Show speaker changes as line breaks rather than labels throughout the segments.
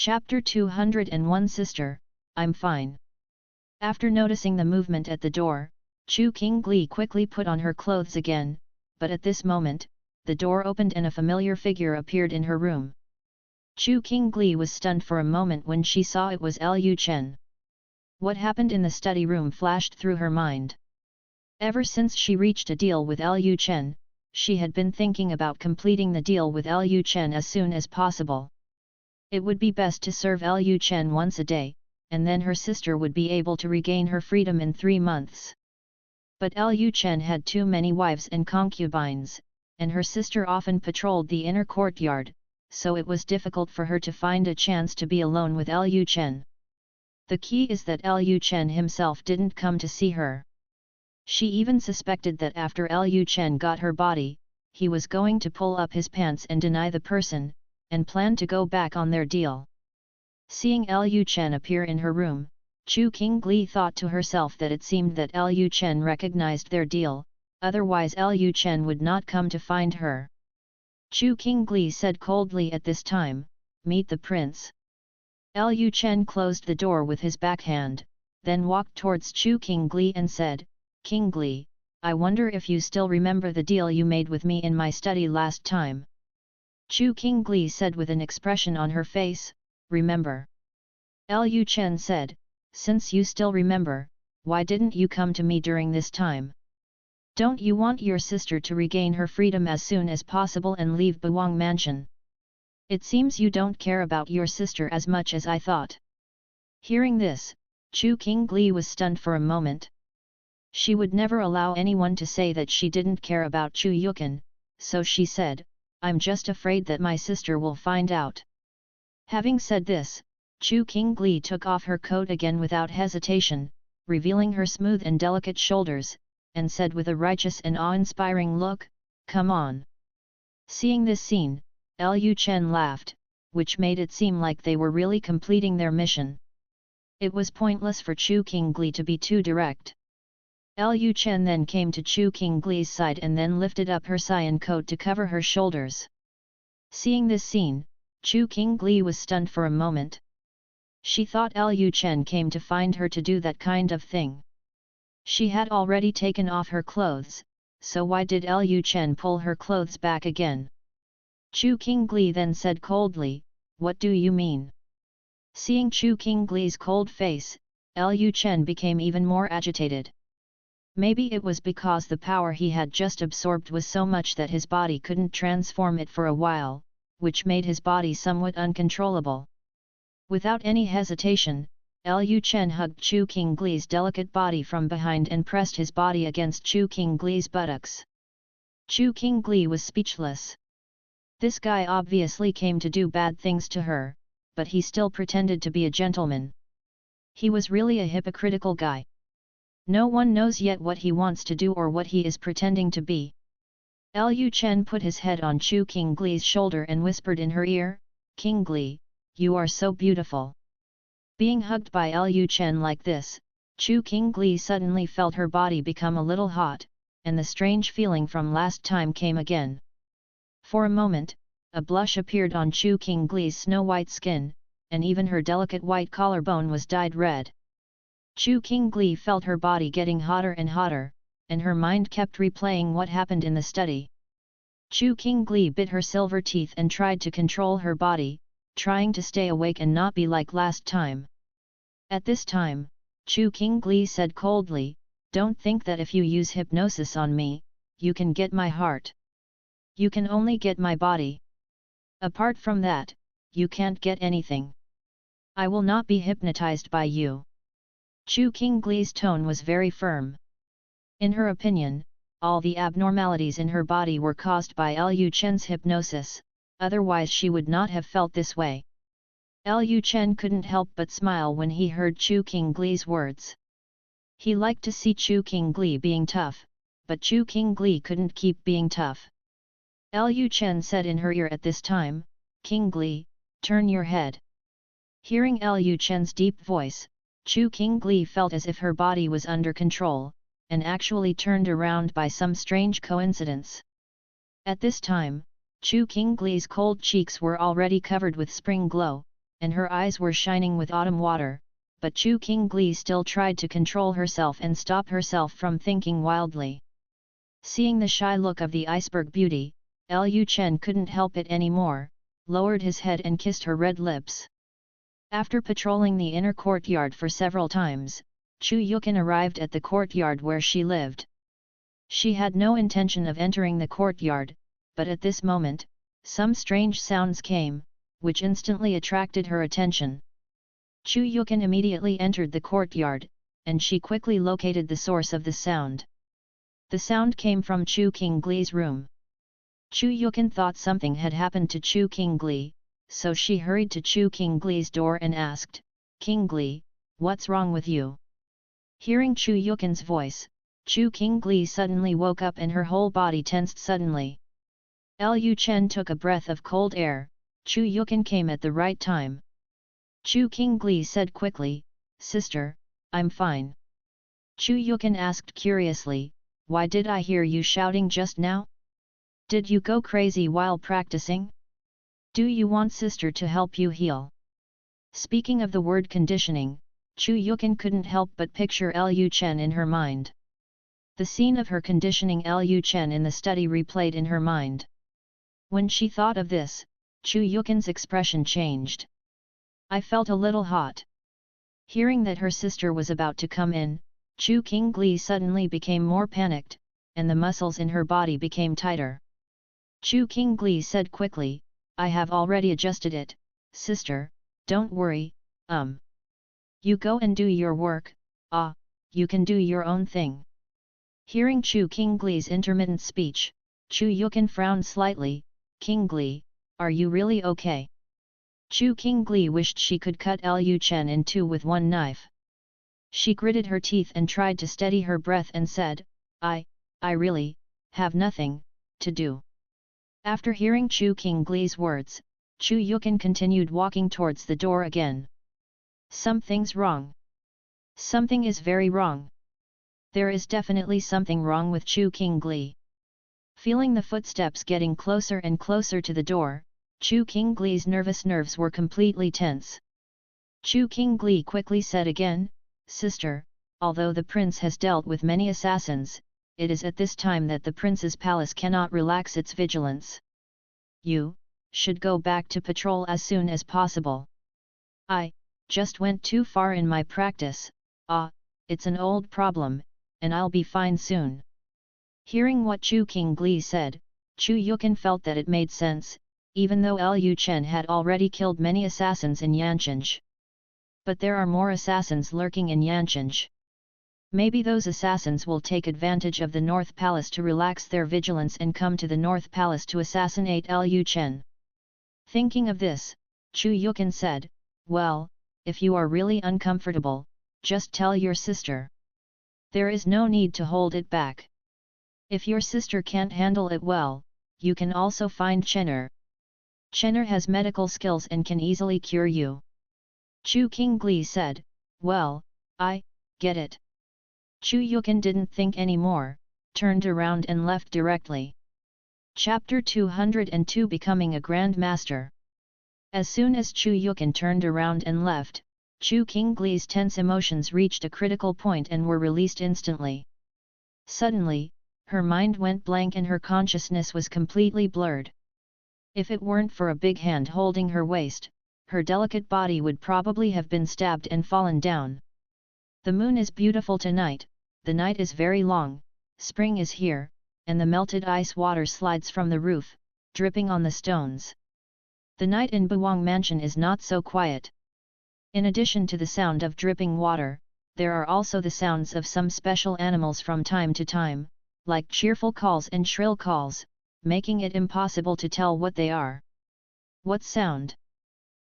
Chapter 201 Sister, I'm fine. After noticing the movement at the door, Chu Qingli quickly put on her clothes again, but at this moment, the door opened and a familiar figure appeared in her room. Chu Qingli was stunned for a moment when she saw it was Lu Chen. What happened in the study room flashed through her mind. Ever since she reached a deal with Lu Chen, she had been thinking about completing the deal with Lu Chen as soon as possible. It would be best to serve Lu Chen once a day, and then her sister would be able to regain her freedom in 3 months. But Lu Chen had too many wives and concubines, and her sister often patrolled the inner courtyard, so it was difficult for her to find a chance to be alone with Lu Chen. The key is that Lu Chen himself didn't come to see her. She even suspected that after Lu Chen got her body, he was going to pull up his pants and deny the person, and plan to go back on their deal. Seeing Lu Chen appear in her room, Chu Qingli thought to herself that it seemed that Lu Chen recognized their deal, otherwise Lu Chen would not come to find her. Chu Qingli said coldly at this time, "Meet the prince." Lu Chen closed the door with his backhand, then walked towards Chu Qingli and said, "Qingli, I wonder if you still remember the deal you made with me in my study last time." Chu Qingli said with an expression on her face, "Remember." Lu Chen said, "Since you still remember, why didn't you come to me during this time? Don't you want your sister to regain her freedom as soon as possible and leave Bawang Mansion? It seems you don't care about your sister as much as I thought." Hearing this, Chu Qingli was stunned for a moment. She would never allow anyone to say that she didn't care about Chu Yukan, so she said, "I'm just afraid that my sister will find out." Having said this, Chu Qingli took off her coat again without hesitation, revealing her smooth and delicate shoulders, and said with a righteous and awe-inspiring look, "Come on." Seeing this scene, Lu Chen laughed, which made it seem like they were really completing their mission. It was pointless for Chu Qingli to be too direct. Lu Chen then came to Chu Qingli's side and then lifted up her cyan coat to cover her shoulders. Seeing this scene, Chu Qingli was stunned for a moment. She thought Lu Chen came to find her to do that kind of thing. She had already taken off her clothes, so why did Lu Chen pull her clothes back again? Chu Qingli then said coldly, "What do you mean?" Seeing Chu Qingli's cold face, Lu Chen became even more agitated. Maybe it was because the power he had just absorbed was so much that his body couldn't transform it for a while, which made his body somewhat uncontrollable. Without any hesitation, Lu Chen hugged Chu Qingli's delicate body from behind and pressed his body against Chu Qingli's buttocks. Chu Qingli was speechless. This guy obviously came to do bad things to her, but he still pretended to be a gentleman. He was really a hypocritical guy. No one knows yet what he wants to do or what he is pretending to be. Lu Chen put his head on Chu Qingli's shoulder and whispered in her ear, "Qingli, you are so beautiful." Being hugged by Lu Chen like this, Chu Qingli suddenly felt her body become a little hot, and the strange feeling from last time came again. For a moment, a blush appeared on Chu Qingli's snow-white skin, and even her delicate white collarbone was dyed red. Chu Qingli felt her body getting hotter and hotter, and her mind kept replaying what happened in the study. Chu Qingli bit her silver teeth and tried to control her body, trying to stay awake and not be like last time. At this time, Chu Qingli said coldly, "Don't think that if you use hypnosis on me, you can get my heart. You can only get my body. Apart from that, you can't get anything. I will not be hypnotized by you." Chu Qingli's tone was very firm. In her opinion, all the abnormalities in her body were caused by Lu Chen's hypnosis, otherwise she would not have felt this way. Lu Chen couldn't help but smile when he heard Chu Qingli's words. He liked to see Chu Qingli being tough, but Chu Qingli couldn't keep being tough. Lu Chen said in her ear at this time, "Qingli, turn your head." Hearing Lu Chen's deep voice, Chu Qingli felt as if her body was under control, and actually turned around by some strange coincidence. At this time, Chu Qingli's cold cheeks were already covered with spring glow, and her eyes were shining with autumn water, but Chu Qingli still tried to control herself and stop herself from thinking wildly. Seeing the shy look of the iceberg beauty, Lu Chen couldn't help it anymore, lowered his head and kissed her red lips. After patrolling the inner courtyard for several times, Chu Yukin arrived at the courtyard where she lived. She had no intention of entering the courtyard, but at this moment, some strange sounds came, which instantly attracted her attention. Chu Yukin immediately entered the courtyard, and she quickly located the source of the sound. The sound came from Chu Qingli's room. Chu Yukin thought something had happened to Chu Qingli, so she hurried to Chu Qingli's door and asked, "Qingli, what's wrong with you?" Hearing Chu Yukin's voice, Chu Qingli suddenly woke up and her whole body tensed suddenly. Lu Chen took a breath of cold air. Chu Yukin came at the right time. Chu Qingli said quickly, "Sister, I'm fine." Chu Yukin asked curiously, "Why did I hear you shouting just now? Did you go crazy while practicing? Do you want sister to help you heal?" Speaking of the word conditioning, Chu Yukin couldn't help but picture Lu Chen in her mind. The scene of her conditioning Lu Chen in the study replayed in her mind. When she thought of this, Chu Yukin's expression changed. "I felt a little hot." Hearing that her sister was about to come in, Chu Qingli suddenly became more panicked, and the muscles in her body became tighter. Chu Qingli said quickly, "I have already adjusted it, sister, don't worry, You go and do your work, you can do your own thing." Hearing Chu Qingli's intermittent speech, Chu Yukin frowned slightly. "Qingli, are you really okay?" Chu Qingli wished she could cut Lu Chen in two with one knife. She gritted her teeth and tried to steady her breath and said, I really, have nothing, to do." After hearing Chu Qingli's words, Chu Yukin continued walking towards the door again. "Something's wrong. Something is very wrong. There is definitely something wrong with Chu Qingli." Feeling the footsteps getting closer and closer to the door, Chu Qingli's nervous nerves were completely tense. Chu Qingli quickly said again, "Sister, although the prince has dealt with many assassins, it is at this time that the prince's palace cannot relax its vigilance. You should go back to patrol as soon as possible." "I just went too far in my practice, it's an old problem, and I'll be fine soon." Hearing what Chu Qingli said, Chu Yukin felt that it made sense, even though Lu Chen had already killed many assassins in Yanchange. But there are more assassins lurking in Yanchange. Maybe those assassins will take advantage of the North Palace to relax their vigilance and come to the North Palace to assassinate Lu Chen. Thinking of this, Chu Yukin said, "Well, if you are really uncomfortable, just tell your sister. There is no need to hold it back. If your sister can't handle it well, you can also find Chenner. Chenner has medical skills and can easily cure you." Chu Qingli said, "Well, I get it." Chu Yukin didn't think any more, turned around and left directly. Chapter 202 Becoming a Grand Master. As soon as Chu Yukin turned around and left, Chu Qingli's tense emotions reached a critical point and were released instantly. Suddenly, her mind went blank and her consciousness was completely blurred. If it weren't for a big hand holding her waist, her delicate body would probably have been stabbed and fallen down. The moon is beautiful tonight, the night is very long, spring is here, and the melted ice water slides from the roof, dripping on the stones. The night in Buwang Mansion is not so quiet. In addition to the sound of dripping water, there are also the sounds of some special animals from time to time, like cheerful calls and shrill calls, making it impossible to tell what they are. What sound?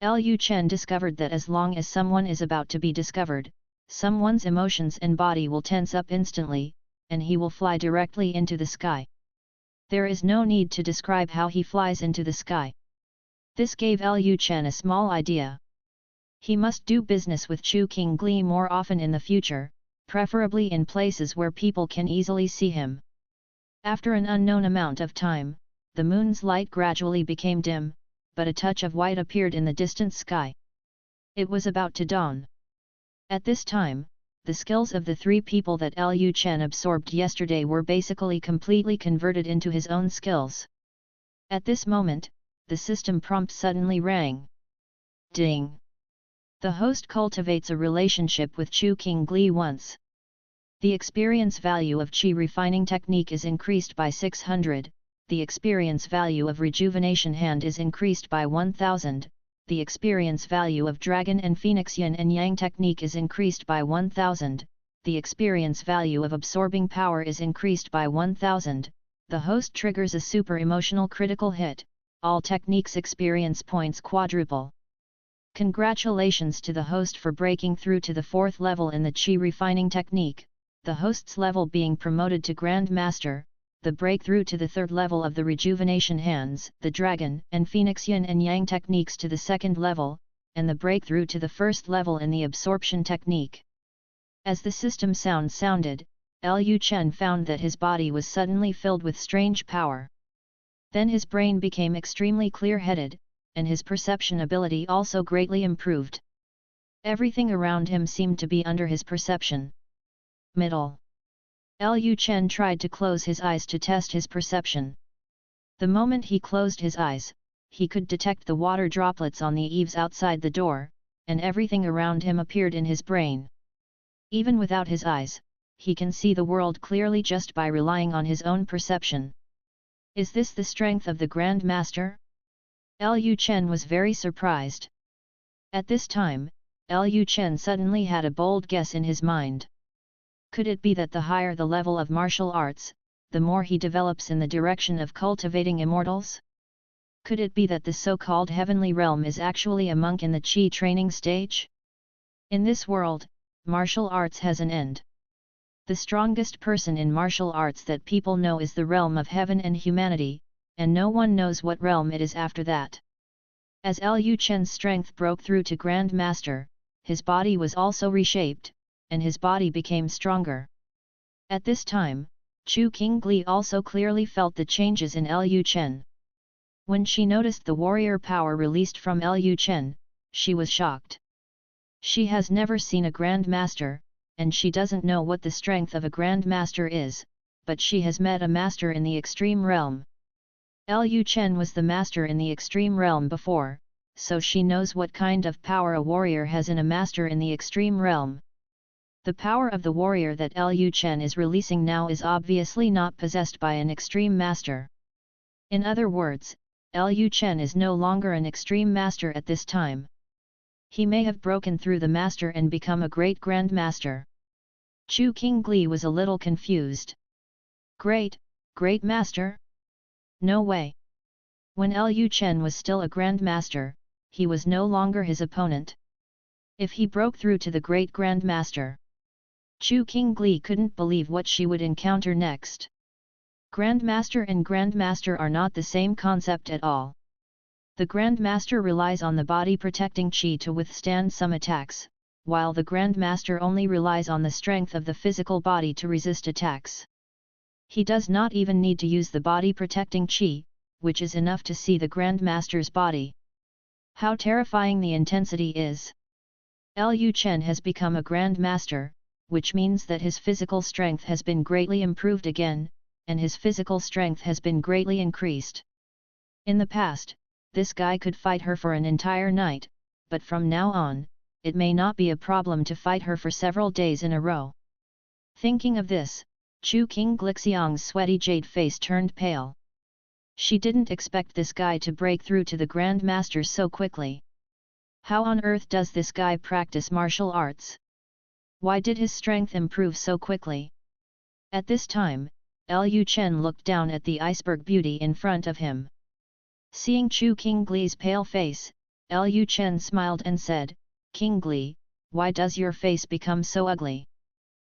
Lu Chen discovered that as long as someone is about to be discovered, someone's emotions and body will tense up instantly, and he will fly directly into the sky. There is no need to describe how he flies into the sky. This gave Lu Chen a small idea. He must do business with Chu Qingli more often in the future, preferably in places where people can easily see him. After an unknown amount of time, the moon's light gradually became dim, but a touch of white appeared in the distant sky. It was about to dawn. At this time, the skills of the three people that Lu Chen absorbed yesterday were basically completely converted into his own skills. At this moment, the system prompt suddenly rang. Ding! The host cultivates a relationship with Chu Qingli once. The experience value of Qi refining technique is increased by 600, the experience value of rejuvenation hand is increased by 1000, the experience value of Dragon and Phoenix Yin and Yang technique is increased by 1000, the experience value of absorbing power is increased by 1000, the host triggers a super emotional critical hit, all techniques experience points quadruple. Congratulations to the host for breaking through to the 4th level in the Qi refining technique, the host's level being promoted to Grand Master, the breakthrough to the 3rd level of the rejuvenation hands, the Dragon and Phoenix Yin and Yang techniques to the 2nd level, and the breakthrough to the 1st level in the absorption technique. As the system sounded, Lu Chen found that his body was suddenly filled with strange power. Then his brain became extremely clear-headed, and his perception ability also greatly improved. Everything around him seemed to be under his perception. Middle. Lu Chen tried to close his eyes to test his perception. The moment he closed his eyes, he could detect the water droplets on the eaves outside the door, and everything around him appeared in his brain. Even without his eyes, he can see the world clearly just by relying on his own perception. Is this the strength of the Grand Master? Lu Chen was very surprised. At this time, Lu Chen suddenly had a bold guess in his mind. Could it be that the higher the level of martial arts, the more he develops in the direction of cultivating immortals? Could it be that the so-called heavenly realm is actually a monk in the Qi training stage? In this world, martial arts has an end. The strongest person in martial arts that people know is the realm of heaven and humanity, and no one knows what realm it is after that. As Lu Chen's strength broke through to Grand Master, his body was also reshaped, and his body became stronger. At this time, Chu Qingli also clearly felt the changes in Lu Chen. When she noticed the warrior power released from Lu Chen, she was shocked. She has never seen a Grand Master, and she doesn't know what the strength of a Grand Master is, but she has met a master in the extreme realm. Lu Chen was the master in the extreme realm before, so she knows what kind of power a warrior has in a master in the extreme realm. The power of the warrior that Lu Chen is releasing now is obviously not possessed by an extreme master. In other words, Lu Chen is no longer an extreme master at this time. He may have broken through the master and become a great Grand Master. Chu Qingli was a little confused. Great Master? No way. When Lu Chen was still a Grand Master, he was no longer his opponent. If he broke through to the Great Grand Master, Chu Qingli couldn't believe what she would encounter next. Grand Master and Grand Master are not the same concept at all. The Grand Master relies on the body protecting Qi to withstand some attacks, while the Grand Master only relies on the strength of the physical body to resist attacks. He does not even need to use the body protecting Qi, which is enough to see the Grand Master's body. How terrifying the intensity is! Lu Chen has become a Grand Master, which means that his physical strength has been greatly improved again, and his physical strength has been greatly increased. In the past, this guy could fight her for an entire night, but from now on, it may not be a problem to fight her for several days in a row. Thinking of this, Chu Qinglixiang's sweaty jade face turned pale. She didn't expect this guy to break through to the Grand Master so quickly. How on earth does this guy practice martial arts? Why did his strength improve so quickly? At this time, Lu Chen looked down at the iceberg beauty in front of him. Seeing Chu Qingli's pale face, Lu Chen smiled and said, "Qingli, why does your face become so ugly?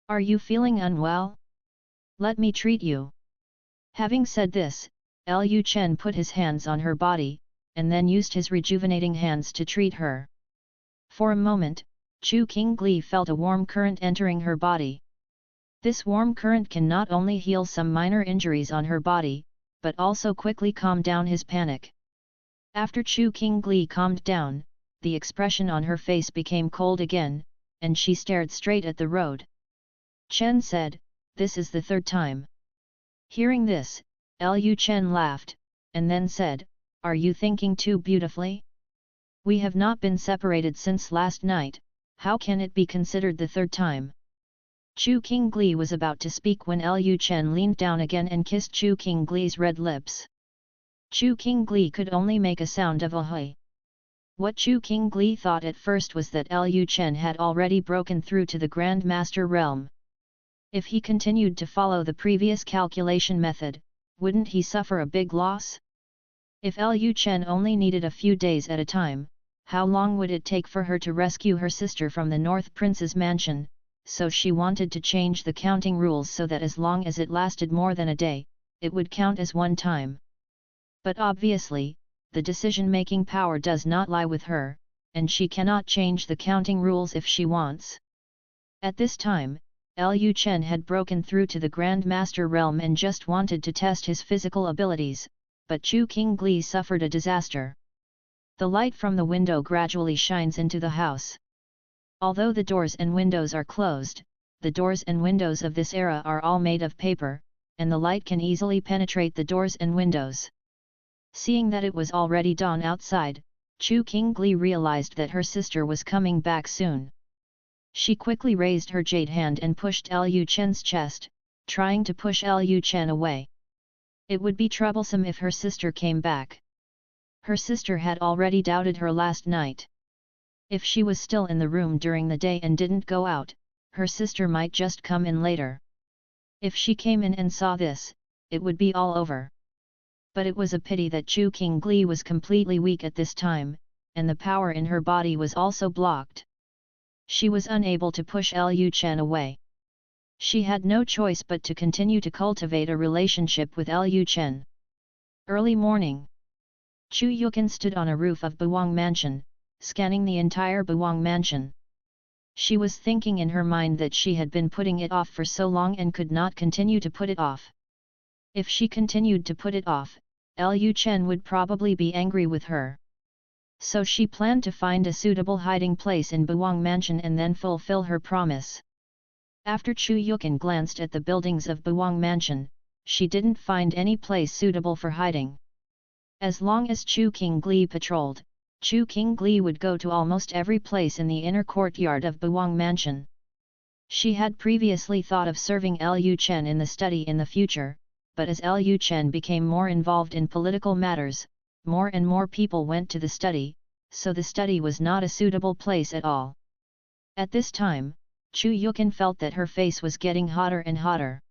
Are you feeling unwell? Let me treat you." Having said this, Lu Chen put his hands on her body, and then used his rejuvenating hands to treat her. For a moment, Chu Qingli felt a warm current entering her body. This warm current can not only heal some minor injuries on her body, but also quickly calm down his panic. After Chu Qingli calmed down, the expression on her face became cold again, and she stared straight at the road. Chen said, "This is the third time." Hearing this, Lu Chen laughed, and then said, "Are you thinking too beautifully? We have not been separated since last night, how can it be considered the third time?" Chu Qingli was about to speak when Lu Chen leaned down again and kissed Chu Qingli's red lips. Chu Qingli could only make a sound of ahoy. What Chu Qingli thought at first was that Lu Chen had already broken through to the Grand Master realm. If he continued to follow the previous calculation method, wouldn't he suffer a big loss? If Lu Chen only needed a few days at a time, how long would it take for her to rescue her sister from the North Prince's mansion? So she wanted to change the counting rules so that as long as it lasted more than a day, it would count as one time. But obviously, the decision-making power does not lie with her, and she cannot change the counting rules if she wants. At this time, Lu Chen had broken through to the Grand Master realm and just wanted to test his physical abilities, but Chu Qingli suffered a disaster. The light from the window gradually shines into the house. Although the doors and windows are closed, the doors and windows of this era are all made of paper, and the light can easily penetrate the doors and windows. Seeing that it was already dawn outside, Chu Qingli realized that her sister was coming back soon. She quickly raised her jade hand and pushed Lu Chen's chest, trying to push Lu Chen away. It would be troublesome if her sister came back. Her sister had already doubted her last night. If she was still in the room during the day and didn't go out, her sister might just come in later. If she came in and saw this, it would be all over. But it was a pity that Chu Qingli was completely weak at this time, and the power in her body was also blocked. She was unable to push Lu Chen away. She had no choice but to continue to cultivate a relationship with Lu Chen. Early morning. Chu Yukin stood on a roof of Buwang Mansion, scanning the entire Buwang Mansion. She was thinking in her mind that she had been putting it off for so long and could not continue to put it off. If she continued to put it off, Lu Chen would probably be angry with her. So she planned to find a suitable hiding place in Buwang Mansion and then fulfill her promise. After Chu Yukin glanced at the buildings of Buwang Mansion, she didn't find any place suitable for hiding. As long as Chu Qingli patrolled, Chu Qingli would go to almost every place in the inner courtyard of Buwang Mansion. She had previously thought of serving Lu Chen in the study in the future, but as Lu Chen became more involved in political matters, more and more people went to the study, so the study was not a suitable place at all. At this time, Chu Yukin felt that her face was getting hotter and hotter.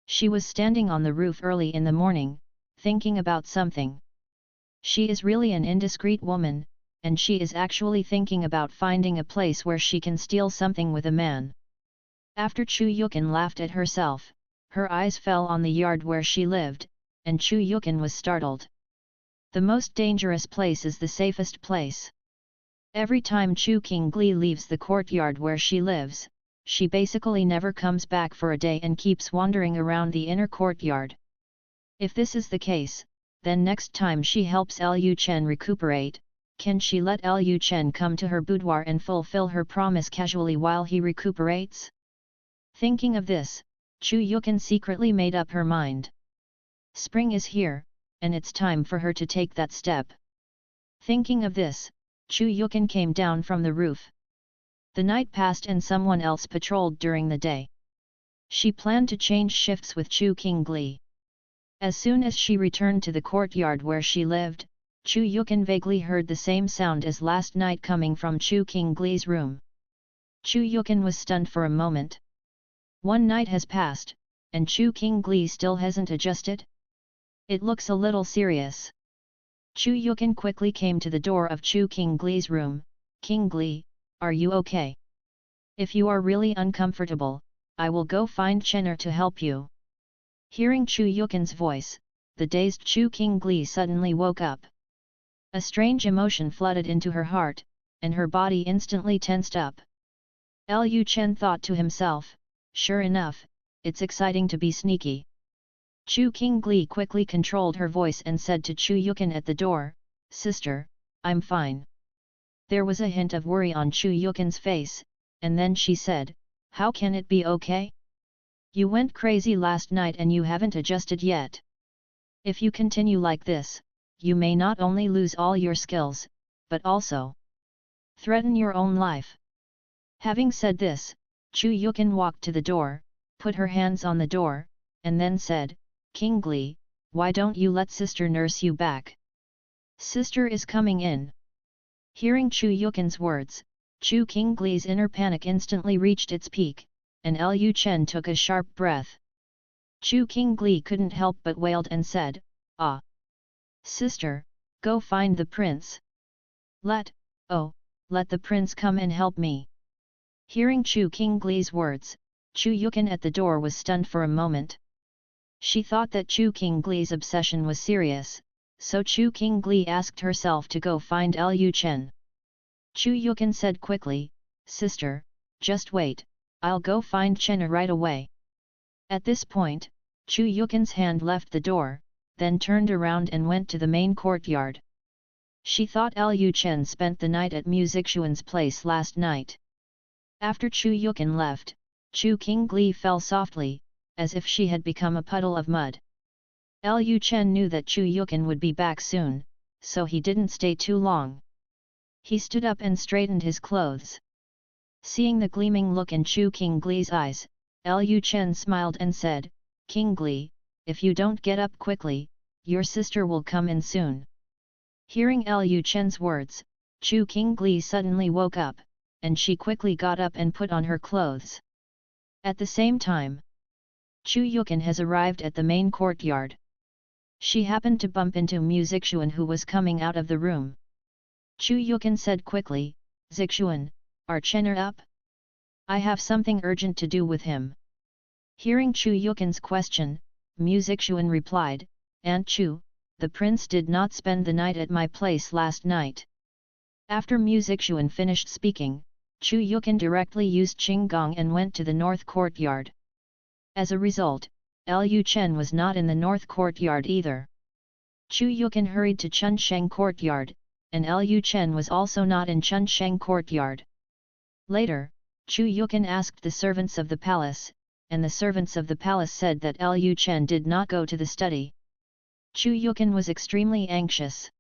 She was standing on the roof early in the morning, thinking about something. She is really an indiscreet woman, and she is actually thinking about finding a place where she can steal something with a man. After Chu Yukin laughed at herself, her eyes fell on the yard where she lived, and Chu Yukin was startled. The most dangerous place is the safest place. Every time Chu Qingli leaves the courtyard where she lives, she basically never comes back for a day and keeps wandering around the inner courtyard. If this is the case, then next time she helps Lu Chen recuperate, can she let Lu Chen come to her boudoir and fulfill her promise casually while he recuperates? Thinking of this, Chu Yukin secretly made up her mind. Spring is here, and it's time for her to take that step. Thinking of this, Chu Yukin came down from the roof. The night passed and someone else patrolled during the day. She planned to change shifts with Chu Qingli. As soon as she returned to the courtyard where she lived, Chu Yukin vaguely heard the same sound as last night coming from Chu Qingli's room. Chu Yukin was stunned for a moment. One night has passed, and Chu Qingli still hasn't adjusted? It looks a little serious. Chu Yukin quickly came to the door of Chu Qingli's room. "Qingli, are you okay? If you are really uncomfortable, I will go find Chener to help you." Hearing Chu Yukin's voice, the dazed Chu Qingli suddenly woke up. A strange emotion flooded into her heart, and her body instantly tensed up. Lu Chen thought to himself, "Sure enough, it's exciting to be sneaky." Chu Qingli quickly controlled her voice and said to Chu Yukin at the door, "Sister, I'm fine. There was a hint of worry on Chu Yukin's face, and then she said, "How can it be okay? You went crazy last night and you haven't adjusted yet. If you continue like this, you may not only lose all your skills, but also threaten your own life." Having said this, Chu Yukin walked to the door, put her hands on the door, and then said, "King Gli, why don't you let sister nurse you back? Sister is coming in." Hearing Chu Yukin's words, Chu King Gli's inner panic instantly reached its peak, and Lu Chen took a sharp breath. Chu King Gli couldn't help but wailed and said, "Ah! Sister, go find the prince. Let the prince come and help me." Hearing Chu King Gli's words, Chu Yukin at the door was stunned for a moment. She thought that Chu King Gli's obsession was serious, so Chu King Gli asked herself to go find Lu Chen. Chu Yukin said quickly, "Sister, just wait, I'll go find Chen right away." At this point, Chu Yukin's hand left the door, then turned around and went to the main courtyard. She thought Lu Chen spent the night at Musician's place last night. After Chu Yukin left, Chu King Gli fell softly, as if she had become a puddle of mud. Lu Chen knew that Chu Yukin would be back soon, so he didn't stay too long. He stood up and straightened his clothes. Seeing the gleaming look in Chu King Gli's eyes, Lu Chen smiled and said, "King Gli, if you don't get up quickly, your sister will come in soon." Hearing Lu Chen's words, Chu King Gli suddenly woke up, and she quickly got up and put on her clothes. At the same time, Chu Yukin has arrived at the main courtyard. She happened to bump into Mu Zixuan, who was coming out of the room. Chu Yukin said quickly, "Zixuan, are Chen up? I have something urgent to do with him." Hearing Chu Yukin's question, Mu Zixuan replied, "Aunt Chu, the prince did not spend the night at my place last night." After Mu Zixuan finished speaking, Chu Yukin directly used Qinggong and went to the north courtyard. As a result, Lu Chen was not in the north courtyard either. Chu Yukin hurried to Chunsheng courtyard, and Lu Chen was also not in Chunsheng courtyard. Later, Chu Yukin asked the servants of the palace, and the servants of the palace said that Lu Chen did not go to the study. Chu Yukin was extremely anxious.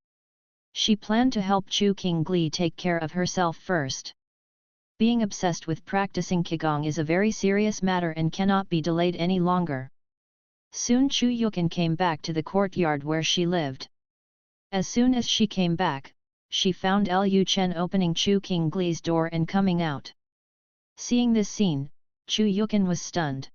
She planned to help Chu King Gli take care of herself first. Being obsessed with practicing Qigong is a very serious matter and cannot be delayed any longer. Soon Chu Yukin came back to the courtyard where she lived. As soon as she came back, she found Lu Chen opening Chu King Gli's door and coming out. Seeing this scene, Chu Yukin was stunned.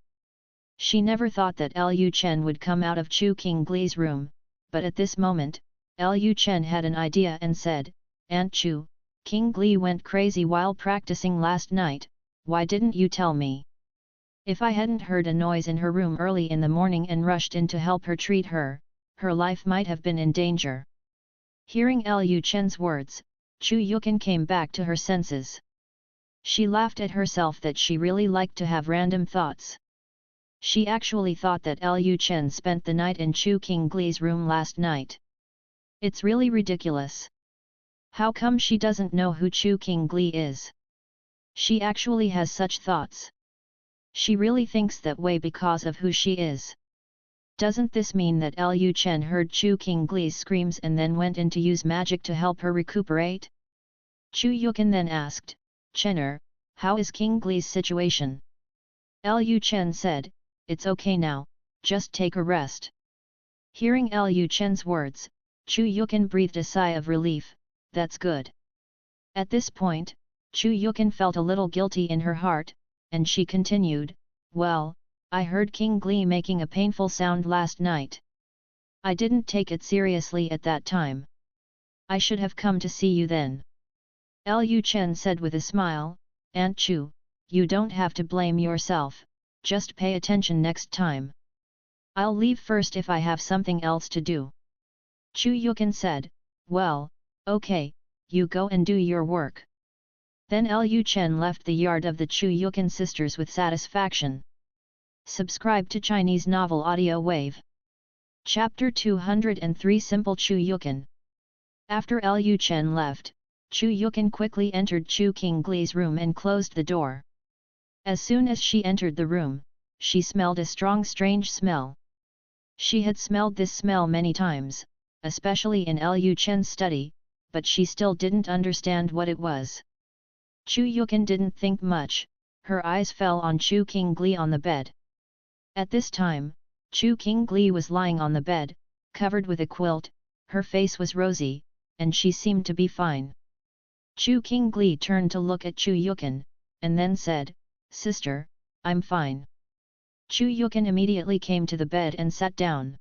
She never thought that Lu Chen would come out of Chu King Gli's room, but at this moment, Lu Chen had an idea and said, "Aunt Chu, King Gli went crazy while practicing last night, why didn't you tell me? If I hadn't heard a noise in her room early in the morning and rushed in to help her treat her, her life might have been in danger." Hearing Lu Chen's words, Chu Yukin came back to her senses. She laughed at herself that she really liked to have random thoughts. She actually thought that Lu Chen spent the night in Chu King Gli's room last night. It's really ridiculous. How come she doesn't know who Chu King Gli is? She actually has such thoughts. She really thinks that way because of who she is. Doesn't this mean that Lu Chen heard Chu King Gli's screams and then went in to use magic to help her recuperate? Chu Yukin then asked, "Chener, how is King Gli's situation?" Lu Chen said, "It's okay now, just take a rest." Hearing Lu Chen's words, Chu Yukin breathed a sigh of relief, "That's good." At this point, Chu Yukin felt a little guilty in her heart, and she continued, "Well, I heard King Gli making a painful sound last night. I didn't take it seriously at that time. I should have come to see you then." Lu Chen said with a smile, "Aunt Chu, you don't have to blame yourself, just pay attention next time. I'll leave first if I have something else to do." Chu Yukin said, "Well, okay, you go and do your work." Then Lu Chen left the yard of the Chu Yukin sisters with satisfaction. Subscribe to Chinese Novel Audio Wave. Chapter 203 Simple Chu Yukin. After Lu Chen left, Chu Yukan quickly entered Chu Qinggli's room and closed the door. As soon as she entered the room, she smelled a strong strange smell. She had smelled this smell many times, especially in Lu Chen's study, but she still didn't understand what it was. Chu Yukan didn't think much, her eyes fell on Chu Qingli on the bed. At this time, Chu Qingli was lying on the bed, covered with a quilt, her face was rosy, and she seemed to be fine. Chu Qingli turned to look at Chu Yukan, and then said, "Sister, I'm fine." Chu Yukan immediately came to the bed and sat down.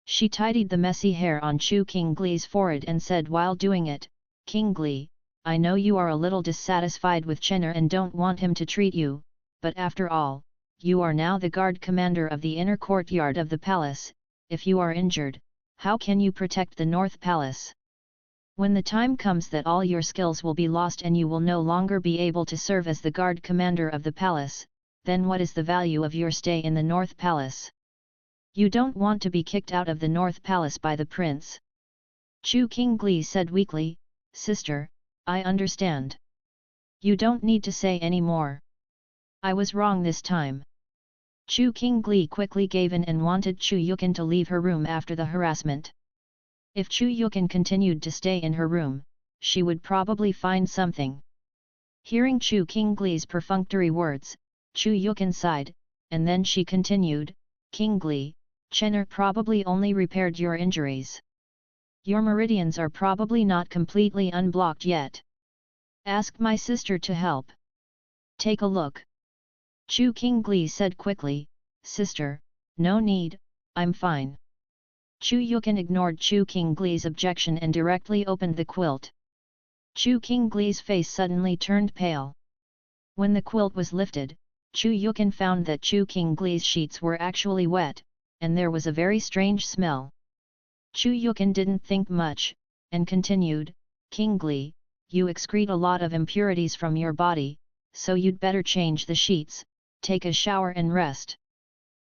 She tidied the messy hair on Chu Qingli's forehead and said while doing it, "Qingli, I know you are a little dissatisfied with Chen'er and don't want him to treat you, but after all, you are now the guard commander of the inner courtyard of the palace. If you are injured, how can you protect the North Palace? When the time comes that all your skills will be lost and you will no longer be able to serve as the guard commander of the palace, then what is the value of your stay in the North Palace? You don't want to be kicked out of the North Palace by the prince." Chu Qingli said weakly, "Sister, I understand. You don't need to say any more. I was wrong this time." Chu Qingli quickly gave in and wanted Chu Yukan to leave her room after the harassment. If Chu Yukan continued to stay in her room, she would probably find something. Hearing Chu Qingli's perfunctory words, Chu Yukan sighed, and then she continued, "Qingli, Chen'er probably only repaired your injuries. Your meridians are probably not completely unblocked yet. Ask my sister to help. Take a look." Chu Qingli said quickly, "Sister, no need, I'm fine." Chu Yukan ignored Chu Qingli's objection and directly opened the quilt. Chu Qingli's face suddenly turned pale. When the quilt was lifted, Chu Yukan found that Chu Qingli's sheets were actually wet, and there was a very strange smell. Chu Yukan didn't think much, and continued, "Qingli, you excrete a lot of impurities from your body, so you'd better change the sheets, take a shower and rest."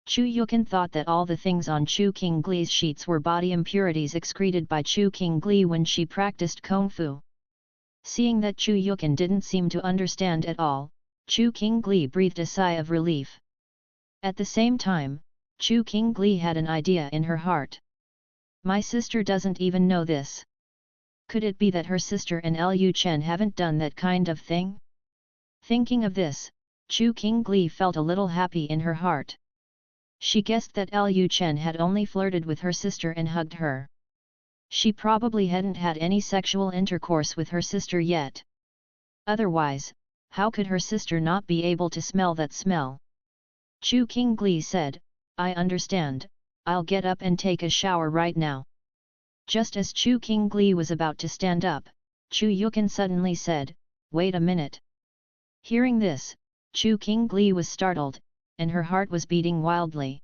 Chu Yukan thought that all the things on Chu Qingli's sheets were body impurities excreted by Chu Qingli when she practiced Kung Fu. Seeing that Chu Yukan didn't seem to understand at all, Chu Qingli breathed a sigh of relief. At the same time, Chu Qingli had an idea in her heart. My sister doesn't even know this. Could it be that her sister and Lu Chen haven't done that kind of thing? Thinking of this, Chu Qingli felt a little happy in her heart. She guessed that Lu Chen had only flirted with her sister and hugged her. She probably hadn't had any sexual intercourse with her sister yet. Otherwise, how could her sister not be able to smell that smell? Chu Qingli said, "I understand, I'll get up and take a shower right now." Just as Chu Qingli was about to stand up, Chu Yukan suddenly said, "Wait a minute." Hearing this, Chu Qingli was startled, and her heart was beating wildly.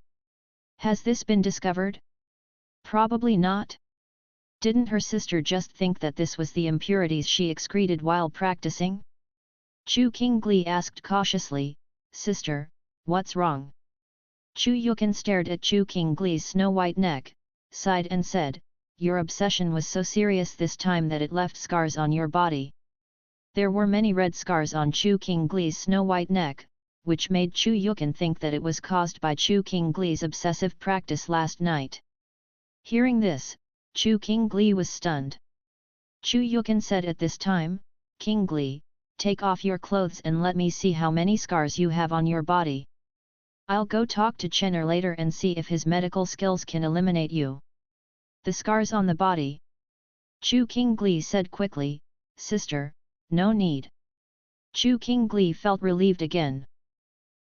Has this been discovered? Probably not. Didn't her sister just think that this was the impurities she excreted while practicing? Chu Qingli asked cautiously, "Sister, what's wrong?" Chu Yukan stared at Chu Qingli's snow-white neck, sighed and said, "Your obsession was so serious this time that it left scars on your body." There were many red scars on Chu Qingli's snow-white neck, which made Chu Yukan think that it was caused by Chu Qingli's obsessive practice last night. Hearing this, Chu Qingli was stunned. Chu Yukan said at this time, "Qingli, take off your clothes and let me see how many scars you have on your body. I'll go talk to Chen'er later and see if his medical skills can eliminate you." The scars on the body. Chu Qingli said quickly, "Sister, no need." Chu Qingli felt relieved again.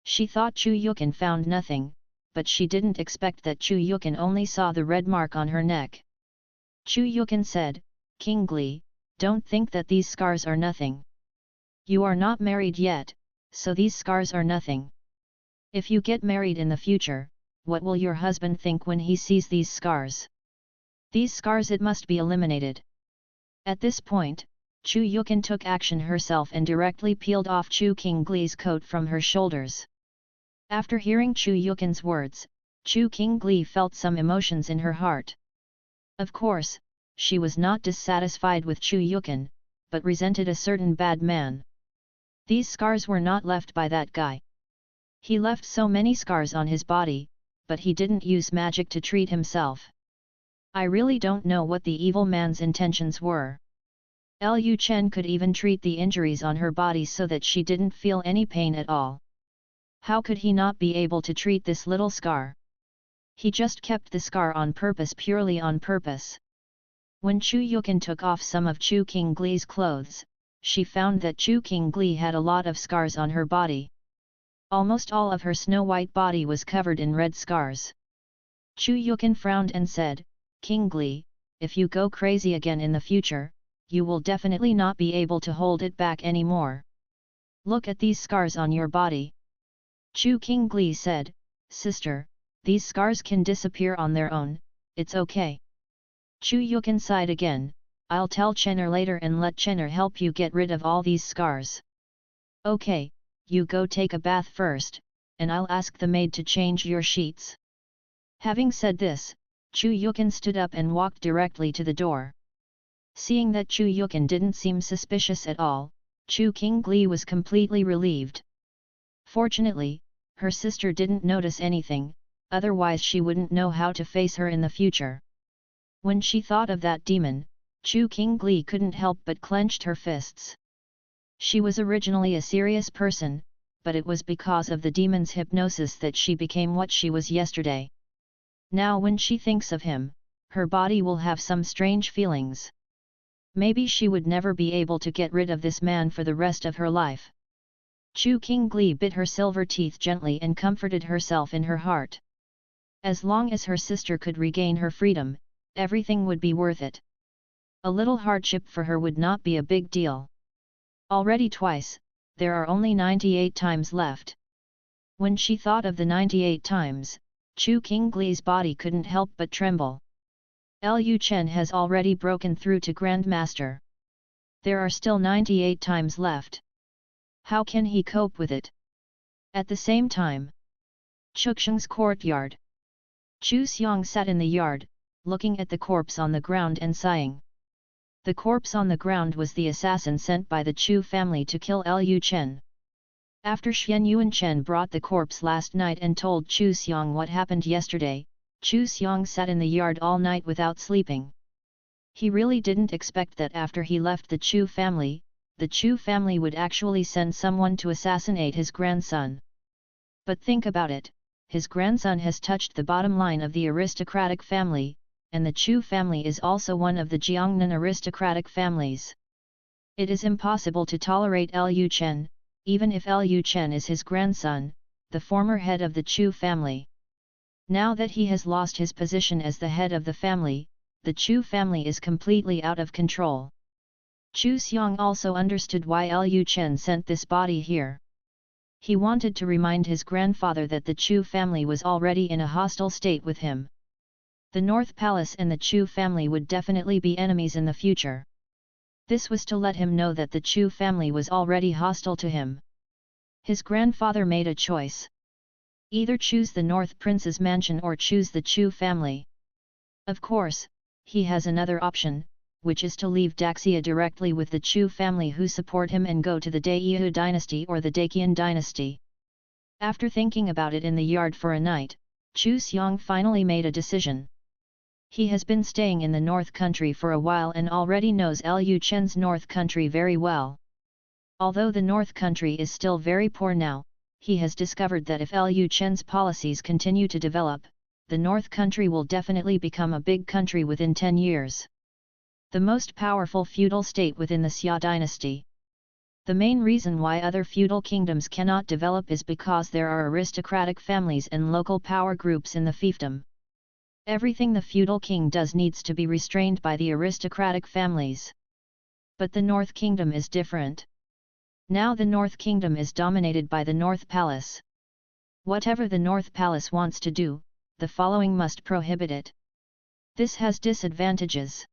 She thought Chu Yukan found nothing, but she didn't expect that Chu Yukan only saw the red mark on her neck. Chu Yukan said, "Qingli, don't think that these scars are nothing. You are not married yet, so these scars are nothing. If you get married in the future, what will your husband think when he sees these scars? These scars it must be eliminated." At this point, Chu Yukan took action herself and directly peeled off Chu Qingli's coat from her shoulders. After hearing Chu Yukan's words, Chu Qingli felt some emotions in her heart. Of course, she was not dissatisfied with Chu Yukan, but resented a certain bad man. These scars were not left by that guy. He left so many scars on his body, but he didn't use magic to treat himself. I really don't know what the evil man's intentions were. Lu Chen could even treat the injuries on her body so that she didn't feel any pain at all. How could he not be able to treat this little scar? He just kept the scar on purpose, purely on purpose. When Chu Yukin took off some of Chu Qinggli's clothes, she found that Chu Qingli had a lot of scars on her body. Almost all of her snow-white body was covered in red scars. Chu Yukin frowned and said, "Qingli, if you go crazy again in the future, you will definitely not be able to hold it back anymore. Look at these scars on your body." Chu Qingli said, "Sister, these scars can disappear on their own, it's okay." Chu Yukin sighed again, "I'll tell Chen'er later and let Chen'er help you get rid of all these scars." "Okay, you go take a bath first, and I'll ask the maid to change your sheets." Having said this, Chu Yukin stood up and walked directly to the door. Seeing that Chu Yukin didn't seem suspicious at all, Chu Qingli was completely relieved. Fortunately, her sister didn't notice anything, otherwise she wouldn't know how to face her in the future. When she thought of that demon, Chu Qingli couldn't help but clenched her fists. She was originally a serious person, but it was because of the demon's hypnosis that she became what she was yesterday. Now when she thinks of him, her body will have some strange feelings. Maybe she would never be able to get rid of this man for the rest of her life. Chu Qingli bit her silver teeth gently and comforted herself in her heart. As long as her sister could regain her freedom, everything would be worth it. A little hardship for her would not be a big deal. Already twice, there are only 98 times left. When she thought of the 98 times, Chu Qingli's body couldn't help but tremble. Lu Chen has already broken through to Grandmaster. There are still 98 times left. How can he cope with it? At the same time, Chuxing's courtyard. Chu Xiang sat in the yard, looking at the corpse on the ground and sighing. The corpse on the ground was the assassin sent by the Chu family to kill Lu Chen. After Xian Yuan Chen brought the corpse last night and told Chu Xiang what happened yesterday, Chu Xiang sat in the yard all night without sleeping. He really didn't expect that after he left the Chu family would actually send someone to assassinate his grandson. But think about it, his grandson has touched the bottom line of the aristocratic family, and the Chu family is also one of the Jiangnan aristocratic families. It is impossible to tolerate Lu Chen, even if Lu Chen is his grandson, the former head of the Chu family. Now that he has lost his position as the head of the Chu family is completely out of control. Chu Xiang also understood why Lu Chen sent this body here. He wanted to remind his grandfather that the Chu family was already in a hostile state with him. The North Palace and the Chu family would definitely be enemies in the future. This was to let him know that the Chu family was already hostile to him. His grandfather made a choice. Either choose the North Prince's mansion or choose the Chu family. Of course, he has another option, which is to leave Daxia directly with the Chu family who support him and go to the Great Dynasty or the Great Dynasty. After thinking about it in the yard for a night, Chu Xiang finally made a decision. He has been staying in the North Country for a while and already knows Lu Chen's North Country very well. Although the North Country is still very poor now, he has discovered that if Lu Chen's policies continue to develop, the North Country will definitely become a big country within 10 years. The most powerful feudal state within the Xia Dynasty. The main reason why other feudal kingdoms cannot develop is because there are aristocratic families and local power groups in the fiefdom. Everything the feudal king does needs to be restrained by the aristocratic families. But the North Kingdom is different. Now the North Kingdom is dominated by the North Palace. Whatever the North Palace wants to do, the following must prohibit it. This has disadvantages.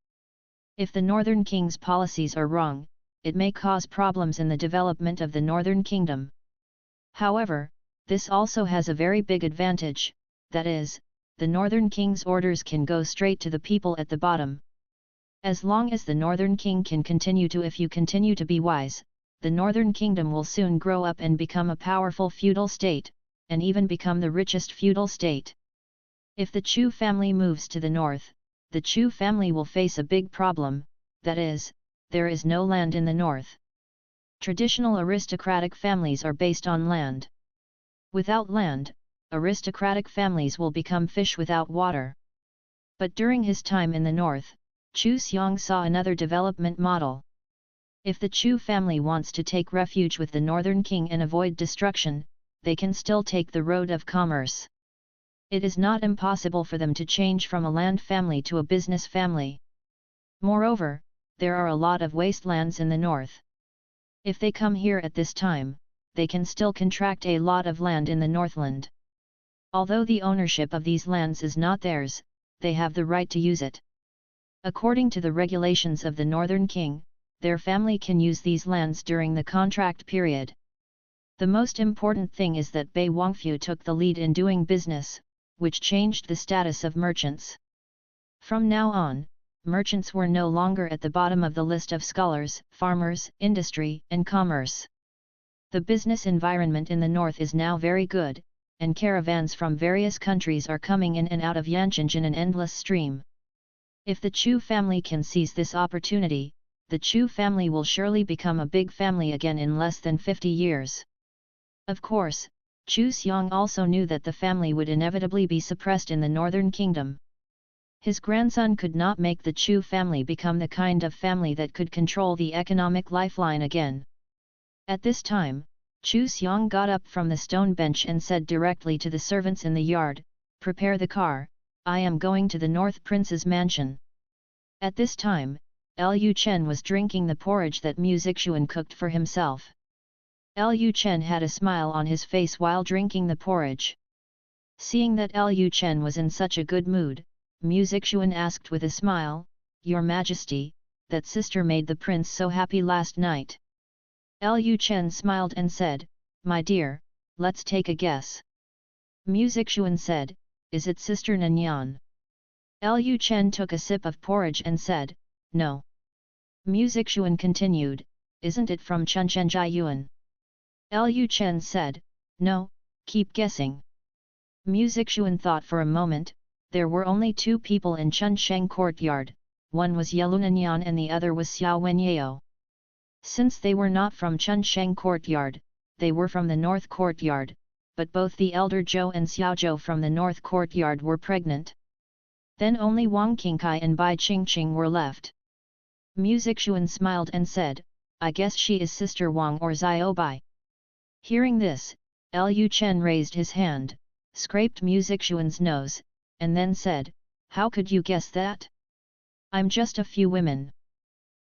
If the Northern King's policies are wrong, it may cause problems in the development of the Northern Kingdom. However, this also has a very big advantage, that is, the Northern King's orders can go straight to the people at the bottom. As long as the Northern King can continue to if you continue to be wise, the Northern Kingdom will soon grow up and become a powerful feudal state, and even become the richest feudal state. If the Chu family moves to the north, the Chu family will face a big problem, that is, there is no land in the north. Traditional aristocratic families are based on land. Without land, aristocratic families will become fish without water. But during his time in the north, Chu Xiong saw another development model. If the Chu family wants to take refuge with the Northern King and avoid destruction, they can still take the road of commerce. It is not impossible for them to change from a land family to a business family. Moreover, there are a lot of wastelands in the north. If they come here at this time, they can still contract a lot of land in the Northland. Although the ownership of these lands is not theirs, they have the right to use it. According to the regulations of the Northern King, their family can use these lands during the contract period. The most important thing is that Bei Wangfu took the lead in doing business, which changed the status of merchants. From now on, merchants were no longer at the bottom of the list of scholars, farmers, industry, and commerce. The business environment in the north is now very good, and caravans from various countries are coming in and out of Yancheng in an endless stream. If the Chu family can seize this opportunity, the Chu family will surely become a big family again in less than 50 years. Of course, Chu Xiong also knew that the family would inevitably be suppressed in the Northern Kingdom. His grandson could not make the Chu family become the kind of family that could control the economic lifeline again. At this time, Chu Xiong got up from the stone bench and said directly to the servants in the yard, "Prepare the car, I am going to the North Prince's mansion." At this time, Lu Chen was drinking the porridge that Mu Zixuan cooked for himself. Lu Chen had a smile on his face while drinking the porridge. Seeing that Lu Chen was in such a good mood, Mu Zixuan asked with a smile, "Your Majesty, that sister made the prince so happy last night." Lu Chen smiled and said, "My dear, let's take a guess." Mu Zixuan said, "Is it Sister Nanyan?" Lu Chen took a sip of porridge and said, "No." Mu Zixuan continued, "Isn't it from Chunchen Jiayuan?" Lu Chen said, "No, keep guessing." Mu Zixuan thought for a moment. There were only two people in Chunsheng courtyard, one was Yelunanyan and the other was Xiao Wenyao. Since they were not from Chunsheng courtyard, they were from the north courtyard, but both the elder Zhou and Xiao Zhou from the north courtyard were pregnant. Then only Wang Qingkai and Bai Qingqing were left. Mu Zixuan smiled and said, "I guess she is Sister Wang or Xiao Bai." Hearing this, Lu Chen raised his hand, scraped Mu Zixuan's nose, and then said, "How could you guess that? I'm just a few women.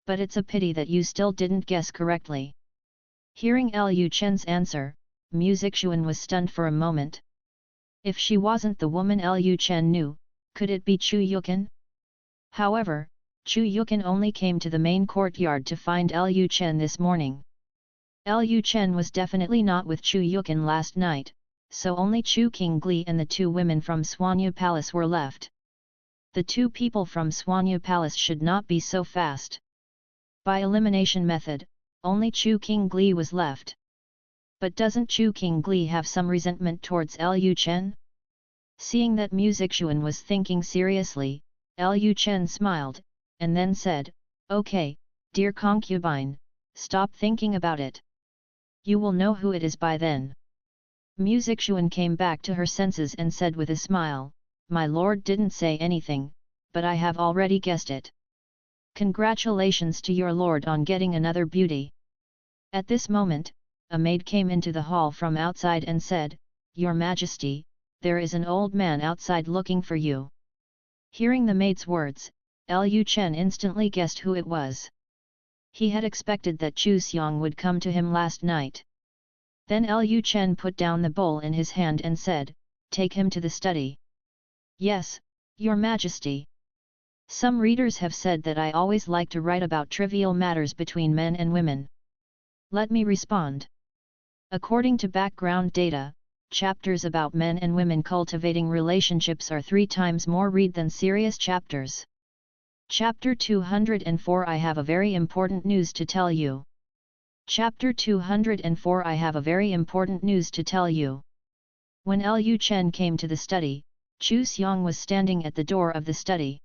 But it's a pity that you still didn't guess correctly." Hearing Lu Chen's answer, Mu Zixuan was stunned for a moment. If she wasn't the woman Lu Chen knew, could it be Chu Yukin? However, Chu Yukin only came to the main courtyard to find Lu Chen this morning. Lu Chen was definitely not with Chu Yukin last night, so only Chu Qingli and the two women from Suanya Palace were left. The two people from Suanya Palace should not be so fast. By elimination method, only Chu Qingli was left. But doesn't Chu Qingli have some resentment towards Lu Chen? Seeing that Mu Zixuan was thinking seriously, Lu Chen smiled, and then said, "Okay, dear concubine, stop thinking about it. You will know who it is by then." Mu Zixuan came back to her senses and said with a smile, "My lord didn't say anything, but I have already guessed it. Congratulations to your lord on getting another beauty." At this moment, a maid came into the hall from outside and said, "Your Majesty, there is an old man outside looking for you." Hearing the maid's words, Lu Chen instantly guessed who it was. He had expected that Chu Xiong would come to him last night. Then Lu Chen put down the bowl in his hand and said, "Take him to the study." "Yes, Your Majesty." Some readers have said that I always like to write about trivial matters between men and women. Let me respond. According to background data, chapters about men and women cultivating relationships are 3 times more read than serious chapters. Chapter 204 I have a very important news to tell you. Chapter 204 I have a very important news to tell you. When Lu Chen came to the study, Chu Xiong was standing at the door of the study.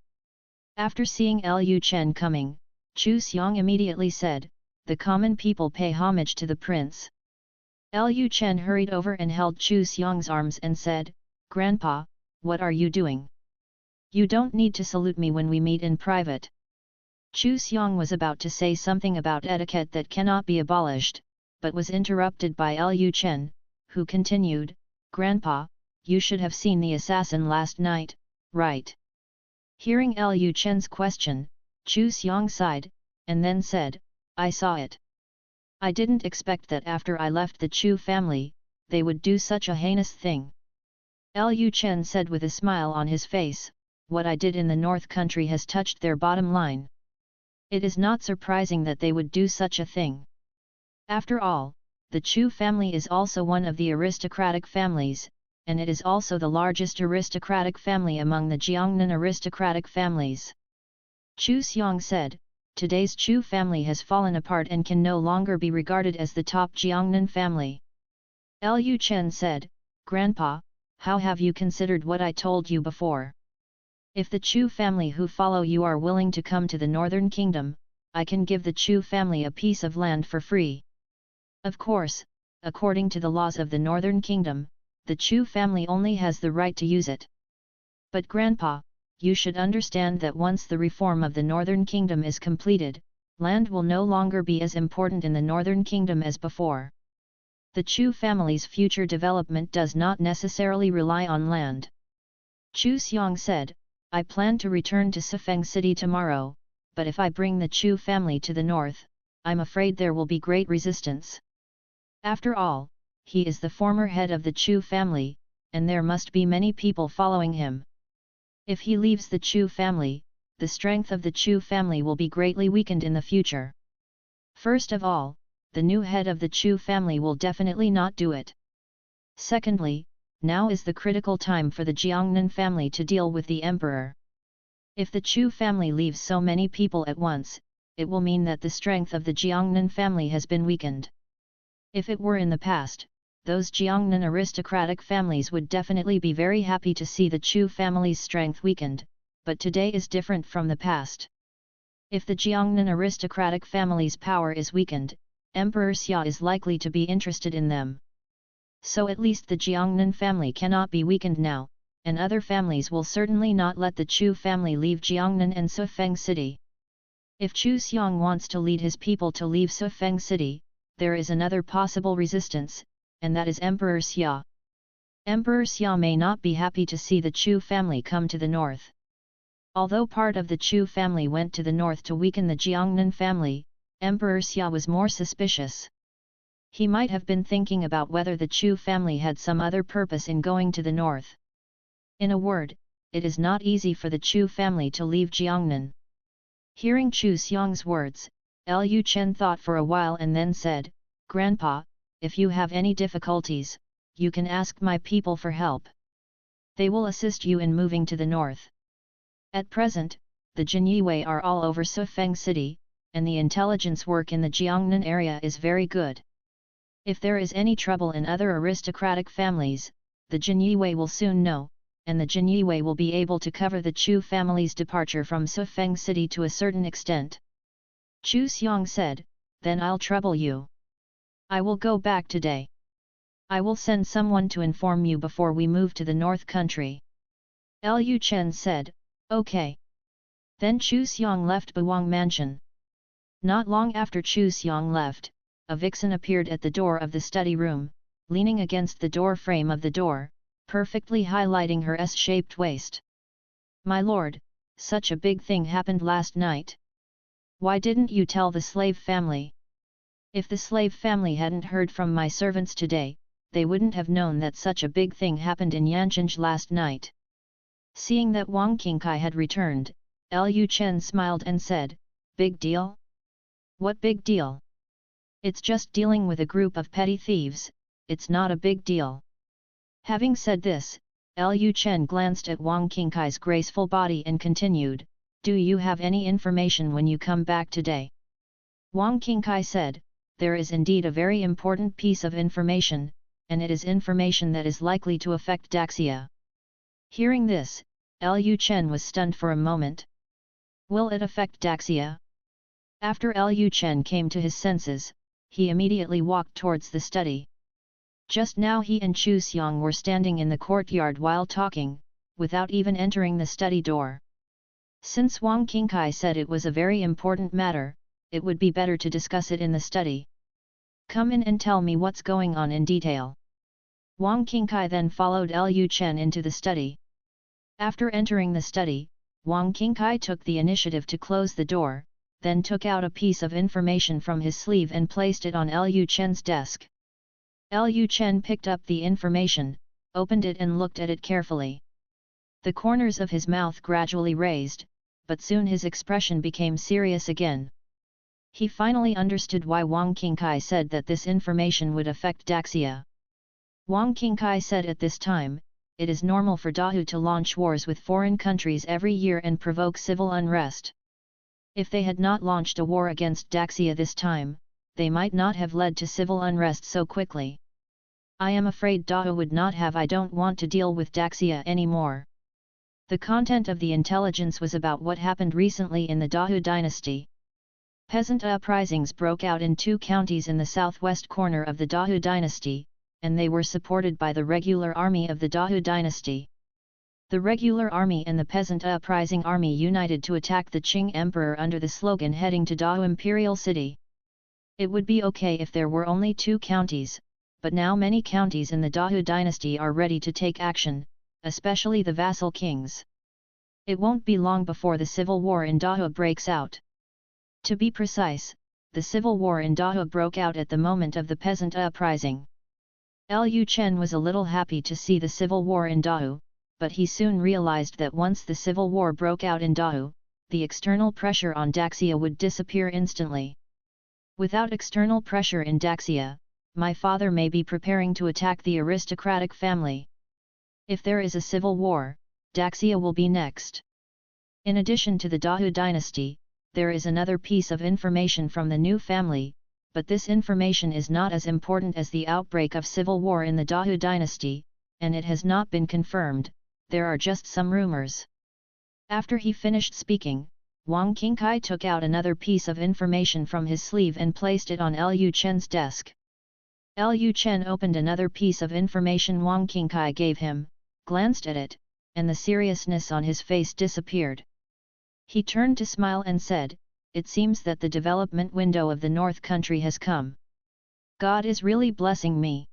After seeing Lu Chen coming, Chu Xiong immediately said, "The common people pay homage to the prince." Lu Chen hurried over and held Chu Xiong's arms and said, "Grandpa, what are you doing? You don't need to salute me when we meet in private." Chu Xiong was about to say something about etiquette that cannot be abolished, but was interrupted by Lu Chen, who continued, "Grandpa, you should have seen the assassin last night, right?" Hearing Lu Chen's question, Chu Xiong sighed, and then said, "I saw it. I didn't expect that after I left the Chu family, they would do such a heinous thing." Lu Chen said with a smile on his face, "What I did in the North Country has touched their bottom line. It is not surprising that they would do such a thing. After all, the Chu family is also one of the aristocratic families, and it is also the largest aristocratic family among the Jiangnan aristocratic families." Chu Xiong said, "Today's Chu family has fallen apart and can no longer be regarded as the top Jiangnan family." Lu Chen said, "Grandpa, how have you considered what I told you before? If the Chu family who follow you are willing to come to the Northern Kingdom, I can give the Chu family a piece of land for free. Of course, according to the laws of the Northern Kingdom, the Chu family only has the right to use it. But Grandpa, you should understand that once the reform of the Northern Kingdom is completed, land will no longer be as important in the Northern Kingdom as before. The Chu family's future development does not necessarily rely on land." Chu Xiong said, "I plan to return to Sifeng City tomorrow, but if I bring the Chu family to the north, I'm afraid there will be great resistance. After all, he is the former head of the Chu family, and there must be many people following him. If he leaves the Chu family, the strength of the Chu family will be greatly weakened in the future. First of all, the new head of the Chu family will definitely not do it. Secondly, now is the critical time for the Jiangnan family to deal with the emperor. If the Chu family leaves so many people at once, it will mean that the strength of the Jiangnan family has been weakened. If it were in the past, those Jiangnan aristocratic families would definitely be very happy to see the Chu family's strength weakened, but today is different from the past. If the Jiangnan aristocratic family's power is weakened, Emperor Xia is likely to be interested in them. So at least the Jiangnan family cannot be weakened now, and other families will certainly not let the Chu family leave Jiangnan and Sifeng City. If Chu Xiong wants to lead his people to leave Sifeng City, there is another possible resistance, and that is Emperor Xia. Emperor Xia may not be happy to see the Chu family come to the north. Although part of the Chu family went to the north to weaken the Jiangnan family, Emperor Xia was more suspicious. He might have been thinking about whether the Chu family had some other purpose in going to the north. In a word, it is not easy for the Chu family to leave Jiangnan. Hearing Chu Xiong's words, Lu Chen thought for a while and then said, "Grandpa, if you have any difficulties, you can ask my people for help. They will assist you in moving to the north. At present, the Jinyue are all over Sifeng City, and the intelligence work in the Jiangnan area is very good. If there is any trouble in other aristocratic families, the Jinyue will soon know, and the Jinyue will be able to cover the Chu family's departure from Sifeng City to a certain extent." Chu Xiong said, "Then I'll trouble you. I will go back today. I will send someone to inform you before we move to the North Country." Lu Chen said, "Okay." Then Chu Xiong left Bawang Mansion. Not long after Chu Xiong left, a vixen appeared at the door of the study room, leaning against the door frame of the door, perfectly highlighting her S-shaped waist. "My lord, such a big thing happened last night. Why didn't you tell the slave family? If the slave family hadn't heard from my servants today, they wouldn't have known that such a big thing happened in Yancheng last night." Seeing that Wang Qingkai had returned, Lu Chen smiled and said, "Big deal? What big deal? It's just dealing with a group of petty thieves, it's not a big deal." Having said this, Lu Chen glanced at Wang Qingkai's graceful body and continued, Do you have any information when you come back today? Wang Qingkai said, there is indeed a very important piece of information, and it is information that is likely to affect Daxia. Hearing this, Lu Chen was stunned for a moment. Will it affect Daxia? After Lu Chen came to his senses, he immediately walked towards the study. Just now he and Chu Xiang were standing in the courtyard while talking, without even entering the study door. Since Wang Qingkai said it was a very important matter, it would be better to discuss it in the study. Come in and tell me what's going on in detail. Wang Qingkai then followed Lu Chen into the study. After entering the study, Wang Qingkai took the initiative to close the door, then took out a piece of information from his sleeve and placed it on Lu Chen's desk. Lu Chen picked up the information, opened it and looked at it carefully. The corners of his mouth gradually raised, but soon his expression became serious again. He finally understood why Wang Qingkai said that this information would affect Daxia. Wang Qingkai said at this time, it is normal for Dahu to launch wars with foreign countries every year and provoke civil unrest. If they had not launched a war against Daxia this time, they might not have led to civil unrest so quickly. I am afraid Dahu would not have. I don't want to deal with Daxia anymore. The content of the intelligence was about what happened recently in the Dahu dynasty. Peasant uprisings broke out in 2 counties in the southwest corner of the Dahu dynasty, and they were supported by the regular army of the Dahu dynasty. The regular army and the peasant uprising army united to attack the Qing emperor under the slogan heading to Dahu imperial city. It would be okay if there were only 2 counties, but now many counties in the Dahu dynasty are ready to take action, especially the vassal kings. It won't be long before the civil war in Dahu breaks out. To be precise, the civil war in Dahu broke out at the moment of the peasant uprising. Lu Chen was a little happy to see the civil war in Dahu, but he soon realized that once the civil war broke out in Dahu, the external pressure on Daxia would disappear instantly. Without external pressure in Daxia, my father may be preparing to attack the aristocratic family. If there is a civil war, Daxia will be next. In addition to the Dahu dynasty, there is another piece of information from the new family, but this information is not as important as the outbreak of civil war in the Dahu dynasty, and it has not been confirmed, there are just some rumors. After he finished speaking, Wang Qingkai took out another piece of information from his sleeve and placed it on Lu Chen's desk. Lu Chen opened another piece of information Wang Qingkai gave him, glanced at it, and the seriousness on his face disappeared. He turned to smile and said, it seems that the development window of the North Country has come. God is really blessing me.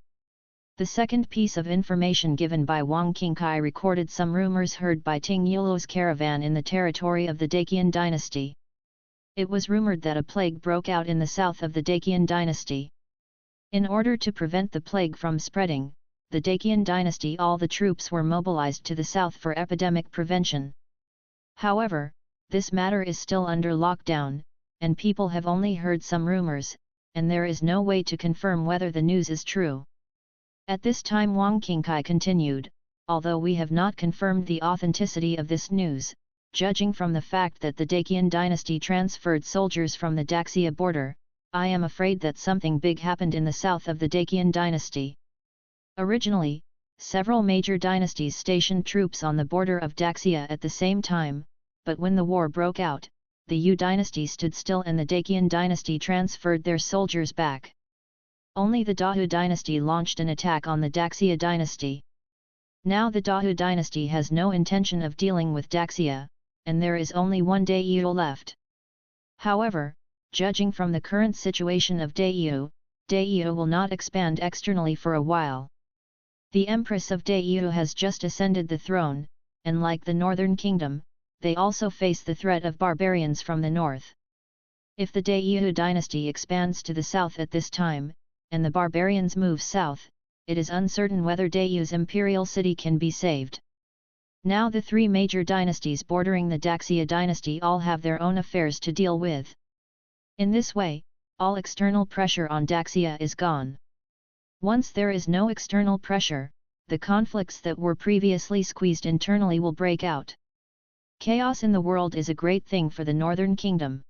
The second piece of information given by Wang Qingkai recorded some rumors heard by Ting Yulo's caravan in the territory of the Daqian dynasty. It was rumored that a plague broke out in the south of the Daqian dynasty. In order to prevent the plague from spreading, the Daqian dynasty all the troops were mobilized to the south for epidemic prevention. However, this matter is still under lockdown, and people have only heard some rumors, and there is no way to confirm whether the news is true. At this time Wang Qingkai continued, although we have not confirmed the authenticity of this news, judging from the fact that the Daqian dynasty transferred soldiers from the Daxia border, I am afraid that something big happened in the south of the Daqian dynasty. Originally, several major dynasties stationed troops on the border of Daxia at the same time, but when the war broke out, the Yu dynasty stood still and the Daqian dynasty transferred their soldiers back. Only the Dahu dynasty launched an attack on the Daxia dynasty. Now the Dahu dynasty has no intention of dealing with Daxia, and there is only one Dayu left. However, judging from the current situation of Dayu will not expand externally for a while. The Empress of Dayu has just ascended the throne, and like the Northern Kingdom, they also face the threat of barbarians from the north. If the Dayu dynasty expands to the south at this time, and the barbarians move south, it is uncertain whether Dayu's imperial city can be saved. Now the 3 major dynasties bordering the Daxia dynasty all have their own affairs to deal with. In this way, all external pressure on Daxia is gone. Once there is no external pressure, the conflicts that were previously squeezed internally will break out. Chaos in the world is a great thing for the Northern Kingdom.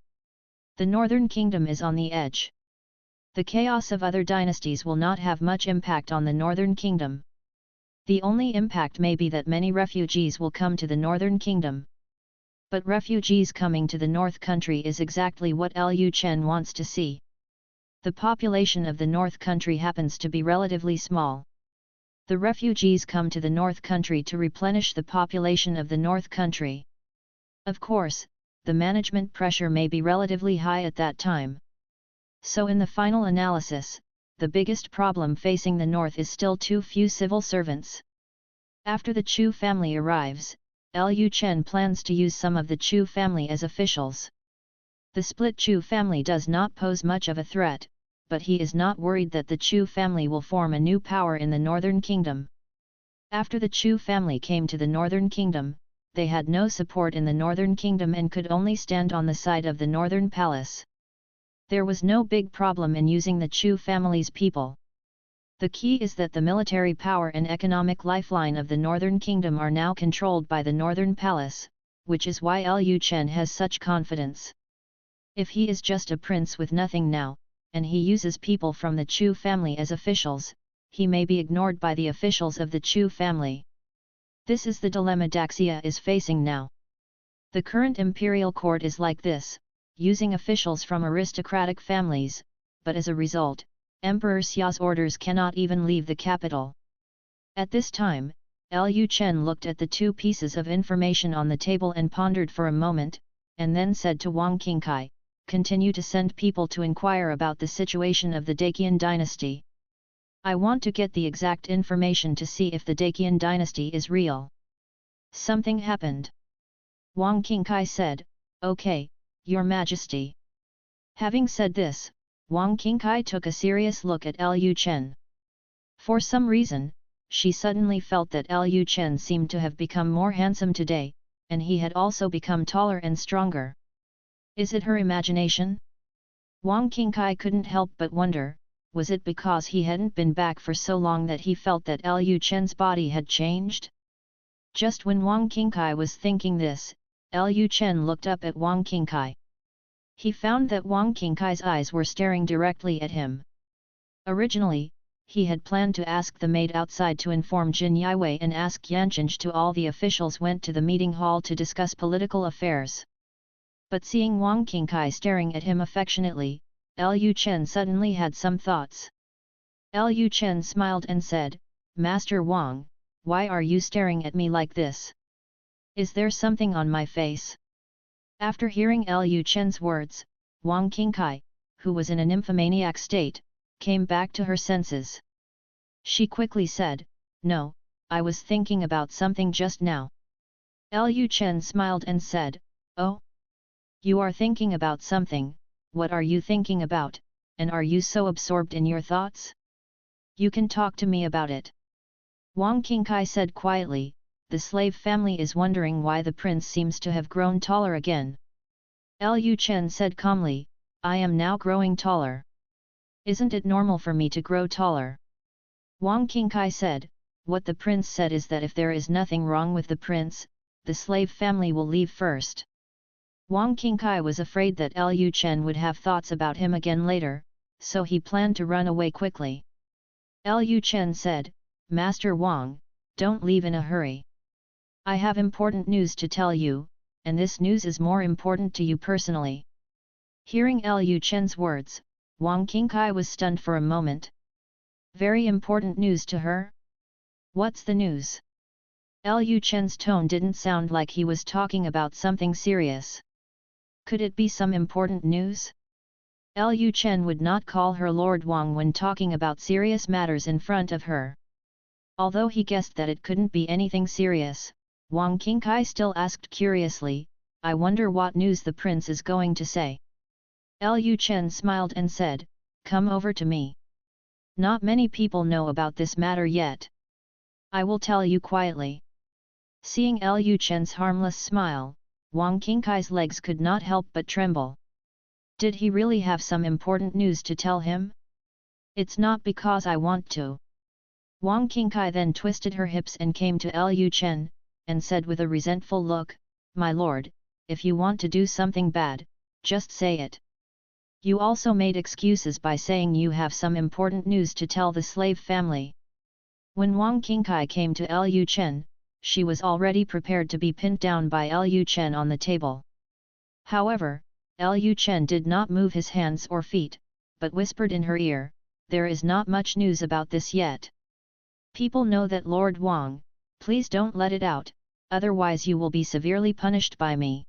The Northern Kingdom is on the edge. The chaos of other dynasties will not have much impact on the Northern Kingdom. The only impact may be that many refugees will come to the Northern Kingdom. But refugees coming to the North Country is exactly what Lu Chen wants to see. The population of the North Country happens to be relatively small. The refugees come to the North Country to replenish the population of the North Country. Of course, the management pressure may be relatively high at that time. So in the final analysis, the biggest problem facing the North is still too few civil servants. After the Chu family arrives, Lu Chen plans to use some of the Chu family as officials. The split Chu family does not pose much of a threat, but he is not worried that the Chu family will form a new power in the Northern Kingdom. After the Chu family came to the Northern Kingdom, they had no support in the Northern Kingdom and could only stand on the side of the Northern Palace. There was no big problem in using the Chu family's people. The key is that the military power and economic lifeline of the Northern Kingdom are now controlled by the Northern Palace, which is why Lu Chen has such confidence. If he is just a prince with nothing now, and he uses people from the Chu family as officials, he may be ignored by the officials of the Chu family. This is the dilemma Xia is facing now. The current imperial court is like this, using officials from aristocratic families, but as a result, Emperor Xia's orders cannot even leave the capital. At this time, Lu Chen looked at the two pieces of information on the table and pondered for a moment, and then said to Wang Qingkai, "Continue to send people to inquire about the situation of the Daqian dynasty. I want to get the exact information to see if the Daqian dynasty is real." Something happened. Wang Qingkai said, "Okay, Your Majesty." Having said this, Wang Qingkai took a serious look at Lu Chen. For some reason, she suddenly felt that Lu Chen seemed to have become more handsome today, and he had also become taller and stronger. Is it her imagination? Wang Qingkai couldn't help but wonder, was it because he hadn't been back for so long that he felt that Lu Chen's body had changed? Just when Wang Qingkai was thinking this, Lu Chen looked up at Wang Qingkai. He found that Wang Qingkai's eyes were staring directly at him. Originally, he had planned to ask the maid outside to inform Jin Yiwei and ask Yanqing to all the officials went to the meeting hall to discuss political affairs. But seeing Wang Qingkai staring at him affectionately, Lu Chen suddenly had some thoughts. Lu Chen smiled and said, "Master Wang, why are you staring at me like this? Is there something on my face?" After hearing Lu Chen's words, Wang Qingkai, who was in a nymphomaniac state, came back to her senses. She quickly said, "No, I was thinking about something just now." Lu Chen smiled and said, "Oh? You are thinking about something, what are you thinking about, and are you so absorbed in your thoughts? You can talk to me about it." Wang Qingkai said quietly, "The slave family is wondering why the prince seems to have grown taller again." Lu Chen said calmly, "I am now growing taller. Isn't it normal for me to grow taller?" Wang Qingkai said, "What the prince said is that if there is nothing wrong with the prince, the slave family will leave first." Wang Qingkai was afraid that Lu Chen would have thoughts about him again later, so he planned to run away quickly. Lu Chen said, "Master Wang, don't leave in a hurry. I have important news to tell you, and this news is more important to you personally." Hearing Lu Chen's words, Wang Qingkai was stunned for a moment. Very important news to her? What's the news? Lu Chen's tone didn't sound like he was talking about something serious. Could it be some important news? Lu Chen would not call her Lord Wang when talking about serious matters in front of her. Although he guessed that it couldn't be anything serious, Wang Qingkai still asked curiously, "I wonder what news the prince is going to say." Lu Chen smiled and said, "Come over to me. Not many people know about this matter yet. I will tell you quietly." Seeing Lu Chen's harmless smile, Wang Qingkai's legs could not help but tremble. Did he really have some important news to tell him? "It's not because I want to." Wang Qingkai then twisted her hips and came to Lu Chen, and said with a resentful look, My lord, if you want to do something bad, just say it. You also made excuses by saying you have some important news to tell the slave family. When Wang Qingkai came to Lu Chen, she was already prepared to be pinned down by Lu Chen on the table. However, Lu Chen did not move his hands or feet, but whispered in her ear, "There is not much news about this yet. People know that Lord Wang, please don't let it out, otherwise you will be severely punished by me."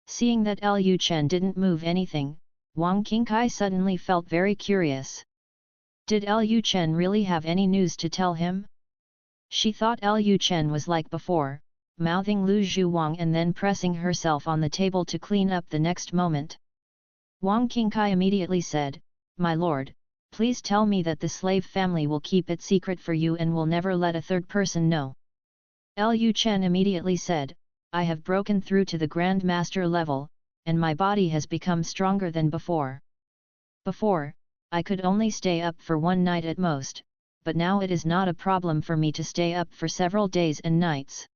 Seeing that Lu Chen didn't move anything, Wang Qingkai suddenly felt very curious. Did Lu Chen really have any news to tell him? She thought Lu Chen was like before, mouthing Lu Zhuwang and then pressing herself on the table to clean up the next moment. Wang Qingkai immediately said, "My lord, please tell me that the slave family will keep it secret for you and will never let a third person know." Lu Chen immediately said, "I have broken through to the Grand Master level, and my body has become stronger than before. Before, I could only stay up for one night at most, but now it is not a problem for me to stay up for several days and nights."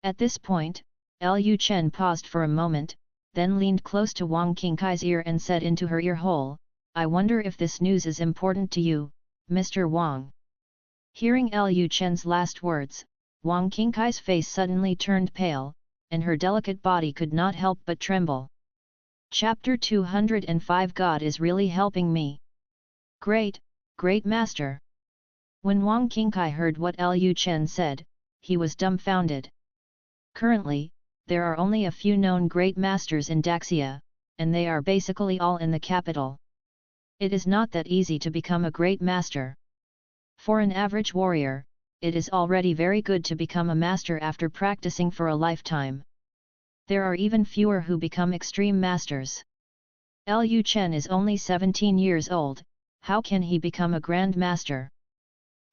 At this point, Lu Chen paused for a moment, then leaned close to Wang Qingkai's ear and said into her ear hole, "I wonder if this news is important to you, Mr. Wang." Hearing Lu Chen's last words, Wang Qingkai's face suddenly turned pale, and her delicate body could not help but tremble. Chapter 205 God is really helping me. Great Master. When Wang Qingkai heard what Lu Chen said, he was dumbfounded. Currently, there are only a few known great masters in Daxia, and they are basically all in the capital. It is not that easy to become a great master. For an average warrior, it is already very good to become a master after practicing for a lifetime. There are even fewer who become extreme masters. Lu Chen is only 17 years old, how can he become a grand master?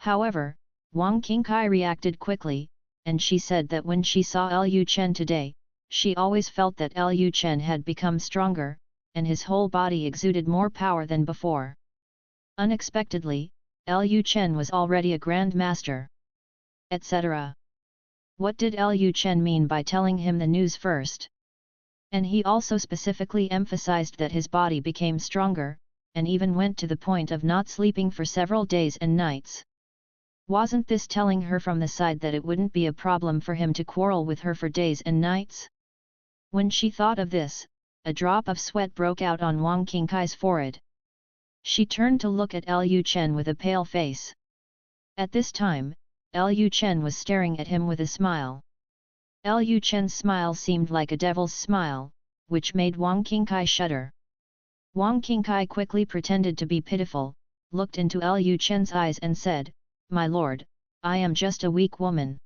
However, Wang Qingkai reacted quickly, and she said that when she saw Lu Chen today, she always felt that Lu Chen had become stronger, and his whole body exuded more power than before. Unexpectedly, Lu Chen was already a grand master. Etc. What did Lu Chen mean by telling him the news first? And he also specifically emphasized that his body became stronger, and even went to the point of not sleeping for several days and nights. Wasn't this telling her from the side that it wouldn't be a problem for him to quarrel with her for days and nights? When she thought of this, a drop of sweat broke out on Wang Qingkai's forehead. She turned to look at Lu Chen with a pale face. At this time, Lu Chen was staring at him with a smile. Lu Chen's smile seemed like a devil's smile, which made Wang Qingkai shudder. Wang Qingkai quickly pretended to be pitiful, looked into Lu Chen's eyes and said, "My lord, I am just a weak woman.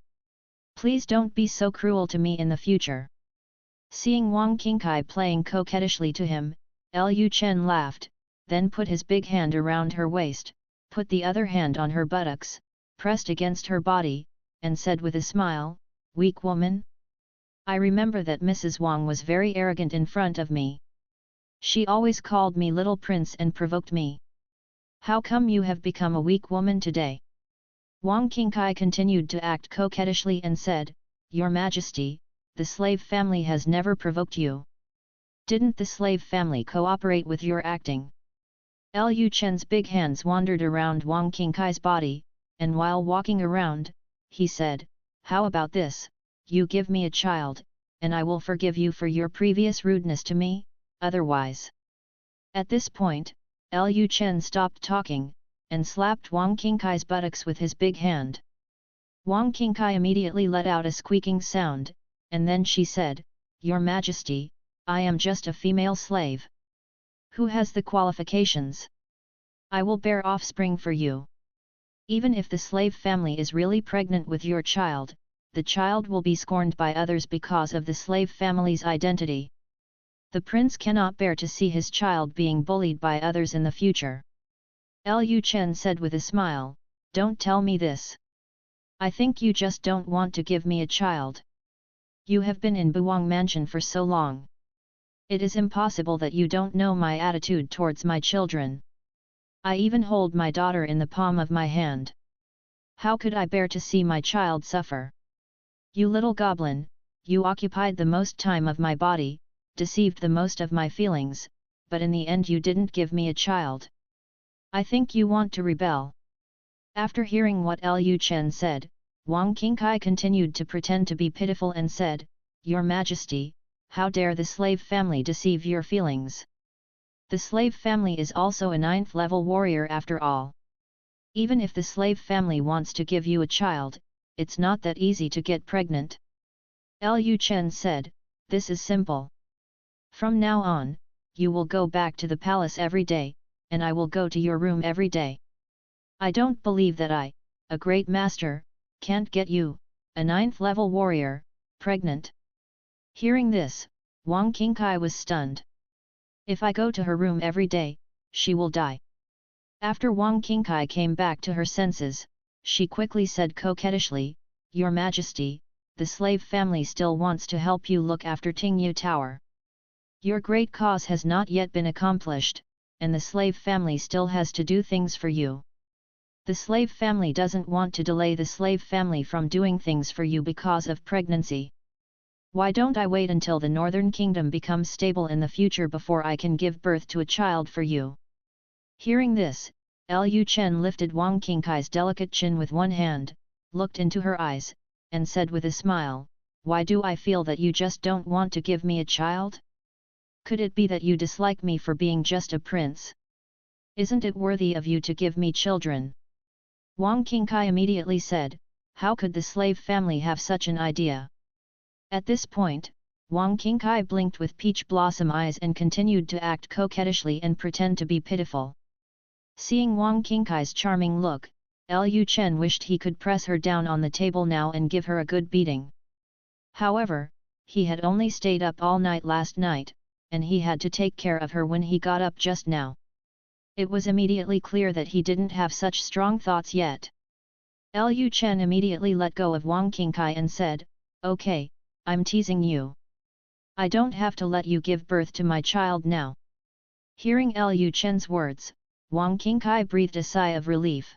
Please don't be so cruel to me in the future." Seeing Wang Qingkai playing coquettishly to him, Lu Chen laughed, then put his big hand around her waist, put the other hand on her buttocks, pressed against her body, and said with a smile, "Weak woman? I remember that Mrs. Wang was very arrogant in front of me. She always called me little prince and provoked me. How come you have become a weak woman today?" Wang Qingkai continued to act coquettishly and said, "Your Majesty, the slave family has never provoked you. Didn't the slave family cooperate with your acting?" Lu Chen's big hands wandered around Wang Qingkai's body, and while walking around, he said, "How about this, you give me a child, and I will forgive you for your previous rudeness to me, otherwise." At this point, Lu Chen stopped talking, and slapped Wang Qingkai's buttocks with his big hand. Wang Qingkai immediately let out a squeaking sound, and then she said, "Your Majesty, I am just a female slave. Who has the qualifications? I will bear offspring for you. Even if the slave family is really pregnant with your child, the child will be scorned by others because of the slave family's identity. The prince cannot bear to see his child being bullied by others in the future." Lu Chen said with a smile, "Don't tell me this. I think you just don't want to give me a child. You have been in Buwang Mansion for so long. It is impossible that you don't know my attitude towards my children. I even hold my daughter in the palm of my hand. How could I bear to see my child suffer? You little goblin, you occupied the most time of my body, deceived the most of my feelings, but in the end you didn't give me a child. I think you want to rebel." After hearing what Lu Chen said, Wang Qingkai continued to pretend to be pitiful and said, "Your Majesty, how dare the slave family deceive your feelings? The slave family is also a 9th level warrior after all. Even if the slave family wants to give you a child, it's not that easy to get pregnant." Lu Chen said, "This is simple. From now on, you will go back to the palace every day, and I will go to your room every day. I don't believe that I, a great master, can't get you, a 9th level warrior, pregnant." Hearing this, Wang Qingkai was stunned. "If I go to her room every day, she will die." After Wang Qingkai came back to her senses, she quickly said coquettishly, "Your Majesty, the slave family still wants to help you look after Tingyu Tower. Your great cause has not yet been accomplished, and the slave family still has to do things for you. The slave family doesn't want to delay the slave family from doing things for you because of pregnancy. Why don't I wait until the Northern Kingdom becomes stable in the future before I can give birth to a child for you?" Hearing this, Lu Chen lifted Wang Qingkai's delicate chin with one hand, looked into her eyes, and said with a smile, "Why do I feel that you just don't want to give me a child? Could it be that you dislike me for being just a prince? Isn't it worthy of you to give me children?" Wang Qingkai immediately said, "How could the slave family have such an idea?" At this point, Wang Qingkai blinked with peach blossom eyes and continued to act coquettishly and pretend to be pitiful. Seeing Wang Qingkai's charming look, Lu Chen wished he could press her down on the table now and give her a good beating. However, he had only stayed up all night last night, and he had to take care of her when he got up just now. It was immediately clear that he didn't have such strong thoughts yet. Lu Chen immediately let go of Wang Qingkai and said, "Okay, I'm teasing you. I don't have to let you give birth to my child now." Hearing Lu Chen's words, Wang Qingkai breathed a sigh of relief.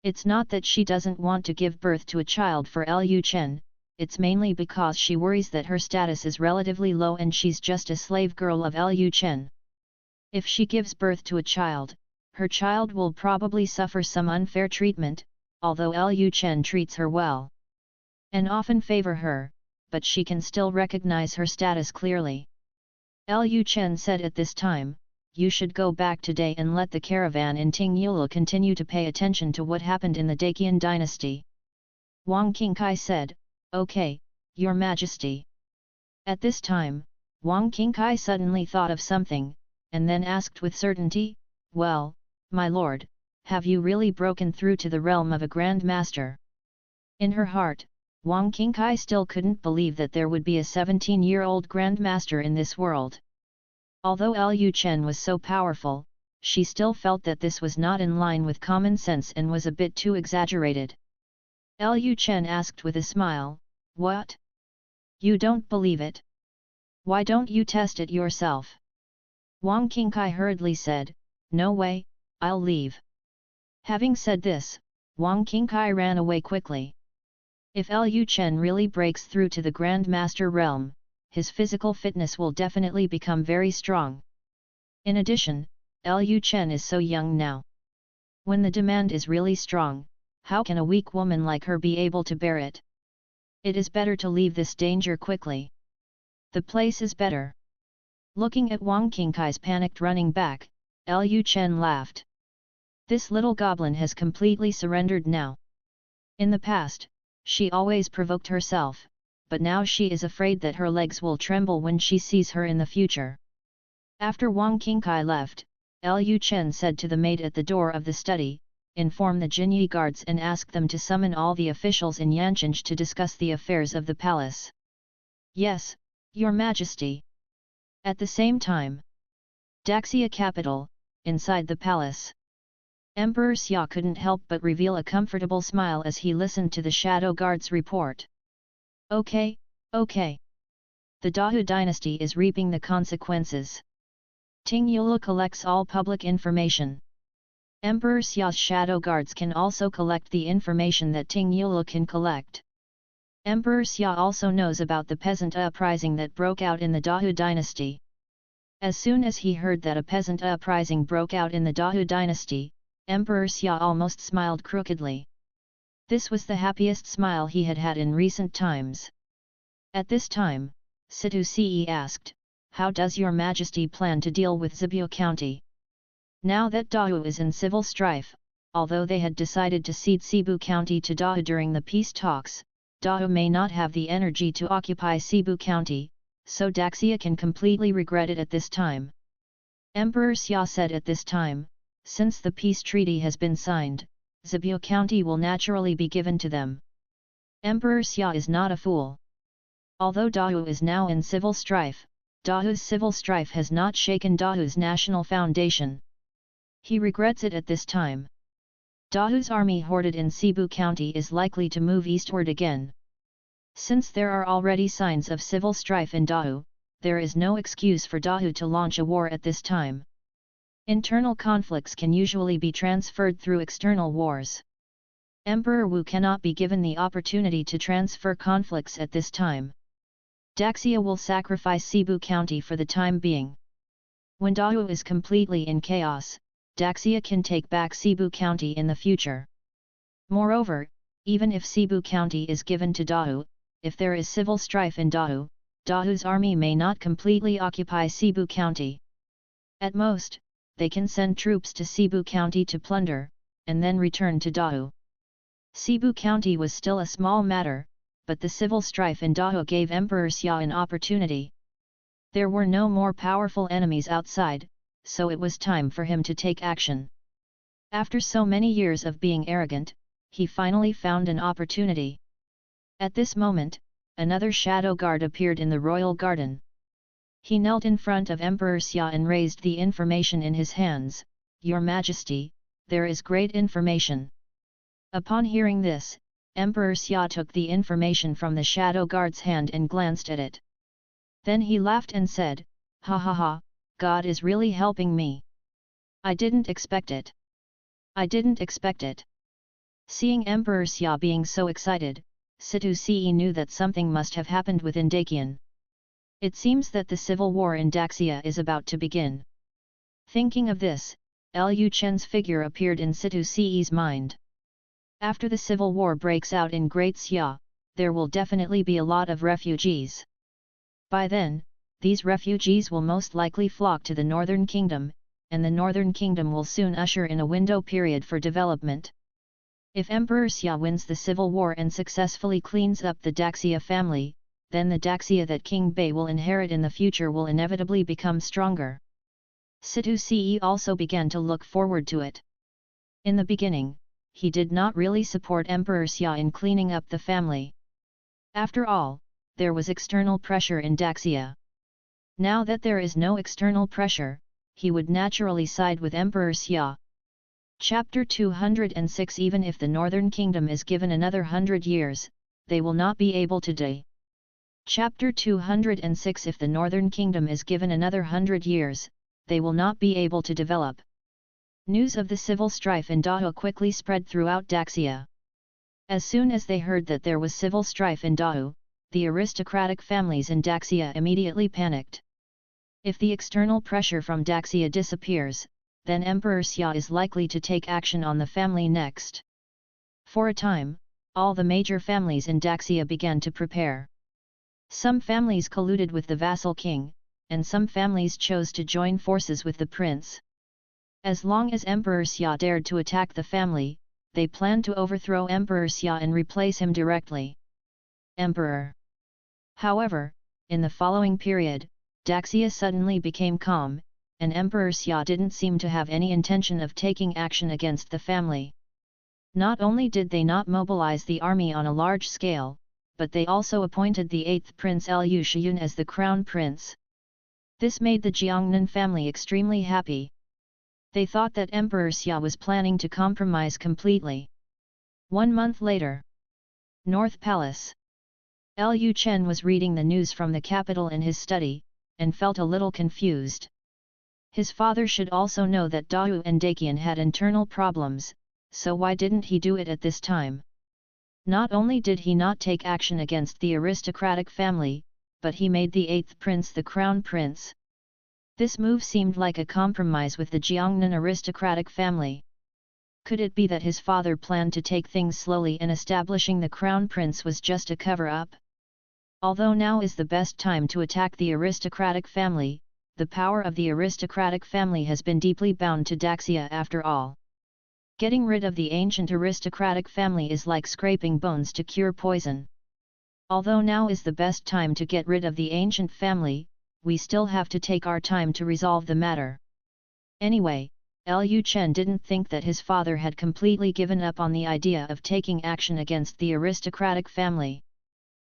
It's not that she doesn't want to give birth to a child for Lu Chen, it's mainly because she worries that her status is relatively low and she's just a slave girl of Lu Chen. If she gives birth to a child, her child will probably suffer some unfair treatment, although Lu Chen treats her well and often favor her, but she can still recognize her status clearly. Lu Chen said at this time, "You should go back today and let the caravan in Tingyula continue to pay attention to what happened in the Great Dynasty." Wang Qingkai said, "Okay, Your Majesty." At this time, Wang Qingkai suddenly thought of something, and then asked with certainty, "Well, my lord, have you really broken through to the realm of a Grand Master?" In her heart, Wang Qingkai still couldn't believe that there would be a 17-year-old Grand Master in this world. Although Lu Chen was so powerful, she still felt that this was not in line with common sense and was a bit too exaggerated. Lu Chen asked with a smile, "What? You don't believe it? Why don't you test it yourself?" Wang Qingkai hurriedly said, "No way, I'll leave." Having said this, Wang Qingkai ran away quickly. If Lu Chen really breaks through to the Grand Master realm, his physical fitness will definitely become very strong. In addition, Lu Chen is so young now. When the demand is really strong, how can a weak woman like her be able to bear it? It is better to leave this danger quickly. The place is better. Looking at Wang Qingkai's panicked running back, Lu Chen laughed. This little goblin has completely surrendered now. In the past, she always provoked herself, but now she is afraid that her legs will tremble when she sees her in the future. After Wang Qingkai left, Lu Chen said to the maid at the door of the study, "Inform the Jinyi guards and ask them to summon all the officials in Yancheng to discuss the affairs of the palace." "Yes, Your Majesty." At the same time, Daxia capital, inside the palace. Emperor Xia couldn't help but reveal a comfortable smile as he listened to the Shadow Guard's report. Okay. The Dahu dynasty is reaping the consequences. Tingyula collects all public information. Emperor Xia's Shadow Guards can also collect the information that Tingyula can collect. Emperor Xia also knows about the peasant uprising that broke out in the Dahu dynasty. As soon as he heard that a peasant uprising broke out in the Dahu dynasty, Emperor Xia almost smiled crookedly. This was the happiest smile he had had in recent times. At this time, Synopsis asked, "How does your majesty plan to deal with Zibyo County? Now that Dahu is in civil strife, although they had decided to cede Cebu County to Dahu during the peace talks, Dahu may not have the energy to occupy Cebu County, so Daxia can completely regret it at this time." Emperor Xia said at this time, "Since the peace treaty has been signed, Zibyo County will naturally be given to them." Emperor Xia is not a fool. Although Dahu is now in civil strife, Dahu's civil strife has not shaken Dahu's national foundation. He regrets it at this time. Dahu's army hoarded in Cebu County is likely to move eastward again. Since there are already signs of civil strife in Dahu, there is no excuse for Dahu to launch a war at this time. Internal conflicts can usually be transferred through external wars. Emperor Wu cannot be given the opportunity to transfer conflicts at this time. Daxia will sacrifice Cebu County for the time being. When Dahu is completely in chaos, Daxia can take back Cebu County in the future. Moreover, even if Cebu County is given to Dahu, if there is civil strife in Dahu, Dahu's army may not completely occupy Cebu County. At most, they can send troops to Cebu County to plunder, and then return to Dahu. Cebu County was still a small matter, but the civil strife in Dahu gave Emperor Xia an opportunity. There were no more powerful enemies outside, so it was time for him to take action. After so many years of being arrogant, he finally found an opportunity. At this moment, another shadow guard appeared in the royal garden. He knelt in front of Emperor Xia and raised the information in his hands. "Your Majesty, there is great information." Upon hearing this, Emperor Xia took the information from the shadow guard's hand and glanced at it. Then he laughed and said, "Ha ha ha, God is really helping me. I didn't expect it. I didn't expect it." Seeing Emperor Xia being so excited, Synopsis knew that something must have happened within Dakian. It seems that the civil war in Daxia is about to begin. Thinking of this, Lu Chen's figure appeared in Synopsis' mind. After the civil war breaks out in Great Xia, there will definitely be a lot of refugees. By then, these refugees will most likely flock to the Northern Kingdom, and the Northern Kingdom will soon usher in a window period for development. If Emperor Xia wins the civil war and successfully cleans up the Daxia family, then the Daxia that King Bei will inherit in the future will inevitably become stronger. Synopsis also began to look forward to it. In the beginning, he did not really support Emperor Xia in cleaning up the family. After all, there was external pressure in Daxia. Now that there is no external pressure, he would naturally side with Emperor Xia. Chapter 206 Even if the Northern Kingdom is given another 100 years, they will not be able to die. Chapter 206 If the Northern Kingdom is given another 100 years, they will not be able to develop. News of the civil strife in Dahu quickly spread throughout Daxia. As soon as they heard that there was civil strife in Dahu, the aristocratic families in Daxia immediately panicked. If the external pressure from Daxia disappears, then Emperor Xia is likely to take action on the family next. For a time, all the major families in Daxia began to prepare. Some families colluded with the vassal king, and some families chose to join forces with the prince. As long as Emperor Xia dared to attack the family, they planned to overthrow Emperor Xia and replace him directly. Emperor. However, in the following period, Daxia suddenly became calm, and Emperor Xia didn't seem to have any intention of taking action against the family. Not only did they not mobilize the army on a large scale, but they also appointed the 8th Prince Lu Chen as the crown prince. This made the Jiangnan family extremely happy. They thought that Emperor Xia was planning to compromise completely. 1 month later. North Palace. Lu Chen was reading the news from the capital in his study, and felt a little confused. His father should also know that Dahu and Dakian had internal problems, so why didn't he do it at this time? Not only did he not take action against the aristocratic family, but he made the 8th prince the crown prince. This move seemed like a compromise with the Jiangnan aristocratic family. Could it be that his father planned to take things slowly and establishing the crown prince was just a cover-up? Although now is the best time to attack the aristocratic family, the power of the aristocratic family has been deeply bound to Daxia after all. Getting rid of the ancient aristocratic family is like scraping bones to cure poison. Although now is the best time to get rid of the ancient family, we still have to take our time to resolve the matter. Anyway, Lu Chen didn't think that his father had completely given up on the idea of taking action against the aristocratic family.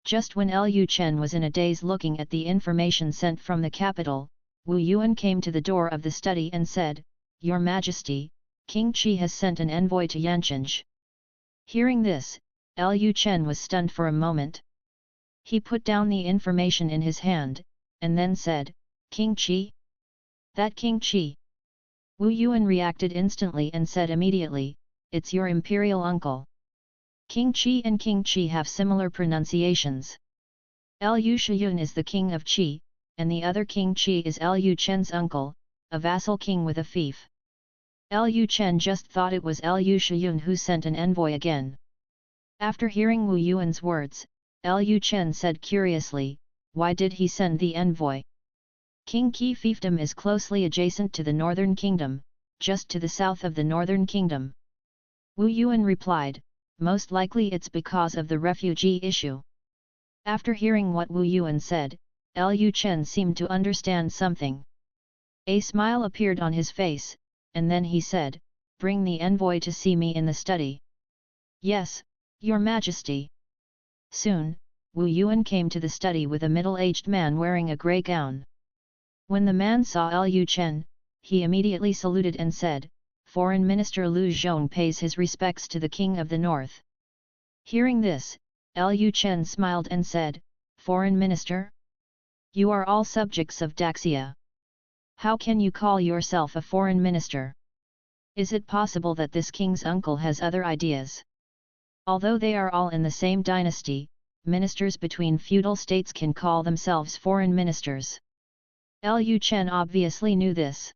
Just when Lu Chen was in a daze looking at the information sent from the capital, Wu Yuan came to the door of the study and said, "Your Majesty, King Qi has sent an envoy to Yanqing." Hearing this, Lu Chen was stunned for a moment. He put down the information in his hand, and then said, "King Qi? That King Qi?" Wu Yuan reacted instantly and said immediately, "It's your imperial uncle." King Qi and King Qi have similar pronunciations. Lu Shiyun is the king of Qi, and the other King Qi is Lu Chen's uncle, a vassal king with a fief. Lu Chen just thought it was Lu Shiyun who sent an envoy again. After hearing Wu Yuan's words, Lu Chen said curiously, "Why did he send the envoy?" King Qi fiefdom is closely adjacent to the Northern Kingdom, just to the south of the Northern Kingdom. Wu Yuan replied, "Most likely it's because of the refugee issue." After hearing what Wu Yuan said, Lu Chen seemed to understand something. A smile appeared on his face, and then he said, "Bring the envoy to see me in the study." "Yes, Your Majesty." Soon, Wu Yuan came to the study with a middle-aged man wearing a grey gown. When the man saw Lu Chen, he immediately saluted and said, "Foreign Minister Lu Zhong pays his respects to the King of the North." Hearing this, Lu Chen smiled and said, "Foreign Minister? You are all subjects of Daxia. How can you call yourself a foreign minister? Is it possible that this king's uncle has other ideas?" Although they are all in the same dynasty, ministers between feudal states can call themselves foreign ministers. Lu Chen obviously knew this.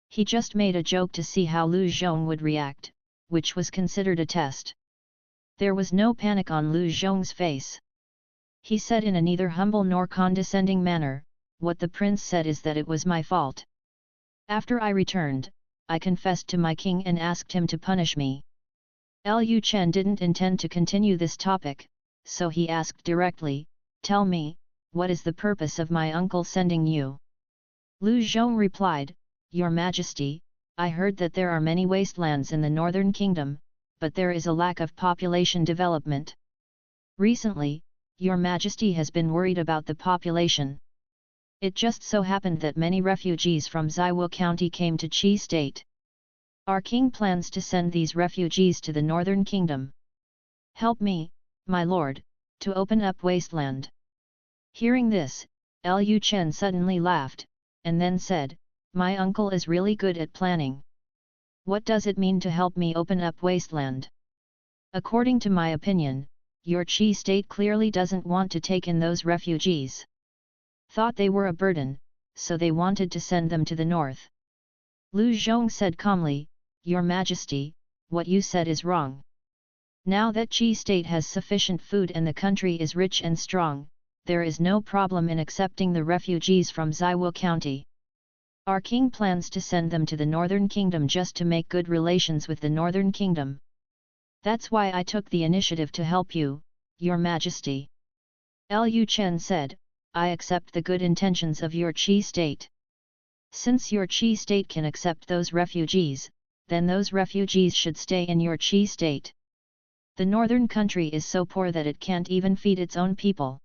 He just made a joke to see how Lu Zhong would react, which was considered a test. There was no panic on Lu Zhong's face. He said in a neither humble nor condescending manner, "What the prince said is that it was my fault. After I returned, I confessed to my king and asked him to punish me." Lu Chen didn't intend to continue this topic, so he asked directly, "Tell me, what is the purpose of my uncle sending you?" Lu Zhong replied, "Your Majesty, I heard that there are many wastelands in the Northern Kingdom, but there is a lack of population development. Recently, Your Majesty has been worried about the population. It just so happened that many refugees from Ziwu County came to Qi State. Our king plans to send these refugees to the Northern Kingdom. Help me, my lord, to open up wasteland." Hearing this, Lu Chen suddenly laughed, and then said, "My uncle is really good at planning. What does it mean to help me open up wasteland? According to my opinion, your Qi state clearly doesn't want to take in those refugees. Thought they were a burden, so they wanted to send them to the north." Lu Zhong said calmly, "Your Majesty, what you said is wrong. Now that Qi state has sufficient food and the country is rich and strong, there is no problem in accepting the refugees from Ziwu County. Our king plans to send them to the Northern Kingdom just to make good relations with the Northern Kingdom. That's why I took the initiative to help you, Your Majesty." Lu Chen said, "I accept the good intentions of your Qi state. Since your Qi state can accept those refugees, then those refugees should stay in your Qi state. The northern country is so poor that it can't even feed its own people.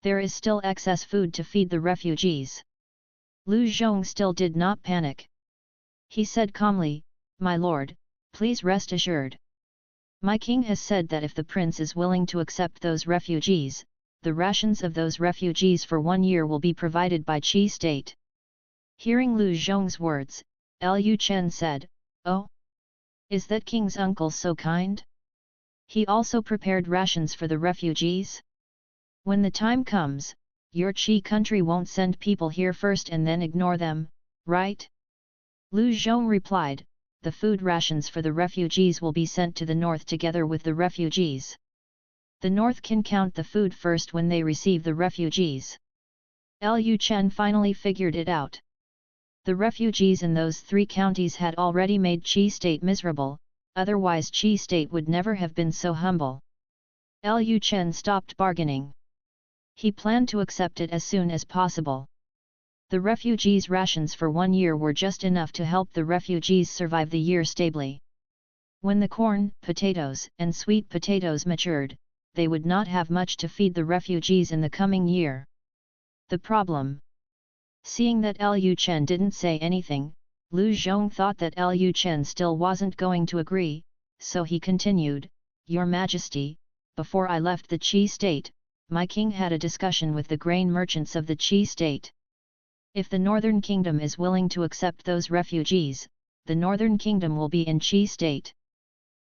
There is still excess food to feed the refugees." Lu Zhong still did not panic. He said calmly, "My lord, please rest assured. My king has said that if the prince is willing to accept those refugees, the rations of those refugees for 1 year will be provided by Qi state." Hearing Lu Zhong's words, Lu Chen said, "Oh? Is that king's uncle so kind?" He also prepared rations for the refugees. When the time comes, your Qi country won't send people here first and then ignore them, right? Lu Zhong replied, the food rations for the refugees will be sent to the north together with the refugees. The north can count the food first when they receive the refugees. Lu Chen finally figured it out. The refugees in those 3 counties had already made Qi state miserable, otherwise Qi state would never have been so humble. Lu Chen stopped bargaining. He planned to accept it as soon as possible. The refugees' rations for 1 year were just enough to help the refugees survive the year stably. When the corn, potatoes, and sweet potatoes matured, they would not have much to feed the refugees in the coming year. The problem. Seeing that Lu Chen didn't say anything, Lu Zhong thought that Lu Chen still wasn't going to agree, so he continued, Your Majesty, before I left the Qi state, my king had a discussion with the grain merchants of the Qi state. If the Northern Kingdom is willing to accept those refugees, the Northern Kingdom will be in Qi state.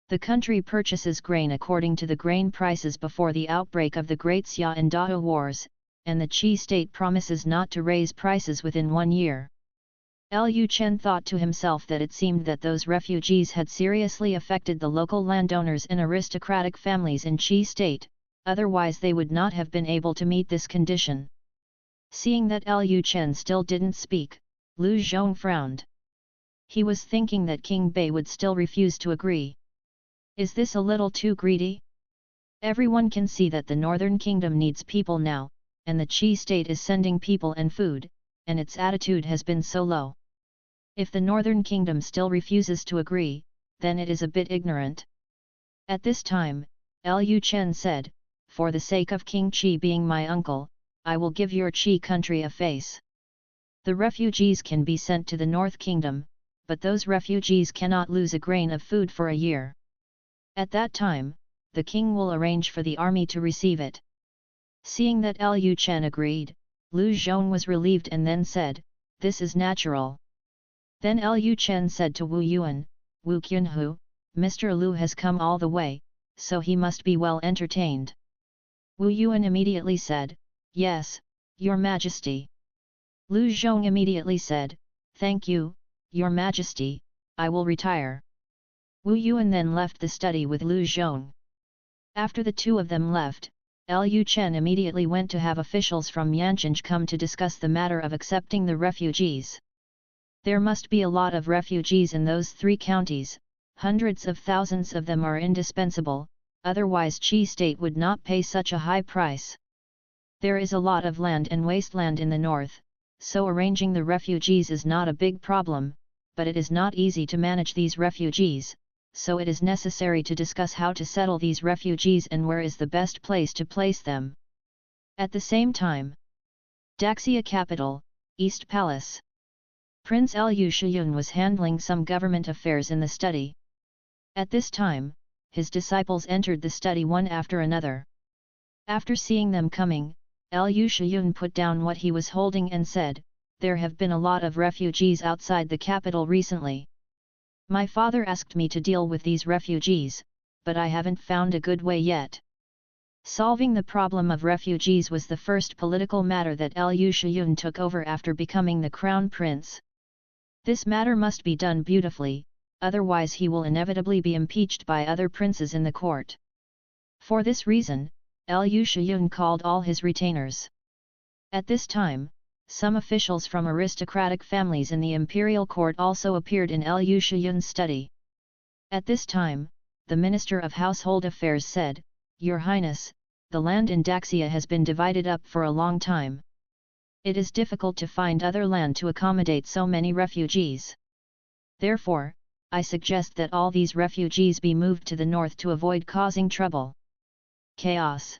The country purchases grain according to the grain prices before the outbreak of the Great Xia and Dao wars, and the Qi state promises not to raise prices within 1 year. Lu Chen thought to himself that it seemed that those refugees had seriously affected the local landowners and aristocratic families in Qi state, otherwise they would not have been able to meet this condition. Seeing that Lu Chen still didn't speak, Lu Zhong frowned. He was thinking that King Bei would still refuse to agree. Is this a little too greedy? Everyone can see that the Northern Kingdom needs people now, and the Qi state is sending people and food, and its attitude has been so low. If the Northern Kingdom still refuses to agree, then it is a bit ignorant. At this time, Lu Chen said, For the sake of King Qi being my uncle, I will give your Qi country a face. The refugees can be sent to the North Kingdom, but those refugees cannot lose a grain of food for a year. At that time, the king will arrange for the army to receive it. Seeing that Lu Chen agreed, Lu Zhong was relieved and then said, This is natural. Then Lu Chen said to Wu Yuan, Wu Qunhu, Mr. Lu has come all the way, so he must be well entertained. Wu Yuan immediately said, Yes, Your Majesty. Lu Zhong immediately said, Thank you, Your Majesty, I will retire. Wu Yuan then left the study with Lu Zhong. After the two of them left, Lu Chen immediately went to have officials from Yanqing come to discuss the matter of accepting the refugees. There must be a lot of refugees in those 3 counties, hundreds of thousands of them are indispensable, otherwise Qi state would not pay such a high price. There is a lot of land and wasteland in the north, so arranging the refugees is not a big problem, but it is not easy to manage these refugees, so it is necessary to discuss how to settle these refugees and where is the best place to place them. At the same time, Daxia capital, East Palace. Prince Lu Shiyun was handling some government affairs in the study. At this time, his disciples entered the study one after another. After seeing them coming, Lu Shiyun put down what he was holding and said, There have been a lot of refugees outside the capital recently. My father asked me to deal with these refugees, but I haven't found a good way yet. Solving the problem of refugees was the first political matter that Lu Shiyun took over after becoming the crown prince. This matter must be done beautifully, otherwise he will inevitably be impeached by other princes in the court. For this reason, Lu Shiyun called all his retainers. At this time, some officials from aristocratic families in the imperial court also appeared in Lu Shiyun's study. At this time, the Minister of Household Affairs said, Your Highness, the land in Daxia has been divided up for a long time. It is difficult to find other land to accommodate so many refugees. Therefore, I suggest that all these refugees be moved to the north to avoid causing trouble. Chaos.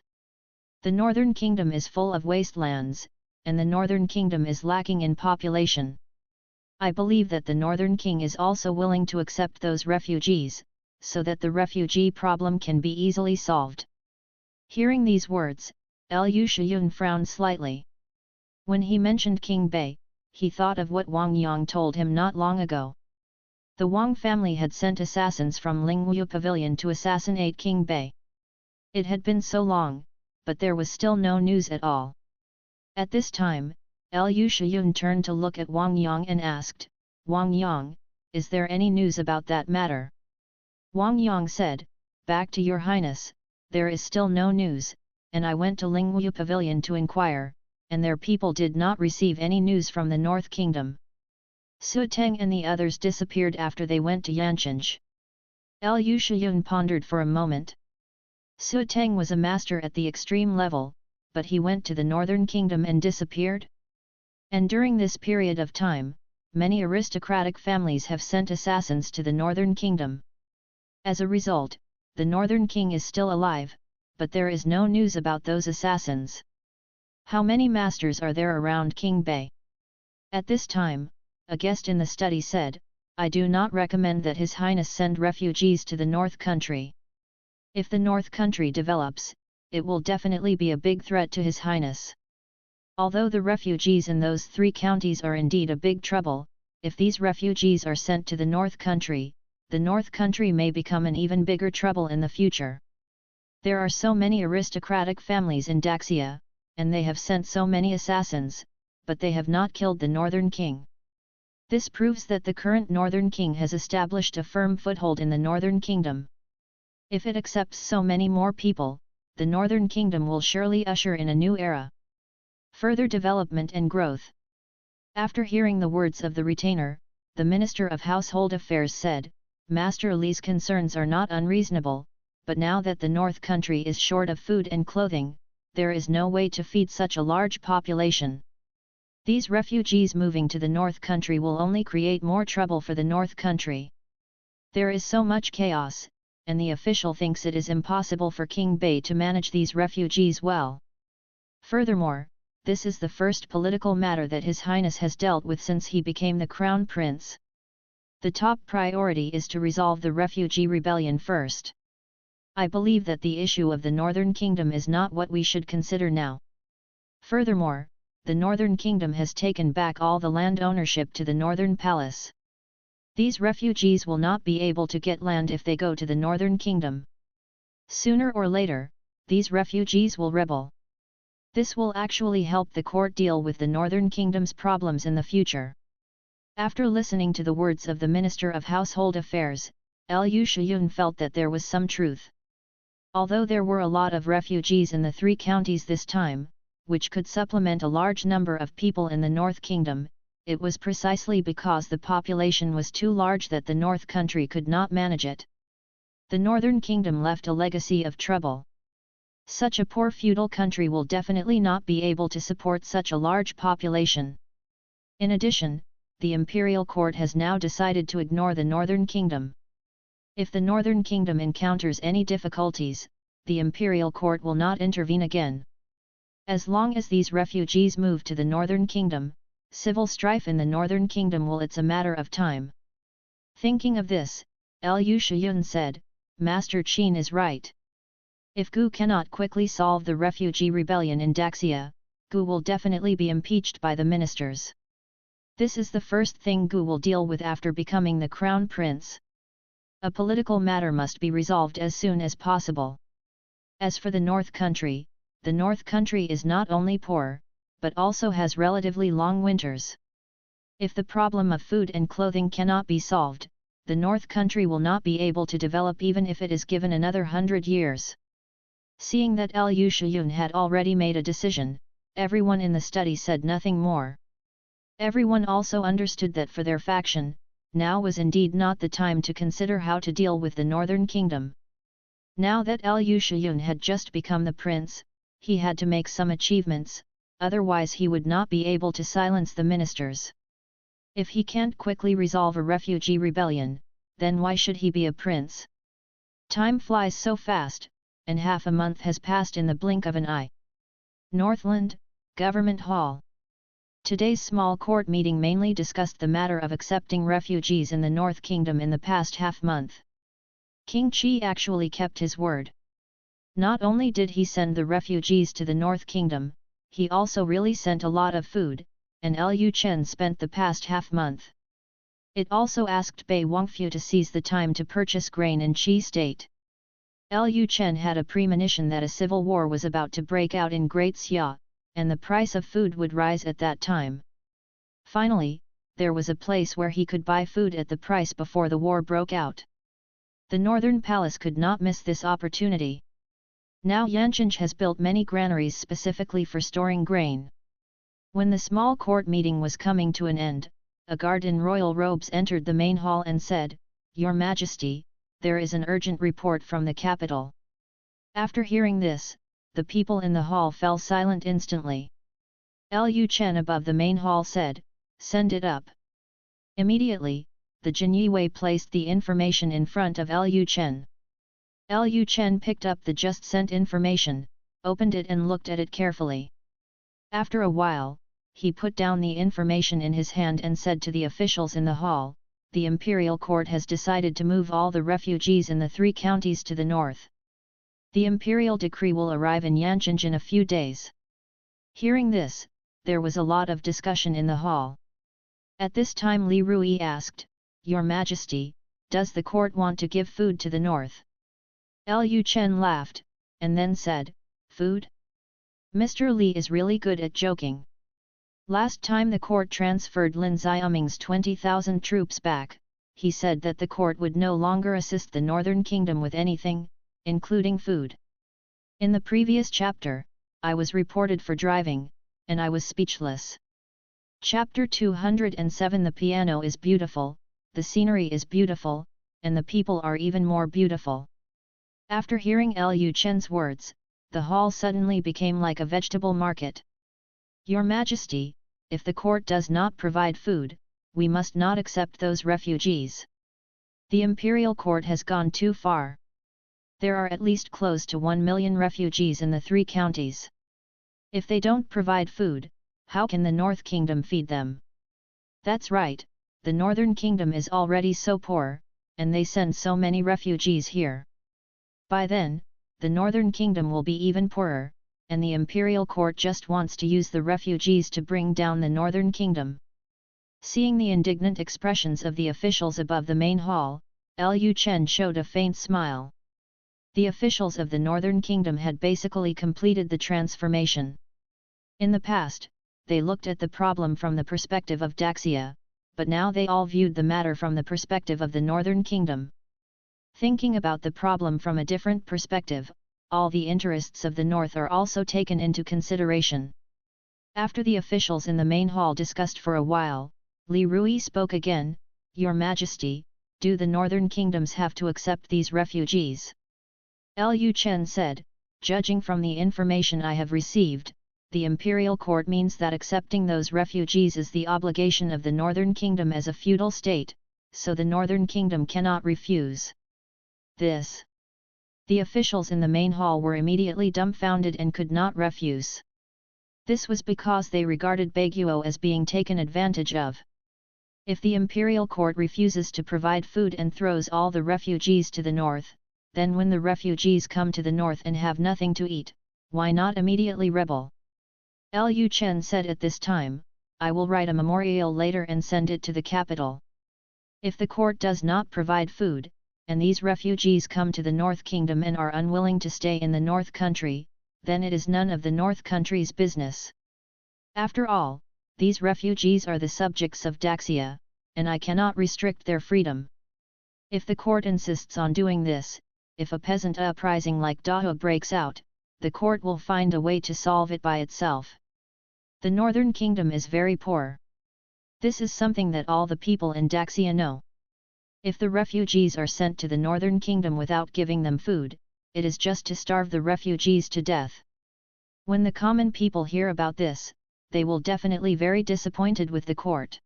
The Northern Kingdom is full of wastelands, and the Northern Kingdom is lacking in population. I believe that the Northern King is also willing to accept those refugees, so that the refugee problem can be easily solved. Hearing these words, Lu Shiyun frowned slightly. When he mentioned King Bei, he thought of what Wang Yang told him not long ago. The Wang family had sent assassins from Lingwu Pavilion to assassinate King Bei. It had been so long, but there was still no news at all. At this time, Lu Shiyun turned to look at Wang Yang and asked, "Wang Yang, is there any news about that matter?" Wang Yang said, "Back to your highness, there is still no news, and I went to Lingwu Pavilion to inquire, and their people did not receive any news from the North Kingdom." Su Teng and the others disappeared after they went to Yanchange. Lu Shiyun pondered for a moment. Su Teng was a master at the extreme level, but he went to the Northern Kingdom and disappeared? And during this period of time, many aristocratic families have sent assassins to the Northern Kingdom. As a result, the Northern King is still alive, but there is no news about those assassins. How many masters are there around King Bei? At this time, a guest in the study said, "I do not recommend that His Highness send refugees to the North Country. If the North Country develops, it will definitely be a big threat to His Highness. Although the refugees in those 3 counties are indeed a big trouble, if these refugees are sent to the North Country, the North Country may become an even bigger trouble in the future. There are so many aristocratic families in Daxia, and they have sent so many assassins, but they have not killed the Northern King. This proves that the current Northern King has established a firm foothold in the Northern Kingdom. If it accepts so many more people, the Northern Kingdom will surely usher in a new era. Further development and growth." After hearing the words of the retainer, the Minister of Household Affairs said, "Master Li's concerns are not unreasonable, but now that the North Country is short of food and clothing, there is no way to feed such a large population. These refugees moving to the North Country will only create more trouble for the North Country. There is so much chaos, and the official thinks it is impossible for King Bei to manage these refugees well. Furthermore, this is the first political matter that His Highness has dealt with since he became the Crown Prince. The top priority is to resolve the refugee rebellion first. I believe that the issue of the Northern Kingdom is not what we should consider now. Furthermore, the Northern Kingdom has taken back all the land ownership to the Northern Palace. These refugees will not be able to get land if they go to the Northern Kingdom. Sooner or later, these refugees will rebel. This will actually help the court deal with the Northern Kingdom's problems in the future." After listening to the words of the Minister of Household Affairs, Lu Shiyun felt that there was some truth. Although there were a lot of refugees in the 3 counties this time, which could supplement a large number of people in the North Kingdom, it was precisely because the population was too large that the North Country could not manage it. The Northern Kingdom left a legacy of trouble. Such a poor feudal country will definitely not be able to support such a large population. In addition, the Imperial Court has now decided to ignore the Northern Kingdom. If the Northern Kingdom encounters any difficulties, the Imperial Court will not intervene again. As long as these refugees move to the Northern Kingdom, civil strife in the Northern Kingdom will it's a matter of time. Thinking of this, Lu Shiyun said, "Master Qin is right. If Gu cannot quickly solve the refugee rebellion in Daxia, Gu will definitely be impeached by the ministers. This is the first thing Gu will deal with after becoming the Crown Prince. A political matter must be resolved as soon as possible. As for the North Country is not only poor, but also has relatively long winters. If the problem of food and clothing cannot be solved, the North Country will not be able to develop even if it is given another 100 years. Seeing that Lu Shiyun had already made a decision, everyone in the study said nothing more. Everyone also understood that for their faction, now was indeed not the time to consider how to deal with the Northern Kingdom. Now that Lu Shiyun had just become the prince, he had to make some achievements, otherwise he would not be able to silence the ministers. If he can't quickly resolve a refugee rebellion, then why should he be a prince? Time flies so fast, and half a month has passed in the blink of an eye. Northland, Government Hall. Today's small court meeting mainly discussed the matter of accepting refugees in the North Kingdom in the past half-month. King Qi actually kept his word. Not only did he send the refugees to the North Kingdom, he also really sent a lot of food, and Lu Chen spent the past half-month. It also asked Bei Wangfu to seize the time to purchase grain in Qi state. Lu Chen had a premonition that a civil war was about to break out in Great Xia, and the price of food would rise at that time. Finally, there was a place where he could buy food at the price before the war broke out. The Northern Palace could not miss this opportunity. Now Yancheng has built many granaries specifically for storing grain. When the small court meeting was coming to an end, a guard in royal robes entered the main hall and said, "Your Majesty, there is an urgent report from the capital." After hearing this, the people in the hall fell silent instantly. Lu Chen above the main hall said, "Send it up." Immediately, the Jin Yiwei placed the information in front of Lu Chen. Lu Chen picked up the just sent information, opened it and looked at it carefully. After a while, he put down the information in his hand and said to the officials in the hall, "The imperial court has decided to move all the refugees in the 3 counties to the north. The imperial decree will arrive in Yancheng in a few days." Hearing this, there was a lot of discussion in the hall. At this time Li Rui asked, "Your Majesty, does the court want to give food to the north?" Lu Chen laughed, and then said, "Food? Mr. Li is really good at joking. Last time the court transferred Lin Xiaoming's 20,000 troops back, he said that the court would no longer assist the Northern Kingdom with anything, including food. In the previous chapter, I was reported for driving, and I was speechless." Chapter 207 The piano is beautiful, the scenery is beautiful, and the people are even more beautiful. After hearing Lu Chen's words, the hall suddenly became like a vegetable market. "Your Majesty, if the court does not provide food, we must not accept those refugees. The imperial court has gone too far. There are at least close to 1 million refugees in the 3 counties. If they don't provide food, how can the North Kingdom feed them?" "That's right, the Northern Kingdom is already so poor, and they send so many refugees here. By then, the Northern Kingdom will be even poorer, and the imperial court just wants to use the refugees to bring down the Northern Kingdom." Seeing the indignant expressions of the officials above the main hall, Lu Chen showed a faint smile. The officials of the Northern Kingdom had basically completed the transformation. In the past, they looked at the problem from the perspective of Daxia, but now they all viewed the matter from the perspective of the Northern Kingdom. Thinking about the problem from a different perspective, all the interests of the North are also taken into consideration. After the officials in the main hall discussed for a while, Li Rui spoke again, "Your Majesty, do the Northern Kingdoms have to accept these refugees?" Lu Chen said, "Judging from the information I have received, the imperial court means that accepting those refugees is the obligation of the Northern Kingdom as a feudal state, so the Northern Kingdom cannot refuse this." The officials in the main hall were immediately dumbfounded and could not refuse. This was because they regarded Baiguo as being taken advantage of. If the imperial court refuses to provide food and throws all the refugees to the north, then when the refugees come to the north and have nothing to eat, why not immediately rebel? Lu Chen said at this time, "I will write a memorial later and send it to the capital. If the court does not provide food, and these refugees come to the North Kingdom and are unwilling to stay in the North Country, then it is none of the North Country's business. After all, these refugees are the subjects of Daxia, and I cannot restrict their freedom. If the court insists on doing this, if a peasant uprising like Dao breaks out, the court will find a way to solve it by itself. The Northern Kingdom is very poor. This is something that all the people in Daxia know. If the refugees are sent to the Northern Kingdom without giving them food, it is just to starve the refugees to death. When the common people hear about this, they will definitely very disappointed with the court."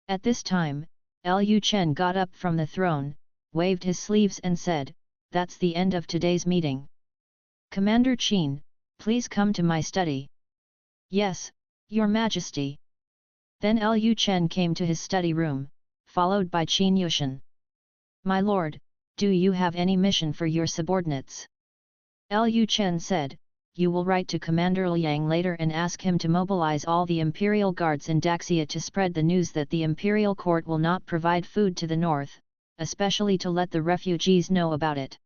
At this time, Lu Chen got up from the throne, waved his sleeves and said, "That's the end of today's meeting. Commander Qin, please come to my study." "Yes, Your Majesty." Then Lu Chen came to his study room, followed by Qin Yushan. "My lord, do you have any mission for your subordinates?" Lu Chen said, you will write to Commander Liang later and ask him to mobilize all the imperial guards in Daxia to spread the news that the imperial court will not provide food to the north, especially to let the refugees know about it."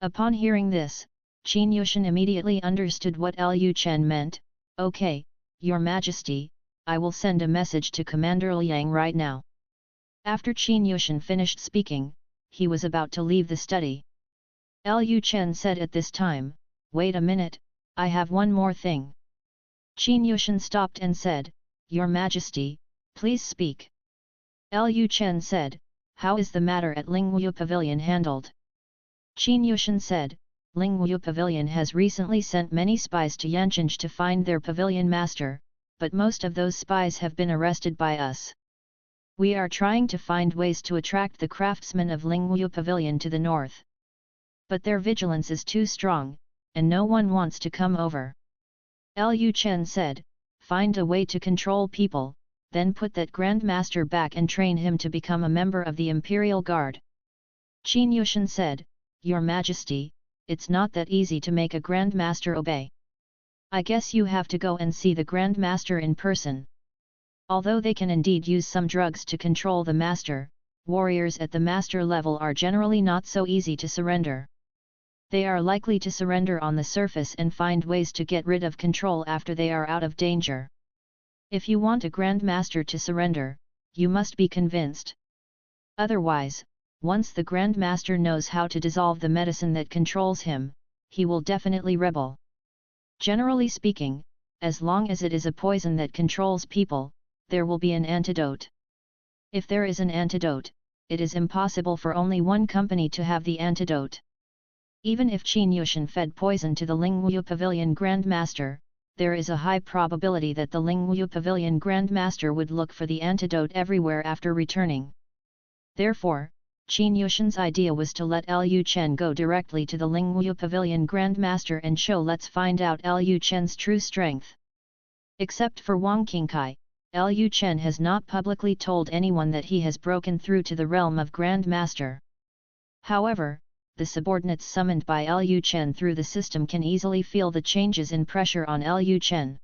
Upon hearing this, Qin Yushan immediately understood what Lu Chen meant. "Okay, Your Majesty, I will send a message to Commander Liang right now." After Qin Yushan finished speaking, he was about to leave the study. Lu Chen said at this time, "Wait a minute, I have one more thing." Qin Yushan stopped and said, "Your Majesty, please speak." Lu Chen said, "How is the matter at Lingwu Pavilion handled?" Qin Yushan said, "Lingwu Pavilion has recently sent many spies to Yancheng to find their pavilion master, but most of those spies have been arrested by us. We are trying to find ways to attract the craftsmen of Lingwu Pavilion to the north. But their vigilance is too strong, and no one wants to come over." Lu Chen said, "Find a way to control people, then put that Grand Master back and train him to become a member of the Imperial Guard." Qin Yushan said, "Your Majesty, it's not that easy to make a Grand Master obey. I guess you have to go and see the Grand Master in person. Although they can indeed use some drugs to control the Master, warriors at the Master level are generally not so easy to surrender. They are likely to surrender on the surface and find ways to get rid of control after they are out of danger. If you want a Grand Master to surrender, you must be convinced. Otherwise, once the Grand Master knows how to dissolve the medicine that controls him, he will definitely rebel. Generally speaking, as long as it is a poison that controls people, there will be an antidote. If there is an antidote, it is impossible for only one company to have the antidote. Even if Qin Yushan fed poison to the Lingwu Pavilion Grand Master, there is a high probability that the Lingwu Pavilion Grand Master would look for the antidote everywhere after returning. Therefore, Qin Yushan's idea was to let Lu Chen go directly to the Lingwu Pavilion Grand Master and show let's find out Lu Chen's true strength. Except for Wang Qingkai, Lu Chen has not publicly told anyone that he has broken through to the realm of Grand Master. However, the subordinates summoned by Lu Chen through the system can easily feel the changes in pressure on Lu Chen.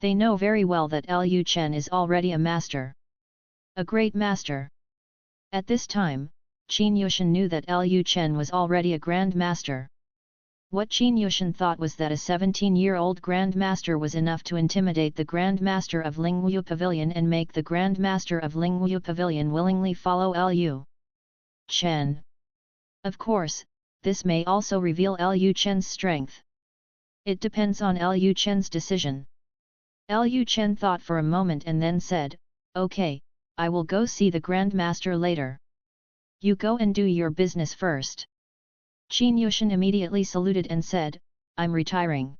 They know very well that Lu Chen is already a master. A great master. At this time, Qin Yushan knew that Lu Chen was already a Grand Master. What Qin Yushan thought was that a 17-year-old Grand Master was enough to intimidate the Grand Master of Lingwu Pavilion and make the Grand Master of Lingwu Pavilion willingly follow Lu Chen. Of course, this may also reveal Lu Chen's strength. It depends on Lu Chen's decision. Lu Chen thought for a moment and then said, "Okay, I will go see the Grand Master later. You go and do your business first." Qin Yushan immediately saluted and said, "I'm retiring."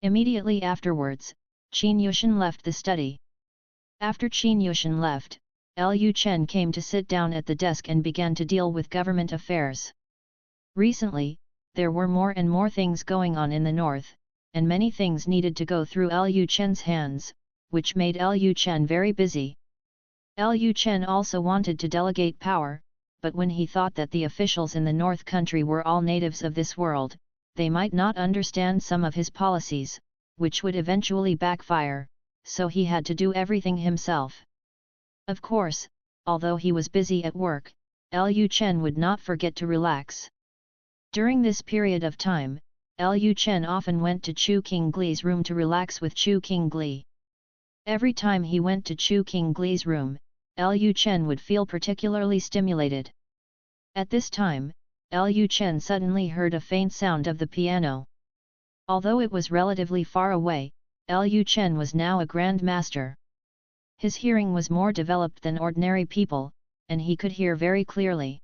Immediately afterwards, Qin Yushan left the study. After Qin Yushan left, Lu Chen came to sit down at the desk and began to deal with government affairs. Recently, there were more and more things going on in the north, and many things needed to go through Lu Chen's hands, which made Lu Chen very busy. Lu Chen also wanted to delegate power, but when he thought that the officials in the North Country were all natives of this world, they might not understand some of his policies, which would eventually backfire, so he had to do everything himself. Of course, although he was busy at work, Lu Chen would not forget to relax. During this period of time, Lu Chen often went to Chu Qinggli's room to relax with Chu Qingli. Every time he went to Chu Qinggli's room, Lu Chen would feel particularly stimulated. At this time, Lu Chen suddenly heard a faint sound of the piano. Although it was relatively far away, Lu Chen was now a Grand Master. His hearing was more developed than ordinary people, and he could hear very clearly.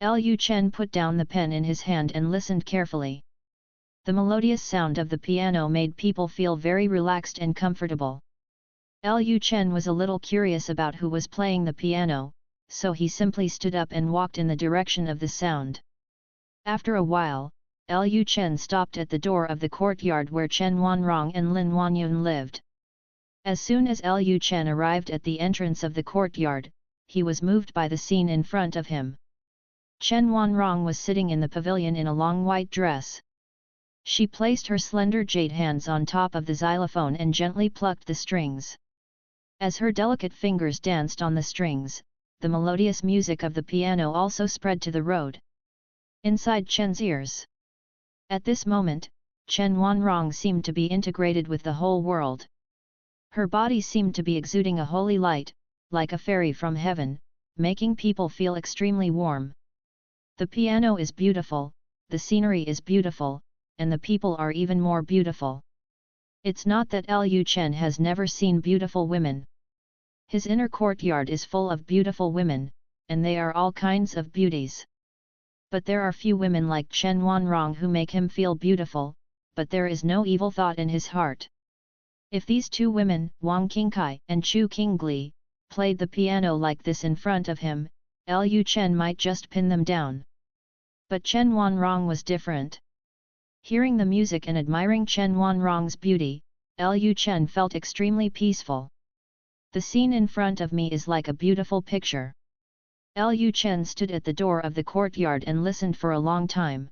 Lu Chen put down the pen in his hand and listened carefully. The melodious sound of the piano made people feel very relaxed and comfortable. Lu Chen was a little curious about who was playing the piano, so he simply stood up and walked in the direction of the sound. After a while, Lu Chen stopped at the door of the courtyard where Chen Wanrong and Lin Wanyun lived. As soon as Lu Chen arrived at the entrance of the courtyard, he was moved by the scene in front of him. Chen Wanrong was sitting in the pavilion in a long white dress. She placed her slender jade hands on top of the xylophone and gently plucked the strings. As her delicate fingers danced on the strings, the melodious music of the piano also spread to the road. Inside Chen's ears. At this moment, Chen Wanrong seemed to be integrated with the whole world. Her body seemed to be exuding a holy light, like a fairy from heaven, making people feel extremely warm. The piano is beautiful, the scenery is beautiful, and the people are even more beautiful. It's not that Lu Chen has never seen beautiful women. His inner courtyard is full of beautiful women, and they are all kinds of beauties. But there are few women like Chen Wanrong who make him feel beautiful, but there is no evil thought in his heart. If these two women, Wang Qingkai and Chu Qingli, played the piano like this in front of him, Lu Chen might just pin them down. But Chen Wanrong was different. Hearing the music and admiring Chen Wanrong's beauty, Lu Chen felt extremely peaceful. The scene in front of me is like a beautiful picture. Lu Chen stood at the door of the courtyard and listened for a long time.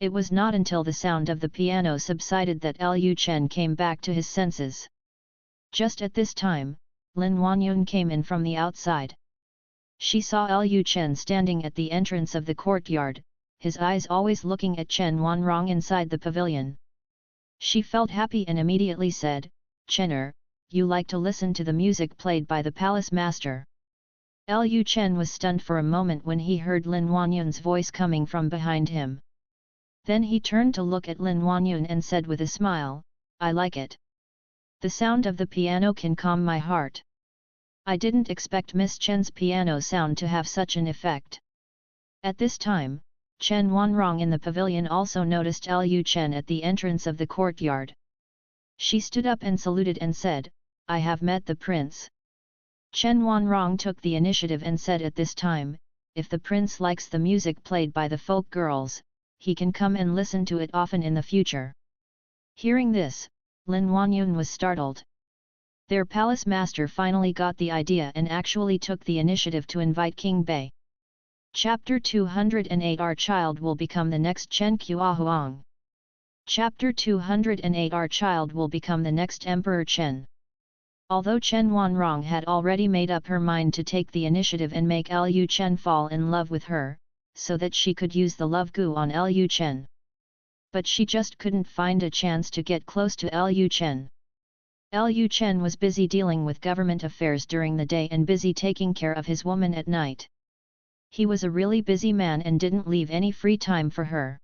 It was not until the sound of the piano subsided that Lu Chen came back to his senses. Just at this time, Lin Wanyun came in from the outside. She saw Lu Chen standing at the entrance of the courtyard, his eyes always looking at Chen Wanrong inside the pavilion. She felt happy and immediately said, "Chener, you like to listen to the music played by the palace master." Lu Chen was stunned for a moment when he heard Lin Wanyun's voice coming from behind him. Then he turned to look at Lin Wanyun and said with a smile, "I like it. The sound of the piano can calm my heart. I didn't expect Miss Chen's piano sound to have such an effect." At this time, Chen Wanrong in the pavilion also noticed Lu Chen at the entrance of the courtyard. She stood up and saluted and said, "I have met the prince." Chen Wanrong took the initiative and said at this time, "If the prince likes the music played by the folk girls, he can come and listen to it often in the future." Hearing this, Lin Wanyun was startled. Their palace master finally got the idea and actually took the initiative to invite King Bei. Chapter 208 Our child will become the next Chen Qiahuang. Chapter 208 Our child will become the next Emperor Chen. Although Chen Wanrong had already made up her mind to take the initiative and make Lu Chen fall in love with her, so that she could use the love goo on Lu Chen. But she just couldn't find a chance to get close to Lu Chen. Lu Chen was busy dealing with government affairs during the day and busy taking care of his woman at night. He was a really busy man and didn't leave any free time for her.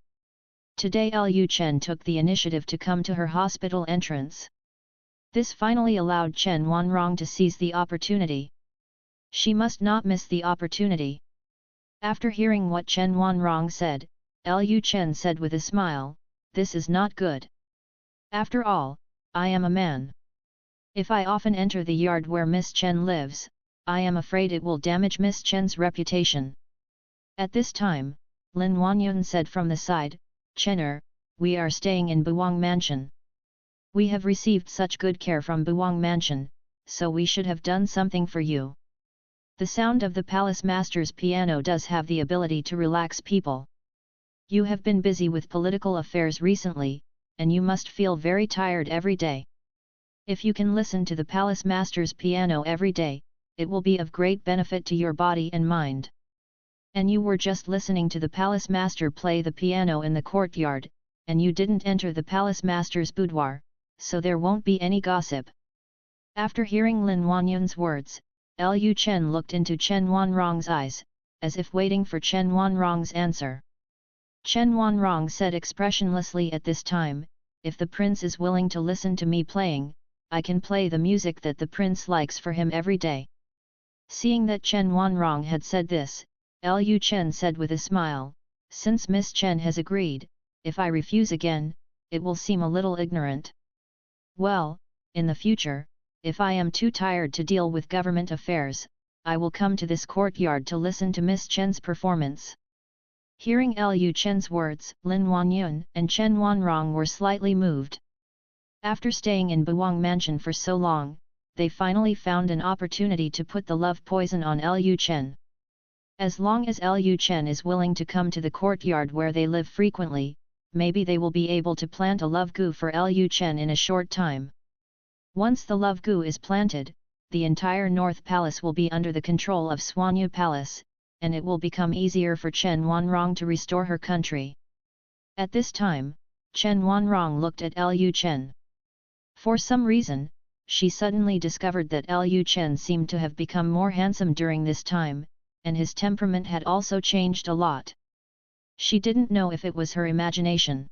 Today Lu Chen took the initiative to come to her hospital entrance. This finally allowed Chen Wanrong to seize the opportunity. She must not miss the opportunity. After hearing what Chen Wanrong said, Lu Chen said with a smile, "This is not good. After all, I am a man. If I often enter the yard where Miss Chen lives, I am afraid it will damage Miss Chen's reputation." At this time, Lin Wanyun said from the side, "Chener, we are staying in Buwang Mansion. We have received such good care from Buwang Mansion, so we should have done something for you." The sound of the palace master's piano does have the ability to relax people. You have been busy with political affairs recently, and you must feel very tired every day. If you can listen to the palace master's piano every day, it will be of great benefit to your body and mind. And you were just listening to the palace master play the piano in the courtyard, and you didn't enter the palace master's boudoir, so there won't be any gossip. After hearing Lin Wanyun's words, Lu Chen looked into Chen Wanrong's eyes, as if waiting for Chen Wanrong's answer. Chen Wanrong said expressionlessly at this time, "If the prince is willing to listen to me playing, I can play the music that the prince likes for him every day." Seeing that Chen Wanrong had said this, Lu Chen said with a smile, "Since Miss Chen has agreed, if I refuse again, it will seem a little ignorant. Well, in the future, if I am too tired to deal with government affairs, I will come to this courtyard to listen to Miss Chen's performance." Hearing Lu Chen's words, Lin Wanyun and Chen Wanrong were slightly moved. After staying in Buwang Mansion for so long, they finally found an opportunity to put the love poison on Lu Chen. As long as Lu Chen is willing to come to the courtyard where they live frequently, maybe they will be able to plant a love gu for Lu Chen in a short time. Once the love gu is planted, the entire North Palace will be under the control of Xuanyu Palace, and it will become easier for Chen Wanrong to restore her country. At this time, Chen Wanrong looked at Lu Chen. For some reason, she suddenly discovered that Lu Chen seemed to have become more handsome during this time, and his temperament had also changed a lot. She didn't know if it was her imagination.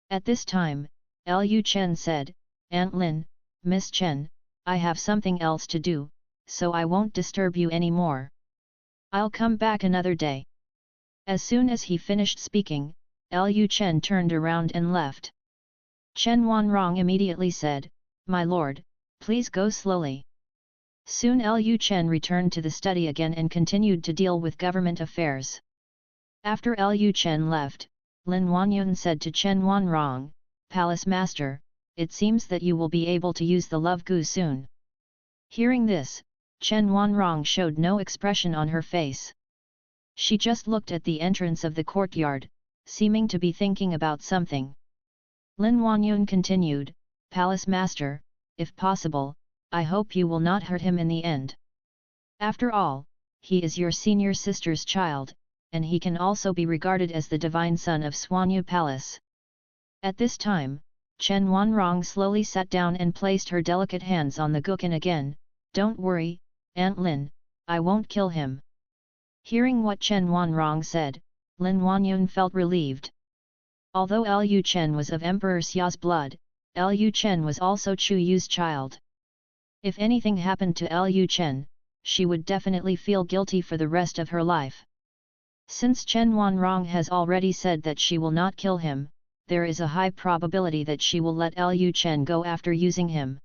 At this time, Lu Chen said, "Aunt Lin, Miss Chen, I have something else to do, so I won't disturb you anymore. I'll come back another day." As soon as he finished speaking, Lu Chen turned around and left. Chen Wanrong immediately said, "My lord, please go slowly." Soon Lu Chen returned to the study again and continued to deal with government affairs. After Lu Chen left, Lin Wanyun said to Chen Wanrong, "Palace Master, it seems that you will be able to use the love gu soon." Hearing this, Chen Wanrong showed no expression on her face. She just looked at the entrance of the courtyard, seeming to be thinking about something. Lin Wanyun continued, "Palace Master, if possible, I hope you will not hurt him in the end. After all, he is your senior sister's child, and he can also be regarded as the divine son of Xuanyu Palace." At this time, Chen Wanrong slowly sat down and placed her delicate hands on the guqin again. "Don't worry, Aunt Lin, I won't kill him." Hearing what Chen Wanrong said, Lin Wanyun felt relieved. Although Lu Chen was of Emperor Xia's blood, Lu Chen was also Chu Yu's child. If anything happened to Lu Chen, she would definitely feel guilty for the rest of her life. Since Chen Wanrong has already said that she will not kill him, there is a high probability that she will let Lu Chen go after using him.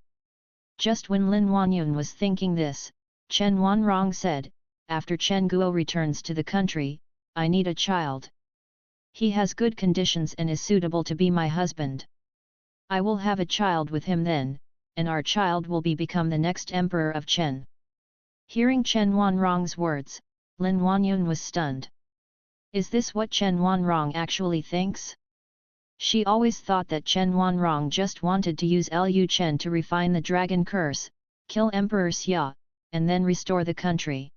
Just when Lin Wanyun was thinking this, Chen Wanrong said, "After Chen Guo returns to the country, I need a child. He has good conditions and is suitable to be my husband. I will have a child with him then, and our child will become the next emperor of Chen." Hearing Chen Wanrong's words, Lin Wanyun was stunned. Is this what Chen Wanrong actually thinks? She always thought that Chen Wanrong just wanted to use Lu Chen to refine the dragon curse, kill Emperor Xia, and then restore the country.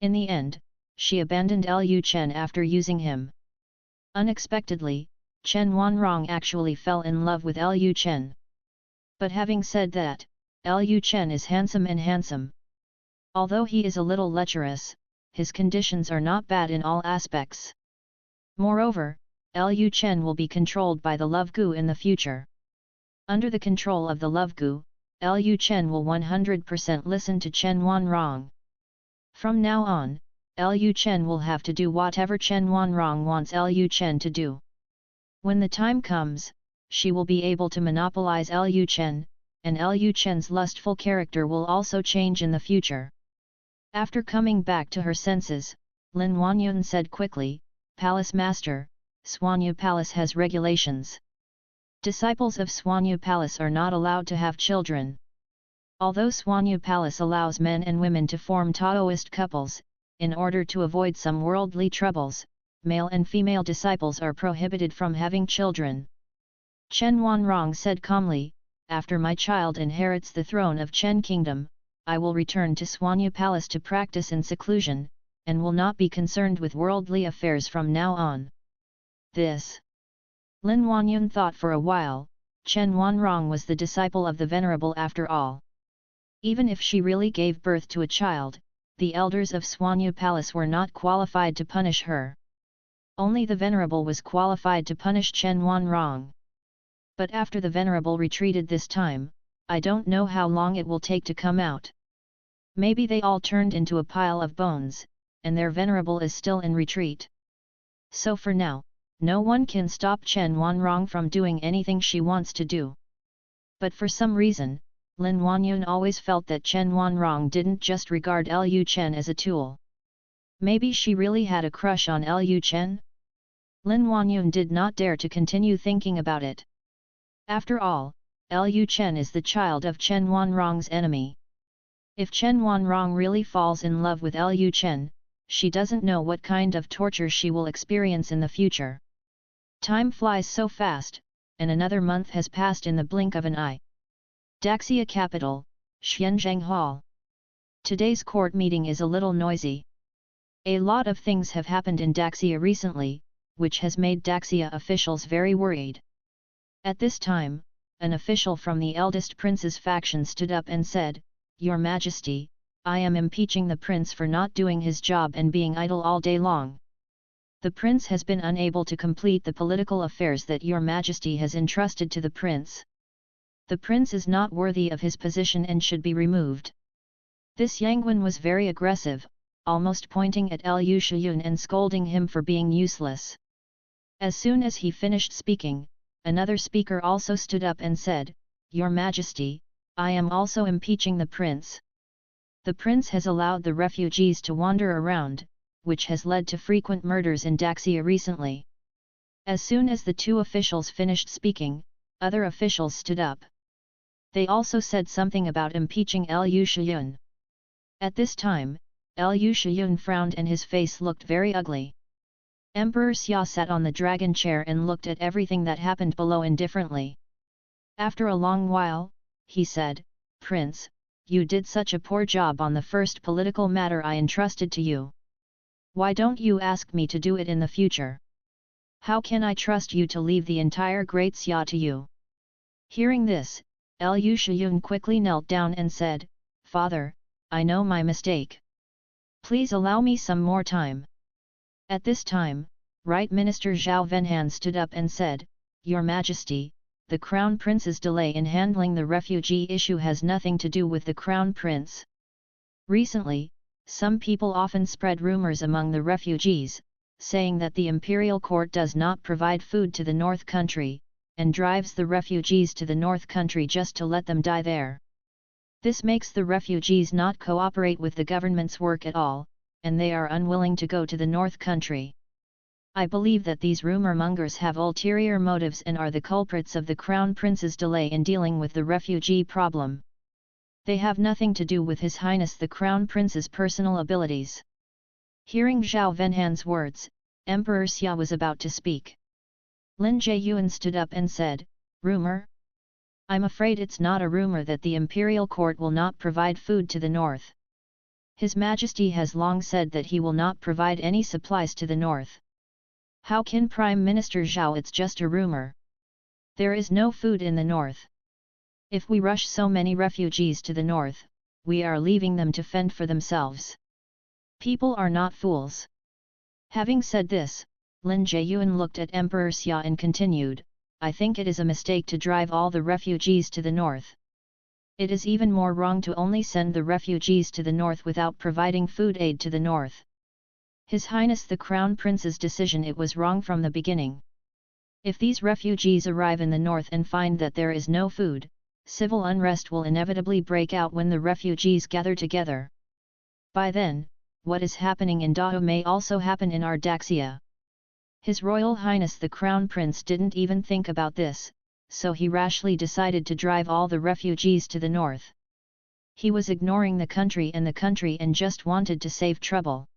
In the end, she abandoned Lu Chen after using him. Unexpectedly, Chen Wanrong actually fell in love with Lu Chen. But having said that, Lu Chen is handsome. Although he is a little lecherous, his conditions are not bad in all aspects. Moreover, Lu Chen will be controlled by the love gu in the future. Under the control of the love gu, Lu Chen will 100% listen to Chen Wanrong. From now on, Lu Chen will have to do whatever Chen Wanrong wants Lu Chen to do. When the time comes, she will be able to monopolize Lu Chen, and Lu Chen's lustful character will also change in the future. After coming back to her senses, Lin Wanyun said quickly, "Palace Master, Xuanyu Palace has regulations. Disciples of Xuanyu Palace are not allowed to have children. Although Xuanyu Palace allows men and women to form Taoist couples, in order to avoid some worldly troubles, male and female disciples are prohibited from having children." Chen Wanrong said calmly, "After my child inherits the throne of Chen Kingdom, I will return to Xuanyu Palace to practice in seclusion, and will not be concerned with worldly affairs from now on." This. Lin Wanyun thought for a while. Chen Wanrong was the disciple of the Venerable after all. Even if she really gave birth to a child, the elders of Xuanyu Palace were not qualified to punish her. Only the Venerable was qualified to punish Chen Wanrong. But after the Venerable retreated this time, I don't know how long it will take to come out. Maybe they all turned into a pile of bones, and their Venerable is still in retreat. So for now, no one can stop Chen Wanrong from doing anything she wants to do. But for some reason, Lin Wanyun always felt that Chen Wanrong didn't just regard Lu Chen as a tool. Maybe she really had a crush on Lu Chen? Lin Wanyun did not dare to continue thinking about it. After all, Lu Chen is the child of Chen Wanrong's enemy. If Chen Wanrong really falls in love with Lu Chen, she doesn't know what kind of torture she will experience in the future. Time flies so fast, and another month has passed in the blink of an eye. Daxia capital, Xianzhang Hall. Today's court meeting is a little noisy. A lot of things have happened in Daxia recently, which has made Daxia officials very worried. At this time, an official from the eldest prince's faction stood up and said, "Your Majesty, I am impeaching the prince for not doing his job and being idle all day long. The prince has been unable to complete the political affairs that your Majesty has entrusted to the prince. The prince is not worthy of his position and should be removed." This Yangwen was very aggressive, almost pointing at Lu Chen and scolding him for being useless. As soon as he finished speaking, another speaker also stood up and said, "Your Majesty, I am also impeaching the prince. The prince has allowed the refugees to wander around, which has led to frequent murders in Daxia recently." As soon as the two officials finished speaking, other officials stood up. They also said something about impeaching Lu Chen. At this time, Lu Chen frowned and his face looked very ugly. Emperor Xia sat on the dragon chair and looked at everything that happened below indifferently. After a long while, he said, "Prince, you did such a poor job on the first political matter I entrusted to you. Why don't you ask me to do it in the future? How can I trust you to leave the entire Great Xia to you?" Hearing this, Lu Chen quickly knelt down and said, "Father, I know my mistake. Please allow me some more time." At this time, Right Minister Zhao Venhan stood up and said, "Your Majesty, the Crown Prince's delay in handling the refugee issue has nothing to do with the Crown Prince. Recently, some people often spread rumors among the refugees, saying that the imperial court does not provide food to the North Country, and drives the refugees to the North Country just to let them die there. This makes the refugees not cooperate with the government's work at all, and they are unwilling to go to the North Country. I believe that these rumor mongers have ulterior motives and are the culprits of the Crown Prince's delay in dealing with the refugee problem. They have nothing to do with His Highness the Crown Prince's personal abilities." Hearing Zhao Venhan's words, Emperor Xia was about to speak. Lin Jiyuan stood up and said, "Rumor? I'm afraid it's not a rumor that the imperial court will not provide food to the north. His Majesty has long said that he will not provide any supplies to the north. How can Prime Minister Zhao? It's just a rumor. There is no food in the north. If we rush so many refugees to the north, we are leaving them to fend for themselves. People are not fools." Having said this, Lin Jiyuan looked at Emperor Xia and continued, "I think it is a mistake to drive all the refugees to the north. It is even more wrong to only send the refugees to the north without providing food aid to the north. His Highness the Crown Prince's decision, it was wrong from the beginning. If these refugees arrive in the north and find that there is no food, civil unrest will inevitably break out when the refugees gather together. By then, what is happening in Dao may also happen in our Daxia. His Royal Highness the Crown Prince didn't even think about this, so he rashly decided to drive all the refugees to the north. He was ignoring the country and just wanted to save trouble."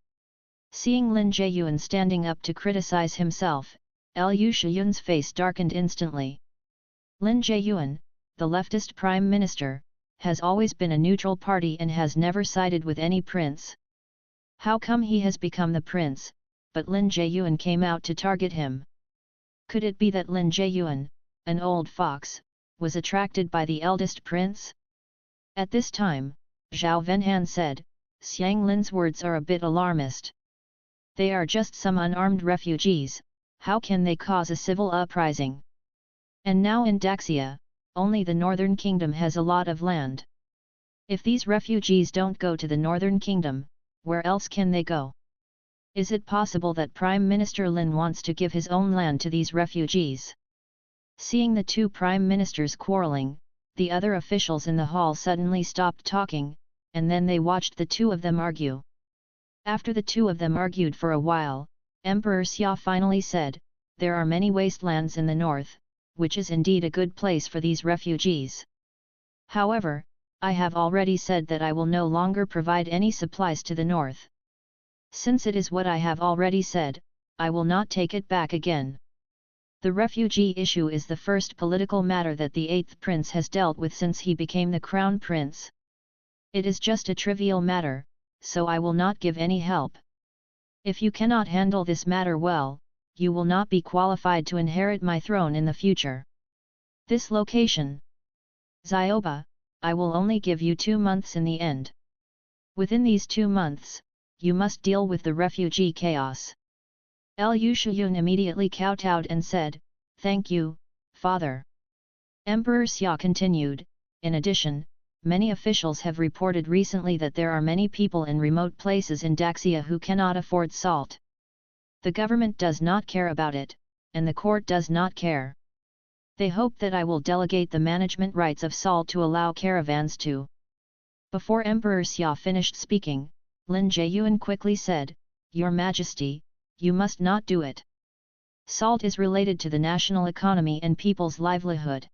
Seeing Lin Jiyuan standing up to criticize himself, Lu Shiyun's face darkened instantly. Lin Jiyuan, the leftist prime minister, has always been a neutral party and has never sided with any prince. How come he has become the prince, but Lin Jiyuan came out to target him? Could it be that Lin Jiyuan, an old fox, was attracted by the eldest prince? At this time, Zhao Venhan said, "Xiang Lin's words are a bit alarmist. They are just some unarmed refugees, how can they cause a civil uprising? And now in Daxia, only the Northern Kingdom has a lot of land. If these refugees don't go to the Northern Kingdom, where else can they go? Is it possible that Prime Minister Lin wants to give his own land to these refugees?" Seeing the two prime ministers quarreling, the other officials in the hall suddenly stopped talking, and then they watched the two of them argue. After the two of them argued for a while, Emperor Xia finally said, "There are many wastelands in the north, which is indeed a good place for these refugees. However, I have already said that I will no longer provide any supplies to the north. Since it is what I have already said, I will not take it back again." The refugee issue is the first political matter that the 8th prince has dealt with since he became the crown prince. It is just a trivial matter, so I will not give any help. If you cannot handle this matter well, you will not be qualified to inherit my throne in the future. This location. Zioba, I will only give you 2 months in the end. Within these 2 months, you must deal with the refugee chaos. Lu Chen immediately kowtowed and said, "Thank you, father." Emperor Xia continued, "In addition, many officials have reported recently that there are many people in remote places in Daxia who cannot afford salt. The government does not care about it, and the court does not care. They hope that I will delegate the management rights of salt to allow caravans to." Before Emperor Xia finished speaking, Lin Jiayuan quickly said, "Your Majesty, you must not do it. Salt is related to the national economy and people's livelihood.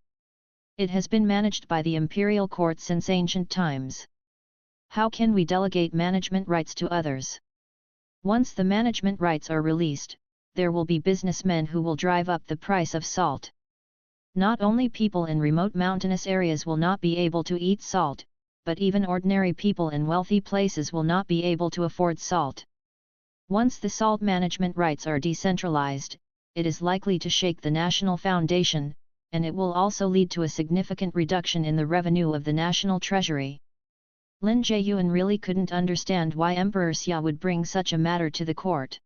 It has been managed by the imperial court since ancient times. How can we delegate management rights to others? Once the management rights are released, there will be businessmen who will drive up the price of salt. Not only people in remote mountainous areas will not be able to eat salt, but even ordinary people in wealthy places will not be able to afford salt. Once the salt management rights are decentralized, it is likely to shake the national foundation, and it will also lead to a significant reduction in the revenue of the national treasury." Lin Jiayuan really couldn't understand why Emperor Xia would bring such a matter to the court.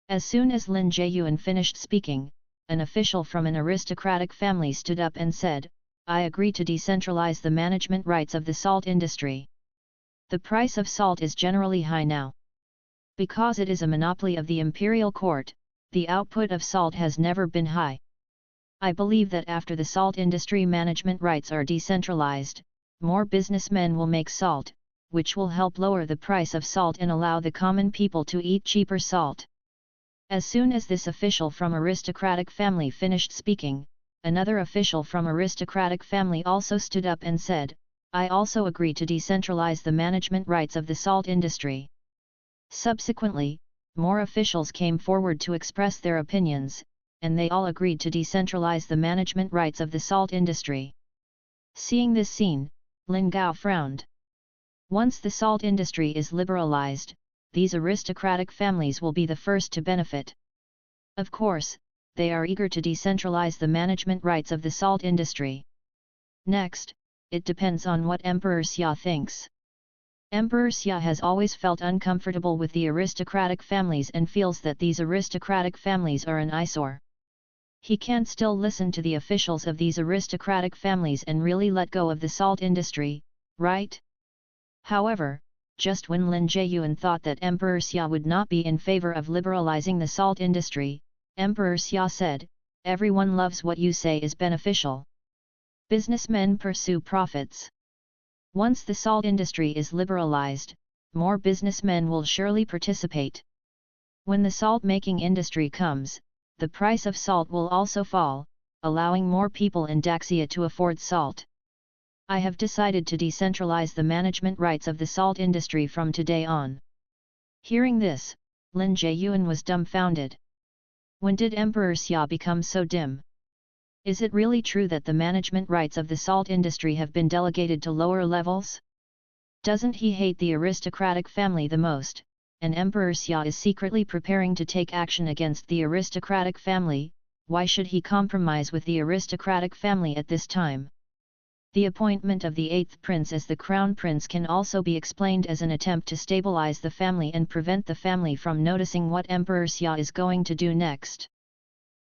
As soon as Lin Jiayuan finished speaking, an official from an aristocratic family stood up and said, "I agree to decentralize the management rights of the salt industry. The price of salt is generally high now. Because it is a monopoly of the imperial court, the output of salt has never been high. I believe that after the salt industry management rights are decentralized, more businessmen will make salt, which will help lower the price of salt and allow the common people to eat cheaper salt." As soon as this official from aristocratic family finished speaking, another official from aristocratic family also stood up and said, "I also agree to decentralize the management rights of the salt industry." Subsequently, more officials came forward to express their opinions, and they all agreed to decentralize the management rights of the salt industry. Seeing this scene, Lin Gao frowned. Once the salt industry is liberalized, these aristocratic families will be the first to benefit. Of course, they are eager to decentralize the management rights of the salt industry. Next, it depends on what Emperor Xia thinks. Emperor Xia has always felt uncomfortable with the aristocratic families and feels that these aristocratic families are an eyesore. He can't still listen to the officials of these aristocratic families and really let go of the salt industry, right? However, just when Lin Jiayuan thought that Emperor Xia would not be in favor of liberalizing the salt industry, Emperor Xia said, "Everyone loves what you say is beneficial. Businessmen pursue profits. Once the salt industry is liberalized, more businessmen will surely participate. When the salt-making industry comes, the price of salt will also fall, allowing more people in Daxia to afford salt. I have decided to decentralize the management rights of the salt industry from today on." Hearing this, Lin Jiayuan was dumbfounded. When did Emperor Xia become so dim? Is it really true that the management rights of the salt industry have been delegated to lower levels? Doesn't he hate the aristocratic family the most, and Emperor Xia is secretly preparing to take action against the aristocratic family? Why should he compromise with the aristocratic family at this time? The appointment of the 8th prince as the crown prince can also be explained as an attempt to stabilize the family and prevent the family from noticing what Emperor Xia is going to do next.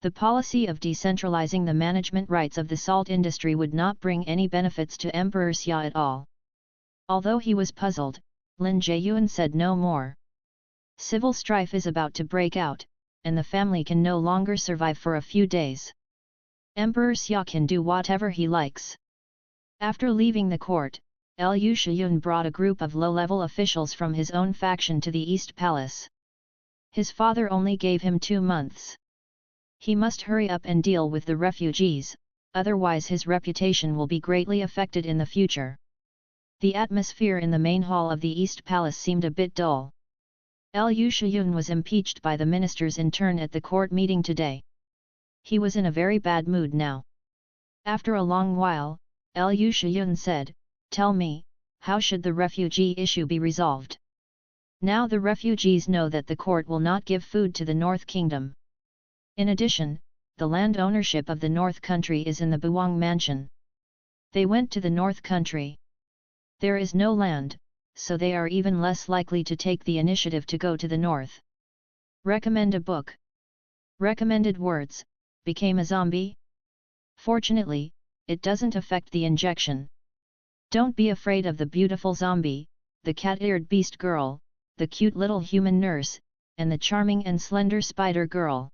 The policy of decentralizing the management rights of the salt industry would not bring any benefits to Emperor Xia at all. Although he was puzzled, Lin Jiayuan said no more. Civil strife is about to break out, and the family can no longer survive for a few days. Emperor Xia can do whatever he likes. After leaving the court, Lu Chen brought a group of low-level officials from his own faction to the East Palace. His father only gave him 2 months. He must hurry up and deal with the refugees, otherwise his reputation will be greatly affected in the future. The atmosphere in the main hall of the East Palace seemed a bit dull. Lu Chen was impeached by the ministers in turn at the court meeting today. He was in a very bad mood now. After a long while, Lu Shiyun said, "Tell me, how should the refugee issue be resolved? Now the refugees know that the court will not give food to the North Kingdom. In addition, the land ownership of the North Country is in the Buwang Mansion. They went to the North Country. There is no land, so they are even less likely to take the initiative to go to the North. Recommend a book." Recommended words, became a zombie? Fortunately, it doesn't affect the injection. Don't be afraid of the beautiful zombie, the cat-eared beast girl, the cute little human nurse, and the charming and slender spider girl.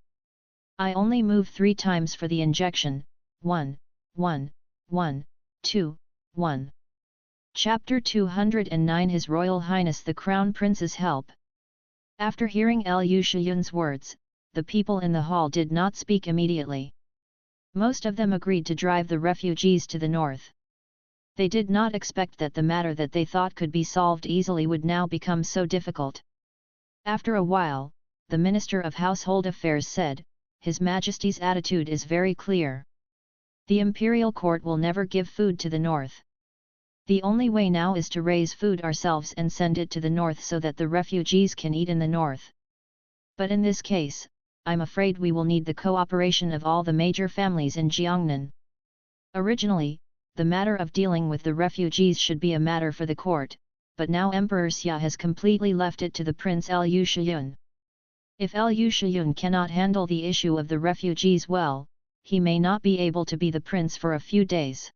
I only move 3 times for the injection, 1, 1, 1, 2, 1. Chapter 209 His Royal Highness the Crown Prince's Help. After hearing Lu Shiyun's words, the people in the hall did not speak immediately. Most of them agreed to drive the refugees to the north. They did not expect that the matter that they thought could be solved easily would now become so difficult. After a while, the Minister of Household Affairs said, "His Majesty's attitude is very clear. The imperial court will never give food to the north. The only way now is to raise food ourselves and send it to the north so that the refugees can eat in the north. But in this case, I'm afraid we will need the cooperation of all the major families in Jiangnan. Originally, the matter of dealing with the refugees should be a matter for the court, but now Emperor Xia has completely left it to the Prince Lu Shiyun. If Lu Shiyun cannot handle the issue of the refugees well, he may not be able to be the prince for a few days."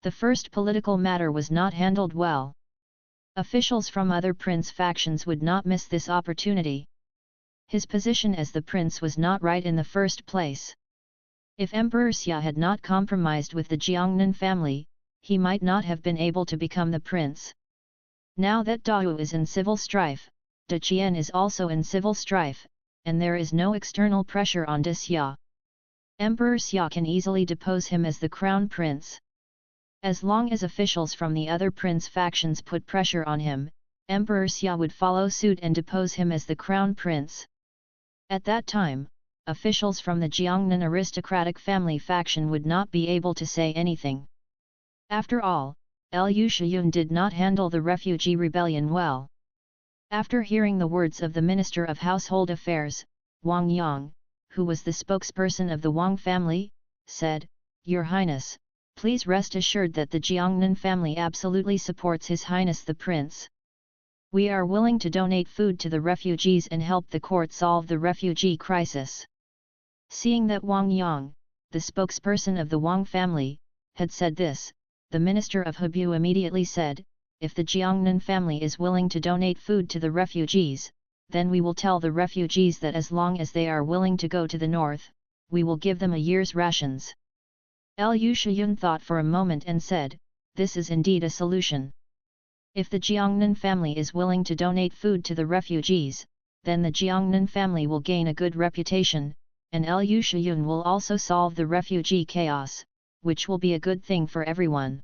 The first political matter was not handled well. Officials from other prince factions would not miss this opportunity. His position as the prince was not right in the first place. If Emperor Xia had not compromised with the Jiangnan family, he might not have been able to become the prince. Now that Dao is in civil strife, De Qian is also in civil strife, and there is no external pressure on De Xia. Emperor Xia can easily depose him as the crown prince. As long as officials from the other prince factions put pressure on him, Emperor Xia would follow suit and depose him as the crown prince. At that time, officials from the Jiangnan aristocratic family faction would not be able to say anything. After all, Lu Shiyun did not handle the refugee rebellion well. After hearing the words of the Minister of Household Affairs, Wang Yang, who was the spokesperson of the Wang family, said, "Your Highness, please rest assured that the Jiangnan family absolutely supports His Highness the Prince. We are willing to donate food to the refugees and help the court solve the refugee crisis." Seeing that Wang Yang, the spokesperson of the Wang family, had said this, the Minister of Hebu immediately said, "If the Jiangnan family is willing to donate food to the refugees, then we will tell the refugees that as long as they are willing to go to the north, we will give them a year's rations." Lu Shiyun thought for a moment and said, "This is indeed a solution. If the Jiangnan family is willing to donate food to the refugees, then the Jiangnan family will gain a good reputation, and Lu Shiyun will also solve the refugee chaos, which will be a good thing for everyone."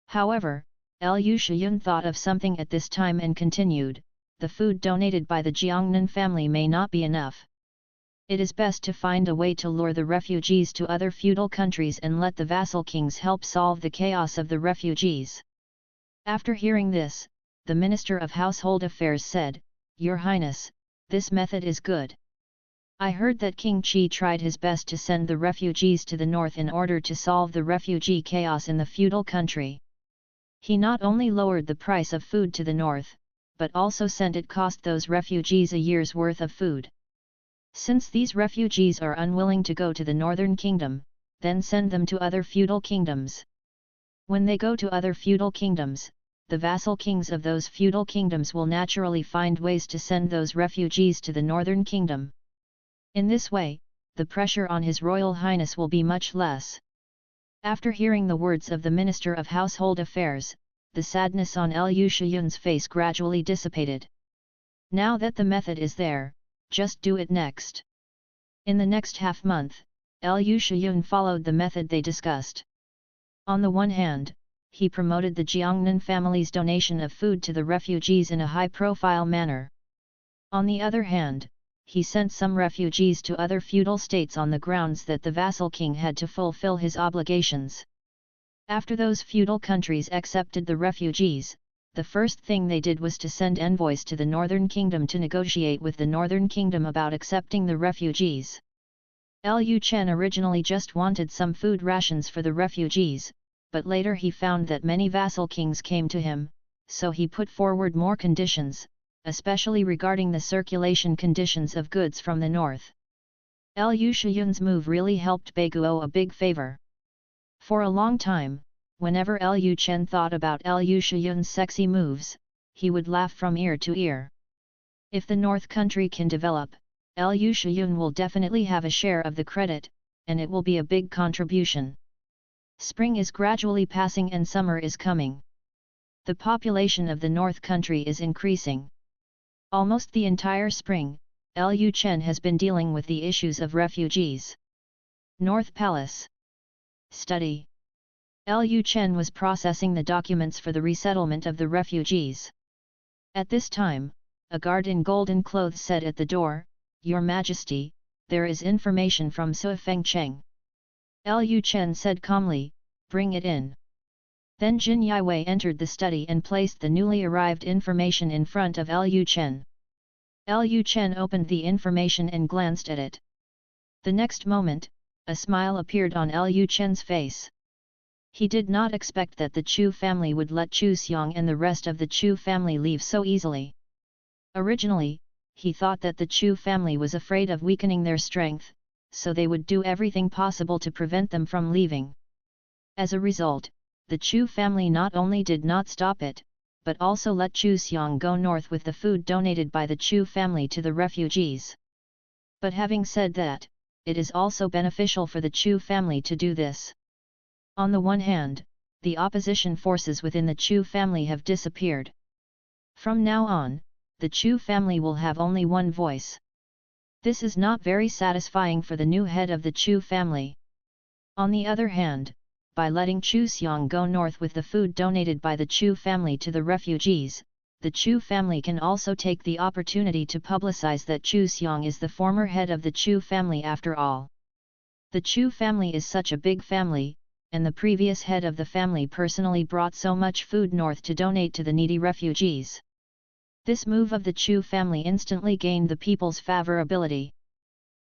However, Lu Shiyun thought of something at this time and continued, "The food donated by the Jiangnan family may not be enough. It is best to find a way to lure the refugees to other feudal countries and let the vassal kings help solve the chaos of the refugees." After hearing this, the Minister of Household Affairs said, "Your Highness, this method is good. I heard that King Qi tried his best to send the refugees to the north in order to solve the refugee chaos in the feudal country. He not only lowered the price of food to the north, but also sent it cost those refugees a year's worth of food. Since these refugees are unwilling to go to the northern kingdom, then send them to other feudal kingdoms. When they go to other feudal kingdoms, the vassal kings of those feudal kingdoms will naturally find ways to send those refugees to the northern kingdom. In this way, the pressure on His Royal Highness will be much less." After hearing the words of the Minister of Household Affairs, the sadness on Lu Shiyun's face gradually dissipated. Now that the method is there, just do it next. In the next half-month, Lu Shiyun followed the method they discussed. On the one hand, he promoted the Jiangnan family's donation of food to the refugees in a high-profile manner. On the other hand, he sent some refugees to other feudal states on the grounds that the vassal king had to fulfill his obligations. After those feudal countries accepted the refugees, the first thing they did was to send envoys to the Northern Kingdom to negotiate with the Northern Kingdom about accepting the refugees. Lu Chen originally just wanted some food rations for the refugees, but later he found that many vassal kings came to him, so he put forward more conditions, especially regarding the circulation conditions of goods from the north. Lu Shiyun's move really helped Beiguo a big favor. For a long time, whenever Lu Chen thought about Lu Shiyun's sexy moves, he would laugh from ear to ear. If the North country can develop, Lu Shiyun will definitely have a share of the credit, and it will be a big contribution. Spring is gradually passing and summer is coming. The population of the North country is increasing. Almost the entire spring, Lu Chen has been dealing with the issues of refugees. North Palace. Study. Lu Chen was processing the documents for the resettlement of the refugees. At this time, a guard in golden clothes said at the door, "Your Majesty, there is information from Suifeng Cheng." Lu Chen said calmly, "Bring it in." Then Jin Yiwei entered the study and placed the newly arrived information in front of Lu Chen. Lu Chen opened the information and glanced at it. The next moment, a smile appeared on Lu Chen's face. He did not expect that the Chu family would let Chu Xiang and the rest of the Chu family leave so easily. Originally, he thought that the Chu family was afraid of weakening their strength, so they would do everything possible to prevent them from leaving. As a result, the Chu family not only did not stop it, but also let Chu Xiang go north with the food donated by the Chu family to the refugees. But having said that, it is also beneficial for the Chu family to do this. On the one hand, the opposition forces within the Chu family have disappeared. From now on, the Chu family will have only one voice. This is not very satisfying for the new head of the Chu family. On the other hand, by letting Chu Xiang go north with the food donated by the Chu family to the refugees, the Chu family can also take the opportunity to publicize that Chu Xiang is the former head of the Chu family after all. The Chu family is such a big family, and the previous head of the family personally brought so much food north to donate to the needy refugees. This move of the Chu family instantly gained the people's favorability.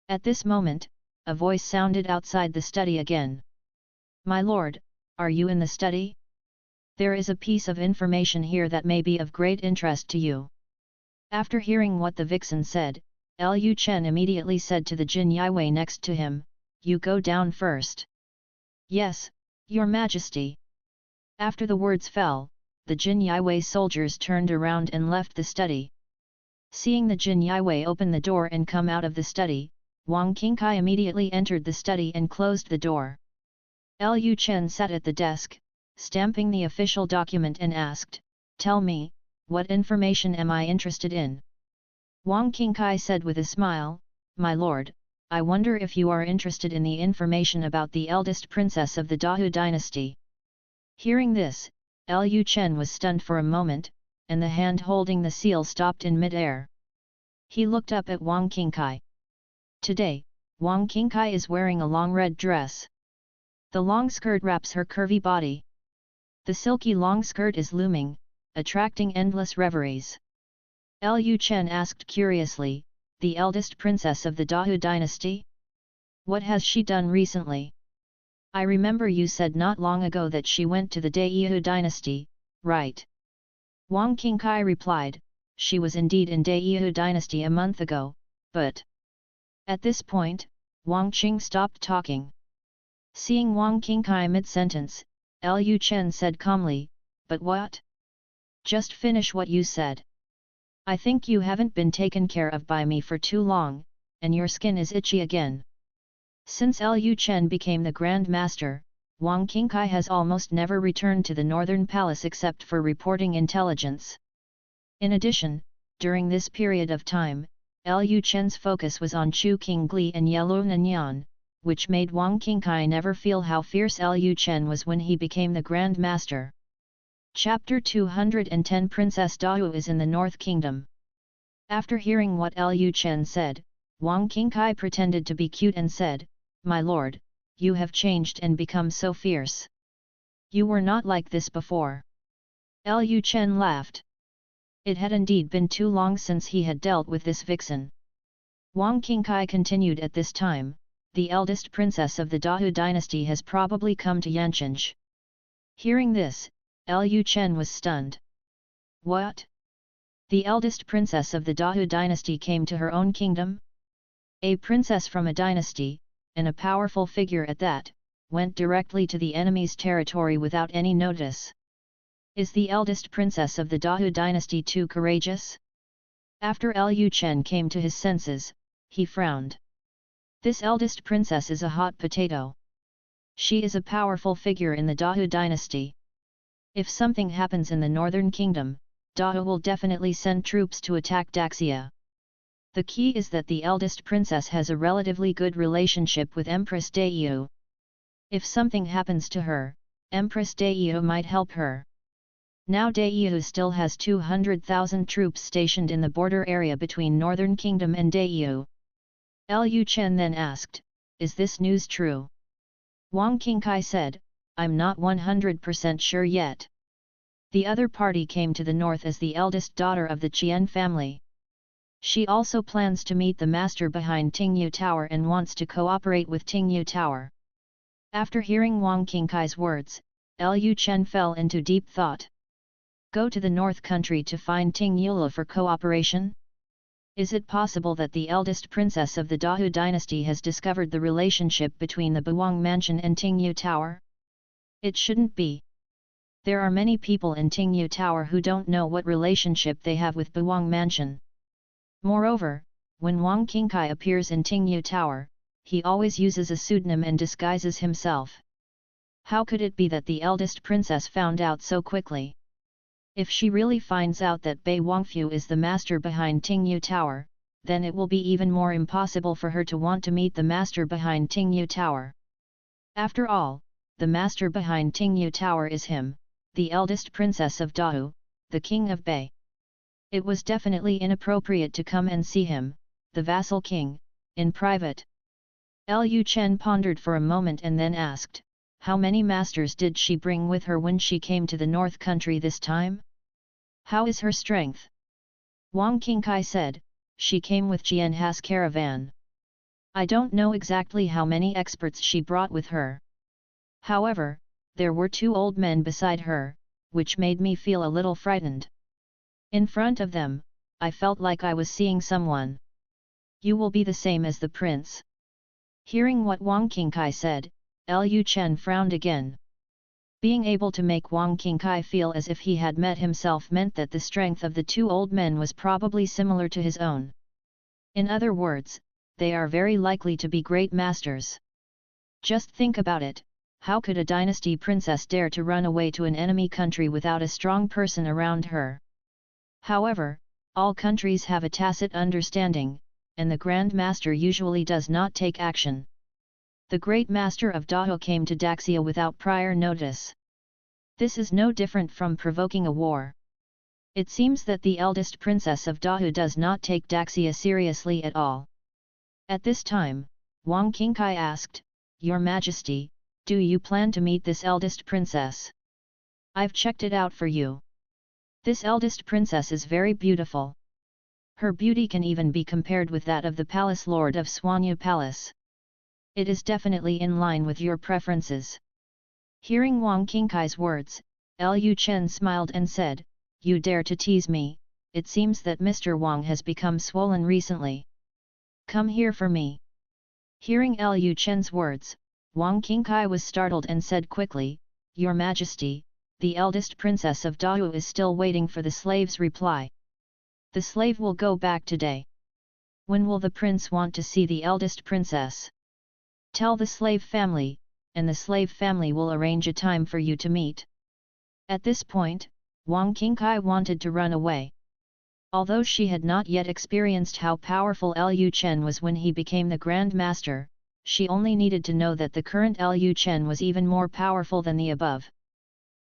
At this moment, a voice sounded outside the study again. "My lord, are you in the study? There is a piece of information here that may be of great interest to you." After hearing what the vixen said, Lu Chen immediately said to the Jin Yiwei next to him, "You go down first." "Yes, Your Majesty." After the words fell, the Jin Yiwei soldiers turned around and left the study. Seeing the Jin Yiwei open the door and come out of the study, Wang Qingkai immediately entered the study and closed the door. Lu Chen sat at the desk, stamping the official document and asked, "Tell me, what information am I interested in?" Wang Qingkai said with a smile, "My lord, I wonder if you are interested in the information about the eldest princess of the Dahu dynasty." Hearing this, Lu Chen was stunned for a moment, and the hand holding the seal stopped in mid-air. He looked up at Wang Qingkai. Today, Wang Qingkai is wearing a long red dress. The long skirt wraps her curvy body. The silky long skirt is looming, attracting endless reveries. Lu Chen asked curiously, "The eldest princess of the Dahu dynasty? What has she done recently? I remember you said not long ago that she went to the Daehu dynasty, right?" Wang Qingkai replied, "She was indeed in Daehu dynasty a month ago, but..." At this point, Wang Qing stopped talking. Seeing Wang Qingkai mid-sentence, Lu Chen said calmly, "But what? Just finish what you said. I think you haven't been taken care of by me for too long, and your skin is itchy again." Since Lu Chen became the Grand Master, Wang Qingkai has almost never returned to the Northern Palace except for reporting intelligence. In addition, during this period of time, Lu Chen's focus was on Chu Qingli and Yellow Nanyan, which made Wang Qingkai never feel how fierce Lu Chen was when he became the Grand Master. Chapter 210 Princess Dahu is in the North Kingdom. After hearing what Lu Chen said, Wang Qingkai pretended to be cute and said, "My lord, you have changed and become so fierce. You were not like this before." Lu Chen laughed. It had indeed been too long since he had dealt with this vixen. Wang Qingkai continued, "At this time, the eldest princess of the Dahou dynasty has probably come to Yancheng." Hearing this, Lu Chen was stunned. What? The eldest princess of the Dahou dynasty came to her own kingdom? A princess from a dynasty, and a powerful figure at that, went directly to the enemy's territory without any notice. Is the eldest princess of the Dahou dynasty too courageous? After Lu Chen came to his senses, he frowned. This eldest princess is a hot potato. She is a powerful figure in the Dahou dynasty. If something happens in the northern kingdom, Dahou will definitely send troops to attack Daxia. The key is that the eldest princess has a relatively good relationship with Empress Dayu. If something happens to her, Empress Dayu might help her. Now Dayu still has 200,000 troops stationed in the border area between Northern Kingdom and Dayu. Lu Chen then asked, "Is this news true?" Wang Qingkai said, "I'm not 100% sure yet. The other party came to the north as the eldest daughter of the Qian family. She also plans to meet the master behind Tingyu Tower and wants to cooperate with Tingyu Tower." After hearing Wang Qingkai's words, Lu Chen fell into deep thought. Go to the north country to find Tingyu for cooperation? Is it possible that the eldest princess of the Dahou dynasty has discovered the relationship between the Buwang mansion and Tingyu Tower? It shouldn't be. There are many people in Tingyu Tower who don't know what relationship they have with Buwang mansion. Moreover, when Wang Qingkai appears in Tingyu Tower, he always uses a pseudonym and disguises himself. How could it be that the eldest princess found out so quickly? If she really finds out that Bei Wangfu is the master behind Tingyu Tower, then it will be even more impossible for her to want to meet the master behind Tingyu Tower. After all, the master behind Tingyu Tower is him, the eldest princess of Dahou, the king of Bei. It was definitely inappropriate to come and see him, the vassal king, in private. Lu Chen pondered for a moment and then asked, "How many masters did she bring with her when she came to the north country this time? How is her strength?" Wang Qingkai said, "She came with Jian Has caravan. I don't know exactly how many experts she brought with her. However, there were 2 old men beside her, which made me feel a little frightened. In front of them, I felt like I was seeing someone. You will be the same as the prince." Hearing what Wang Qingkai said, Lu Chen frowned again. Being able to make Wang Qingkai feel as if he had met himself meant that the strength of the 2 old men was probably similar to his own. In other words, they are very likely to be great masters. Just think about it, how could a dynasty princess dare to run away to an enemy country without a strong person around her? However, all countries have a tacit understanding, and the Grand Master usually does not take action. The Great Master of Dahou came to Daxia without prior notice. This is no different from provoking a war. It seems that the eldest princess of Dahou does not take Daxia seriously at all. At this time, Wang Qingkai asked, "Your Majesty, do you plan to meet this eldest princess? I've checked it out for you. This eldest princess is very beautiful. Her beauty can even be compared with that of the palace lord of Swanyu Palace. It is definitely in line with your preferences." Hearing Wang Qingkai's words, Lu Chen smiled and said, "You dare to tease me, it seems that Mr. Wang has become swollen recently. Come here for me." Hearing Lu Chen's words, Wang Qingkai was startled and said quickly, "Your Majesty, the eldest princess of Dahou is still waiting for the slave's reply. The slave will go back today. When will the prince want to see the eldest princess? Tell the slave family, and the slave family will arrange a time for you to meet." At this point, Wang Qingkai wanted to run away. Although she had not yet experienced how powerful Lu Chen was when he became the Grand Master, she only needed to know that the current Lu Chen was even more powerful than the above.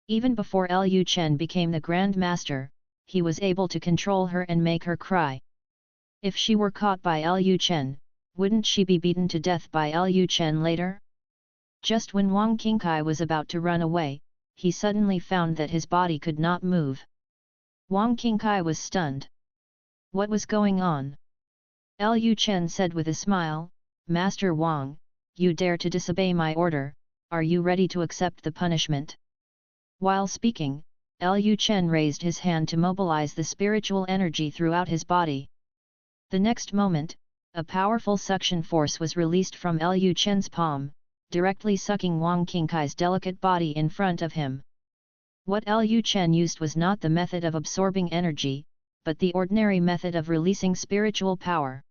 Even before Lu Chen became the Grand Master, he was able to control her and make her cry. If she were caught by Lu Chen, Wouldn't she be beaten to death by Lu Chen later? Just when Wang Qingkai was about to run away, he suddenly found that his body could not move. Wang Qingkai was stunned. What was going on? Lu Chen said with a smile, Master Wang, you dare to disobey my order, are you ready to accept the punishment? While speaking, Lu Chen raised his hand to mobilize the spiritual energy throughout his body. The next moment, a powerful suction force was released from Lu Chen's palm, directly sucking Wang Qingkai's delicate body in front of him. What Lu Chen used was not the method of absorbing energy, but the ordinary method of releasing spiritual power.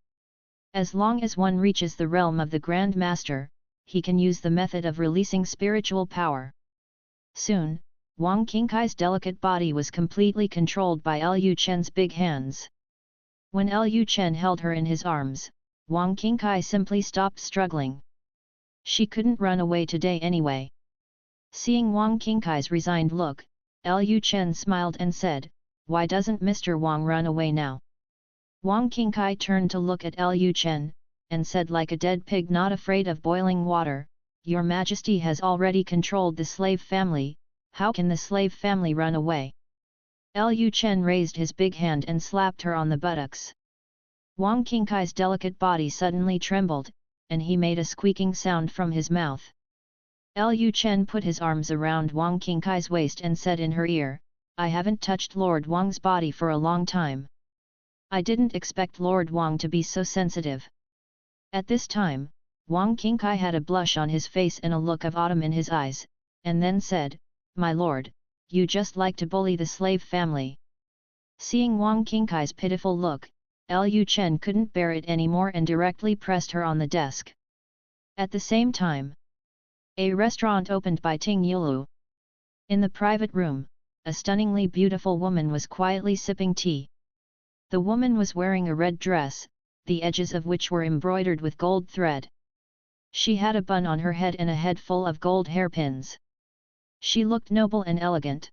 As long as one reaches the realm of the Grand Master, he can use the method of releasing spiritual power. Soon, Wang Qingkai's delicate body was completely controlled by Lu Chen's big hands. When Lu Chen held her in his arms, Wang Qingkai simply stopped struggling. She couldn't run away today anyway. Seeing Wang Qingkai's resigned look, Lu Chen smiled and said, Why doesn't Mr. Wang run away now? Wang Qingkai turned to look at Lu Chen, and said like a dead pig not afraid of boiling water, Your Majesty has already controlled the slave family, how can the slave family run away? Lu Chen raised his big hand and slapped her on the buttocks. Wang Qingkai's delicate body suddenly trembled, and he made a squeaking sound from his mouth. Lu Chen put his arms around Wang Qingkai's waist and said in her ear, I haven't touched Lord Wang's body for a long time. I didn't expect Lord Wang to be so sensitive. At this time, Wang Qingkai had a blush on his face and a look of autumn in his eyes, and then said, My lord, you just like to bully the slave family. Seeing Wang Qingkai's pitiful look, Lu Chen couldn't bear it anymore and directly pressed her on the desk. At the same time, a restaurant opened by Ting Yulu. In the private room, a stunningly beautiful woman was quietly sipping tea. The woman was wearing a red dress, the edges of which were embroidered with gold thread. She had a bun on her head and a head full of gold hairpins. She looked noble and elegant.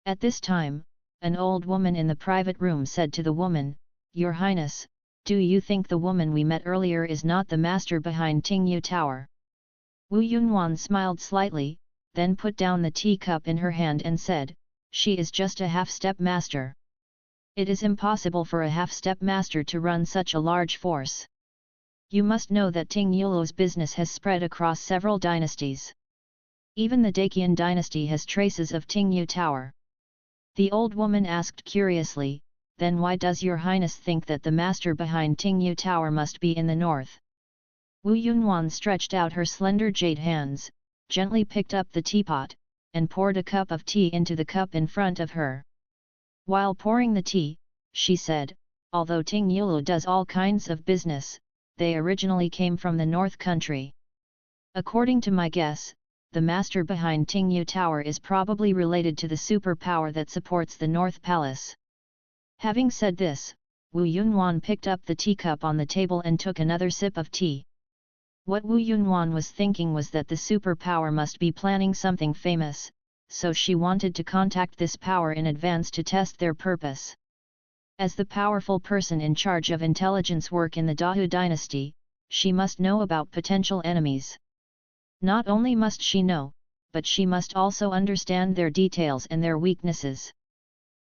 At this time, an old woman in the private room said to the woman, Your Highness, do you think the woman we met earlier is not the master behind Tingyu Tower? Wu Yunhuan smiled slightly, then put down the teacup in her hand and said, She is just a half-step master. It is impossible for a half-step master to run such a large force. You must know that Ting Yulu's business has spread across several dynasties. Even the Daqian dynasty has traces of Tingyu Tower. The old woman asked curiously, Then why does your highness think that the master behind Tingyu Tower must be in the north? Wu Yunhuan stretched out her slender jade hands, gently picked up the teapot, and poured a cup of tea into the cup in front of her. While pouring the tea, she said, Although Ting Yulu does all kinds of business, they originally came from the North Country. According to my guess, the master behind Tingyu Tower is probably related to the superpower that supports the North Palace. Having said this, Wu Yunhuan picked up the teacup on the table and took another sip of tea. What Wu Yunhuan was thinking was that the superpower must be planning something famous, so she wanted to contact this power in advance to test their purpose. As the powerful person in charge of intelligence work in the Dahu dynasty, she must know about potential enemies. Not only must she know, but she must also understand their details and their weaknesses.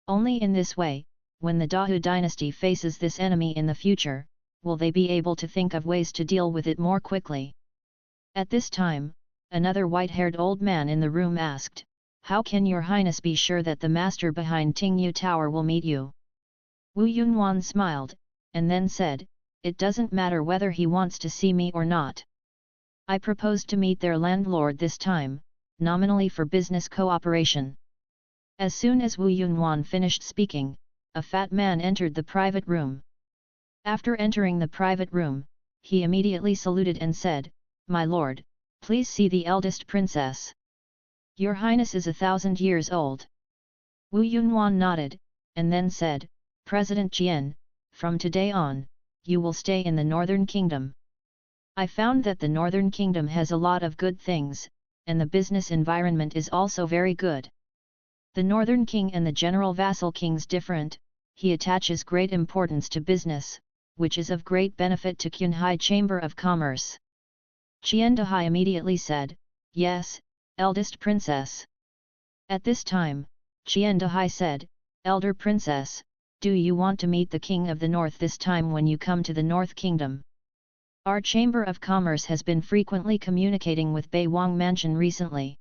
Only in this way, when the Dahu dynasty faces this enemy in the future, will they be able to think of ways to deal with it more quickly. At this time, another white-haired old man in the room asked, How can your highness be sure that the master behind Tingyu Tower will meet you? Wu Yunhuan smiled, and then said, It doesn't matter whether he wants to see me or not. I proposed to meet their landlord this time, nominally for business cooperation. As soon as Wu Yunhuan finished speaking, a fat man entered the private room. After entering the private room, he immediately saluted and said, My lord, please see the eldest princess. Your highness is 1,000 years old. Wu Yunhuan nodded, and then said, President Jian, from today on, you will stay in the Northern Kingdom. I found that the Northern Kingdom has a lot of good things, and the business environment is also very good. The Northern King and the general vassal kings different, he attaches great importance to business, which is of great benefit to Qinhai Chamber of Commerce. Qian Dahai immediately said, "Yes, eldest princess." At this time, Qian Dahai said, "Elder princess, do you want to meet the king of the north this time when you come to the North Kingdom? Our Chamber of Commerce has been frequently communicating with Bei Wang Mansion recently.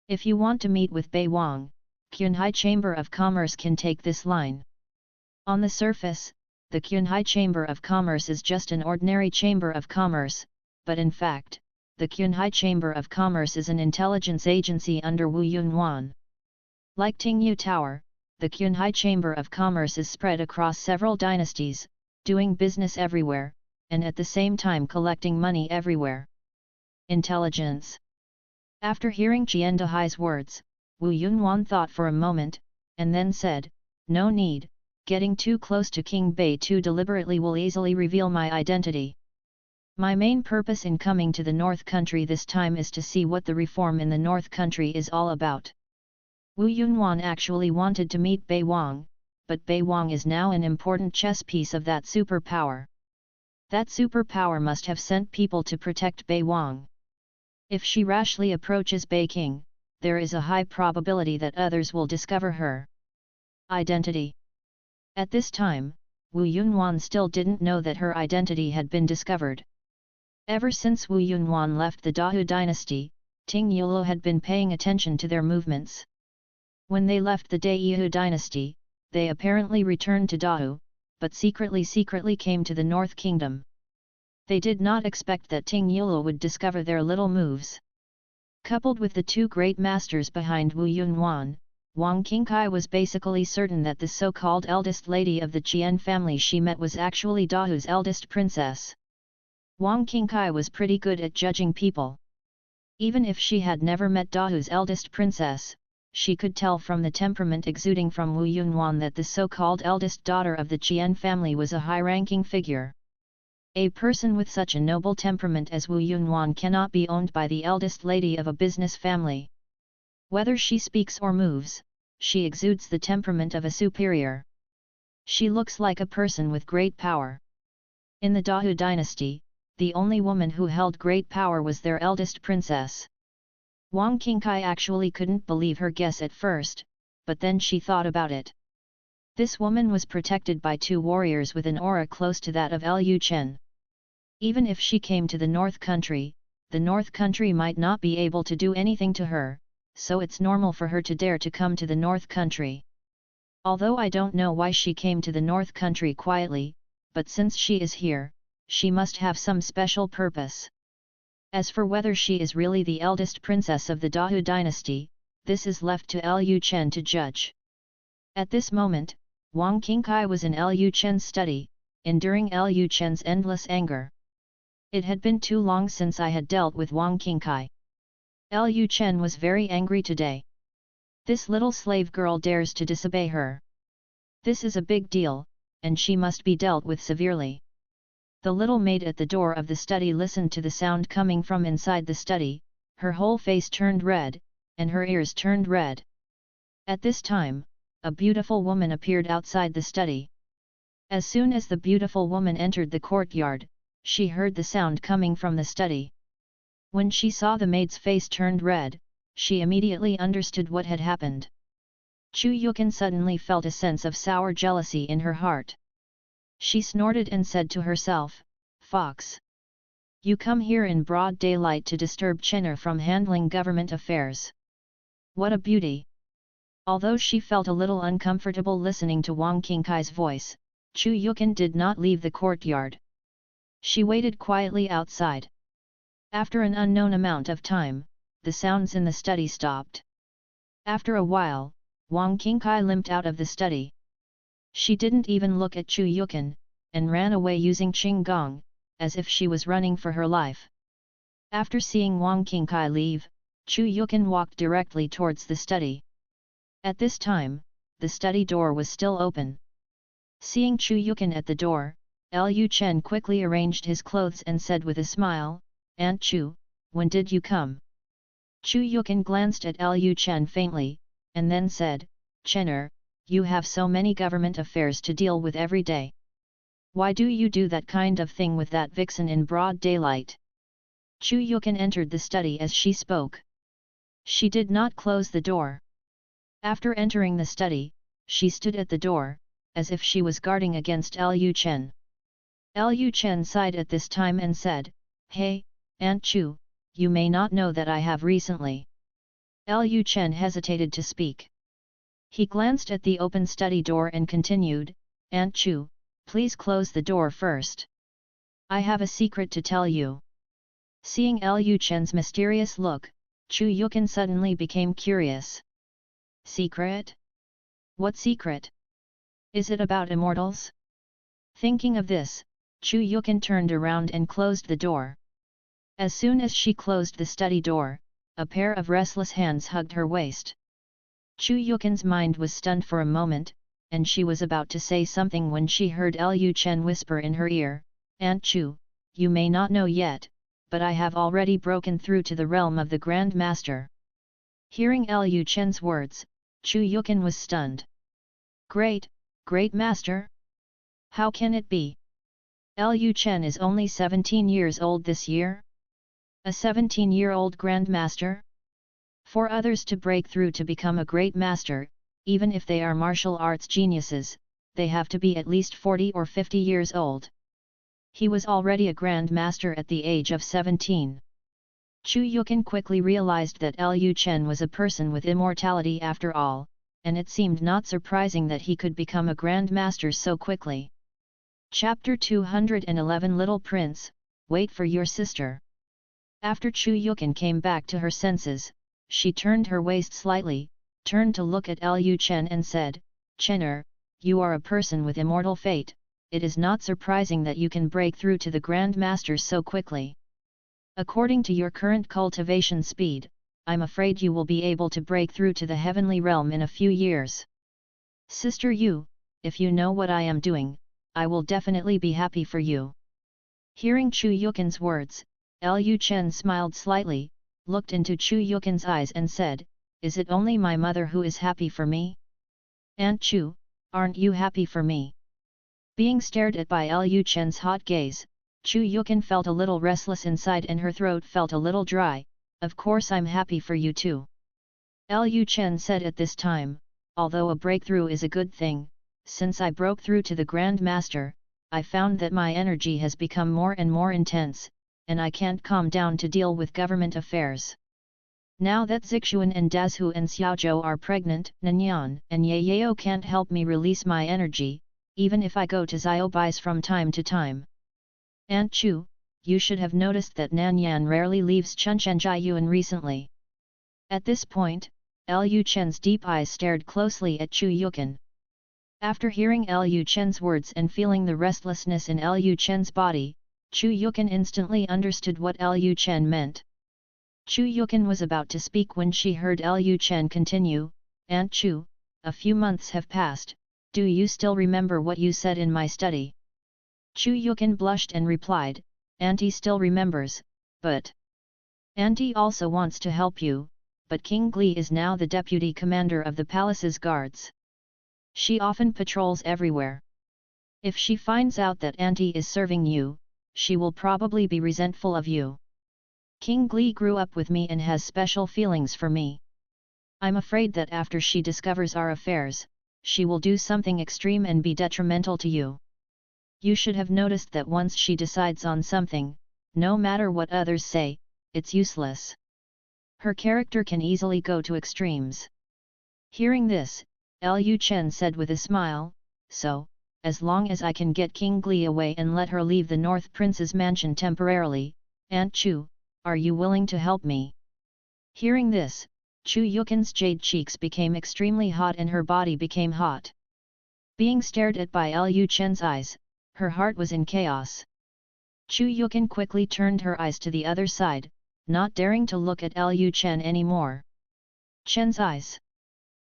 If you want to meet with Bei Wang, Qinhai Chamber of Commerce can take this line." On the surface, the Qinhai Chamber of Commerce is just an ordinary Chamber of Commerce, but in fact, the Qinhai Chamber of Commerce is an intelligence agency under Wu Yunhuan. Like Tingyu Tower, the Qinhai Chamber of Commerce is spread across several dynasties, doing business everywhere, and at the same time collecting money everywhere. Intelligence. After hearing Qian Dahai's words, Wu Yunhuan thought for a moment, and then said, "No need, getting too close to King Bei too deliberately will easily reveal my identity. My main purpose in coming to the North Country this time is to see what the reform in the North Country is all about." Wu Yunhuan actually wanted to meet Bei Wang, but Bei Wang is now an important chess piece of that superpower. That superpower must have sent people to protect Bei Wang. If she rashly approaches Bei King, there is a high probability that others will discover her identity. At this time, Wu Yunhuan still didn't know that her identity had been discovered. Ever since Wu Yunhuan left the Dahu dynasty, Ting Yulo had been paying attention to their movements. When they left the Daehu dynasty, they apparently returned to Dahu, but secretly came to the North Kingdom. They did not expect that Ting Yulo would discover their little moves. Coupled with the two great masters behind Wu Yunhuan, Wang Qingkai was basically certain that the so-called eldest lady of the Qian family she met was actually Dahu's eldest princess. Wang Qingkai was pretty good at judging people. Even if she had never met Dahu's eldest princess, she could tell from the temperament exuding from Wu Yunhuan that the so-called eldest daughter of the Qian family was a high-ranking figure. A person with such a noble temperament as Wu Yunhuan cannot be owned by the eldest lady of a business family. Whether she speaks or moves, she exudes the temperament of a superior. She looks like a person with great power. In the Dahu dynasty, the only woman who held great power was their eldest princess. Wang Qingkai actually couldn't believe her guess at first, but then she thought about it. This woman was protected by two warriors with an aura close to that of Lu Chen. Even if she came to the North Country, the North Country might not be able to do anything to her, so it's normal for her to dare to come to the North Country. Although I don't know why she came to the North Country quietly, but since she is here, she must have some special purpose. As for whether she is really the eldest princess of the Dahu dynasty, this is left to Lu Chen to judge. At this moment, Wang Qingkai was in Lu Chen's study, enduring Lu Chen's endless anger. It had been too long since I had dealt with Wang Qingkai. Lu Chen was very angry today. This little slave girl dares to disobey her. This is a big deal, and she must be dealt with severely. The little maid at the door of the study listened to the sound coming from inside the study, her whole face turned red, and her ears turned red. At this time, a beautiful woman appeared outside the study. As soon as the beautiful woman entered the courtyard, she heard the sound coming from the study. When she saw the maid's face turned red, she immediately understood what had happened. Chu Yukin suddenly felt a sense of sour jealousy in her heart. She snorted and said to herself, "Fox! You come here in broad daylight to disturb Chen'er from handling government affairs. What a beauty!" Although she felt a little uncomfortable listening to Wang Qingkai's voice, Chu Yukin did not leave the courtyard. She waited quietly outside. After an unknown amount of time, the sounds in the study stopped. After a while, Wang Qingkai limped out of the study. She didn't even look at Chu Yukin, and ran away using Qinggong, as if she was running for her life. After seeing Wang Qingkai leave, Chu Yukin walked directly towards the study. At this time, the study door was still open. Seeing Chu Yukin at the door, Lu Chen quickly arranged his clothes and said with a smile, "Aunt Chu, when did you come?" Chu Yukin glanced at Lu Chen faintly, and then said, "Chen'er, you have so many government affairs to deal with every day. Why do you do that kind of thing with that vixen in broad daylight? Chu Yukin entered the study as she spoke. She did not close the door. After entering the study, she stood at the door, as if she was guarding against Lu Chen. Lu Chen sighed at this time and said, "Hey, Aunt Chu, you may not know that I have recently." Lu Chen hesitated to speak. He glanced at the open study door and continued, "Aunt Chu, please close the door first. I have a secret to tell you." Seeing Lu Chen's mysterious look, Chu Yukin suddenly became curious. "Secret? What secret? Is it about immortals?" Thinking of this, Chu Yukin turned around and closed the door. As soon as she closed the study door, a pair of restless hands hugged her waist. Chu Yukin's mind was stunned for a moment, and she was about to say something when she heard Lu Chen whisper in her ear, "Aunt Chu, you may not know yet, but I have already broken through to the realm of the Grand Master." Hearing Lu Chen's words, Chu Yukin was stunned. Great Master? How can it be? Lu Chen is only 17 years old this year? A 17-year-old Grand Master? For others to break through to become a Great Master, even if they are martial arts geniuses, they have to be at least 40 or 50 years old. He was already a Grand Master at the age of 17. Chu Yukin quickly realized that Lu Chen was a person with immortality after all, and it seemed not surprising that he could become a Grand Master so quickly. Chapter 211 Little Prince, wait for your sister. After Chu Yukin came back to her senses, she turned her waist slightly, turned to look at Lu Chen and said, "Chener, you are a person with immortal fate, it is not surprising that you can break through to the Grand Master so quickly. According to your current cultivation speed, I'm afraid you will be able to break through to the heavenly realm in a few years. Sister Yu, if you know what I am doing, I will definitely be happy for you." Hearing Chu Yukin's words, Lu Chen smiled slightly, looked into Chu Yukin's eyes and said, "Is it only my mother who is happy for me? Aunt Chu, aren't you happy for me?" Being stared at by Lu Chen's hot gaze, Chu Yukin felt a little restless inside and her throat felt a little dry. "Of course I'm happy for you too." Lu Chen said at this time, "Although a breakthrough is a good thing, since I broke through to the Grand Master, I found that my energy has become more and more intense, and I can't calm down to deal with government affairs. Now that Zixuan and Dazhu and Xiaozhou are pregnant, Nanyan and Yayao can't help me release my energy, even if I go to Xiaobai's from time to time. Aunt Chu, you should have noticed that Nanyan rarely leaves Chunshenzhaiyuan recently." At this point, Lu Chen's deep eyes stared closely at Chu Yukin. After hearing Lu Chen's words and feeling the restlessness in Lu Chen's body, Chu Yukin instantly understood what Lu Chen meant. Chu Yukin was about to speak when she heard Lu Chen continue, "Aunt Chu, a few months have passed, do you still remember what you said in my study?" Chu Yukin blushed and replied, "Auntie still remembers, but Auntie also wants to help you, but King Gli is now the deputy commander of the palace's guards. She often patrols everywhere. If she finds out that Auntie is serving you, she will probably be resentful of you. King Gli grew up with me and has special feelings for me. I'm afraid that after she discovers our affairs, she will do something extreme and be detrimental to you. You should have noticed that once she decides on something, no matter what others say, it's useless. Her character can easily go to extremes." Hearing this, Lu Chen said with a smile, "So, as long as I can get King Gli away and let her leave the North Prince's mansion temporarily, Aunt Chu, are you willing to help me?" Hearing this, Chu Yukin's jade cheeks became extremely hot and her body became hot. Being stared at by Lu Chen's eyes, her heart was in chaos. Chu Yukin quickly turned her eyes to the other side, not daring to look at Lu Chen anymore. Chen's eyes.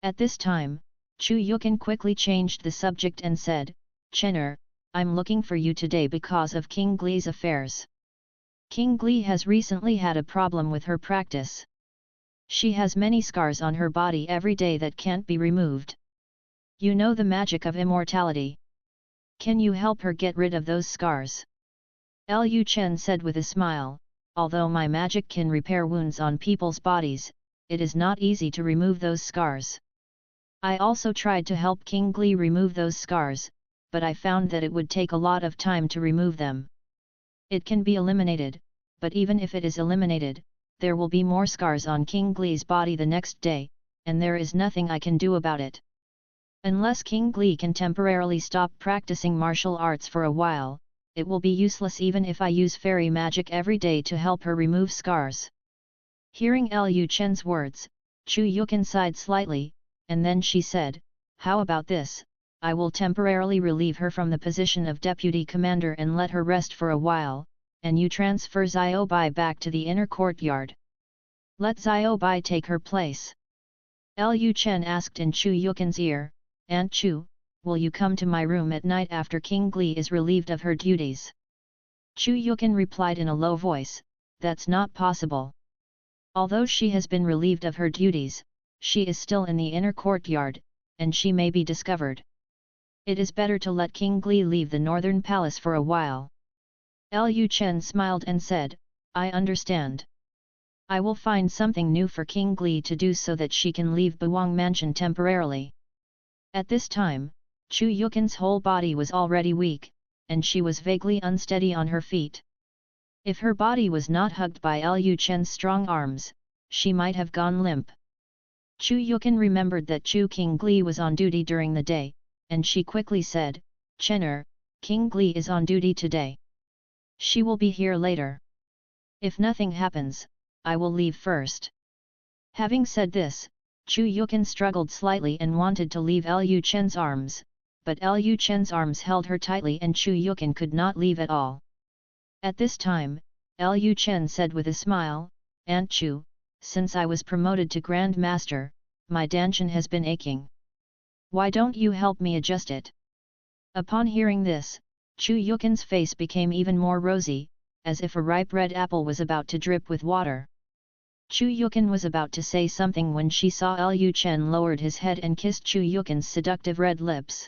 At this time, Chu Yukin quickly changed the subject and said, "Chener, I'm looking for you today because of King Gli's affairs. King Gli has recently had a problem with her practice. She has many scars on her body every day that can't be removed. You know the magic of immortality. Can you help her get rid of those scars? Lu Chen said with a smile, although my magic can repair wounds on people's bodies, it is not easy to remove those scars. I also tried to help King Gli remove those scars, but I found that it would take a lot of time to remove them. It can be eliminated, but even if it is eliminated, there will be more scars on King Gli's body the next day, and there is nothing I can do about it. Unless King Gli can temporarily stop practicing martial arts for a while, it will be useless even if I use fairy magic every day to help her remove scars. Hearing Lu Chen's words, Chu Yukin sighed slightly, and then she said, how about this, I will temporarily relieve her from the position of deputy commander and let her rest for a while, and you transfer Xiao Bai back to the inner courtyard. Let Xiao Bai take her place. Lu Chen asked in Chu Yukin's ear, Aunt Chu, will you come to my room at night after King Gli is relieved of her duties? Chu Yukin replied in a low voice, that's not possible. Although she has been relieved of her duties, she is still in the inner courtyard, and she may be discovered. It is better to let King Gli leave the northern palace for a while. Lu Chen smiled and said, I understand. I will find something new for King Gli to do so that she can leave Buwang Mansion temporarily. At this time, Chu Yukin's whole body was already weak, and she was vaguely unsteady on her feet. If her body was not hugged by Lu Chen's strong arms, she might have gone limp. Chu Yukin remembered that Chu King Gli was on duty during the day, and she quickly said, Chener, King Gli is on duty today. She will be here later. If nothing happens, I will leave first. Having said this, Chu Yukin struggled slightly and wanted to leave Lu Chen's arms, but Lu Chen's arms held her tightly and Chu Yukin could not leave at all. At this time, Lu Chen said with a smile, Aunt Chu, since I was promoted to Grand Master, my danchan has been aching. Why don't you help me adjust it? Upon hearing this, Chu Yukin's face became even more rosy, as if a ripe red apple was about to drip with water. Chu Yukin was about to say something when she saw Lu Chen lowered his head and kissed Chu Yukin's seductive red lips.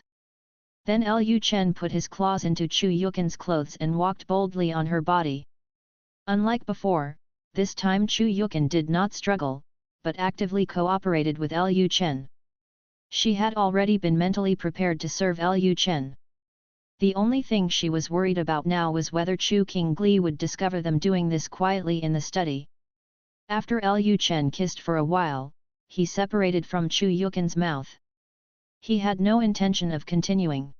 Then Lu Chen put his claws into Chu Yukin's clothes and walked boldly on her body. Unlike before, this time Chu Yukin did not struggle, but actively cooperated with Lu Chen. She had already been mentally prepared to serve Lu Chen. The only thing she was worried about now was whether Chu King Gli would discover them doing this quietly in the study. After Lu Chen kissed for a while, he separated from Chu Yukin's mouth. He had no intention of continuing.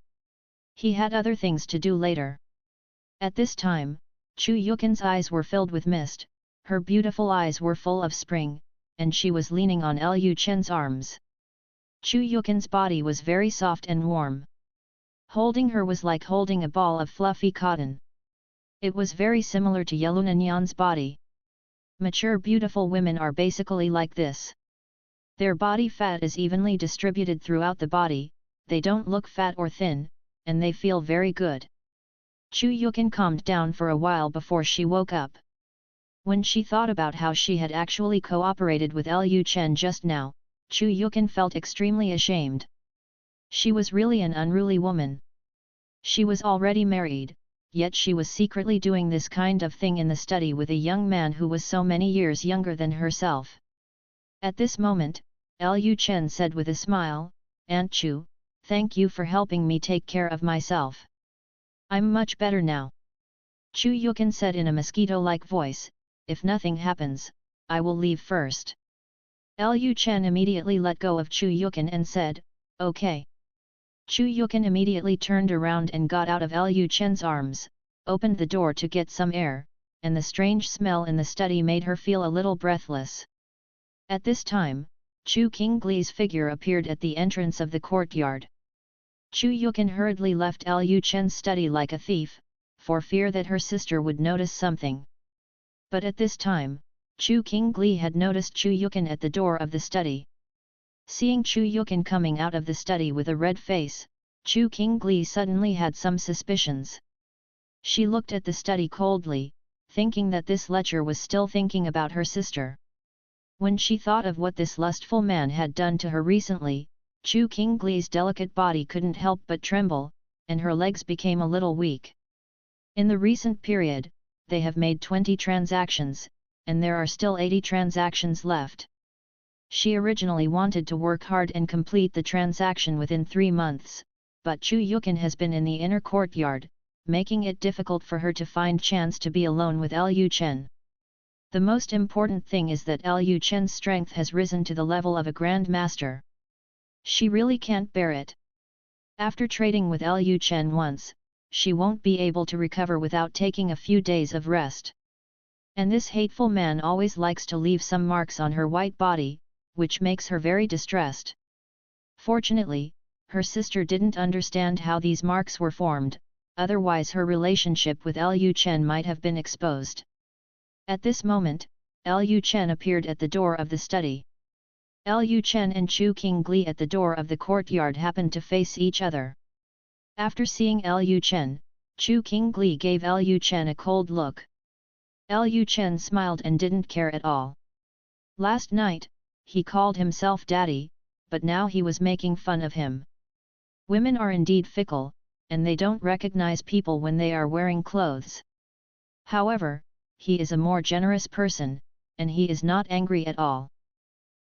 He had other things to do later. At this time, Chu Yukin's eyes were filled with mist, her beautiful eyes were full of spring, and she was leaning on Lu Chen's arms. Chu Yukin's body was very soft and warm. Holding her was like holding a ball of fluffy cotton. It was very similar to Yelunanyan's body. Mature beautiful women are basically like this. Their body fat is evenly distributed throughout the body, they don't look fat or thin, and they feel very good. Chu Yukin calmed down for a while before she woke up. When she thought about how she had actually cooperated with Lu Chen just now, Chu Yukin felt extremely ashamed. She was really an unruly woman. She was already married, yet she was secretly doing this kind of thing in the study with a young man who was so many years younger than herself. At this moment, Lu Chen said with a smile, Aunt Chu, thank you for helping me take care of myself. I'm much better now. Chu Yukin said in a mosquito-like voice, if nothing happens, I will leave first. Lu Chen immediately let go of Chu Yukin and said, okay. Chu Yukin immediately turned around and got out of Lu Chen's arms, opened the door to get some air, and the strange smell in the study made her feel a little breathless. At this time, Chu King Gli's figure appeared at the entrance of the courtyard. Chu Yukin hurriedly left Lu Chen's study like a thief, for fear that her sister would notice something. But at this time, Chu King Gli had noticed Chu Yukin at the door of the study. Seeing Chu Yukin coming out of the study with a red face, Chu King Gli suddenly had some suspicions. She looked at the study coldly, thinking that this lecher was still thinking about her sister. When she thought of what this lustful man had done to her recently, Chu King Gli's delicate body couldn't help but tremble, and her legs became a little weak. In the recent period, they have made 20 transactions, and there are still 80 transactions left. She originally wanted to work hard and complete the transaction within 3 months, but Chu Yukin has been in the inner courtyard, making it difficult for her to find chance to be alone with Lu Chen. The most important thing is that Lu Chen's strength has risen to the level of a Grand Master. She really can't bear it. After trading with Lu Chen once, she won't be able to recover without taking a few days of rest. And this hateful man always likes to leave some marks on her white body, which makes her very distressed. Fortunately, her sister didn't understand how these marks were formed, otherwise her relationship with Lu Chen might have been exposed. At this moment, Lu Chen appeared at the door of the study. Lu Chen and Chu Qingli at the door of the courtyard happened to face each other. After seeing Lu Chen, Chu Qingli gave Lu Chen a cold look. Lu Chen smiled and didn't care at all. Last night, he called himself daddy, but now he was making fun of him. Women are indeed fickle, and they don't recognize people when they are wearing clothes. However, he is a more generous person, and he is not angry at all.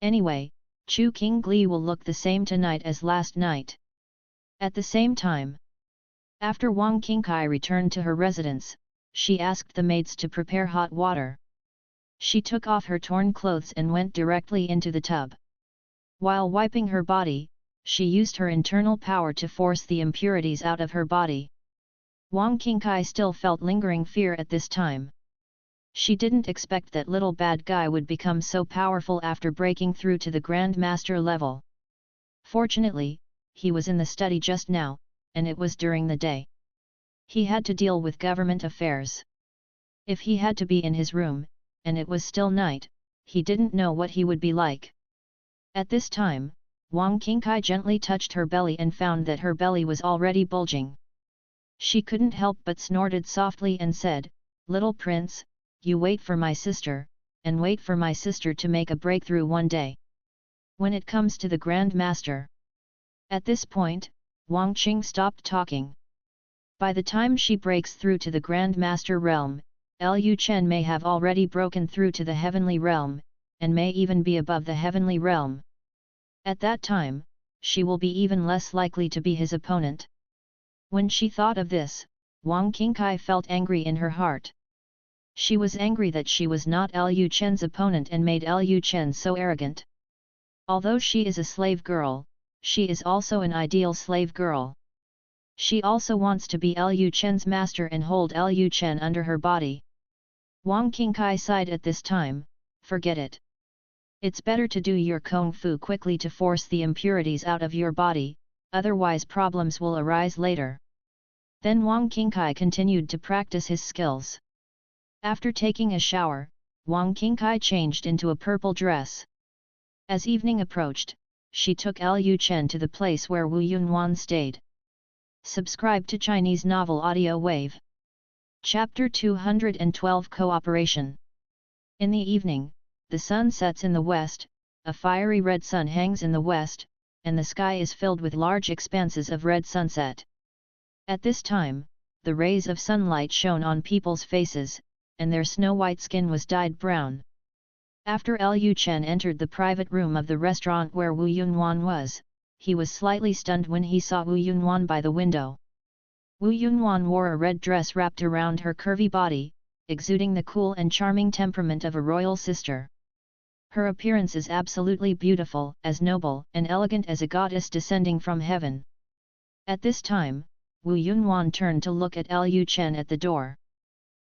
Anyway, Chu Qingli will look the same tonight as last night. At the same time, after Wang Qingkai returned to her residence, she asked the maids to prepare hot water. She took off her torn clothes and went directly into the tub. While wiping her body, she used her internal power to force the impurities out of her body. Wang Qingkai still felt lingering fear at this time. She didn't expect that little bad guy would become so powerful after breaking through to the Grand Master level. Fortunately, he was in the study just now, and it was during the day. He had to deal with government affairs. If he had to be in his room, and it was still night, he didn't know what he would be like. At this time, Wang Qingkai gently touched her belly and found that her belly was already bulging. She couldn't help but snorted softly and said, "Little prince, you wait for my sister, and wait for my sister to make a breakthrough one day. When it comes to the Grand Master." At this point, Wang Qing stopped talking. By the time she breaks through to the Grand Master realm, Lu Chen may have already broken through to the heavenly realm, and may even be above the heavenly realm. At that time, she will be even less likely to be his opponent. When she thought of this, Wang Qingkai felt angry in her heart. She was angry that she was not Lu Chen's opponent and made Lu Chen so arrogant. Although she is a slave girl, she is also an ideal slave girl. She also wants to be Lu Chen's master and hold Lu Chen under her body. Wang Qingkai sighed at this time, "Forget it. It's better to do your kung fu quickly to force the impurities out of your body, otherwise problems will arise later." Then Wang Qingkai continued to practice his skills. After taking a shower, Wang Qingkai changed into a purple dress. As evening approached, she took Lu Chen to the place where Wu Yunwan stayed. Subscribe to Chinese Novel Audio Wave. Chapter 212 Cooperation. In the evening, the sun sets in the west, a fiery red sun hangs in the west, and the sky is filled with large expanses of red sunset. At this time, the rays of sunlight shone on people's faces, and their snow-white skin was dyed brown. After Lu Chen entered the private room of the restaurant where Wu Yunwan was, he was slightly stunned when he saw Wu Yunwan by the window. Wu Yunwan wore a red dress wrapped around her curvy body, exuding the cool and charming temperament of a royal sister. Her appearance is absolutely beautiful, as noble and elegant as a goddess descending from heaven. At this time, Wu Yunwan turned to look at Lu Chen at the door.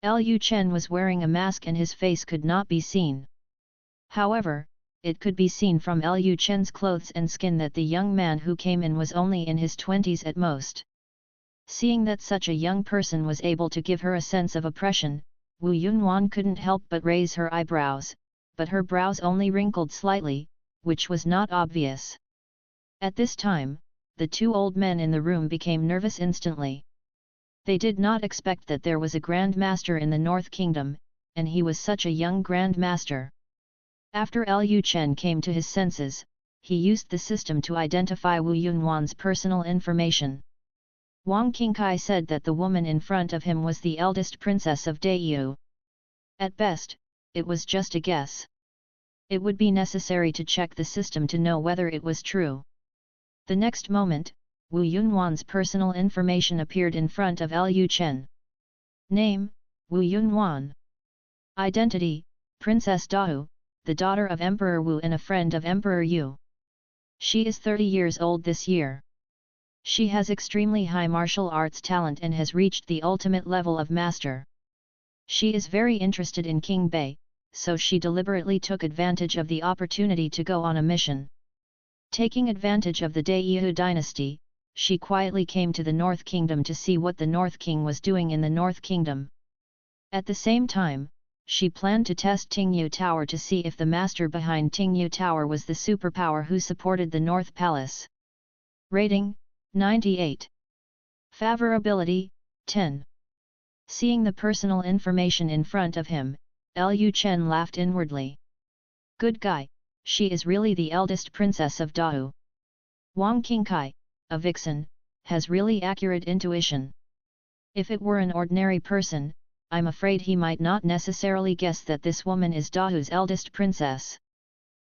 Lu Chen was wearing a mask and his face could not be seen. However, it could be seen from Lu Chen's clothes and skin that the young man who came in was only in his 20s at most. Seeing that such a young person was able to give her a sense of oppression, Wu Yunwan couldn't help but raise her eyebrows, but her brows only wrinkled slightly, which was not obvious. At this time, the two old men in the room became nervous instantly. They did not expect that there was a Grand Master in the North Kingdom, and he was such a young Grand Master. After Lu Chen came to his senses, he used the system to identify Wu Yunwan's personal information. Wang Qingkai said that the woman in front of him was the eldest princess of Daiyu. At best, it was just a guess. It would be necessary to check the system to know whether it was true. The next moment, Wu Yunwan's personal information appeared in front of Lu Chen. Name, Wu Yunwan. Identity, Princess Dao, the daughter of Emperor Wu and a friend of Emperor Yu. She is 30 years old this year. She has extremely high martial arts talent and has reached the ultimate level of master. She is very interested in King Bei, so she deliberately took advantage of the opportunity to go on a mission. Taking advantage of the Daiyu dynasty, she quietly came to the North Kingdom to see what the North King was doing in the North Kingdom. At the same time, she planned to test Tingyu Tower to see if the master behind Tingyu Tower was the superpower who supported the North Palace. Rating, 98. Favorability, 10. Seeing the personal information in front of him, Lu Chen laughed inwardly. Good guy, she is really the eldest princess of Dao. Wang Qingkai, a vixen, has really accurate intuition. If it were an ordinary person, I'm afraid he might not necessarily guess that this woman is Dao's eldest princess.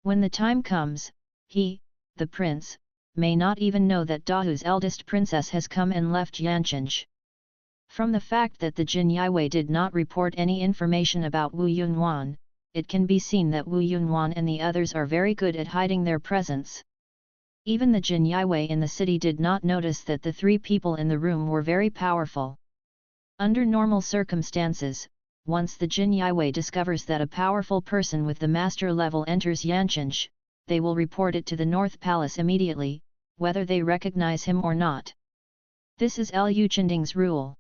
When the time comes, he, the prince, may not even know that Dao's eldest princess has come and left Yanqing. From the fact that the Jin Yiwei did not report any information about Wu Yunwan, it can be seen that Wu Yunwan and the others are very good at hiding their presence. Even the Jin Yiwei in the city did not notice that the three people in the room were very powerful. Under normal circumstances, once the Jin Yiwei discovers that a powerful person with the master level enters Yanqing, they will report it to the North Palace immediately, whether they recognize him or not. This is Lu Chending's rule.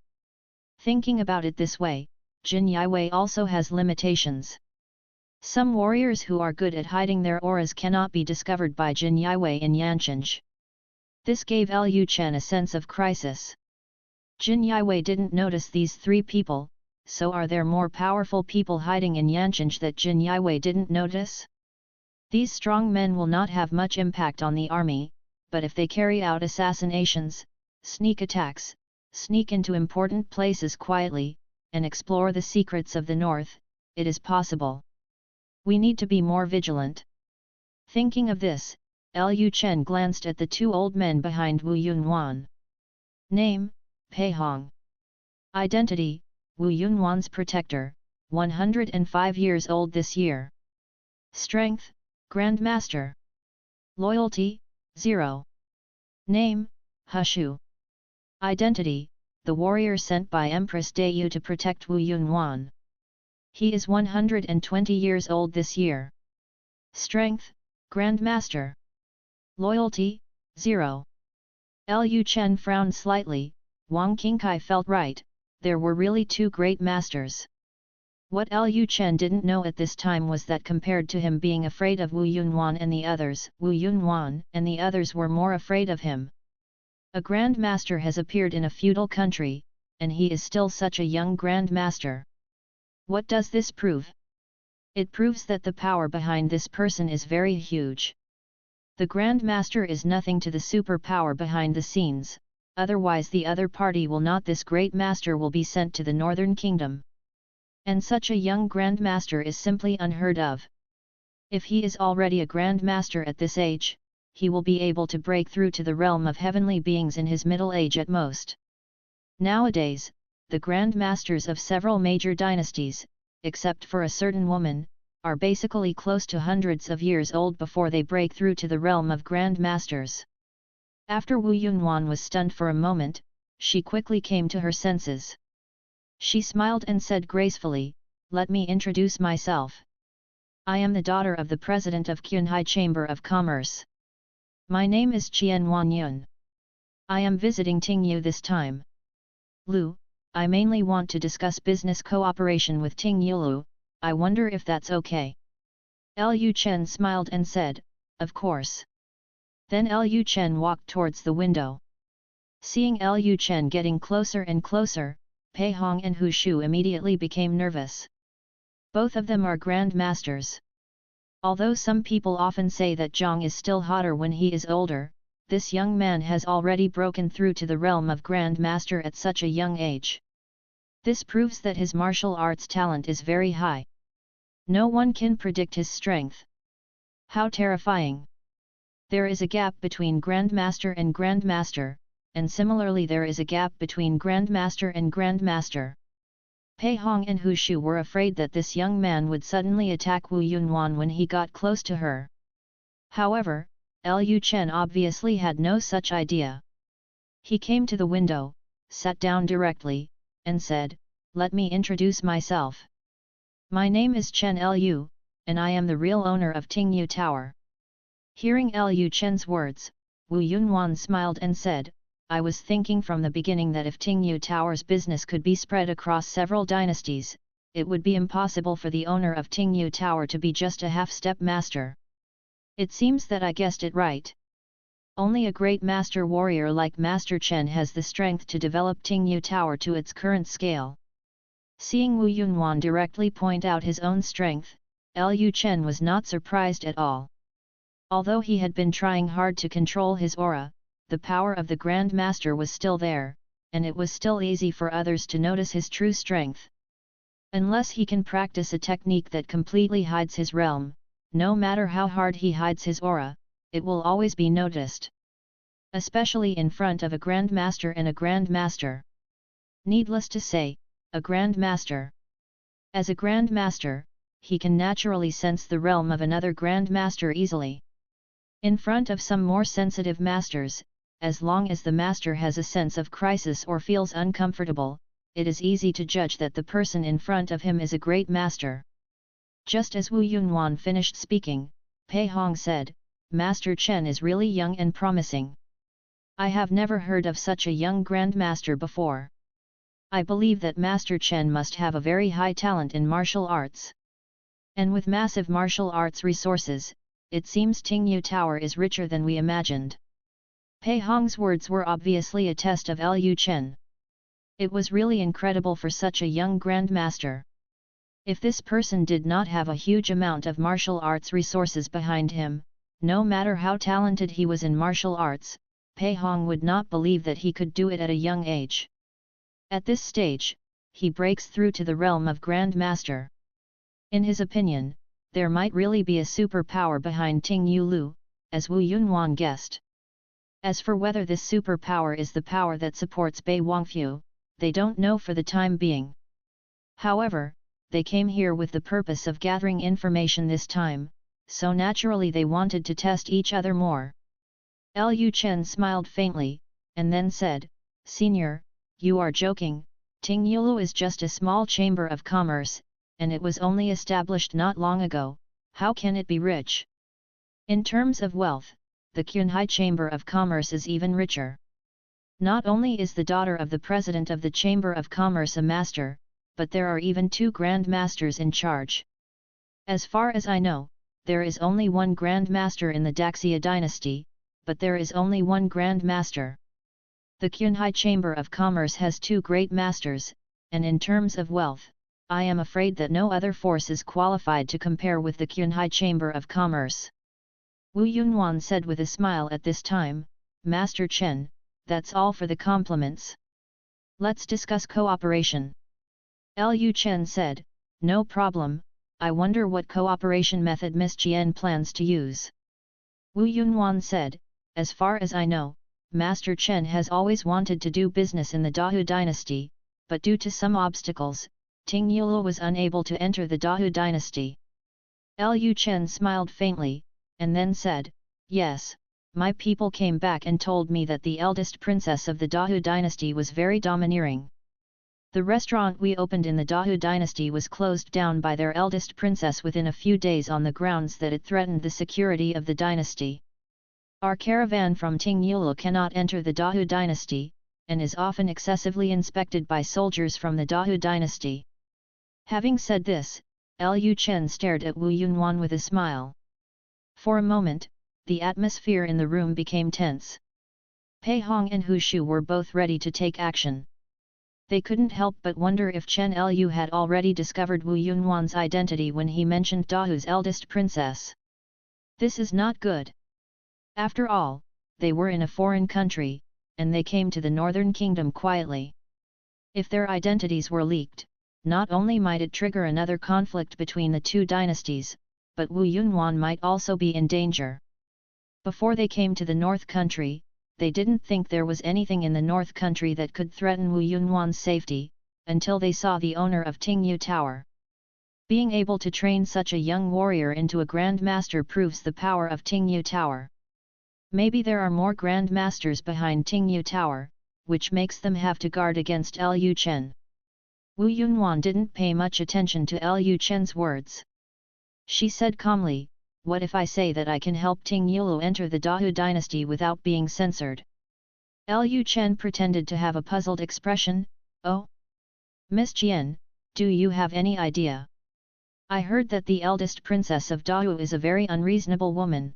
Thinking about it this way, Jin Yiwei also has limitations. Some warriors who are good at hiding their auras cannot be discovered by Jin Yiwei in Yanqing. This gave Lu Chen a sense of crisis. Jin Yiwei didn't notice these three people, so are there more powerful people hiding in Yanqing that Jin Yiwei didn't notice? These strong men will not have much impact on the army, but if they carry out assassinations, sneak attacks, sneak into important places quietly, and explore the secrets of the north, it is possible. We need to be more vigilant. Thinking of this, Lu Chen glanced at the two old men behind Wu Yunwan. Name, Pei Hong. Identity, Wu Yunwan's protector, 105 years old this year. Strength, Grandmaster. Loyalty, 0. Name, Hushu. Identity, the warrior sent by Empress Daiyu to protect Wu Yunwan. He is 120 years old this year. Strength, Grandmaster. Loyalty, 0. Lu Chen frowned slightly. Wang Qingkai felt right, there were really two great masters. What Lu Chen didn't know at this time was that compared to him being afraid of Wu Yunwan and the others, Wu Yunwan and the others were more afraid of him. A Grand Master has appeared in a feudal country, and he is still such a young Grand Master. What does this prove? It proves that the power behind this person is very huge. The Grand Master is nothing to the superpower behind the scenes. Otherwise the other party will not. This great master will be sent to the Northern Kingdom. And such a young Grand Master is simply unheard of. If he is already a Grand Master at this age, he will be able to break through to the realm of heavenly beings in his middle age at most. Nowadays, the Grand Masters of several major dynasties, except for a certain woman, are basically close to hundreds of years old before they break through to the realm of Grand Masters. After Wu Yunwan was stunned for a moment, she quickly came to her senses. She smiled and said gracefully, "Let me introduce myself. I am the daughter of the president of Qinhai Chamber of Commerce. My name is Qian Wanyun. I am visiting Tingyu this time. Lu, I mainly want to discuss business cooperation with Tingyu Lu, I wonder if that's okay." Lu Chen smiled and said, "Of course." Then Lu Chen walked towards the window. Seeing Lu Chen getting closer and closer, Pei Hong and Hu Shu immediately became nervous. Both of them are Grand Masters. Although some people often say that Zhang is still hotter when he is older, this young man has already broken through to the realm of Grand Master at such a young age. This proves that his martial arts talent is very high. No one can predict his strength. How terrifying! There is a gap between Grandmaster and Grandmaster, and similarly there is a gap between Grandmaster and Grandmaster. Pei Hong and Hu Shu were afraid that this young man would suddenly attack Wu Yunwan when he got close to her. However, Lu Chen obviously had no such idea. He came to the window, sat down directly, and said, "Let me introduce myself. My name is Chen Lu, and I am the real owner of Tingyu Tower." Hearing Lu Chen's words, Wu Yunwan smiled and said, "I was thinking from the beginning that if Tingyu Tower's business could be spread across several dynasties, it would be impossible for the owner of Tingyu Tower to be just a half-step master. It seems that I guessed it right. Only a great master warrior like Master Chen has the strength to develop Tingyu Tower to its current scale." Seeing Wu Yunwan directly point out his own strength, Lu Chen was not surprised at all. Although he had been trying hard to control his aura, the power of the Grand Master was still there, and it was still easy for others to notice his true strength. Unless he can practice a technique that completely hides his realm, no matter how hard he hides his aura, it will always be noticed. Especially in front of a Grand Master and a Grand Master. Needless to say, a Grand Master. As a Grand Master, he can naturally sense the realm of another Grand Master easily. In front of some more sensitive masters, as long as the master has a sense of crisis or feels uncomfortable, it is easy to judge that the person in front of him is a great master. Just as Wu Yunwan finished speaking, Pei Hong said, "Master Chen is really young and promising. I have never heard of such a young Grand Master before. I believe that Master Chen must have a very high talent in martial arts. And with massive martial arts resources, it seems Tingyu Tower is richer than we imagined." Pei Hong's words were obviously a test of Lu Chen. It was really incredible for such a young Grand Master. If this person did not have a huge amount of martial arts resources behind him, no matter how talented he was in martial arts, Pei Hong would not believe that he could do it at a young age. At this stage, he breaks through to the realm of Grand Master. In his opinion, there might really be a superpower behind Tingyu Lu, as Wu Yunwan guessed. As for whether this superpower is the power that supports Bei Wangfu, they don't know for the time being. However, they came here with the purpose of gathering information this time, so naturally they wanted to test each other more. Lu Chen smiled faintly, and then said, "Senior, you are joking, Tingyu Lu is just a small chamber of commerce, and it was only established not long ago, how can it be rich? In terms of wealth, the Qunhai Chamber of Commerce is even richer. Not only is the daughter of the president of the Chamber of Commerce a master, but there are even 2 Grand Masters in charge. As far as I know, there is only one Grand Master in the Xia Dynasty, but there is only one Grand Master. The Qunhai Chamber of Commerce has 2 Great Masters, and in terms of wealth, I am afraid that no other force is qualified to compare with the Qunhai Chamber of Commerce." Wu Yunwan said with a smile at this time, "Master Chen, that's all for the compliments. Let's discuss cooperation." Lu Chen said, "No problem, I wonder what cooperation method Miss Jian plans to use." Wu Yunwan said, "As far as I know, Master Chen has always wanted to do business in the Dahu dynasty, but due to some obstacles, Tingyu Lu was unable to enter the Dahu dynasty." Lu Chen smiled faintly, and then said, "Yes, my people came back and told me that the eldest princess of the Dahu dynasty was very domineering. The restaurant we opened in the Dahu dynasty was closed down by their eldest princess within a few days on the grounds that it threatened the security of the dynasty. Our caravan from Tingyu Lu cannot enter the Dahu dynasty, and is often excessively inspected by soldiers from the Dahu dynasty." Having said this, Lu Chen stared at Wu Yunwan with a smile. For a moment, the atmosphere in the room became tense. Pei Hong and Hu Shu were both ready to take action. They couldn't help but wonder if Chen Lu had already discovered Wu Yunwan's identity when he mentioned Dahu's eldest princess. This is not good. After all, they were in a foreign country, and they came to the northern kingdom quietly. If their identities were leaked, not only might it trigger another conflict between the two dynasties, but Wu Yunwan might also be in danger. Before they came to the North Country, they didn't think there was anything in the North Country that could threaten Wu Yunwan's safety, until they saw the owner of Tingyu Tower. Being able to train such a young warrior into a Grand Master proves the power of Tingyu Tower. Maybe there are more Grand Masters behind Tingyu Tower, which makes them have to guard against Lu Chen. Wu Yunwan didn't pay much attention to Lu Chen's words. She said calmly, "What if I say that I can help Ting Yulu enter the Dahu dynasty without being censored?" Lu Chen pretended to have a puzzled expression. "Oh? Miss Jian, do you have any idea? I heard that the eldest princess of Dahu is a very unreasonable woman.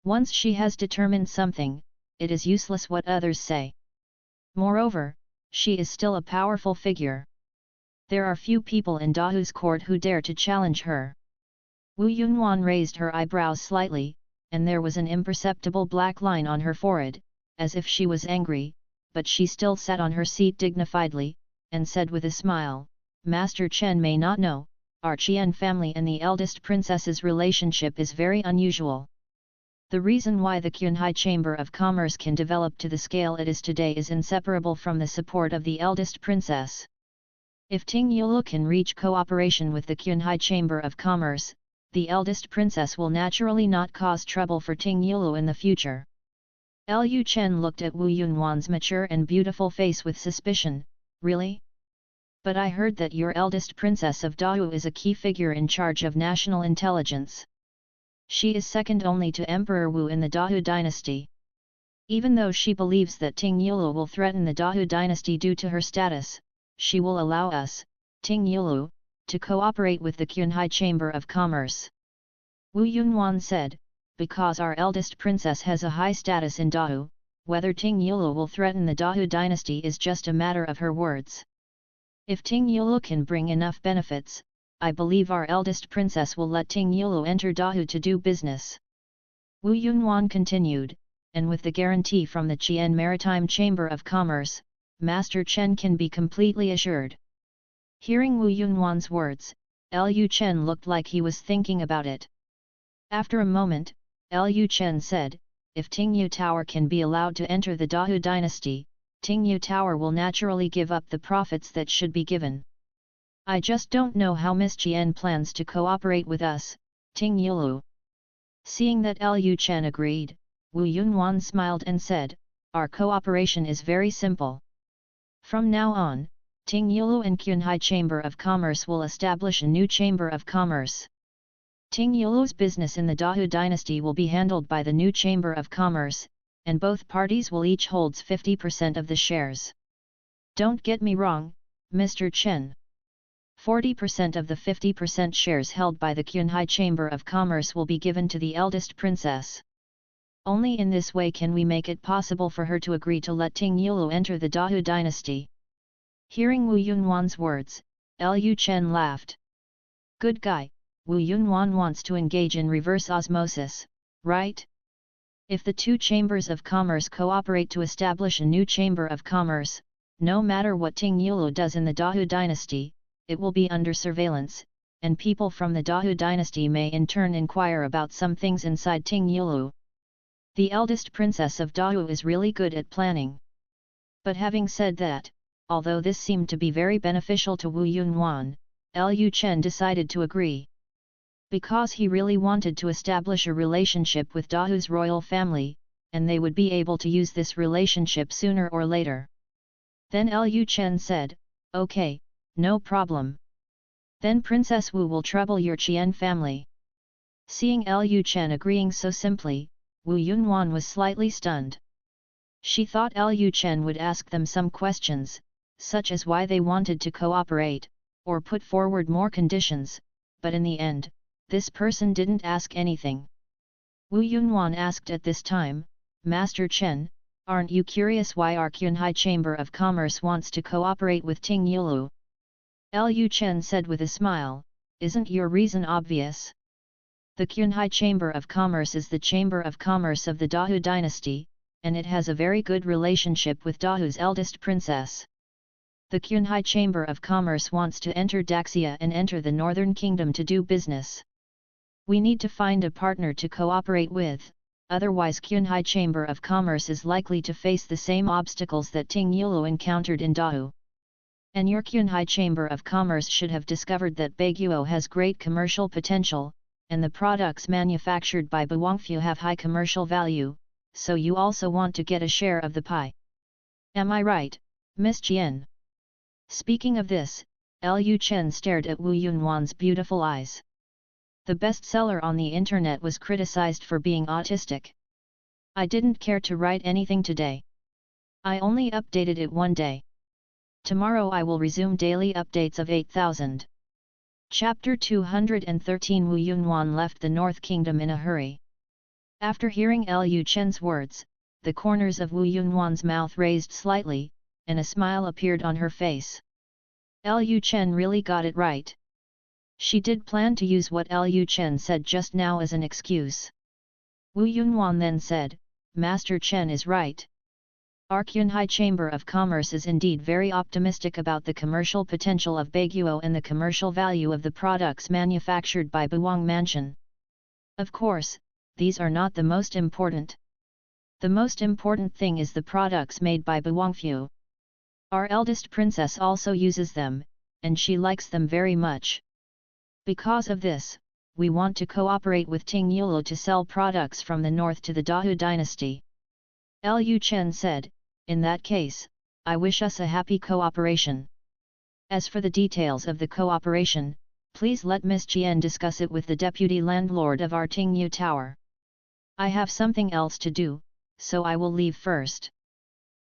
Once she has determined something, it is useless what others say. Moreover, she is still a powerful figure. There are few people in Dahu's court who dare to challenge her." Wu Yunwan raised her eyebrows slightly, and there was an imperceptible black line on her forehead, as if she was angry, but she still sat on her seat dignifiedly, and said with a smile, "Master Chen may not know, our Qian family and the eldest princess's relationship is very unusual. The reason why the Qunhai Chamber of Commerce can develop to the scale it is today is inseparable from the support of the eldest princess. If Ting Yulu can reach cooperation with the Qunhai Chamber of Commerce, the eldest princess will naturally not cause trouble for Ting Yulu in the future." Lu Chen looked at Wu Yunwan's mature and beautiful face with suspicion. "Really? But I heard that your eldest princess of Dahu is a key figure in charge of national intelligence. She is second only to Emperor Wu in the Dahu dynasty. Even though she believes that Ting Yulu will threaten the Dahu dynasty due to her status, she will allow us, Ting Yulu, to cooperate with the Qunhai Chamber of Commerce." Wu Yunwan said, "Because our eldest princess has a high status in Dahu, whether Ting Yulu will threaten the Dahu dynasty is just a matter of her words. If Ting Yulu can bring enough benefits, I believe our eldest princess will let Ting Yulu enter Dahu to do business." Wu Yunwan continued, "And with the guarantee from the Qian Maritime Chamber of Commerce, Master Chen can be completely assured." Hearing Wu Yunwan's words, Lu Chen looked like he was thinking about it. After a moment, Lu Chen said, "If Tingyu Tower can be allowed to enter the Dahu dynasty, Tingyu Tower will naturally give up the profits that should be given. I just don't know how Miss Jian plans to cooperate with us, Ting Yulu." Seeing that Lu Chen agreed, Wu Yunwan smiled and said, "Our cooperation is very simple. From now on, Ting Yulu and Qunhai Chamber of Commerce will establish a new Chamber of Commerce. Ting Yulu's business in the Dahu dynasty will be handled by the new Chamber of Commerce, and both parties will each hold 50% of the shares. Don't get me wrong, Mr. Chen. 40% of the 50% shares held by the Qunhai Chamber of Commerce will be given to the eldest princess. Only in this way can we make it possible for her to agree to let Ting Yulu enter the Dahu dynasty." Hearing Wu Yunwan's words, Lu Chen laughed. "Good guy, Wu Yunwan wants to engage in reverse osmosis, right? If the two chambers of commerce cooperate to establish a new chamber of commerce, no matter what Ting Yulu does in the Dahu dynasty, it will be under surveillance, and people from the Dahu dynasty may in turn inquire about some things inside Ting Yulu. The eldest princess of Dahu is really good at planning." But having said that, although this seemed to be very beneficial to Wu Yunwan, Lu Chen decided to agree. Because he really wanted to establish a relationship with Dahu's royal family, and they would be able to use this relationship sooner or later. Then Lu Chen said, "Okay, no problem. Then Princess Wu will trouble your Qian family." Seeing Lu Chen agreeing so simply, Wu Yunwan was slightly stunned. She thought Lu Chen would ask them some questions, such as why they wanted to cooperate, or put forward more conditions, but in the end, this person didn't ask anything. Wu Yunwan asked at this time, "Master Chen, aren't you curious why our Qunhai Chamber of Commerce wants to cooperate with Ting Yulu?" Lu Chen said with a smile, "Isn't your reason obvious? The Qunhai Chamber of Commerce is the Chamber of Commerce of the Dahu dynasty, and it has a very good relationship with Dahu's eldest princess. The Qunhai Chamber of Commerce wants to enter Daxia and enter the Northern Kingdom to do business. We need to find a partner to cooperate with, otherwise Qunhai Chamber of Commerce is likely to face the same obstacles that Ting Yulu encountered in Dahu. And your Qunhai Chamber of Commerce should have discovered that Baiguo has great commercial potential, and the products manufactured by Buwangfu have high commercial value, so you also want to get a share of the pie. Am I right, Miss Jian? Speaking of this, Lu Chen stared at Wu Yunwan's beautiful eyes. The bestseller on the internet was criticized for being autistic. I didn't care to write anything today. I only updated it one day. Tomorrow I will resume daily updates of 8,000. Chapter 213. Wu Yunwan left the North Kingdom in a hurry. After hearing Lu Chen's words, the corners of Wu Yunwan's mouth raised slightly, and a smile appeared on her face. Lu Chen really got it right. She did plan to use what Lu Chen said just now as an excuse. Wu Yunwan then said, Master Chen is right. Our Qunhai Chamber of Commerce is indeed very optimistic about the commercial potential of Baiguo and the commercial value of the products manufactured by Buwang Mansion. Of course, these are not the most important. The most important thing is the products made by Buwangfu. Our eldest princess also uses them, and she likes them very much. Because of this, we want to cooperate with Ting Yulu to sell products from the north to the Dahu dynasty. Lu Chen said, in that case, I wish us a happy cooperation. As for the details of the cooperation, please let Miss Jian discuss it with the deputy landlord of our Tingyu Tower. I have something else to do, so I will leave first.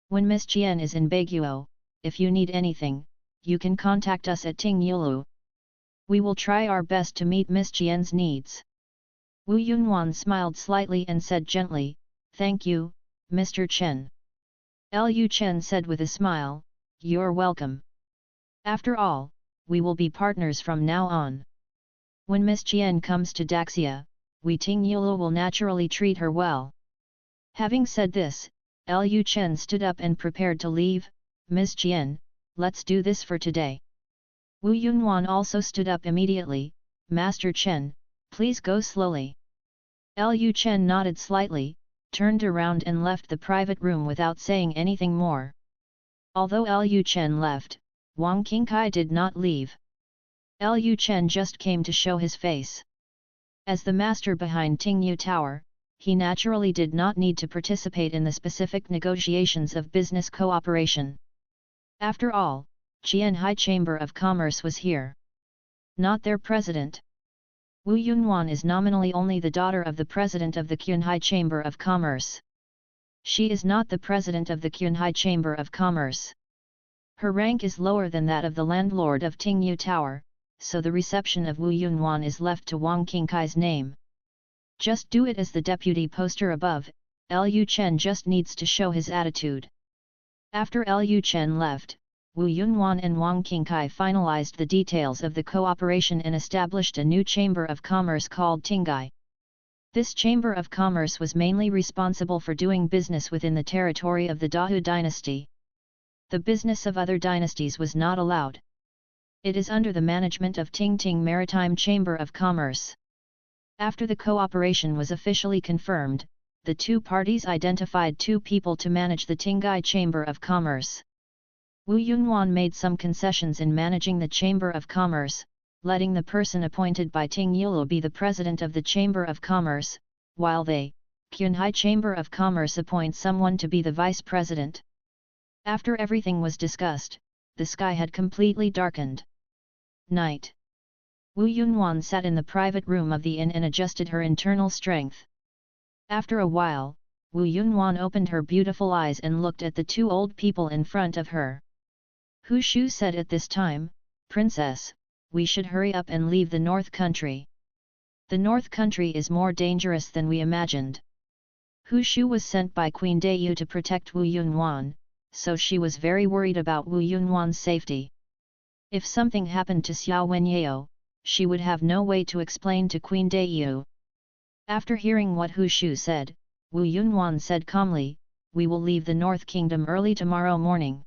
When Miss Jian is in Baiguo, if you need anything, you can contact us at Ting Yulu. We will try our best to meet Miss Jian's needs. Wu Yunwan smiled slightly and said gently, Thank you, Mr. Chen. Lu Chen said with a smile, You're welcome. After all, we will be partners from now on. When Miss Jian comes to Daxia, we Ting Yulu will naturally treat her well. Having said this, Lu Chen stood up and prepared to leave. Miss Jian, let's do this for today. Wu Yunwan also stood up immediately, Master Chen, please go slowly. Lu Chen nodded slightly, turned around and left the private room without saying anything more. Although Lu Chen left, Wang Qingkai did not leave. Lu Chen just came to show his face. As the master behind Tingyu Tower, he naturally did not need to participate in the specific negotiations of business cooperation. After all, Qianhai Chamber of Commerce was here. Not their president. Wu Yunwan is nominally only the daughter of the president of the Qunhai Chamber of Commerce. She is not the president of the Qunhai Chamber of Commerce. Her rank is lower than that of the landlord of Tingyu Tower, so the reception of Wu Yunwan is left to Wang Qingkai's name. Just do it as the deputy poster above. Lu Chen just needs to show his attitude. After Lu Chen left, Wu Yunwan and Wang Qingkai finalized the details of the cooperation and established a new chamber of commerce called Tingai. This chamber of commerce was mainly responsible for doing business within the territory of the Dahu dynasty. The business of other dynasties was not allowed. It is under the management of Tingting Maritime Chamber of Commerce. After the cooperation was officially confirmed, the two parties identified two people to manage the Tingai Chamber of Commerce. Wu Yunwan made some concessions in managing the Chamber of Commerce, letting the person appointed by Ting Yulu be the president of the Chamber of Commerce, while they, Qunhai Chamber of Commerce, appoint someone to be the vice president. After everything was discussed, the sky had completely darkened. Night. Wu Yunwan sat in the private room of the inn and adjusted her internal strength. After a while, Wu Yunwan opened her beautiful eyes and looked at the two old people in front of her. Hu Shu said at this time, Princess, we should hurry up and leave the North Country. The North Country is more dangerous than we imagined. Hu Shu was sent by Queen Dayu to protect Wu Yunwan, so she was very worried about Wu Yunwan's safety. If something happened to Xiao Wenyao, she would have no way to explain to Queen Dayu. After hearing what Hu Shu said, Wu Yunwan said calmly, we will leave the North Kingdom early tomorrow morning.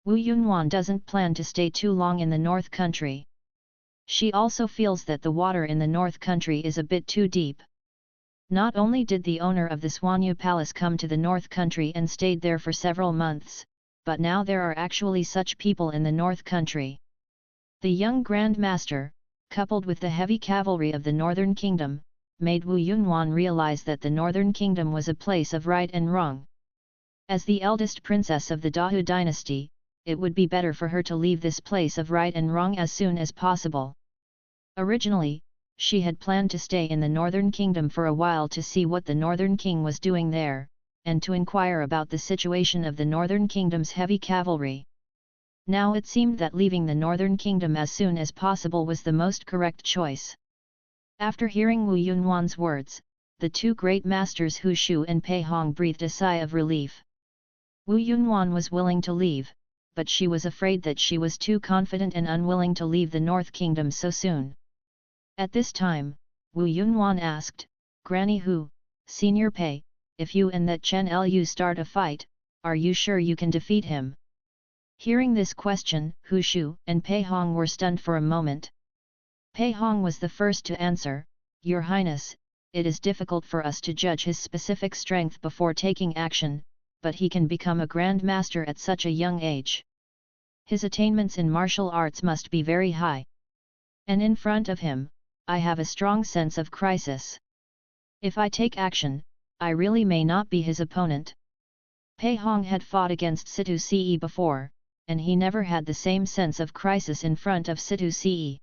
Wu Yunwan doesn't plan to stay too long in the North Country. She also feels that the water in the North Country is a bit too deep. Not only did the owner of the Swanyu Palace come to the North Country and stayed there for several months, but now there are actually such people in the North Country. The young Grand Master, coupled with the heavy cavalry of the Northern Kingdom, made Wu Yunwan realize that the Northern Kingdom was a place of right and wrong. As the eldest princess of the Dahu dynasty, it would be better for her to leave this place of right and wrong as soon as possible. Originally, she had planned to stay in the Northern Kingdom for a while to see what the Northern King was doing there, and to inquire about the situation of the Northern Kingdom's heavy cavalry. Now it seemed that leaving the Northern Kingdom as soon as possible was the most correct choice. After hearing Wu Yunwan's words, the two great masters Hu Shu and Pei Hong breathed a sigh of relief. Wu Yunwan was willing to leave, but she was afraid that she was too confident and unwilling to leave the North Kingdom so soon. At this time, Wu Yunwan asked, "Granny Hu, Senior Pei, if you and that Chen Lu start a fight, are you sure you can defeat him?" Hearing this question, Hu Shu and Pei Hong were stunned for a moment. Pei Hong was the first to answer, "Your Highness, it is difficult for us to judge his specific strength before taking action, but he can become a Grand Master at such a young age. His attainments in martial arts must be very high. And in front of him, I have a strong sense of crisis. If I take action, I really may not be his opponent." Pei Hong had fought against Situ Ce before, and he never had the same sense of crisis in front of Situ Ce.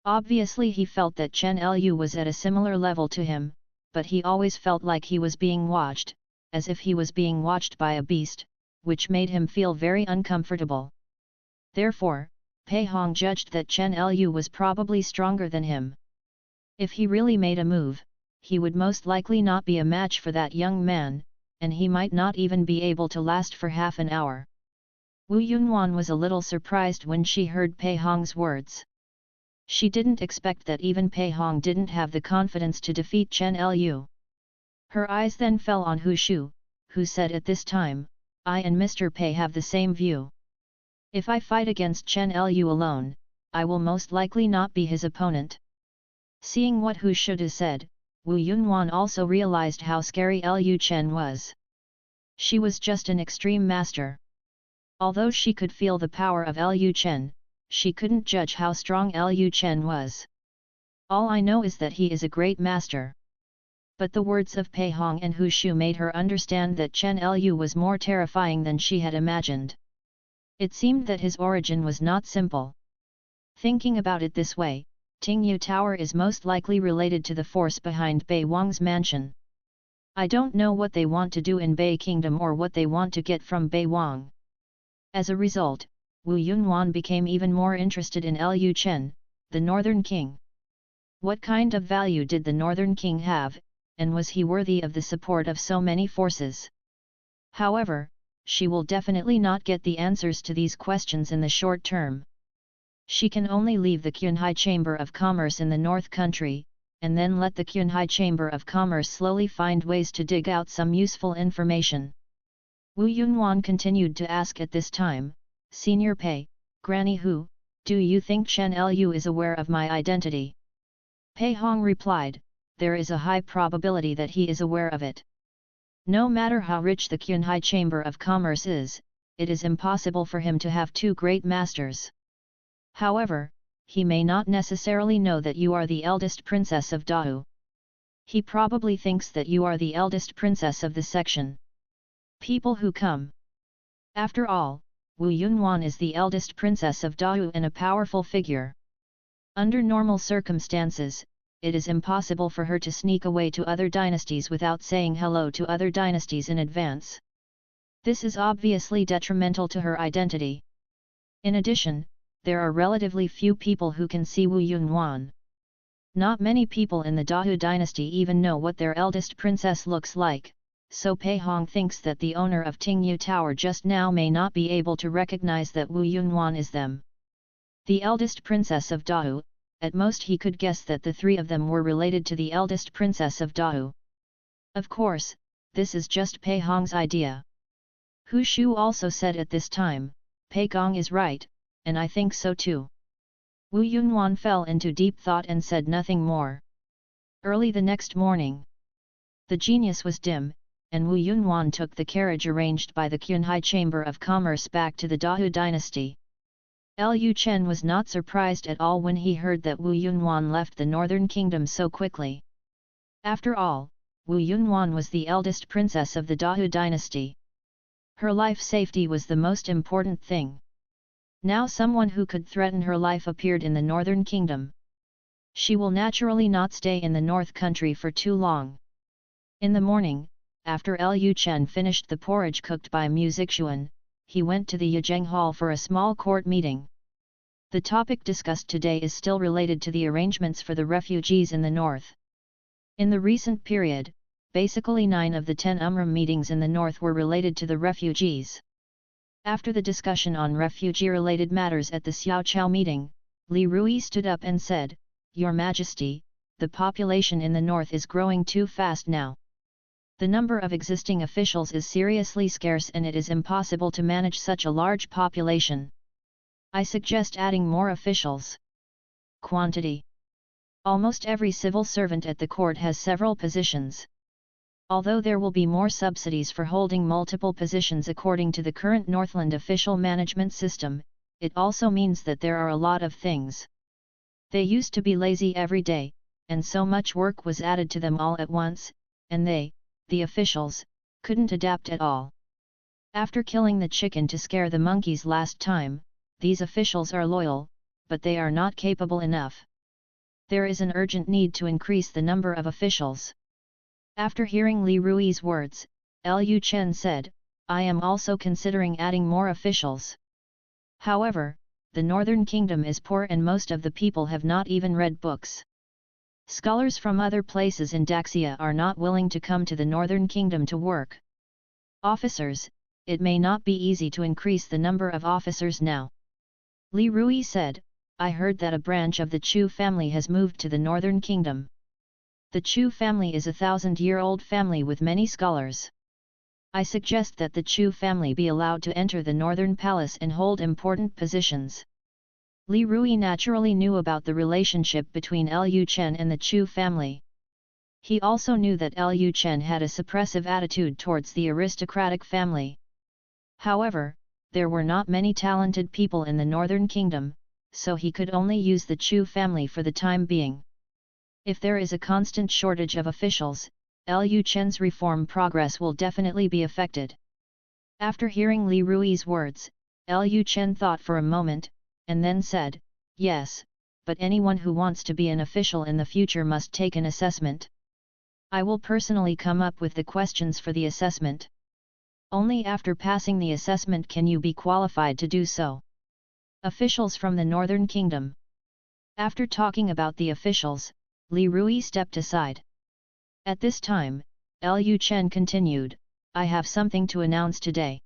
Obviously he felt that Chen Lu was at a similar level to him, but he always felt like he was being watched, as if he was being watched by a beast, which made him feel very uncomfortable. Therefore, Pei Hong judged that Chen Lu was probably stronger than him. If he really made a move, he would most likely not be a match for that young man, and he might not even be able to last for half an hour. Wu Yunwan was a little surprised when she heard Pei Hong's words. She didn't expect that even Pei Hong didn't have the confidence to defeat Chen Lu. Her eyes then fell on Hu Shu, who said at this time, "I and Mr. Pei have the same view. If I fight against Chen Lu alone, I will most likely not be his opponent." Seeing what Hu Shu said, Wu Yunwan also realized how scary Lu Chen was. She was just an extreme master. Although she could feel the power of Lu Chen, she couldn't judge how strong Lu Chen was. "All I know is that he is a great master." But the words of Pei Hong and Hu Shu made her understand that Chen Lu was more terrifying than she had imagined. It seemed that his origin was not simple. Thinking about it this way, Tingyu Tower is most likely related to the force behind Bei Wang's mansion. I don't know what they want to do in Bei Kingdom or what they want to get from Bei Wang. As a result, Wu Yunwan became even more interested in Lu Chen, the Northern King. What kind of value did the Northern King have, and was he worthy of the support of so many forces? However, she will definitely not get the answers to these questions in the short term. She can only leave the Qunhai Chamber of Commerce in the North Country, and then let the Qunhai Chamber of Commerce slowly find ways to dig out some useful information. Wu Yunwan continued to ask at this time, "Senior Pei, Granny Hu, do you think Chen Lu is aware of my identity?" Pei Hong replied, "There is a high probability that he is aware of it. No matter how rich the Qunhai Chamber of Commerce is, it is impossible for him to have two great masters. However, he may not necessarily know that you are the eldest princess of Dahu. He probably thinks that you are the eldest princess of the section. People who come." After all, Wu Yunwan is the eldest princess of Dahu and a powerful figure. Under normal circumstances, it is impossible for her to sneak away to other dynasties without saying hello to other dynasties in advance. This is obviously detrimental to her identity. In addition, there are relatively few people who can see Wu Yunwan. Not many people in the Dahu dynasty even know what their eldest princess looks like, so Pei Hong thinks that the owner of Tingyu Tower just now may not be able to recognize that Wu Yunwan is them. The eldest princess of Dahu, at most he could guess that the three of them were related to the eldest princess of Dahu. Of course, this is just Pei Hong's idea. Hu Shu also said at this time, Pei Gong is right, and I think so too. Wu Yunhuan fell into deep thought and said nothing more. Early the next morning, the genius was dim, and Wu Yunhuan took the carriage arranged by the Qinhai Chamber of Commerce back to the Dahu dynasty. Lu Chen was not surprised at all when he heard that Wu Yunhuan left the northern kingdom so quickly. After all, Wu Yunhuan was the eldest princess of the Dahu dynasty. Her life safety was the most important thing. Now someone who could threaten her life appeared in the northern kingdom. She will naturally not stay in the north country for too long. In the morning, after Lu Chen finished the porridge cooked by Mu Zixuan, he went to the Yizheng Hall for a small court meeting. The topic discussed today is still related to the arrangements for the refugees in the north. In the recent period, basically 9 of the 10 Umram meetings in the north were related to the refugees. After the discussion on refugee-related matters at the Xiaoqiao meeting, Li Rui stood up and said, Your Majesty, the population in the north is growing too fast now. The number of existing officials is seriously scarce and it is impossible to manage such a large population. I suggest adding more officials. Quantity. Almost every civil servant at the court has several positions. Although there will be more subsidies for holding multiple positions according to the current Northland official management system, it also means that there are a lot of things. They used to be lazy every day, and so much work was added to them all at once, and they, the officials, couldn't adapt at all. After killing the chicken to scare the monkeys last time, these officials are loyal, but they are not capable enough. There is an urgent need to increase the number of officials. After hearing Li Rui's words, Lu Chen said, I am also considering adding more officials. However, the northern kingdom is poor and most of the people have not even read books. Scholars from other places in Daxia are not willing to come to the northern kingdom to work. Officers, it may not be easy to increase the number of officers now. Li Rui said, I heard that a branch of the Chu family has moved to the northern kingdom. The Chu family is a 1,000-year-old family with many scholars. I suggest that the Chu family be allowed to enter the northern palace and hold important positions. Li Rui naturally knew about the relationship between Lu Chen and the Chu family. He also knew that Lu Chen had a suppressive attitude towards the aristocratic family. However, there were not many talented people in the northern kingdom, so he could only use the Chu family for the time being. If there is a constant shortage of officials, Lu Chen's reform progress will definitely be affected. After hearing Li Rui's words, Lu Chen thought for a moment, and then said, Yes, but anyone who wants to be an official in the future must take an assessment. I will personally come up with the questions for the assessment. Only after passing the assessment can you be qualified to do so. Officials from the Northern Kingdom. After talking about the officials, Li Rui stepped aside. At this time, Lu Chen continued, I have something to announce today.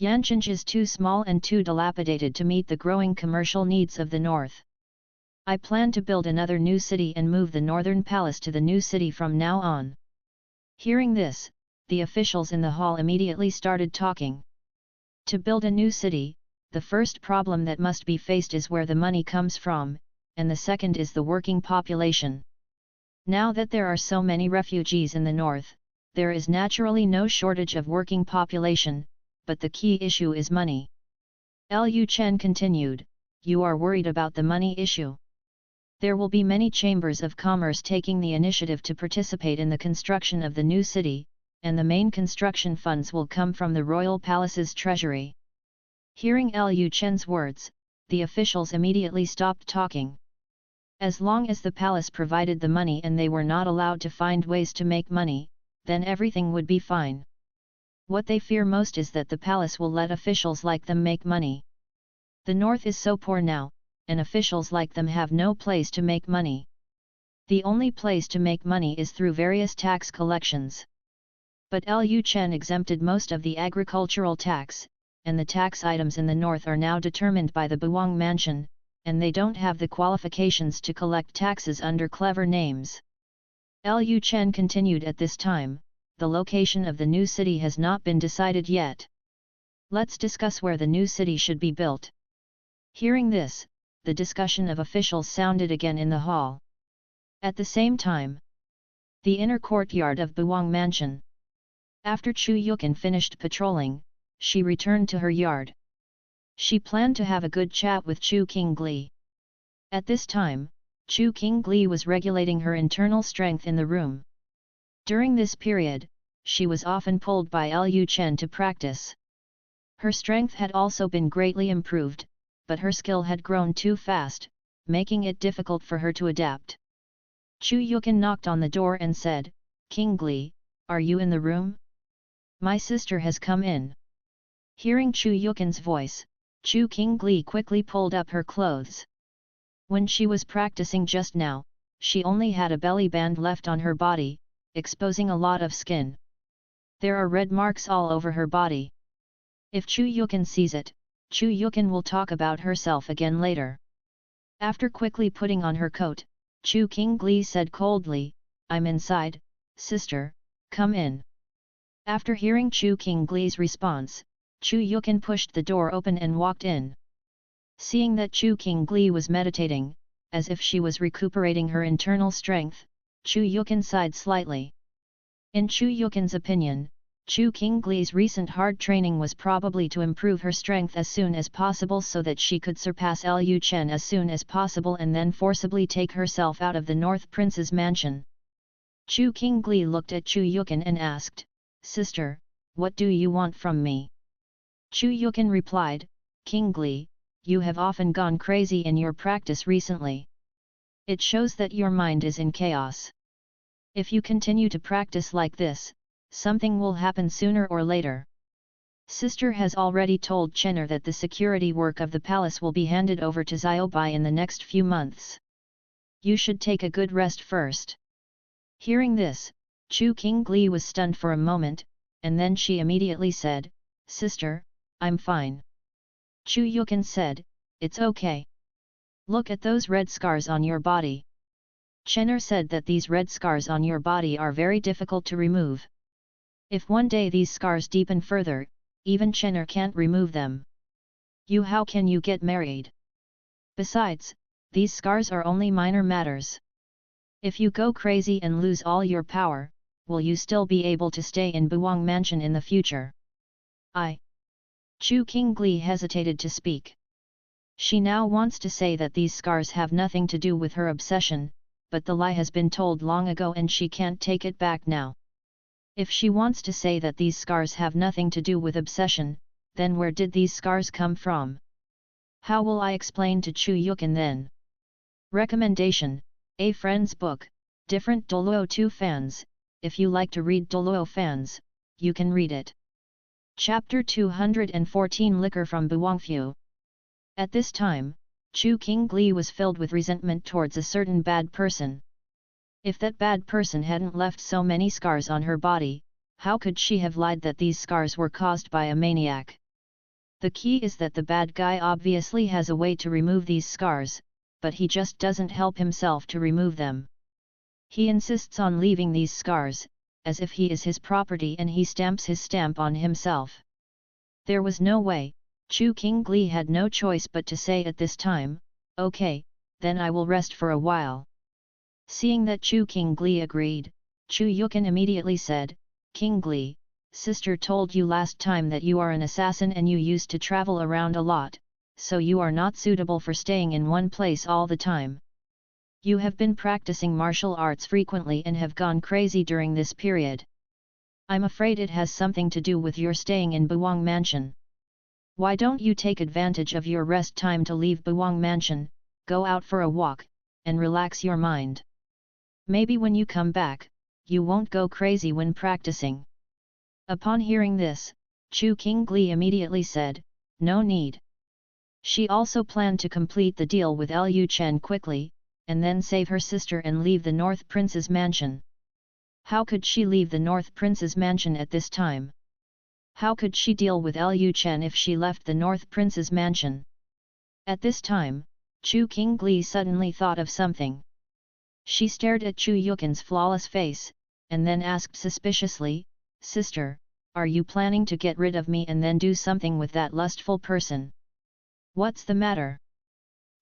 Yancheng is too small and too dilapidated to meet the growing commercial needs of the north. I plan to build another new city and move the northern palace to the new city from now on. Hearing this, the officials in the hall immediately started talking. To build a new city, the first problem that must be faced is where the money comes from, and the second is the working population. Now that there are so many refugees in the north, there is naturally no shortage of working population, but the key issue is money. Lu Chen continued, You are worried about the money issue. There will be many chambers of commerce taking the initiative to participate in the construction of the new city, and the main construction funds will come from the royal palace's treasury. Hearing Lu Chen's words, the officials immediately stopped talking. As long as the palace provided the money and they were not allowed to find ways to make money, then everything would be fine. What they fear most is that the palace will let officials like them make money. The north is so poor now, and officials like them have no place to make money. The only place to make money is through various tax collections. But Lu Chen exempted most of the agricultural tax, and the tax items in the north are now determined by the Buwang Mansion, and they don't have the qualifications to collect taxes under clever names. Lu Chen continued at this time, the location of the new city has not been decided yet. Let's discuss where the new city should be built. Hearing this, the discussion of officials sounded again in the hall. At the same time, the inner courtyard of Buwang Mansion. After Chu Yukin finished patrolling, she returned to her yard. She planned to have a good chat with Chu Qingli. At this time, Chu Qingli was regulating her internal strength in the room. During this period, she was often pulled by Lu Chen to practice. Her strength had also been greatly improved, but her skill had grown too fast, making it difficult for her to adapt. Chu Yukin knocked on the door and said, "Qingli, are you in the room? My sister has come in." Hearing Chu Yukin's voice, Chu Qingli quickly pulled up her clothes. When she was practicing just now, she only had a belly band left on her body, exposing a lot of skin. There are red marks all over her body. If Chu Yukin sees it, Chu Yukin will talk about herself again later. After quickly putting on her coat, Chu Qingli said coldly, "I'm inside, sister, come in." After hearing Chu Qingli's response, Chu Yukin pushed the door open and walked in. Seeing that Chu Qingli was meditating, as if she was recuperating her internal strength, Chu Yukin sighed slightly. In Chu Yukin's opinion, Chu Qingli's recent hard training was probably to improve her strength as soon as possible so that she could surpass Lu Chen as soon as possible and then forcibly take herself out of the North Prince's mansion. Chu Qingli looked at Chu Yukin and asked, "Sister, what do you want from me?" Chu Yukin replied, "Qingli, you have often gone crazy in your practice recently. It shows that your mind is in chaos. If you continue to practice like this, something will happen sooner or later. Sister has already told Chenner that the security work of the palace will be handed over to Xiaobai in the next few months. You should take a good rest first." Hearing this, Chu Qingli was stunned for a moment, and then she immediately said, "Sister, I'm fine." Chu Yukin said, "It's okay. Look at those red scars on your body." Chenner said that these red scars on your body are very difficult to remove. If one day these scars deepen further, even Chenner can't remove them. How can you get married? Besides, these scars are only minor matters. If you go crazy and lose all your power, will you still be able to stay in Buwang Mansion in the future? Chu Qingli hesitated to speak. She now wants to say that these scars have nothing to do with her obsession, but the lie has been told long ago and she can't take it back now. If she wants to say that these scars have nothing to do with obsession, then where did these scars come from? How will I explain to Chu Yukin then? Recommendation: A friend's book, Different Doluo 2 fans. If you like to read Doluo fans, you can read it. Chapter 214 Liquor from Buwangfu. At this time, Chu Qingli was filled with resentment towards a certain bad person. If that bad person hadn't left so many scars on her body, how could she have lied that these scars were caused by a maniac? The key is that the bad guy obviously has a way to remove these scars, but he just doesn't help himself to remove them. He insists on leaving these scars, as if he is his property and he stamps his stamp on himself. There was no way, Chu Qingli had no choice but to say at this time, "Okay, then I will rest for a while." Seeing that Chu Qingli agreed, Chu Yukin immediately said, "Qingli, sister told you last time that you are an assassin and you used to travel around a lot, so you are not suitable for staying in one place all the time. You have been practicing martial arts frequently and have gone crazy during this period. I'm afraid it has something to do with your staying in Buwang Mansion. Why don't you take advantage of your rest time to leave Buwang Mansion, go out for a walk, and relax your mind? Maybe when you come back, you won't go crazy when practicing." Upon hearing this, Chu Qingli immediately said, "No need." She also planned to complete the deal with Lu Chen quickly, and then save her sister and leave the North Prince's mansion. How could she leave the North Prince's mansion at this time? How could she deal with Lu Chen if she left the North Prince's mansion? At this time, Chu Qingli suddenly thought of something. She stared at Chu Yukin's flawless face, and then asked suspiciously, "Sister, are you planning to get rid of me and then do something with that lustful person? What's the matter?"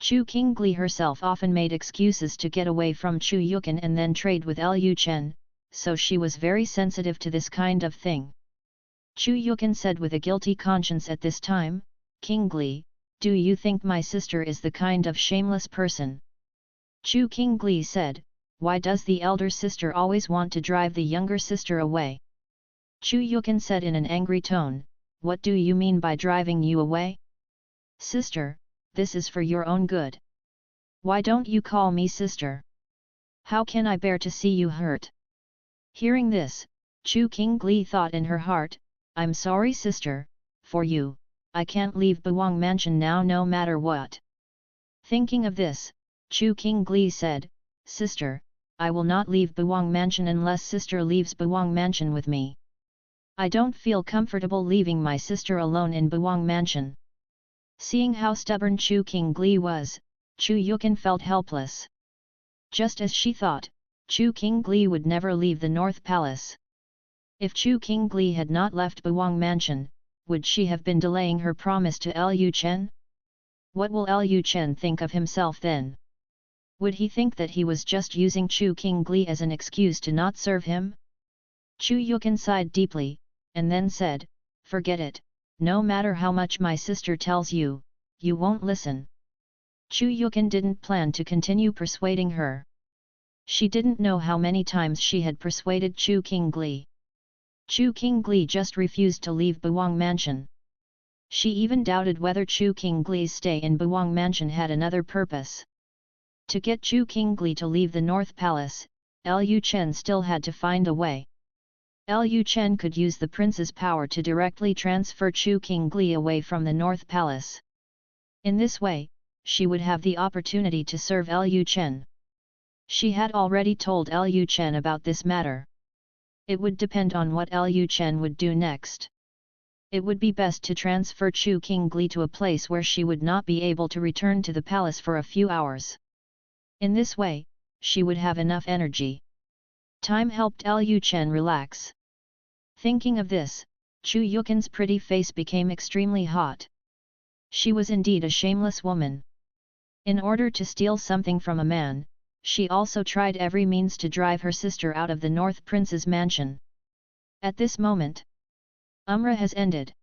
Chu Qingli herself often made excuses to get away from Chu Yukin and then trade with Lu Chen, so she was very sensitive to this kind of thing. Chu Yukin said with a guilty conscience at this time, "Qingli, do you think my sister is the kind of shameless person?" Chu Qingli said, "Why does the elder sister always want to drive the younger sister away?" Chu Yukin said in an angry tone, "What do you mean by driving you away? Sister, this is for your own good. Why don't you call me sister? How can I bear to see you hurt?" Hearing this, Chu Qingli thought in her heart, "I'm sorry sister, for you, I can't leave Buwang Mansion now no matter what." Thinking of this, Chu Qingli said, "Sister, I will not leave Buwang Mansion unless sister leaves Buwang Mansion with me. I don't feel comfortable leaving my sister alone in Buwang Mansion." Seeing how stubborn Chu Qingli was, Chu Yukin felt helpless. Just as she thought, Chu Qingli would never leave the North Palace. If Chu Qingli had not left Buwang Mansion, would she have been delaying her promise to Lu Chen? What will Lu Chen think of himself then? Would he think that he was just using Chu Qingli as an excuse to not serve him? Chu Yukin sighed deeply, and then said, "Forget it, no matter how much my sister tells you, you won't listen." Chu Yukin didn't plan to continue persuading her. She didn't know how many times she had persuaded Chu Qingli. Chu Qingli just refused to leave Buwang Mansion. She even doubted whether Chu Qingli's stay in Buwang Mansion had another purpose. To get Chu Qingli to leave the North Palace, Lu Chen still had to find a way. Lu Chen could use the prince's power to directly transfer Chu Qingli away from the North Palace. In this way, she would have the opportunity to serve Lu Chen. She had already told Lu Chen about this matter. It would depend on what Lu Chen would do next. It would be best to transfer Chu Qingli to a place where she would not be able to return to the palace for a few hours. In this way, she would have enough energy. Time helped Lu Chen relax. Thinking of this, Chu Yukin's pretty face became extremely hot. She was indeed a shameless woman. In order to steal something from a man, she also tried every means to drive her sister out of the North Prince's mansion. At this moment, Umrah has ended.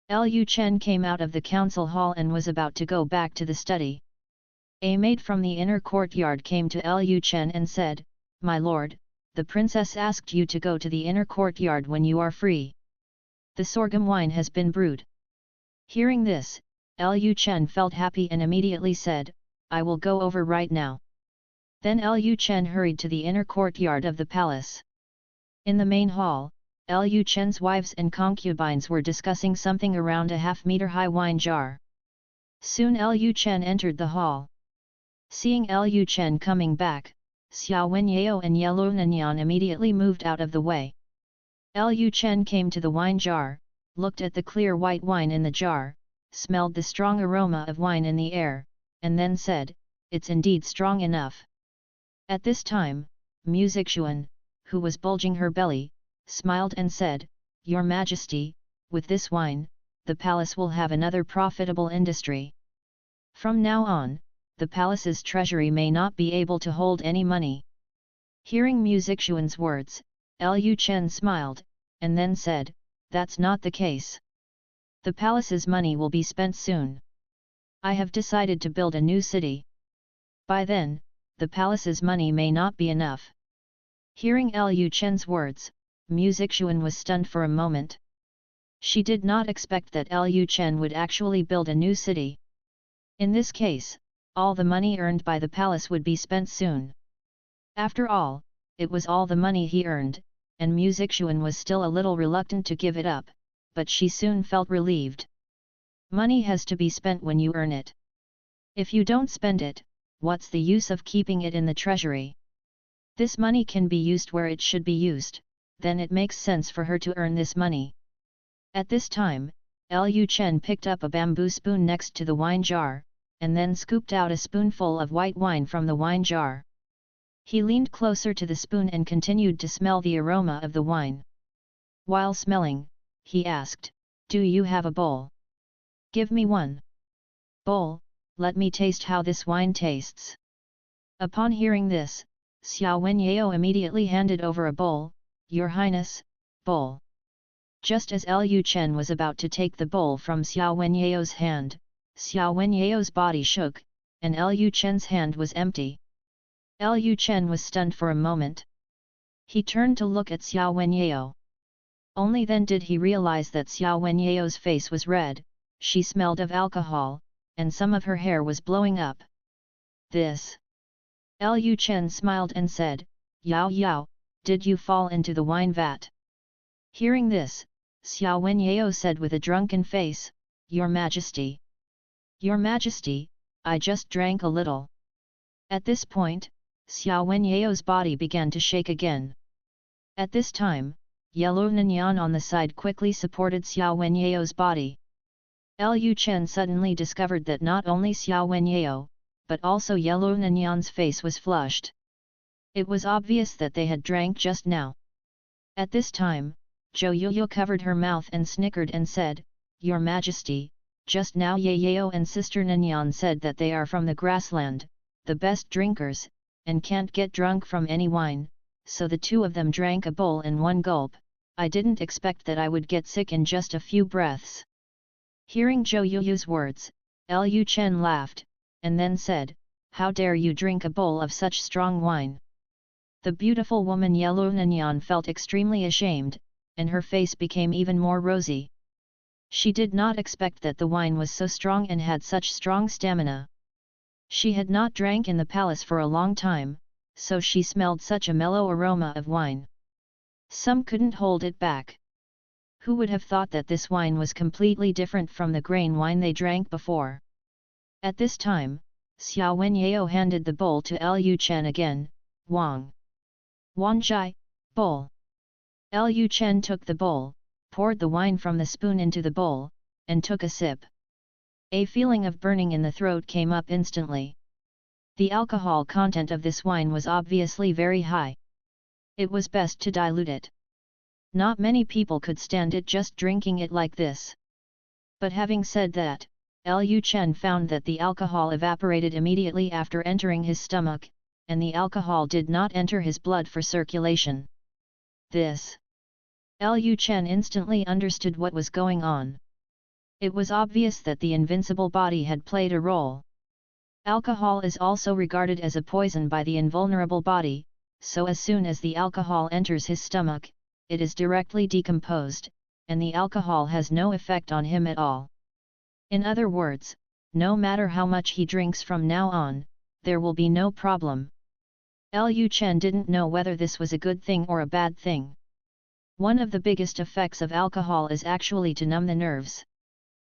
Lu Chen came out of the council hall and was about to go back to the study. A maid from the inner courtyard came to Lu Chen and said, "My lord, the princess asked you to go to the inner courtyard when you are free. The sorghum wine has been brewed." Hearing this, Lu Chen felt happy and immediately said, "I will go over right now." Then Lu Chen hurried to the inner courtyard of the palace. In the main hall, Lu Chen's wives and concubines were discussing something around a half-meter-high wine jar. Soon Lu Chen entered the hall. Seeing Lu Chen coming back, Xiao Wenyao and Yellow Nanyan immediately moved out of the way. Lu Chen came to the wine jar, looked at the clear white wine in the jar, smelled the strong aroma of wine in the air, and then said, "It's indeed strong enough." At this time, Music Xuan, who was bulging her belly, smiled and said, "Your Majesty, with this wine, the palace will have another profitable industry. From now on, the palace's treasury may not be able to hold any money." Hearing Music Xuan's words, Lu Chen smiled, and then said, "That's not the case. The palace's money will be spent soon. I have decided to build a new city. By then, the palace's money may not be enough." Hearing Lu Chen's words, Music Xuan was stunned for a moment. She did not expect that Lu Chen would actually build a new city. In this case, all the money earned by the palace would be spent soon. After all, it was all the money he earned, and Music Xuan was still a little reluctant to give it up, but she soon felt relieved. Money has to be spent when you earn it. If you don't spend it, what's the use of keeping it in the treasury? This money can be used where it should be used, then it makes sense for her to earn this money. At this time, Lu Chen picked up a bamboo spoon next to the wine jar, and then scooped out a spoonful of white wine from the wine jar. He leaned closer to the spoon and continued to smell the aroma of the wine. While smelling, he asked, "Do you have a bowl? Give me one bowl, let me taste how this wine tastes." Upon hearing this, Xiao Wenyao immediately handed over a bowl. "Your Highness, bowl." Just as Lu Chen was about to take the bowl from Xiao Wenyao's hand, Xiao Wenyao's body shook, and Lu Chen's hand was empty. Lu Chen was stunned for a moment. He turned to look at Xiao Wenyao. Only then did he realize that Xiao Wenyao's face was red, she smelled of alcohol, and some of her hair was blowing up. "This." Lu Chen smiled and said, "Yao Yao, did you fall into the wine vat?" Hearing this, Xiao Wenyao said with a drunken face, "Your Majesty. Your Majesty, I just drank a little." At this point, Xiao Wenyao's body began to shake again. At this time, Yellow Nanyang on the side quickly supported Xiao Wenyao's body. Lu Chen suddenly discovered that not only Xiao Wenyao, but also Yellow Nanyang's face was flushed. It was obvious that they had drank just now. At this time, Zhou Yuyu covered her mouth and snickered and said, "Your Majesty, just now Yayao and Sister Nanyang said that they are from the grassland, the best drinkers, and can't get drunk from any wine, so the two of them drank a bowl in one gulp. I didn't expect that I would get sick in just a few breaths." Hearing Zhou Yuyu's words, Lu Chen laughed, and then said, "How dare you drink a bowl of such strong wine?" The beautiful woman Yellow Nanyang felt extremely ashamed, and her face became even more rosy. She did not expect that the wine was so strong and had such strong stamina. She had not drank in the palace for a long time, so she smelled such a mellow aroma of wine. Some couldn't hold it back. Who would have thought that this wine was completely different from the grain wine they drank before? At this time, Xiao Wenyao handed the bowl to Lu Chen again. "Wang Jai, bowl." Lu Chen took the bowl, poured the wine from the spoon into the bowl, and took a sip. A feeling of burning in the throat came up instantly. The alcohol content of this wine was obviously very high. It was best to dilute it. Not many people could stand it just drinking it like this. But having said that, Lu Chen found that the alcohol evaporated immediately after entering his stomach, and the alcohol did not enter his blood for circulation. This. Lu Chen instantly understood what was going on. It was obvious that the invincible body had played a role. Alcohol is also regarded as a poison by the invulnerable body, so as soon as the alcohol enters his stomach, it is directly decomposed, and the alcohol has no effect on him at all. In other words, no matter how much he drinks from now on, there will be no problem. Lu Chen didn't know whether this was a good thing or a bad thing. One of the biggest effects of alcohol is actually to numb the nerves.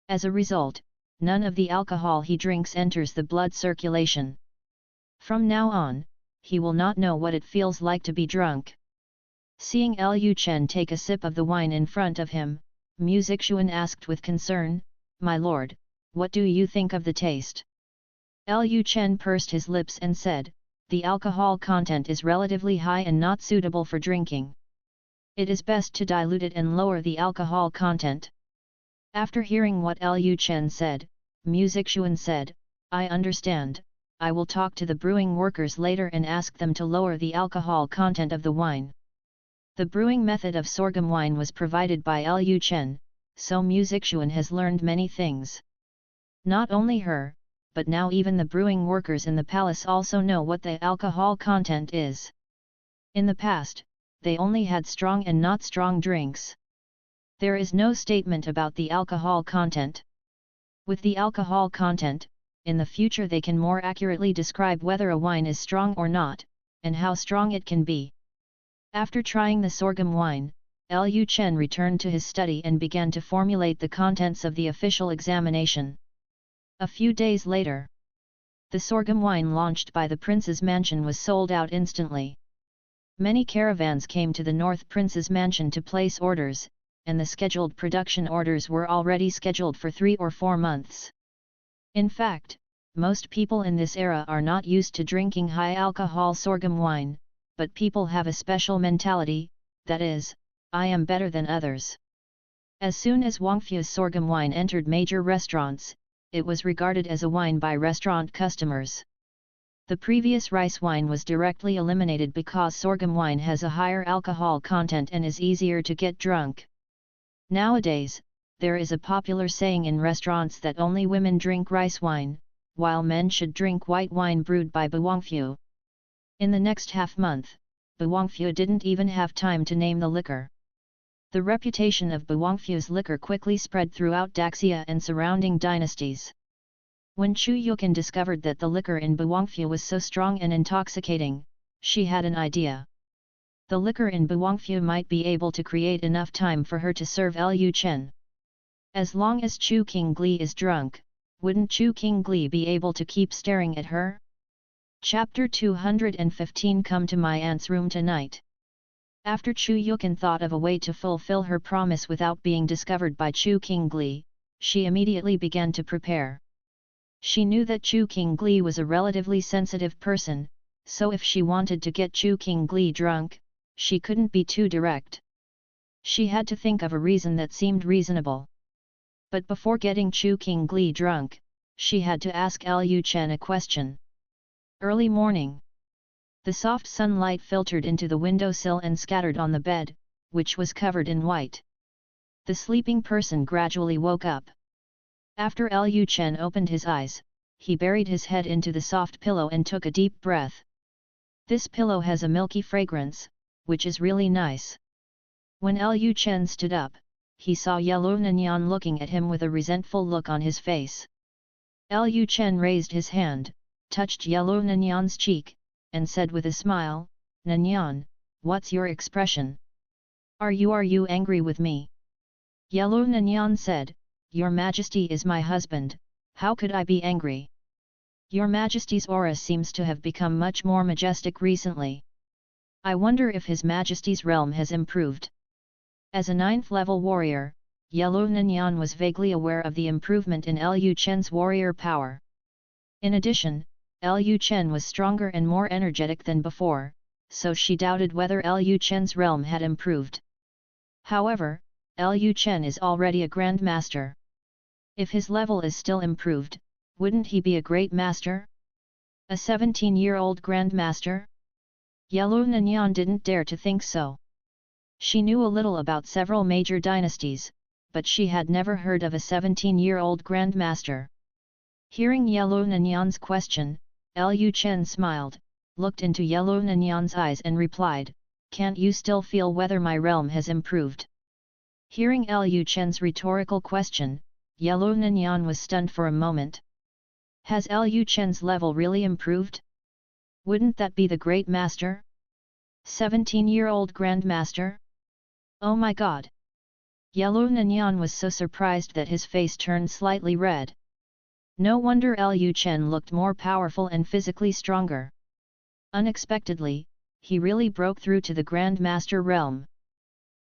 As a result, none of the alcohol he drinks enters the blood circulation. From now on, he will not know what it feels like to be drunk. Seeing Lu Chen take a sip of the wine in front of him, Mu Zixuan asked with concern, "My lord, what do you think of the taste?" Lu Chen pursed his lips and said, "The alcohol content is relatively high and not suitable for drinking. It is best to dilute it and lower the alcohol content." After hearing what Lu Chen said, Mu Zixuan said, "I understand, I will talk to the brewing workers later and ask them to lower the alcohol content of the wine." The brewing method of sorghum wine was provided by Lu Chen, so Mu Zixuan has learned many things. Not only her, but now even the brewing workers in the palace also know what the alcohol content is. In the past, they only had strong and not strong drinks. There is no statement about the alcohol content. With the alcohol content, in the future they can more accurately describe whether a wine is strong or not, and how strong it can be. After trying the sorghum wine, Lu Chen returned to his study and began to formulate the contents of the official examination. A few days later, the sorghum wine launched by the prince's mansion was sold out instantly. Many caravans came to the North Prince's mansion to place orders, and the scheduled production orders were already scheduled for 3 or 4 months. In fact, most people in this era are not used to drinking high alcohol sorghum wine, but people have a special mentality, that is, I am better than others. As soon as Wangfu's sorghum wine entered major restaurants, it was regarded as a wine by restaurant customers. The previous rice wine was directly eliminated because sorghum wine has a higher alcohol content and is easier to get drunk. Nowadays, there is a popular saying in restaurants that only women drink rice wine, while men should drink white wine brewed by Wangfu. In the next half-month, Wangfu didn't even have time to name the liquor. The reputation of Wangfu's liquor quickly spread throughout Daxia and surrounding dynasties. When Chu Yukan discovered that the liquor in Wangfu was so strong and intoxicating, she had an idea. The liquor in Wangfu might be able to create enough time for her to serve Lu Chen. As long as Chu Qingli is drunk, wouldn't Chu Qingli be able to keep staring at her? Chapter 215 Come to my aunt's room tonight. After Chu Yukan thought of a way to fulfill her promise without being discovered by Chu Qingli, she immediately began to prepare. She knew that Chu Qingli was a relatively sensitive person, so if she wanted to get Chu Qingli drunk, she couldn't be too direct. She had to think of a reason that seemed reasonable. But before getting Chu Qingli drunk, she had to ask Lu Chen a question. Early morning. The soft sunlight filtered into the windowsill and scattered on the bed, which was covered in white. The sleeping person gradually woke up. After Lu Chen opened his eyes, he buried his head into the soft pillow and took a deep breath. This pillow has a milky fragrance, which is really nice. When Lu Chen stood up, he saw Yellow Nanyang looking at him with a resentful look on his face. Lu Chen raised his hand, touched Yellow Nanyang's cheek, and said with a smile, "Nanyang, what's your expression? Are you angry with me?" Yellow Nanyang said, "Your Majesty is my husband, how could I be angry? Your Majesty's aura seems to have become much more majestic recently. I wonder if His Majesty's realm has improved." As a 9th-level warrior, Yellow Nanyang was vaguely aware of the improvement in Lu Chen's warrior power. In addition, Lu Chen was stronger and more energetic than before, so she doubted whether Lu Chen's realm had improved. However, Lu Chen is already a Grand Master. If his level is still improved, wouldn't he be a great master? A 17-year-old Grand Master? Yellow Nanyang didn't dare to think so. She knew a little about several major dynasties, but she had never heard of a 17-year-old Grand Master. Hearing Yellow Nanyang's question, Lu Chen smiled, looked into Yellow Nanyang's eyes and replied, "Can't you still feel whether my realm has improved?" Hearing Lu Chen's rhetorical question, Yellow Nanyang was stunned for a moment. Has Lu Chen's level really improved? Wouldn't that be the Great Master? 17-year-old Grand Master? Oh my god! Yellow Nanyang was so surprised that his face turned slightly red. No wonder Lu Chen looked more powerful and physically stronger. Unexpectedly, he really broke through to the Grand Master realm.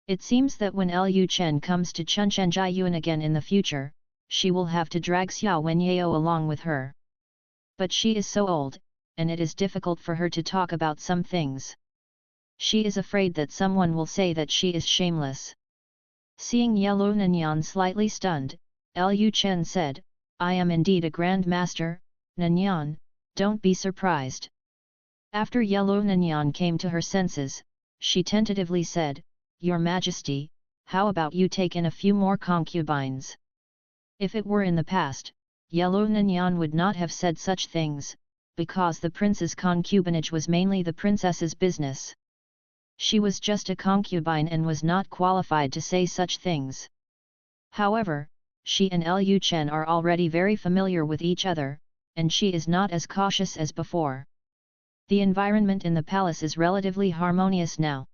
It seems that when Lu Chen comes to Chunchenyuan again in the future, she will have to drag Xiao Wenyao along with her. But she is so old, and it is difficult for her to talk about some things. She is afraid that someone will say that she is shameless. Seeing Yellow Nanyang slightly stunned, Lu Chen said, "I am indeed a Grand Master, Nanyang, don't be surprised." After Yellow Nanyang came to her senses, she tentatively said, "Your Majesty, how about you take in a few more concubines?" If it were in the past, Yellow Nanyang would not have said such things, because the prince's concubinage was mainly the princess's business. She was just a concubine and was not qualified to say such things. However, she and Lu Chen are already very familiar with each other, and she is not as cautious as before. The environment in the palace is relatively harmonious now.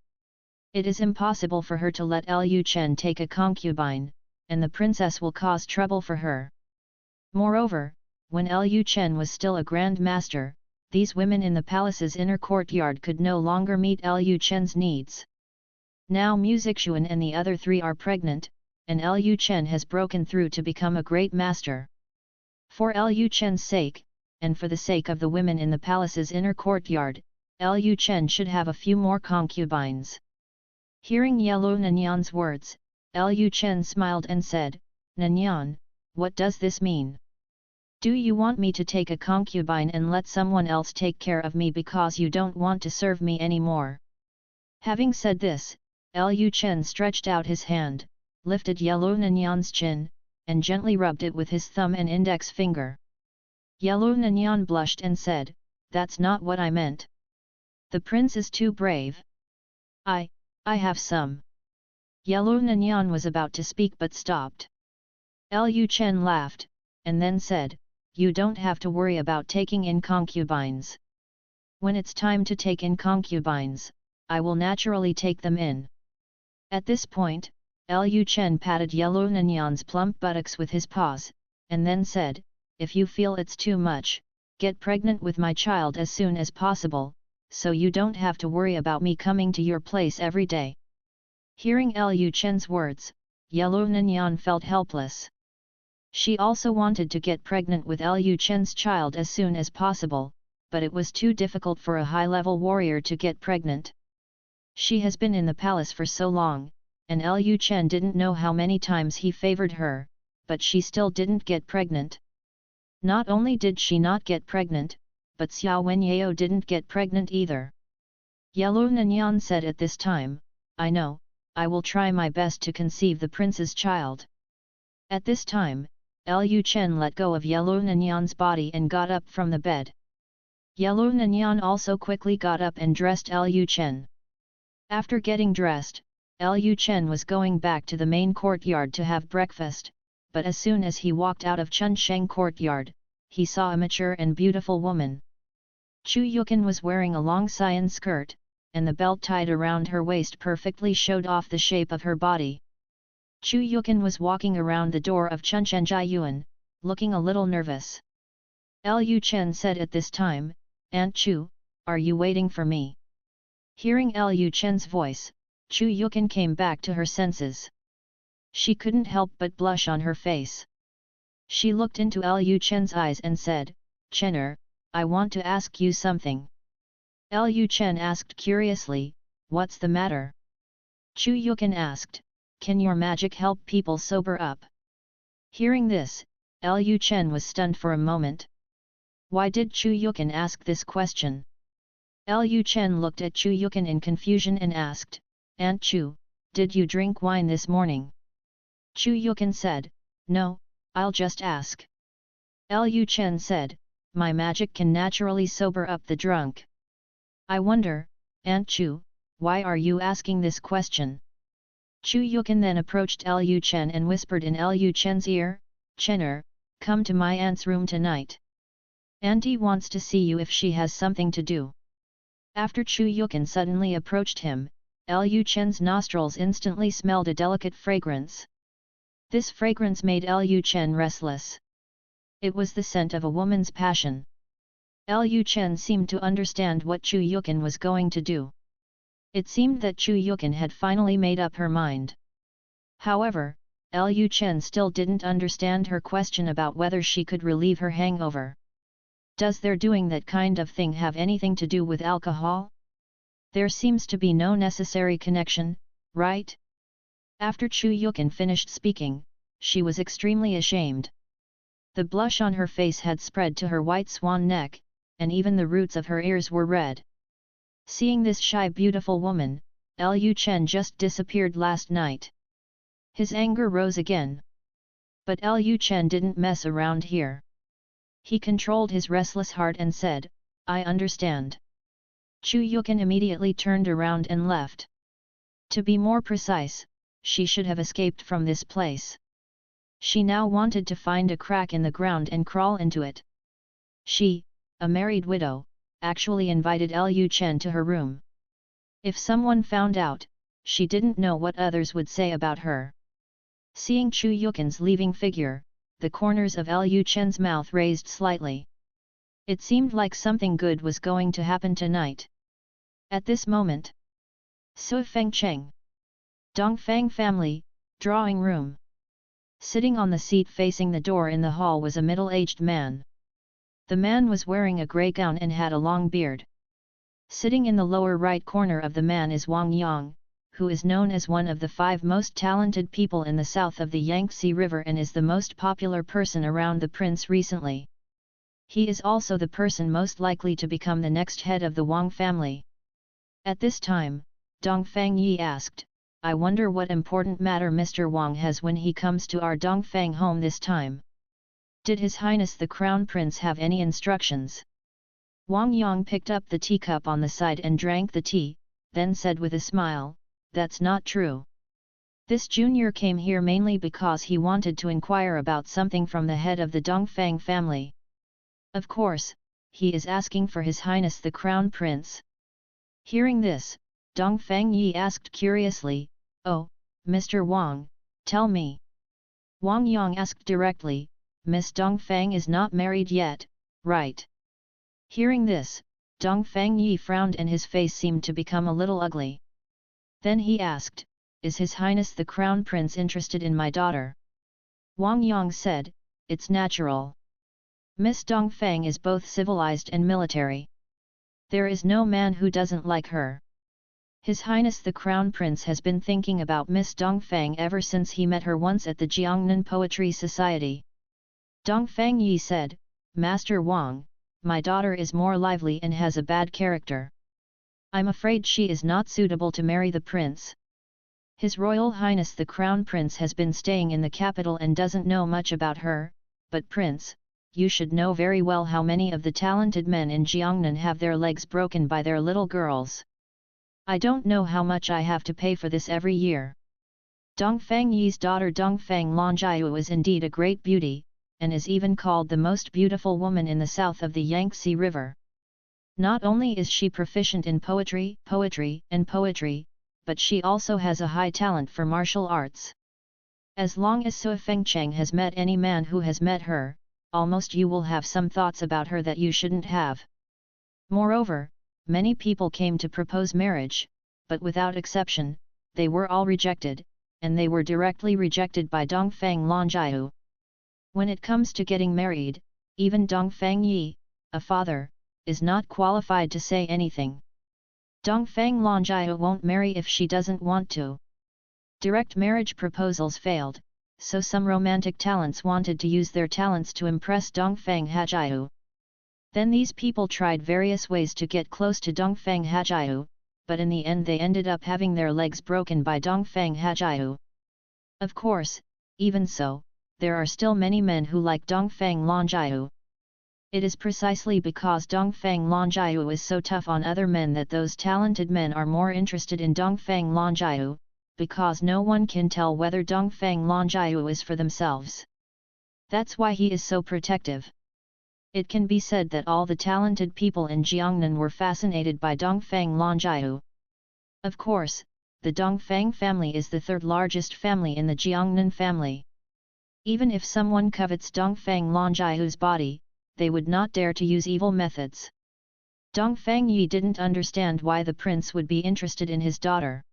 It is impossible for her to let Lu Chen take a concubine, and the princess will cause trouble for her. Moreover, when Lu Chen was still a Grand Master, these women in the palace's inner courtyard could no longer meet Lu Chen's needs. Now Musixuan and the other three are pregnant, and Lu Chen has broken through to become a great master. For Lu Chen's sake, and for the sake of the women in the palace's inner courtyard, Lu Chen should have a few more concubines. Hearing Yellow Nanyan's words, Lu Chen smiled and said, Nanyan, what does this mean? Do you want me to take a concubine and let someone else take care of me because you don't want to serve me anymore? Having said this, Lu Chen stretched out his hand, lifted Yellow Nanyan's chin, and gently rubbed it with his thumb and index finger. Yellow Nanyan blushed and said, That's not what I meant. The prince is too brave. I have some. Yellow Nanyan was about to speak but stopped. Lu Chen laughed, and then said, You don't have to worry about taking in concubines. When it's time to take in concubines, I will naturally take them in. At this point, Lu Chen patted Yellow Nanyan's plump buttocks with his paws, and then said, If you feel it's too much, get pregnant with my child as soon as possible, so you don't have to worry about me coming to your place every day. Hearing Lu Chen's words, Yellow Nanyan felt helpless. She also wanted to get pregnant with Lu Chen's child as soon as possible, but it was too difficult for a high-level warrior to get pregnant. She has been in the palace for so long, and Lu Chen didn't know how many times he favored her, but she still didn't get pregnant. Not only did she not get pregnant, but Xiao Wenyao didn't get pregnant either. Yellow Nanyan said at this time, I know, I will try my best to conceive the prince's child. At this time, Lu Chen let go of Yellow Nanyan's body and got up from the bed. Yellow Nanyan also quickly got up and dressed Lu Chen. After getting dressed, Lu Chen was going back to the main courtyard to have breakfast, but as soon as he walked out of Chunsheng courtyard, he saw a mature and beautiful woman. Chu Yukin was wearing a long cyan skirt, and the belt tied around her waist perfectly showed off the shape of her body. Chu Yukin was walking around the door of Chunsheng Yuan, looking a little nervous. Lu Chen said at this time, Aunt Chu, are you waiting for me? Hearing Lu Chen's voice, Chu Yukin came back to her senses. She couldn't help but blush on her face. She looked into Lu Chen's eyes and said, Chener, I want to ask you something. Lu Chen asked curiously, What's the matter? Chu Yukin asked, Can your magic help people sober up? Hearing this, Lu Chen was stunned for a moment. Why did Chu Yukin ask this question? Lu Chen looked at Chu Yukin in confusion and asked, Aunt Chu, did you drink wine this morning? Chu Yukin said, No, I'll just ask. Lu Chen said, My magic can naturally sober up the drunk. I wonder, Aunt Chu, why are you asking this question? Chu Yukin then approached Lu Chen and whispered in Lu Chen's ear, Chener, come to my aunt's room tonight. Auntie wants to see you if she has something to do. After Chu Yukin suddenly approached him, Lu Chen's nostrils instantly smelled a delicate fragrance. This fragrance made Lu Chen restless. It was the scent of a woman's passion. Lu Chen seemed to understand what Chu Yukin was going to do. It seemed that Chu Yukin had finally made up her mind. However, Lu Chen still didn't understand her question about whether she could relieve her hangover. Does their doing that kind of thing have anything to do with alcohol? There seems to be no necessary connection, right? After Chu Yukin finished speaking, she was extremely ashamed. The blush on her face had spread to her white swan neck, and even the roots of her ears were red. Seeing this shy beautiful woman, Lu Chen just disappeared last night. His anger rose again. But Lu Chen didn't mess around here. He controlled his restless heart and said, I understand. Chu Yukin immediately turned around and left. To be more precise, she should have escaped from this place. She now wanted to find a crack in the ground and crawl into it. She, a married widow, actually invited Lu Chen to her room. If someone found out, she didn't know what others would say about her. Seeing Chu Yukin's leaving figure, the corners of Lu Chen's mouth raised slightly. It seemed like something good was going to happen tonight. At this moment, Su Fengcheng, Dongfang family, drawing room. Sitting on the seat facing the door in the hall was a middle-aged man. The man was wearing a grey gown and had a long beard. Sitting in the lower right corner of the man is Wang Yang, who is known as one of the 5 most talented people in the south of the Yangtze River and is the most popular person around the prince recently. He is also the person most likely to become the next head of the Wang family. At this time, Dongfang Yi asked, I wonder what important matter Mr. Wang has when he comes to our Dongfang home this time. Did His Highness the Crown Prince have any instructions? Wang Yang picked up the teacup on the side and drank the tea, then said with a smile, That's not true. This junior came here mainly because he wanted to inquire about something from the head of the Dongfang family. Of course, he is asking for His Highness the Crown Prince. Hearing this, Dongfang Yi asked curiously, Oh, Mr. Wang, tell me. Wang Yang asked directly, Miss Dongfang is not married yet, right? Hearing this, Dongfang Yi frowned and his face seemed to become a little ugly. Then he asked, Is His Highness the Crown Prince interested in my daughter? Wang Yang said, It's natural. Miss Dongfang is both civilized and military. There is no man who doesn't like her. His Highness the Crown Prince has been thinking about Miss Dongfang ever since he met her once at the Jiangnan Poetry Society. Dongfang Yi said, Master Wang, my daughter is more lively and has a bad character. I'm afraid she is not suitable to marry the prince. His Royal Highness the Crown Prince has been staying in the capital and doesn't know much about her, but Prince, you should know very well how many of the talented men in Jiangnan have their legs broken by their little girls. I don't know how much I have to pay for this every year. Dongfang Yi's daughter Dongfang Longjiu is indeed a great beauty, and is even called the most beautiful woman in the south of the Yangtze River. Not only is she proficient in poetry, but she also has a high talent for martial arts. As long as Sui Fengcheng has met any man who has met her, almost you will have some thoughts about her that you shouldn't have. Moreover, many people came to propose marriage, but without exception, they were all rejected, and they were directly rejected by Dongfang Longjiu. When it comes to getting married, even Dongfang Yi, a father, is not qualified to say anything. Dongfang Longjiu won't marry if she doesn't want to. Direct marriage proposals failed, so some romantic talents wanted to use their talents to impress Dongfang Hajiu. Then these people tried various ways to get close to Dongfang Hajiu, but in the end they ended up having their legs broken by Dongfang Hajiu. Of course, even so, there are still many men who like Dongfang Longjiu. It is precisely because Dongfang Longjiu is so tough on other men that those talented men are more interested in Dongfang Longjiu, because no one can tell whether Dongfang Longjiu is for themselves. That's why he is so protective. It can be said that all the talented people in Jiangnan were fascinated by Dongfang Longjiu. Of course, the Dongfang family is the third largest family in the Jiangnan family. Even if someone covets Dongfang Longjiu's body, they would not dare to use evil methods. Dongfang Yi didn't understand why the prince would be interested in his daughter.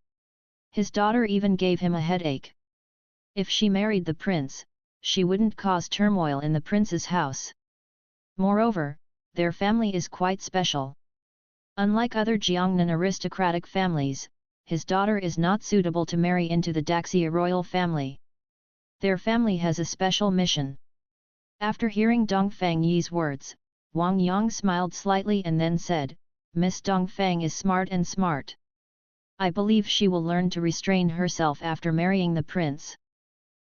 His daughter even gave him a headache. If she married the prince, she wouldn't cause turmoil in the prince's house. Moreover, their family is quite special. Unlike other Jiangnan aristocratic families, his daughter is not suitable to marry into the Daxia royal family. Their family has a special mission. After hearing Dongfang Yi's words, Wang Yang smiled slightly and then said, Miss Dongfang is smart. I believe she will learn to restrain herself after marrying the prince.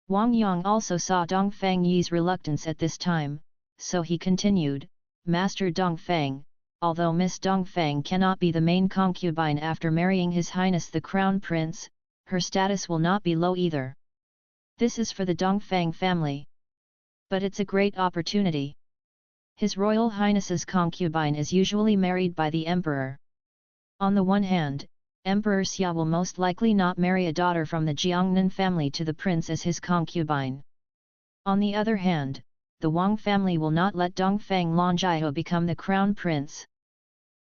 Wang Yang also saw Dongfang Yi's reluctance at this time, so he continued, Master Dongfang, although Miss Dongfang cannot be the main concubine after marrying His Highness the Crown Prince, her status will not be low either. This is for the Dongfang family. But it's a great opportunity. His Royal Highness's concubine is usually married by the Emperor. On the one hand, Emperor Xia will most likely not marry a daughter from the Jiangnan family to the prince as his concubine. On the other hand, the Wang family will not let Dongfang Longjiu become the crown prince.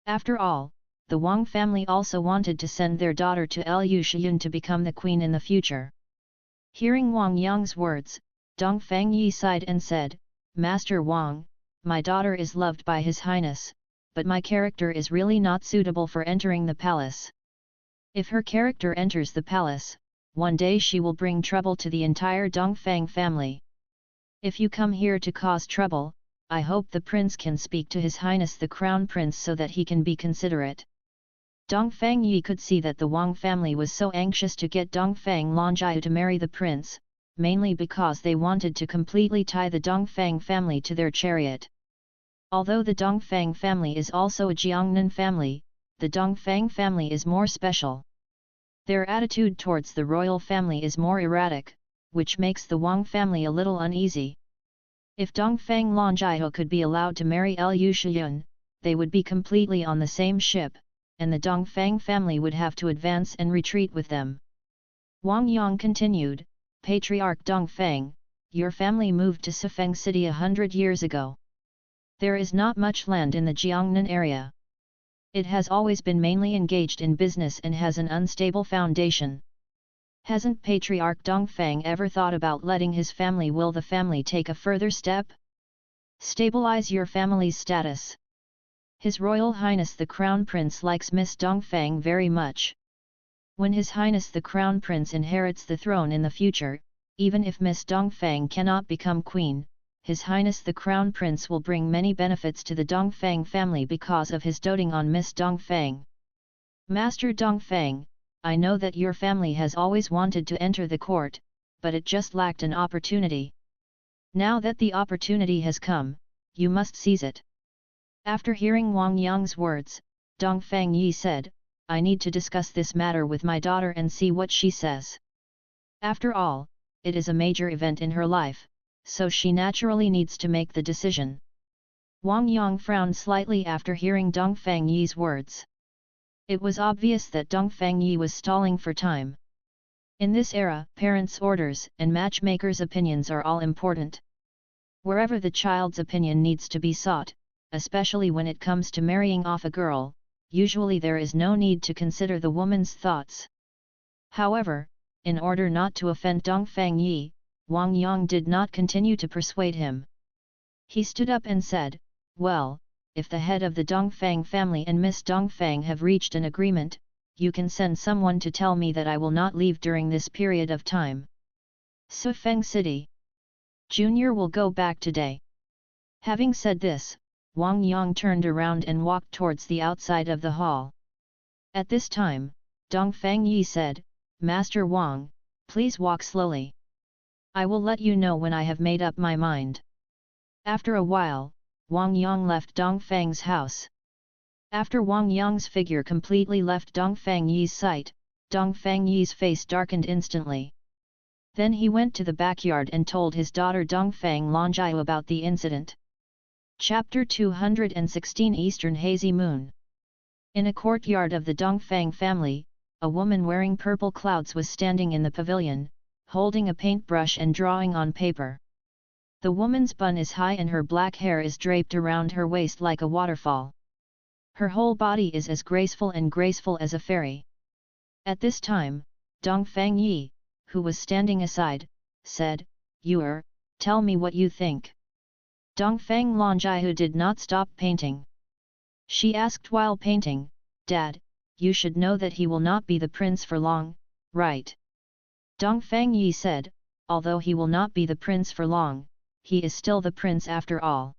After all, the Wang family also wanted to send their daughter to Lu Chen to become the queen in the future. Hearing Wang Yang's words, Dongfang Yi sighed and said, Master Wang, my daughter is loved by His Highness, but my character is really not suitable for entering the palace. If her character enters the palace, one day she will bring trouble to the entire Dongfang family. If you come here to cause trouble, I hope the prince can speak to His Highness the Crown Prince so that he can be considerate. Dongfang Yi could see that the Wang family was so anxious to get Dongfang Longjiu to marry the prince, mainly because they wanted to completely tie the Dongfang family to their chariot. Although the Dongfang family is also a Jiangnan family, the Dongfang family is more special. Their attitude towards the royal family is more erratic, which makes the Wang family a little uneasy. If Dongfang Longjiu could be allowed to marry Lu Chen, they would be completely on the same ship, and the Dongfang family would have to advance and retreat with them. Wang Yang continued, Patriarch Dongfang, your family moved to Sifeng City 100 years ago. There is not much land in the Jiangnan area. It has always been mainly engaged in business and has an unstable foundation. Hasn't Patriarch Dongfang ever thought about letting his family will the family take a further step? Stabilize your family's status. His Royal Highness the Crown Prince likes Miss Dongfang very much. When His Highness the Crown Prince inherits the throne in the future, even if Miss Dongfang cannot become queen, His Highness the Crown Prince will bring many benefits to the Dongfang family because of his doting on Miss Dongfang. Master Dongfang, I know that your family has always wanted to enter the court, but it just lacked an opportunity. Now that the opportunity has come, you must seize it. After hearing Wang Yang's words, Dongfang Yi said, I need to discuss this matter with my daughter and see what she says. After all, it is a major event in her life, so she naturally needs to make the decision. Wang Yang frowned slightly after hearing Dongfang Yi's words. It was obvious that Dongfang Yi was stalling for time. In this era, parents' orders and matchmakers' opinions are all important. Wherever the child's opinion needs to be sought, especially when it comes to marrying off a girl, usually there is no need to consider the woman's thoughts. However, in order not to offend Dongfang Yi, Wang Yang did not continue to persuade him. He stood up and said, well, if the head of the Dongfang family and Miss Dongfang have reached an agreement, you can send someone to tell me that I will not leave during this period of time. Sifeng City. Junior will go back today. Having said this, Wang Yang turned around and walked towards the outside of the hall. At this time, Dongfang Yi said, Master Wang, please walk slowly. I will let you know when I have made up my mind. After a while, Wang Yang left Dongfang's house. After Wang Yang's figure completely left Dongfang Yi's sight, Dongfang Yi's face darkened instantly. Then he went to the backyard and told his daughter Dongfang Longjiu about the incident. Chapter 216 Eastern Hazy Moon. In a courtyard of the Dongfang family, a woman wearing purple clouds was standing in the pavilion, holding a paintbrush and drawing on paper. The woman's bun is high and her black hair is draped around her waist like a waterfall. Her whole body is as graceful as a fairy. At this time, Dongfang Yi, who was standing aside, said, tell me what you think. Dongfang Longjiu did not stop painting. She asked while painting, Dad, you should know that he will not be the prince for long, right? Dongfang Yi said, although he will not be the prince for long, he is still the prince after all.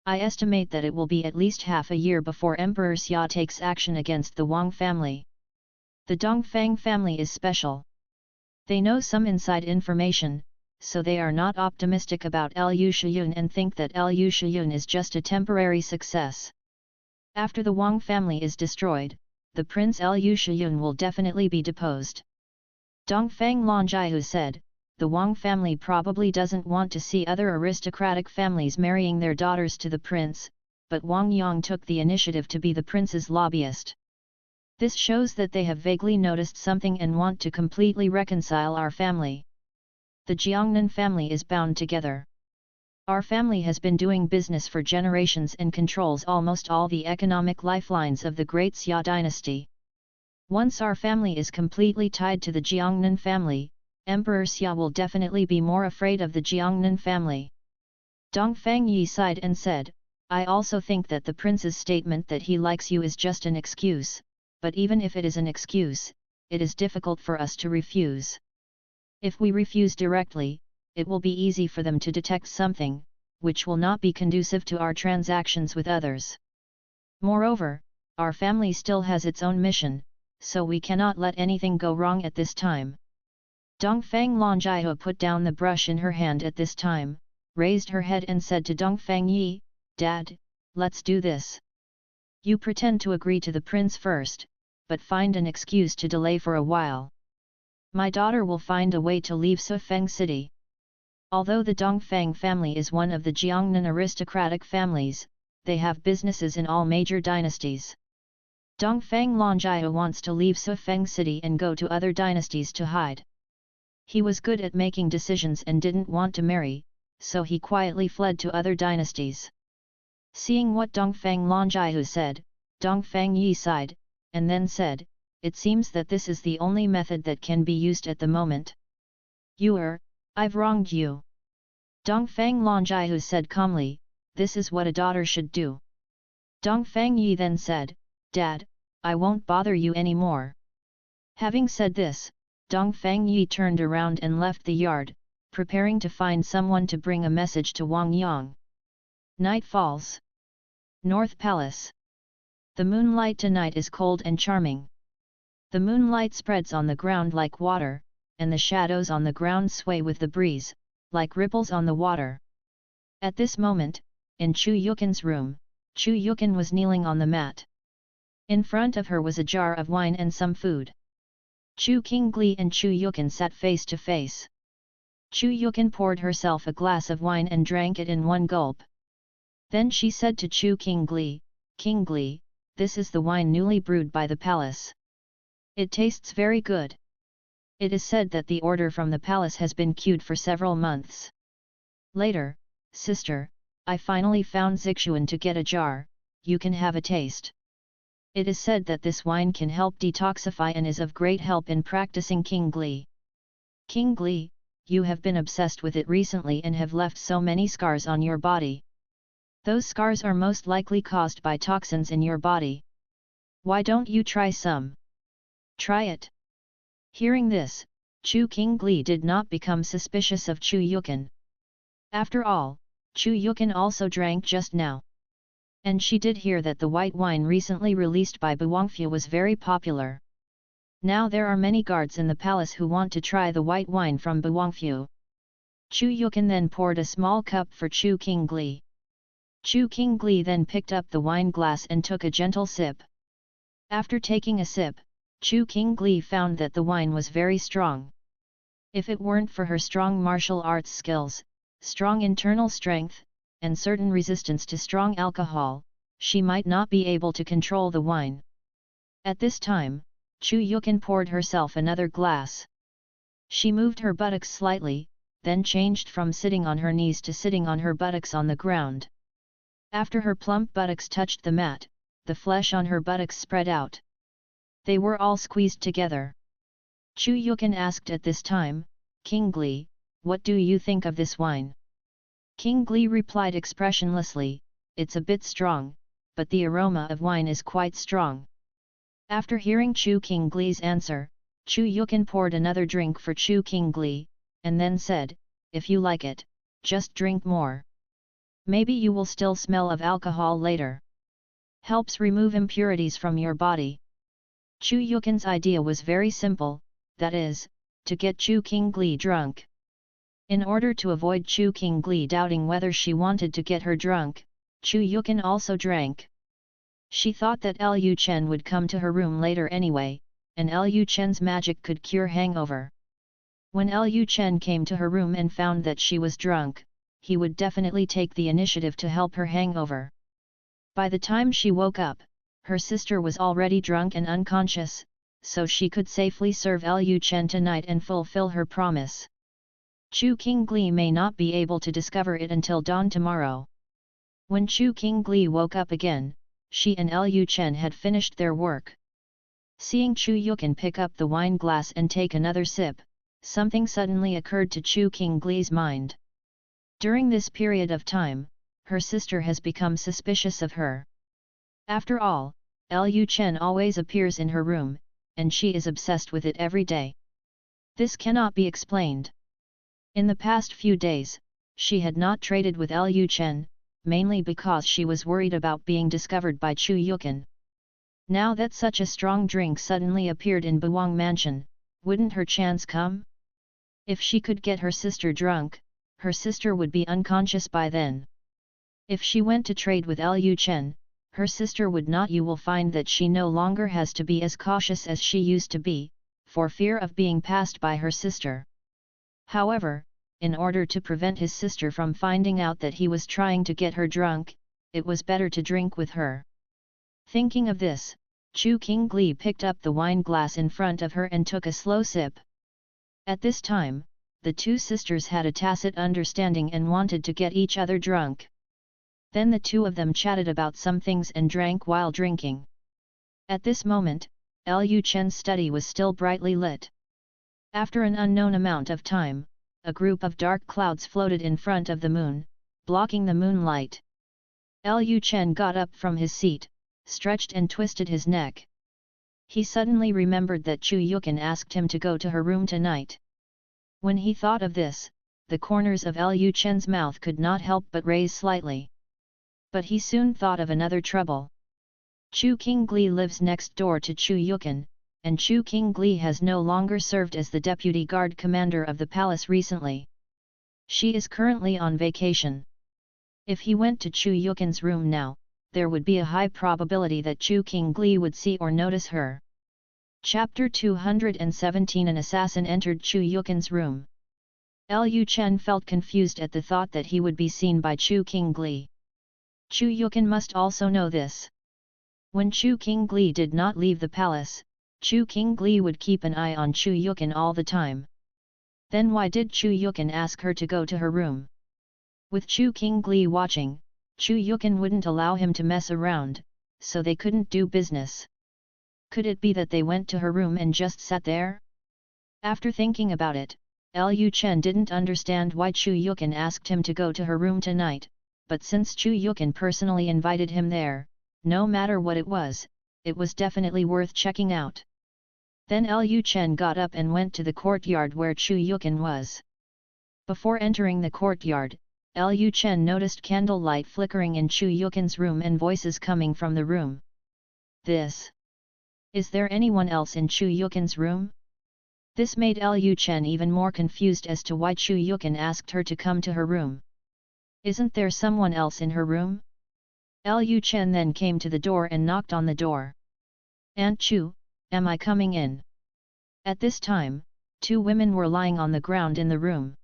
I estimate that it will be at least half a year before Emperor Xia takes action against the Wang family. The Dongfang family is special. They know some inside information, so they are not optimistic about Lu Chen and think that Lu Chen is just a temporary success. After the Wang family is destroyed, the Prince Lu Chen will definitely be deposed. Dongfang Longjiu said, the Wang family probably doesn't want to see other aristocratic families marrying their daughters to the prince, but Wang Yang took the initiative to be the prince's lobbyist. This shows that they have vaguely noticed something and want to completely reconcile our family. The Jiangnan family is bound together. Our family has been doing business for generations and controls almost all the economic lifelines of the Great Xia Dynasty. Once our family is completely tied to the Jiangnan family, Emperor Xia will definitely be more afraid of the Jiangnan family. Dongfang Yi sighed and said, I also think that the prince's statement that he likes you is just an excuse, but even if it is an excuse, it is difficult for us to refuse. If we refuse directly, it will be easy for them to detect something, which will not be conducive to our transactions with others. Moreover, our family still has its own mission, so we cannot let anything go wrong at this time. Dongfang Longjia put down the brush in her hand at this time, raised her head and said to Dongfang Yi, "Dad, let's do this. You pretend to agree to the prince first, but find an excuse to delay for a while. My daughter will find a way to leave Sufeng city." Although the Dongfang family is one of the Jiangnan aristocratic families, they have businesses in all major dynasties. Dongfang Longjia wants to leave Sufeng city and go to other dynasties to hide. He was good at making decisions and didn't want to marry, so he quietly fled to other dynasties. Seeing what Dongfang Longjia said, Dongfang Yi sighed, and then said, "It seems that this is the only method that can be used at the moment. I've wronged you." Dongfang Longjia said calmly, "This is what a daughter should do." Dongfang Yi then said, "Dad, I won't bother you anymore." Having said this, Dongfang Yi turned around and left the yard, preparing to find someone to bring a message to Wang Yang. Night falls. North Palace. The moonlight tonight is cold and charming. The moonlight spreads on the ground like water, and the shadows on the ground sway with the breeze, like ripples on the water. At this moment, in Chu Yukin's room, Chu Yukin was kneeling on the mat. In front of her was a jar of wine and some food. Chu Qingli and Chu Yukin sat face to face. Chu Yukin poured herself a glass of wine and drank it in one gulp. Then she said to Chu Qingli, "Qingli, this is the wine newly brewed by the palace. It tastes very good. It is said that the order from the palace has been queued for several months. Later, sister, I finally found Zixuan to get a jar, you can have a taste. It is said that this wine can help detoxify and is of great help in practicing Qingli. Qingli, you have been obsessed with it recently and have left so many scars on your body. Those scars are most likely caused by toxins in your body. Why don't you try some? Try it." Hearing this, Chu Qingli did not become suspicious of Chu Yukin. After all, Chu Yukin also drank just now. And she did hear that the white wine recently released by Buwangfu was very popular. Now there are many guards in the palace who want to try the white wine from Buwangfu. Chu Yukin then poured a small cup for Chu Qingli. Chu Qingli then picked up the wine glass and took a gentle sip. After taking a sip, Chu Qingli found that the wine was very strong. If it weren't for her strong martial arts skills, strong internal strength, and certain resistance to strong alcohol, she might not be able to control the wine. At this time, Chu Yukin poured herself another glass. She moved her buttocks slightly, then changed from sitting on her knees to sitting on her buttocks on the ground. After her plump buttocks touched the mat, the flesh on her buttocks spread out. They were all squeezed together. Chu Yukin asked at this time, "Qingli, what do you think of this wine?" Qingli replied expressionlessly, "It's a bit strong, but the aroma of wine is quite strong." After hearing Chu Qingli's answer, Chu Yukin poured another drink for Chu Qingli, and then said, "If you like it, just drink more. Maybe you will still smell of alcohol later. Helps remove impurities from your body." Chu Yukin's idea was very simple, that is, to get Chu Qingli drunk. In order to avoid Chu Qingli doubting whether she wanted to get her drunk, Chu Yukin also drank. She thought that Lu Chen would come to her room later anyway, and Lu Chen's magic could cure hangover. When Lu Chen came to her room and found that she was drunk, he would definitely take the initiative to help her hangover. By the time she woke up, her sister was already drunk and unconscious, so she could safely serve Lu Chen tonight and fulfill her promise. Chu Qingli may not be able to discover it until dawn tomorrow. When Chu Qingli woke up again, she and Lu Chen had finished their work. Seeing Chu Yukin pick up the wine glass and take another sip, something suddenly occurred to Chu Qingli's mind. During this period of time, her sister has become suspicious of her. After all, Lu Chen always appears in her room, and she is obsessed with it every day. This cannot be explained. In the past few days, she had not traded with Lu Chen, mainly because she was worried about being discovered by Chu Yukin. Now that such a strong drink suddenly appeared in Buwang Mansion, wouldn't her chance come? If she could get her sister drunk, her sister would be unconscious by then. If she went to trade with Lu Chen, her sister would not. You will find that she no longer has to be as cautious as she used to be, for fear of being passed by her sister. However, in order to prevent his sister from finding out that he was trying to get her drunk, it was better to drink with her. Thinking of this, Chu Qingli picked up the wine glass in front of her and took a slow sip. At this time, the two sisters had a tacit understanding and wanted to get each other drunk. Then the two of them chatted about some things and drank while drinking. At this moment, Lu Chen's study was still brightly lit. After an unknown amount of time, a group of dark clouds floated in front of the moon, blocking the moonlight. Lu Chen got up from his seat, stretched and twisted his neck. He suddenly remembered that Chu Yukin asked him to go to her room tonight. When he thought of this, the corners of Lu Chen's mouth could not help but raise slightly. But he soon thought of another trouble. Chu Qingli lives next door to Chu Yukin, and Chu Qingli has no longer served as the deputy guard commander of the palace recently. She is currently on vacation. If he went to Chu Yukin's room now, there would be a high probability that Chu Qingli would see or notice her. Chapter 217 An assassin entered Chu Yukin's room. Lu Chen felt confused at the thought that he would be seen by Chu Qingli. Chu Yukin must also know this. When Chu Qingli did not leave the palace, Chu Qingli would keep an eye on Chu Yukin all the time. Then why did Chu Yukin ask her to go to her room? With Chu Qingli watching, Chu Yukin wouldn't allow him to mess around, so they couldn't do business. Could it be that they went to her room and just sat there? After thinking about it, Lu Chen didn't understand why Chu Yukin asked him to go to her room tonight, but since Chu Yukin personally invited him there, no matter what it was definitely worth checking out. Then Lu Chen got up and went to the courtyard where Chu Yukin was. Before entering the courtyard, Lu Chen noticed candlelight flickering in Chu Yukin's room and voices coming from the room. Is there anyone else in Chu Yukin's room? This made Lu Chen even more confused as to why Chu Yukin asked her to come to her room. Isn't there someone else in her room? Lu Chen then came to the door and knocked on the door. Aunt Chu, am I coming in? At this time, two women were lying on the ground in the room.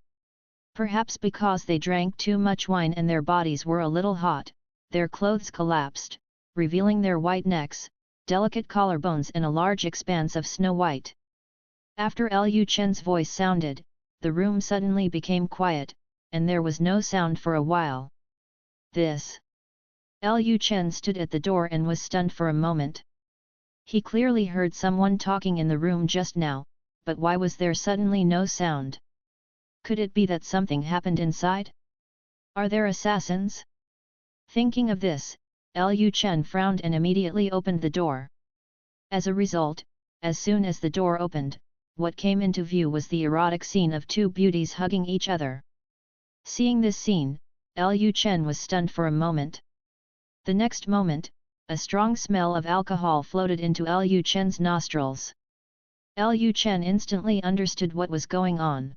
Perhaps because they drank too much wine and their bodies were a little hot, their clothes collapsed, revealing their white necks, delicate collarbones and a large expanse of snow white. After Lu Chen's voice sounded, the room suddenly became quiet, and there was no sound for a while. Lu Chen stood at the door and was stunned for a moment. He clearly heard someone talking in the room just now, but why was there suddenly no sound? Could it be that something happened inside? Are there assassins? Thinking of this, Lu Chen frowned and immediately opened the door. As a result, as soon as the door opened, what came into view was the erotic scene of two beauties hugging each other. Seeing this scene, Lu Chen was stunned for a moment. The next moment, a strong smell of alcohol floated into Lu Chen's nostrils. Lu Chen instantly understood what was going on.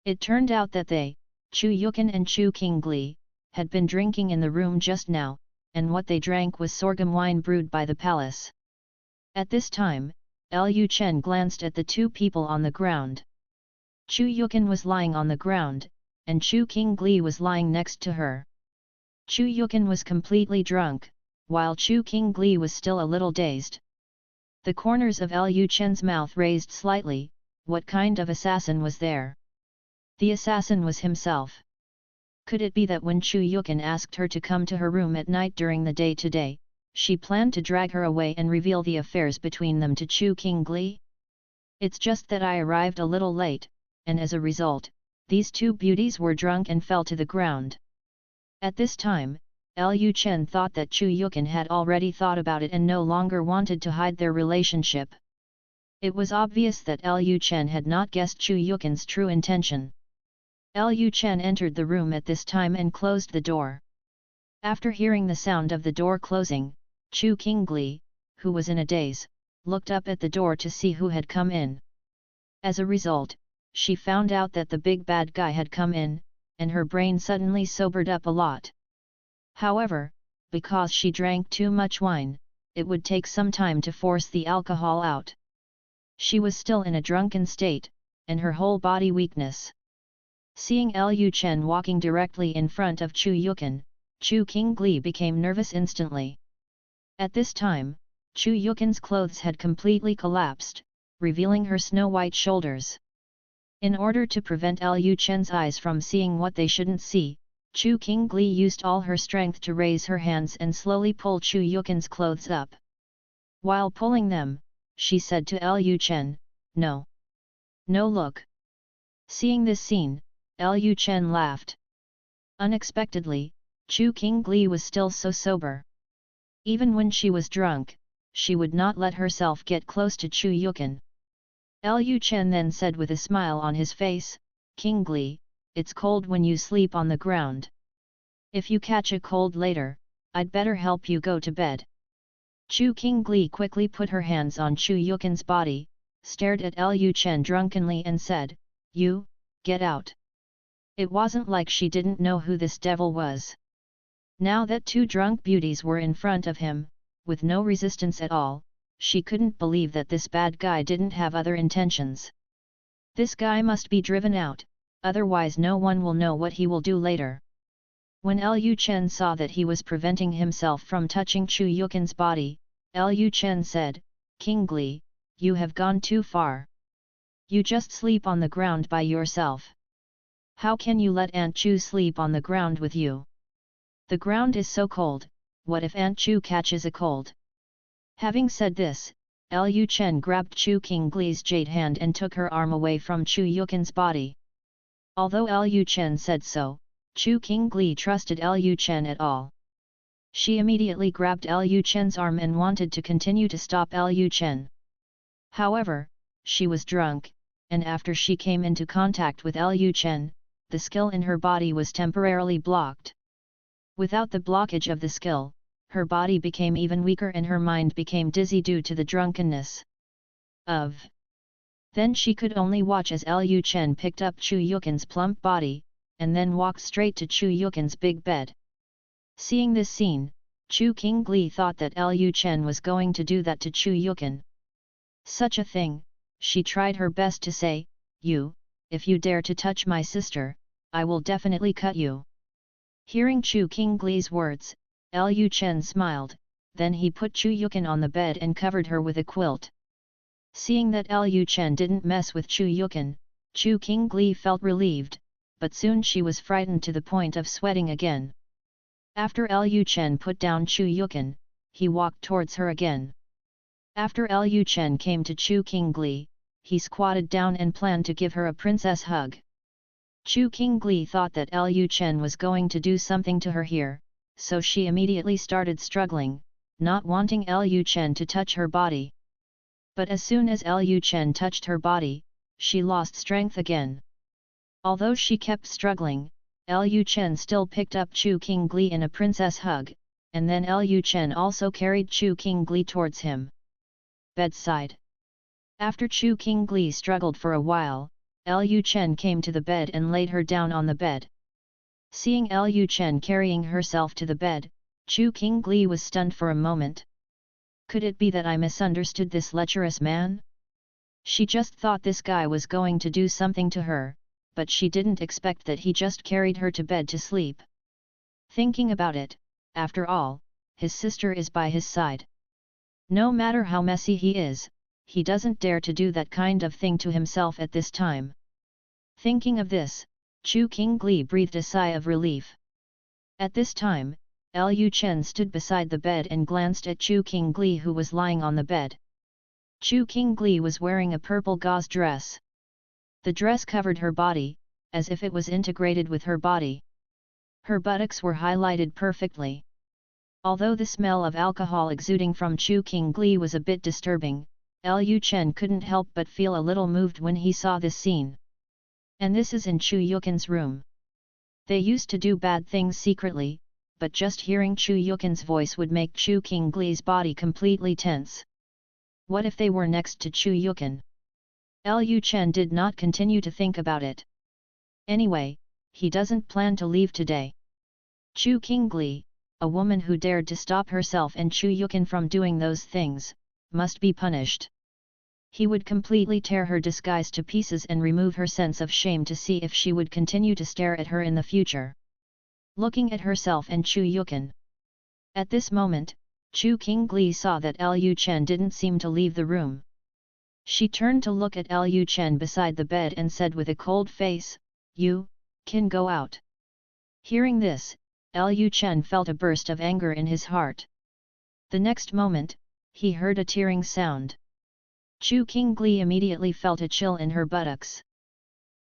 It turned out that they, Chu Yukin and Chu Qingli, had been drinking in the room just now, and what they drank was sorghum wine brewed by the palace. At this time, Lu Chen glanced at the two people on the ground. Chu Yukin was lying on the ground, and Chu Qingli was lying next to her. Chu Yukin was completely drunk, while Chu Qingli was still a little dazed. The corners of Lu Chen's mouth raised slightly. What kind of assassin was there? The assassin was himself. Could it be that when Chu Yukin asked her to come to her room at night during the day today, she planned to drag her away and reveal the affairs between them to Chu Qingli? It's just that I arrived a little late, and as a result, these two beauties were drunk and fell to the ground. At this time, Lu Chen thought that Chu Yukin had already thought about it and no longer wanted to hide their relationship. It was obvious that Lu Chen had not guessed Chu Yukin's true intention. Lu Chen entered the room at this time and closed the door. After hearing the sound of the door closing, Chu Qingli, who was in a daze, looked up at the door to see who had come in. As a result, she found out that the big bad guy had come in, and her brain suddenly sobered up a lot. However, because she drank too much wine, it would take some time to force the alcohol out. She was still in a drunken state, and her whole body weakness. Seeing Lu Chen walking directly in front of Chu Yukin, Chu Qingli became nervous instantly. At this time, Chu Yukin's clothes had completely collapsed, revealing her snow-white shoulders. In order to prevent Lu Chen's eyes from seeing what they shouldn't see, Chu Qingli used all her strength to raise her hands and slowly pull Chu Yukin's clothes up. While pulling them, she said to Lu Chen, "No. No, look." Seeing this scene, Lu Chen laughed. Unexpectedly, Chu Qingli was still so sober. Even when she was drunk, she would not let herself get close to Chu Yukin. Lu Chen then said with a smile on his face, "Qingli, it's cold when you sleep on the ground. If you catch a cold later, I'd better help you go to bed." Chu Qingli quickly put her hands on Chu Yukin's body, stared at Lu Chen drunkenly and said, "You, get out." It wasn't like she didn't know who this devil was. Now that two drunk beauties were in front of him, with no resistance at all, she couldn't believe that this bad guy didn't have other intentions. This guy must be driven out, otherwise no one will know what he will do later. When Lu Chen saw that he was preventing himself from touching Chu Yukin's body, Lu Chen said, "Qingli, you have gone too far. You just sleep on the ground by yourself. How can you let Aunt Chu sleep on the ground with you? The ground is so cold, what if Aunt Chu catches a cold?" Having said this, Lu Chen grabbed Chu Qingli's jade hand and took her arm away from Chu Yukin's body. Although Lu Chen said so, Chu Qingli trusted Lu Chen at all. She immediately grabbed Lu Chen's arm and wanted to continue to stop Lu Chen. However, she was drunk, and after she came into contact with Lu Chen, the skill in her body was temporarily blocked. Without the blockage of the skill, her body became even weaker and her mind became dizzy due to the drunkenness. Then she could only watch as Lu Chen picked up Chu Yukin's plump body, and then walked straight to Chu Yukin's big bed. Seeing this scene, Chu Qingli thought that Lu Chen was going to do that to Chu Yukin. Such a thing, she tried her best to say, if you dare to touch my sister, I will definitely cut you." Hearing Chu Qingli's words, Lu Chen smiled, then he put Chu Yukin on the bed and covered her with a quilt. Seeing that Lu Chen didn't mess with Chu Yukin, Chu Qingli felt relieved, but soon she was frightened to the point of sweating again. After Lu Chen put down Chu Yukin, he walked towards her again. After Lu Chen came to Chu Qingli, he squatted down and planned to give her a princess hug. Chu Qingli thought that Lu Chen was going to do something to her here, so she immediately started struggling, not wanting Lu Chen to touch her body. But as soon as Lu Chen touched her body, she lost strength again. Although she kept struggling, Lu Chen still picked up Chu Qingli in a princess hug, and then Lu Chen also carried Chu Qingli towards him. Bedside. After Chu Qingli struggled for a while, Lu Chen came to the bed and laid her down on the bed. Seeing Lu Chen carrying herself to the bed, Chu Qingli was stunned for a moment. Could it be that I misunderstood this lecherous man? She just thought this guy was going to do something to her, but she didn't expect that he just carried her to bed to sleep. Thinking about it, after all, his sister is by his side. No matter how messy he is, he doesn't dare to do that kind of thing to himself at this time. Thinking of this, Chu Qingli breathed a sigh of relief. At this time, Lu Chen stood beside the bed and glanced at Chu Qingli who was lying on the bed. Chu Qingli was wearing a purple gauze dress. The dress covered her body, as if it was integrated with her body. Her buttocks were highlighted perfectly. Although the smell of alcohol exuding from Chu Qingli was a bit disturbing, Lu Chen couldn't help but feel a little moved when he saw this scene. And this is in Chu Yukin's room. They used to do bad things secretly, but just hearing Chu Yukin's voice would make Chu Qingli's body completely tense. What if they were next to Chu Yukin? Lu Chen did not continue to think about it. Anyway, he doesn't plan to leave today. Chu Qingli, a woman who dared to stop herself and Chu Yukin from doing those things, must be punished. He would completely tear her disguise to pieces and remove her sense of shame to see if she would continue to stare at her in the future. Looking at herself and Chu Yukin. At this moment, Chu Qingli saw that Lu Chen didn't seem to leave the room. She turned to look at Lu Chen beside the bed and said with a cold face, "You can go out." Hearing this, Lu Chen felt a burst of anger in his heart. The next moment, he heard a tearing sound. Chu Qingli immediately felt a chill in her buttocks.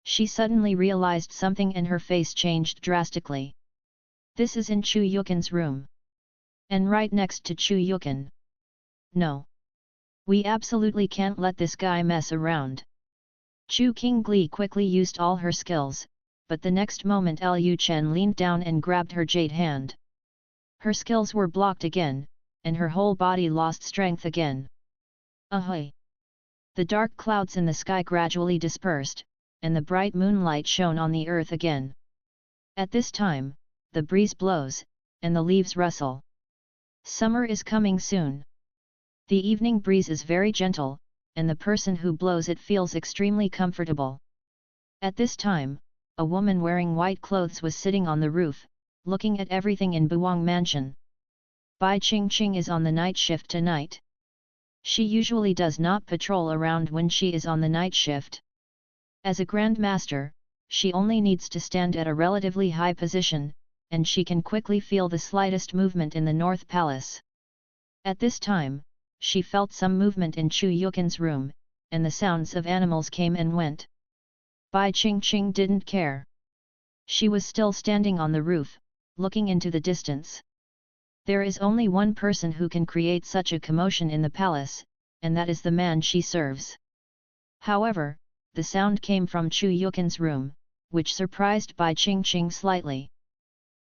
She suddenly realized something and her face changed drastically. This is in Chu Yukin's room. And right next to Chu Yukin. No. We absolutely can't let this guy mess around. Chu Qingli quickly used all her skills, but the next moment Lu Chen leaned down and grabbed her jade hand. Her skills were blocked again, and her whole body lost strength again. Ahoy! The dark clouds in the sky gradually dispersed, and the bright moonlight shone on the earth again. At this time, the breeze blows, and the leaves rustle. Summer is coming soon. The evening breeze is very gentle, and the person who blows it feels extremely comfortable. At this time, a woman wearing white clothes was sitting on the roof, looking at everything in Buwang Mansion. Bai Qingqing is on the night shift tonight. She usually does not patrol around when she is on the night shift. As a Grand Master, she only needs to stand at a relatively high position, and she can quickly feel the slightest movement in the North Palace. At this time, she felt some movement in Chu Yukin's room, and the sounds of animals came and went. Bai Qingqing didn't care. She was still standing on the roof, looking into the distance. There is only one person who can create such a commotion in the palace, and that is the man she serves. However, the sound came from Chu Yukin's room, which surprised Bai Qingqing slightly.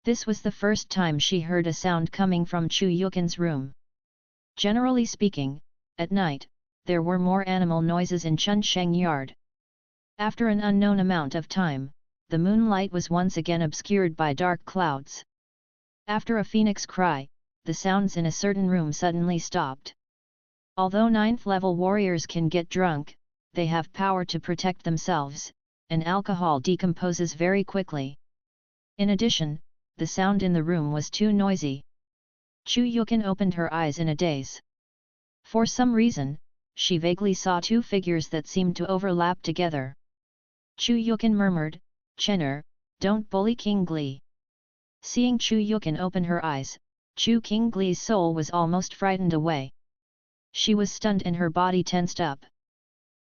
This was the first time she heard a sound coming from Chu Yukin's room. Generally speaking, at night, there were more animal noises in Chunsheng Yard. After an unknown amount of time, the moonlight was once again obscured by dark clouds. After a phoenix cry, the sounds in a certain room suddenly stopped. Although 9th-level warriors can get drunk, they have power to protect themselves, and alcohol decomposes very quickly. In addition, the sound in the room was too noisy. Chu Yukin opened her eyes in a daze. For some reason, she vaguely saw two figures that seemed to overlap together. Chu Yukin murmured, "Chener, don't bully Qingli." Seeing Chu Yukin open her eyes, Chu Qingli's soul was almost frightened away. She was stunned and her body tensed up.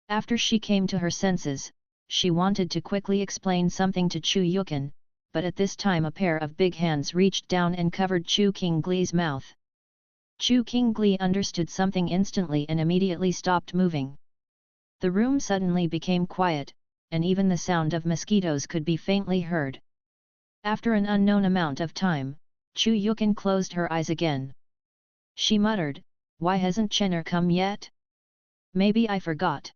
After she came to her senses, she wanted to quickly explain something to Chu Yukin, but at this time a pair of big hands reached down and covered Chu Qingli's mouth. Chu Qingli understood something instantly and immediately stopped moving. The room suddenly became quiet, and even the sound of mosquitoes could be faintly heard. After an unknown amount of time, Chu Yukin closed her eyes again. She muttered, "Why hasn't Chener come yet? Maybe I forgot."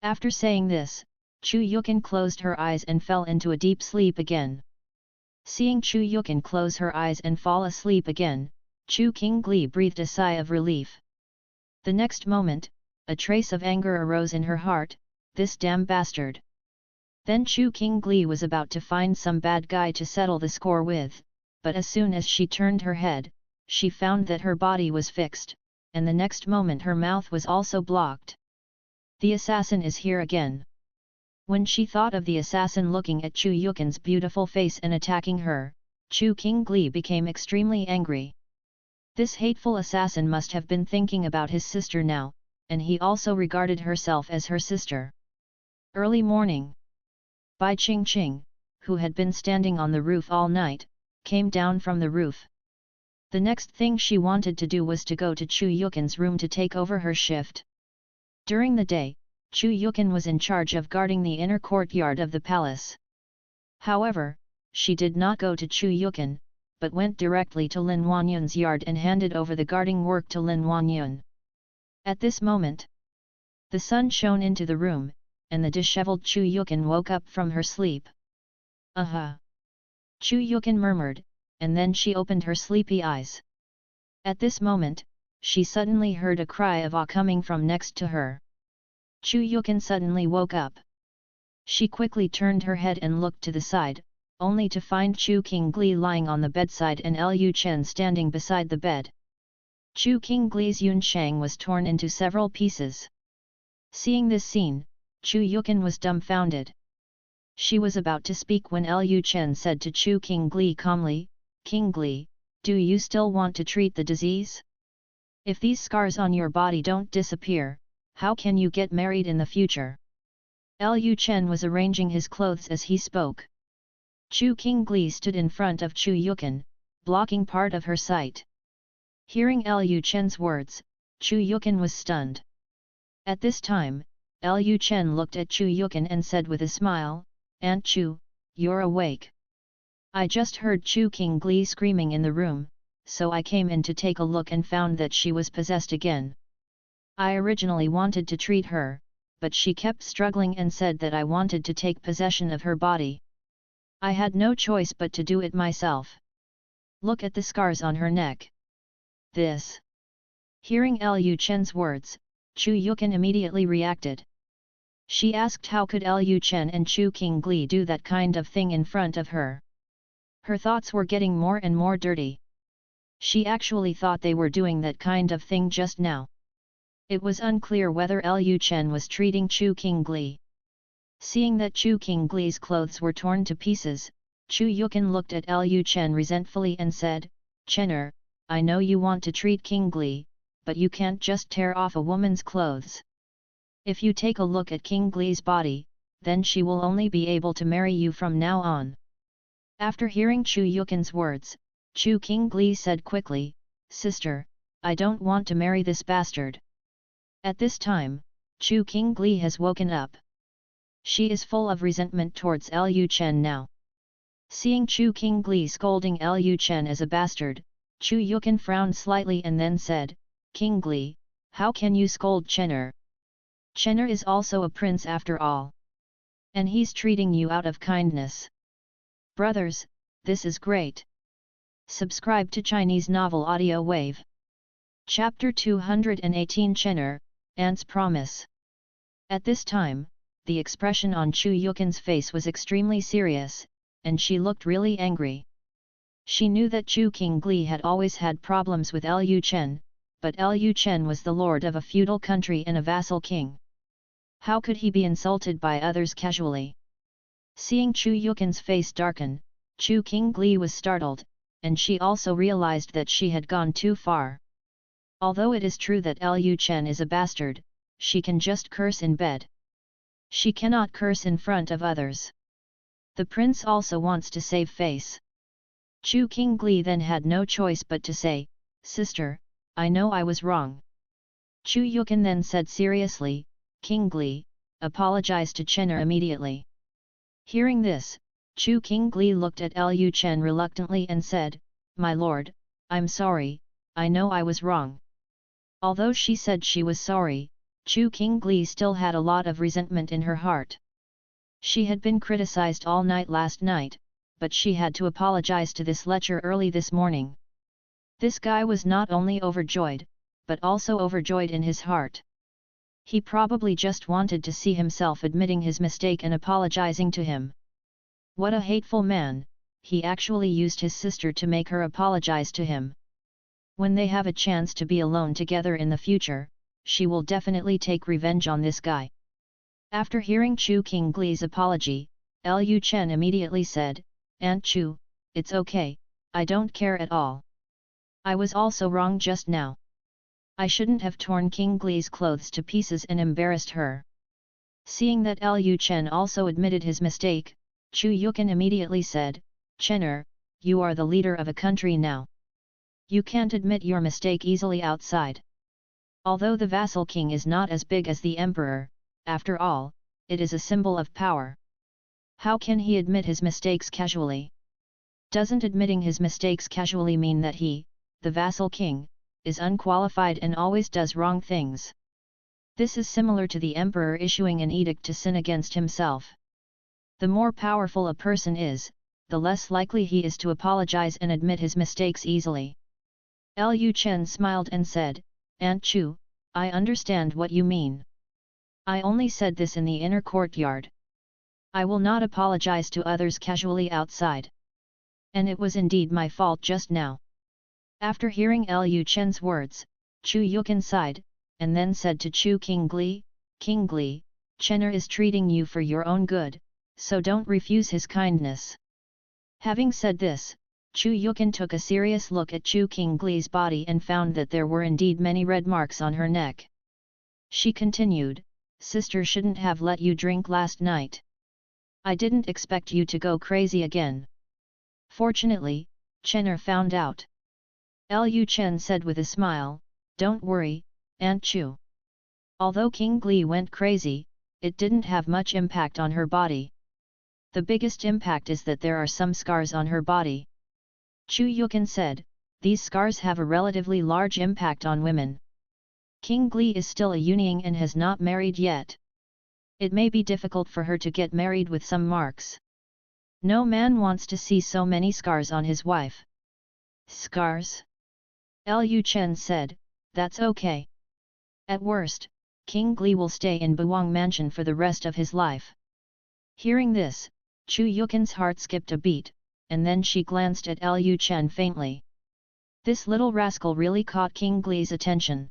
After saying this, Chu Yukin closed her eyes and fell into a deep sleep again. Seeing Chu Yukin close her eyes and fall asleep again, Chu Qingli breathed a sigh of relief. The next moment, a trace of anger arose in her heart, "This damn bastard." Then Chu Qingli was about to find some bad guy to settle the score with, but as soon as she turned her head, she found that her body was fixed, and the next moment her mouth was also blocked. The assassin is here again. When she thought of the assassin looking at Chu Yukin's beautiful face and attacking her, Chu Qingli became extremely angry. This hateful assassin must have been thinking about his sister now, and he also regarded herself as her sister. Early morning. Bai Qingqing, who had been standing on the roof all night, came down from the roof. The next thing she wanted to do was to go to Chu Yukin's room to take over her shift. During the day, Chu Yukin was in charge of guarding the inner courtyard of the palace. However, she did not go to Chu Yukin, but went directly to Lin Wanyun's yard and handed over the guarding work to Lin Wanyun. At this moment, the sun shone into the room, and the disheveled Chu Yukin woke up from her sleep. Aha! Chu Yukin murmured, and then she opened her sleepy eyes. At this moment, she suddenly heard a cry of awe coming from next to her. Chu Yukin suddenly woke up. She quickly turned her head and looked to the side, only to find Chu Qingli lying on the bedside and Lu Chen standing beside the bed. Chu Qingli's Yunshang was torn into several pieces. Seeing this scene, Chu Yukin was dumbfounded. She was about to speak when Lu Chen said to Chu Qingli calmly, "Qingli, do you still want to treat the disease? If these scars on your body don't disappear, how can you get married in the future?" Lu Chen was arranging his clothes as he spoke. Chu Qingli stood in front of Chu Yukin, blocking part of her sight. Hearing Lu Chen's words, Chu Yukin was stunned. At this time, Lu Chen looked at Chu Yukin and said with a smile, "Aunt Chu, you're awake. I just heard Chu Qingli screaming in the room, so I came in to take a look and found that she was possessed again. I originally wanted to treat her, but she kept struggling and said that I wanted to take possession of her body. I had no choice but to do it myself. Look at the scars on her neck. This." Hearing Lu Chen's words, Chu Yukin immediately reacted. She asked how could Lu Chen and Chu Qingli do that kind of thing in front of her. Her thoughts were getting more and more dirty. She actually thought they were doing that kind of thing just now. It was unclear whether Lu Chen was treating Chu Qingli. Seeing that Chu Qingli's clothes were torn to pieces, Chu Yukin looked at Lu Chen resentfully and said, "Chener, I know you want to treat Qingli, but you can't just tear off a woman's clothes. If you take a look at Qingli's body, then she will only be able to marry you from now on." After hearing Chu Yukin's words, Chu Qingli said quickly, "Sister, I don't want to marry this bastard." At this time, Chu Qingli has woken up. She is full of resentment towards Lu Chen now. Seeing Chu Qingli scolding Lu Chen as a bastard, Chu Yukin frowned slightly and then said, "Qingli, how can you scold Chener? Chener is also a prince after all. And he's treating you out of kindness. Brothers, this is great. Subscribe to Chinese Novel Audio Wave. Chapter 218 Chener, Aunt's Promise." At this time, the expression on Chu Yukin's face was extremely serious, and she looked really angry. She knew that Chu Qingli had always had problems with Lu Chen, but Lu Chen was the lord of a feudal country and a vassal king. How could he be insulted by others casually? Seeing Chu Yukin's face darken, Chu Qingli was startled, and she also realized that she had gone too far. Although it is true that Lu Chen is a bastard, she can just curse in bed. She cannot curse in front of others. The prince also wants to save face. Chu Qingli then had no choice but to say, "Sister, I know I was wrong." Chu Yukin then said seriously, "Qingli, apologize to Chener immediately." Hearing this, Chu Qingli looked at Lu Chen reluctantly and said, "My lord, I'm sorry, I know I was wrong." Although she said she was sorry, Chu Qingli still had a lot of resentment in her heart. She had been criticized all night last night, but she had to apologize to this lecher early this morning. This guy was not only overjoyed, but also overjoyed in his heart. He probably just wanted to see himself admitting his mistake and apologizing to him. What a hateful man, he actually used his sister to make her apologize to him. When they have a chance to be alone together in the future, she will definitely take revenge on this guy. After hearing Chu Qingli's apology, Lu Chen immediately said, "Aunt Chu, it's okay, I don't care at all. I was also wrong just now. I shouldn't have torn Qingli's clothes to pieces and embarrassed her." Seeing that Lu Chen also admitted his mistake, Chu Yukin immediately said, "Chener, you are the leader of a country now. You can't admit your mistake easily outside. Although the vassal king is not as big as the emperor, after all, it is a symbol of power. How can he admit his mistakes casually? Doesn't admitting his mistakes casually mean that he, the vassal king, is unqualified and always does wrong things? This is similar to the emperor issuing an edict to sin against himself. The more powerful a person is, the less likely he is to apologize and admit his mistakes easily. Lu Chen smiled and said, "Aunt Chu, I understand what you mean. I only said this in the inner courtyard. I will not apologize to others casually outside. And it was indeed my fault just now." After hearing Lu Chen's words, Chu Yukin sighed, and then said to Chu Qingli, "Qingli, Chen'er is treating you for your own good, so don't refuse his kindness." Having said this, Chu Yukin took a serious look at Chu Qingli's body and found that there were indeed many red marks on her neck. She continued, "Sister shouldn't have let you drink last night. I didn't expect you to go crazy again. Fortunately, Chen'er found out." Lu Chen said with a smile, "Don't worry, Aunt Chu. Although Qingli went crazy, it didn't have much impact on her body. The biggest impact is that there are some scars on her body." Chu Yukin said, "These scars have a relatively large impact on women. Qingli is still a Yunying and has not married yet. It may be difficult for her to get married with some marks. No man wants to see so many scars on his wife." "Scars?" Lu Chen said, "That's okay. At worst, Qingli will stay in Buwang Mansion for the rest of his life." Hearing this, Chu Yukin's heart skipped a beat, and then she glanced at Lu Chen faintly. This little rascal really caught Qingli's attention.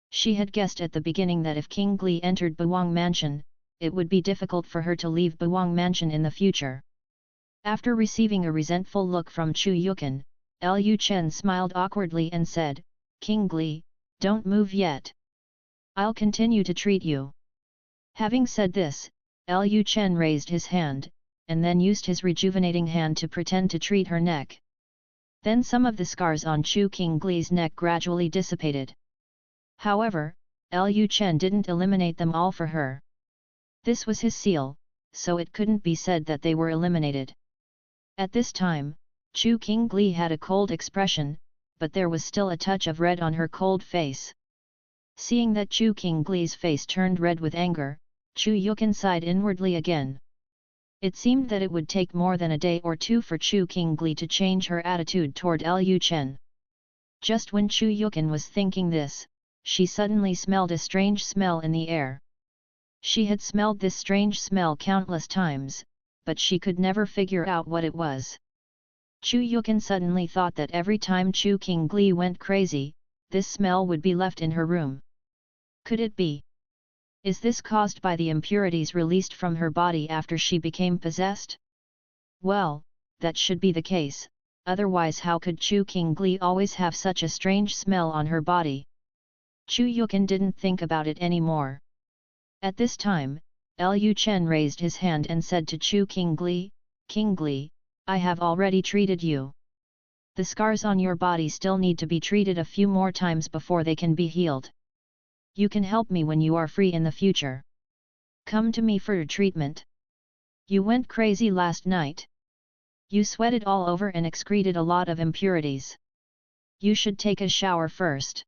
She had guessed at the beginning that if Qingli entered Buwang Mansion, it would be difficult for her to leave Buwang Mansion in the future. After receiving a resentful look from Chu Yukin, Lu Chen smiled awkwardly and said, "Qingli, don't move yet. I'll continue to treat you." Having said this, Lu Chen raised his hand, and then used his rejuvenating hand to pretend to treat her neck. Then some of the scars on Chu Qingli's neck gradually dissipated. However, Lu Chen didn't eliminate them all for her. This was his seal, so it couldn't be said that they were eliminated. At this time, Chu Qingli had a cold expression, but there was still a touch of red on her cold face. Seeing that Chu Qingli's face turned red with anger, Chu Yukin sighed inwardly again. It seemed that it would take more than a day or two for Chu Qingli to change her attitude toward Lu Chen. Just when Chu Yukin was thinking this, she suddenly smelled a strange smell in the air. She had smelled this strange smell countless times, but she could never figure out what it was. Chu Yukin suddenly thought that every time Chu Qingli went crazy, this smell would be left in her room. Could it be? Is this caused by the impurities released from her body after she became possessed? Well, that should be the case, otherwise how could Chu Qingli always have such a strange smell on her body? Chu Yukin didn't think about it anymore. At this time, Lu Chen raised his hand and said to Chu Qingli, "Qingli, I have already treated you. The scars on your body still need to be treated a few more times before they can be healed. You can help me when you are free in the future. Come to me for treatment. You went crazy last night. You sweated all over and excreted a lot of impurities. You should take a shower first."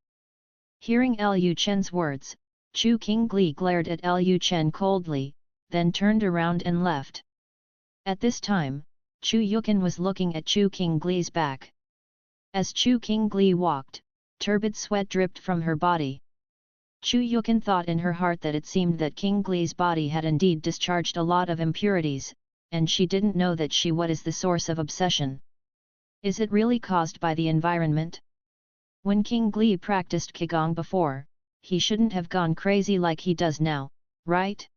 Hearing Lu Chen's words, Chu Qingli glared at Lu Chen coldly, then turned around and left. At this time, Chu Yukin was looking at Chu Qingli's back. As Chu Qingli walked, turbid sweat dripped from her body. Chu Yukin thought in her heart that it seemed that Qingli's body had indeed discharged a lot of impurities, and she didn't know that what is the source of obsession. Is it really caused by the environment? When Qingli practiced Qigong before, he shouldn't have gone crazy like he does now, right?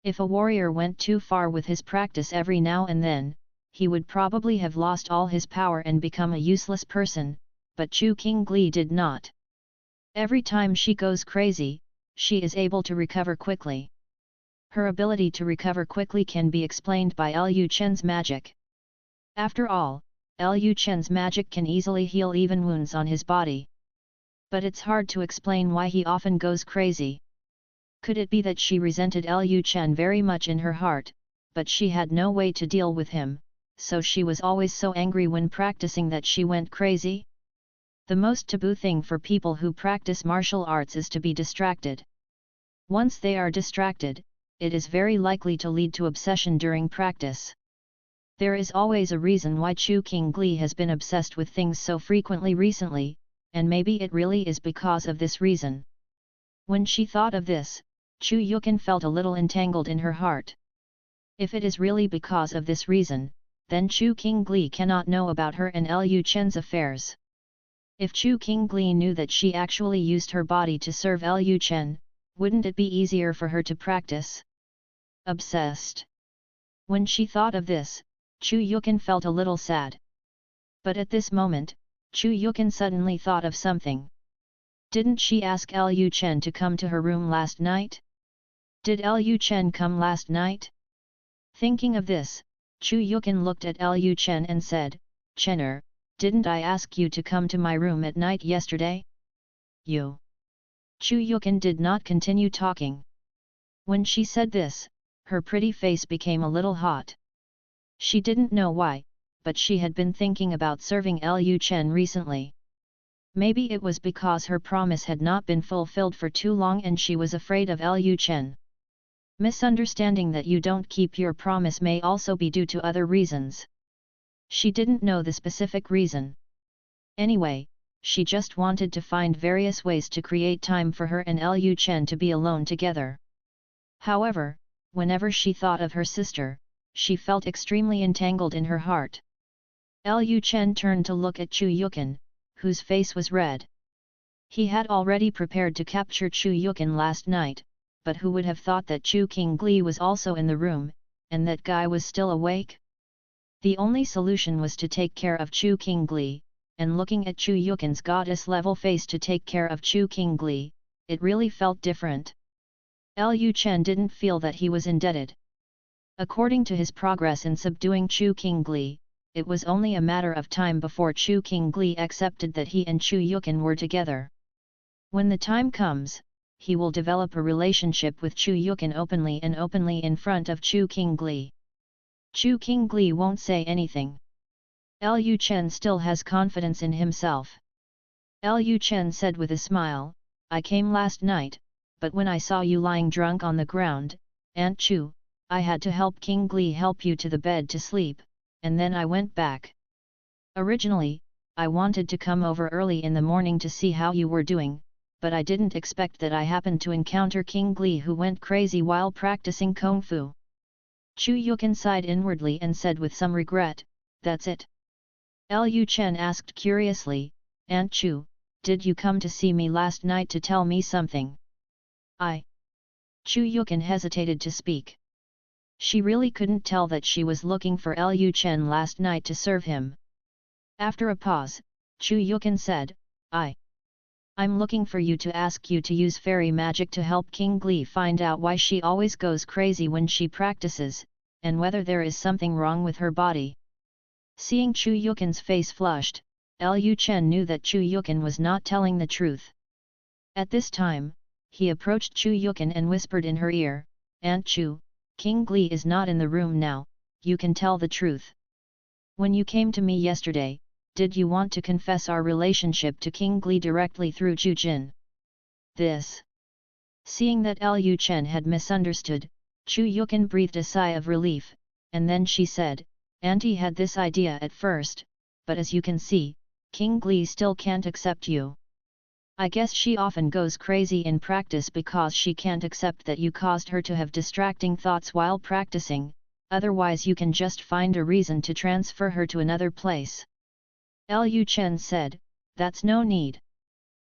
If a warrior went too far with his practice every now and then, he would probably have lost all his power and become a useless person, but Chu Qingli did not. Every time she goes crazy, she is able to recover quickly. Her ability to recover quickly can be explained by Lu Chen's magic. After all, Lu Chen's magic can easily heal even wounds on his body. But it's hard to explain why he often goes crazy. Could it be that she resented Lu Chen very much in her heart, but she had no way to deal with him, so she was always so angry when practicing that she went crazy? The most taboo thing for people who practice martial arts is to be distracted. Once they are distracted, it is very likely to lead to obsession during practice. There is always a reason why Chu Qingli has been obsessed with things so frequently recently, and maybe it really is because of this reason. When she thought of this, Chu Yukin felt a little entangled in her heart. If it is really because of this reason, then Chu Qingli cannot know about her and Lu Chen's affairs. If Chu Qingli knew that she actually used her body to serve Lu Chen, wouldn't it be easier for her to practice? Obsessed. When she thought of this, Chu Yukin felt a little sad. But at this moment, Chu Yukin suddenly thought of something. Didn't she ask Lu Chen to come to her room last night? Did Lu Chen come last night? Thinking of this, Chu Yukin looked at Lu Chen and said, "Chener, didn't I ask you to come to my room at night yesterday?" You. Chu Yukin did not continue talking. When she said this, her pretty face became a little hot. She didn't know why, but she had been thinking about serving Lu Chen recently. Maybe it was because her promise had not been fulfilled for too long and she was afraid of Lu Chen. Misunderstanding that you don't keep your promise may also be due to other reasons. She didn't know the specific reason. Anyway, she just wanted to find various ways to create time for her and Lu Chen to be alone together. However, whenever she thought of her sister, she felt extremely entangled in her heart. Lu Chen turned to look at Chu Yukin, whose face was red. He had already prepared to capture Chu Yukin last night, but who would have thought that Chu Qingli was also in the room, and that guy was still awake? The only solution was to take care of Chu Qingli, and looking at Chu Yukin's goddess-level face to take care of Chu Qingli, it really felt different. Lu Chen didn't feel that he was indebted. According to his progress in subduing Chu Qingli, it was only a matter of time before Chu Qingli accepted that he and Chu Yukin were together. When the time comes, he will develop a relationship with Chu Yukin openly in front of Chu Qingli. Chu Qingli won't say anything. Lu Chen still has confidence in himself. Lu Chen said with a smile, "I came last night, but when I saw you lying drunk on the ground, Aunt Chu, I had to help Qingli help you to the bed to sleep, and then I went back. Originally, I wanted to come over early in the morning to see how you were doing, but I didn't expect that I happened to encounter Qingli who went crazy while practicing Kung Fu." Chu Yukin sighed inwardly and said with some regret, "That's it?" Lu Chen asked curiously, "Aunt Chu, did you come to see me last night to tell me something?" Chu Yukin hesitated to speak. She really couldn't tell that she was looking for Lu Chen last night to serve him. After a pause, Chu Yukin said, I'm looking for you to ask you to use fairy magic to help Qingli find out why she always goes crazy when she practices, and whether there is something wrong with her body." Seeing Chu Yukin's face flushed, Lu Chen knew that Chu Yukin was not telling the truth. At this time, he approached Chu Yukin and whispered in her ear, "Aunt Chu, Qingli is not in the room now, you can tell the truth. When you came to me yesterday, did you want to confess our relationship to Qingli directly through Chu Jin?" This. Seeing that Lu Chen had misunderstood, Chu Yukin breathed a sigh of relief, and then she said, "Auntie had this idea at first, but as you can see, Qingli still can't accept you. I guess she often goes crazy in practice because she can't accept that you caused her to have distracting thoughts while practicing, otherwise you can just find a reason to transfer her to another place." Lu Chen said, "That's no need.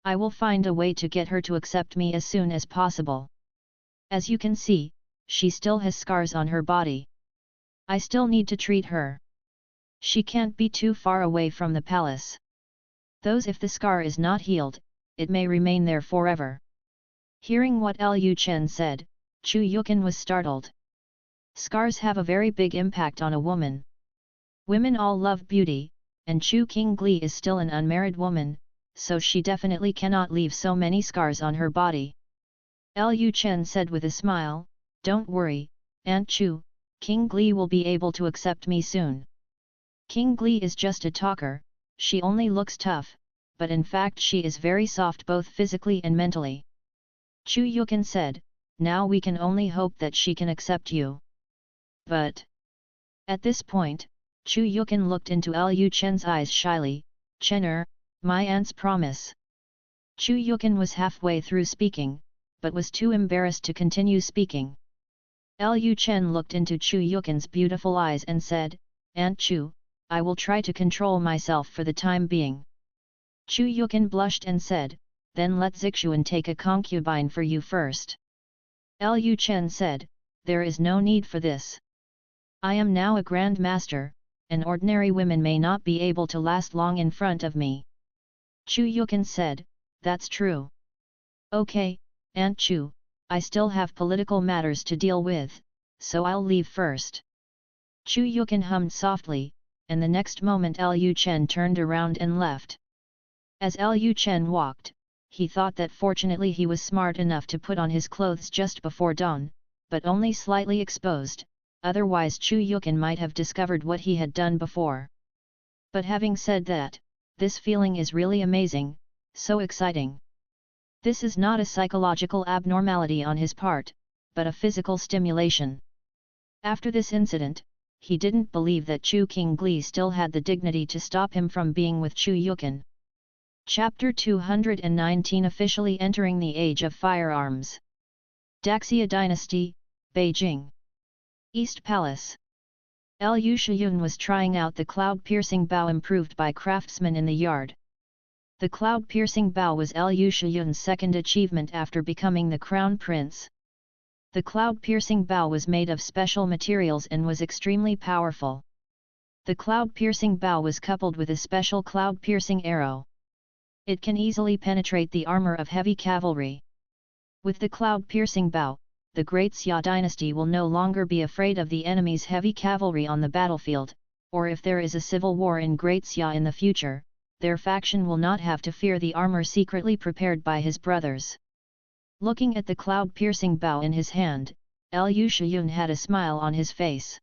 I will find a way to get her to accept me as soon as possible. As you can see, she still has scars on her body. I still need to treat her. She can't be too far away from the palace. Those if the scar is not healed, it may remain there forever." Hearing what Lu Chen said, Chu Yukin was startled. Scars have a very big impact on a woman. Women all love beauty, and Chu Qingli is still an unmarried woman, so she definitely cannot leave so many scars on her body. Lu Chen said with a smile, "Don't worry, Aunt Chu, Qingli will be able to accept me soon. Qingli is just a talker, she only looks tough, but in fact she is very soft both physically and mentally." Chu Yukin said, "Now we can only hope that she can accept you." But at this point, Chu Yukin looked into Lu Chen's eyes shyly, "Chener, my aunt's promise." Chu Yukin was halfway through speaking, but was too embarrassed to continue speaking. Lu Chen looked into Chu Yukin's beautiful eyes and said, "Aunt Chu, I will try to control myself for the time being." Chu Yukin blushed and said, "Then let Zixuan take a concubine for you first." Lu Chen said, "There is no need for this. I am now a grand master, and ordinary women may not be able to last long in front of me." Chu Yukin said, "That's true. Okay, Aunt Chu, I still have political matters to deal with, so I'll leave first." Chu Yukin hummed softly, and the next moment Lu Chen turned around and left. As Lu Chen walked, he thought that fortunately he was smart enough to put on his clothes just before dawn, but only slightly exposed, otherwise Chu Yukin might have discovered what he had done before. But having said that, this feeling is really amazing, so exciting. This is not a psychological abnormality on his part, but a physical stimulation. After this incident, he didn't believe that Chu Qingli still had the dignity to stop him from being with Chu Yukin. Chapter 219 Officially entering the Age of Firearms. Xia Dynasty, Beijing. East Palace. Lu Shiyun was trying out the cloud-piercing bow improved by craftsmen in the yard. The cloud-piercing bow was Lu Shiyun's second achievement after becoming the crown prince. The cloud-piercing bow was made of special materials and was extremely powerful. The cloud-piercing bow was coupled with a special cloud-piercing arrow. It can easily penetrate the armor of heavy cavalry. With the cloud-piercing bow, the Great Xia Dynasty will no longer be afraid of the enemy's heavy cavalry on the battlefield, or if there is a civil war in Great Xia in the future, their faction will not have to fear the armor secretly prepared by his brothers. Looking at the cloud-piercing bow in his hand, Lu Shiyun had a smile on his face.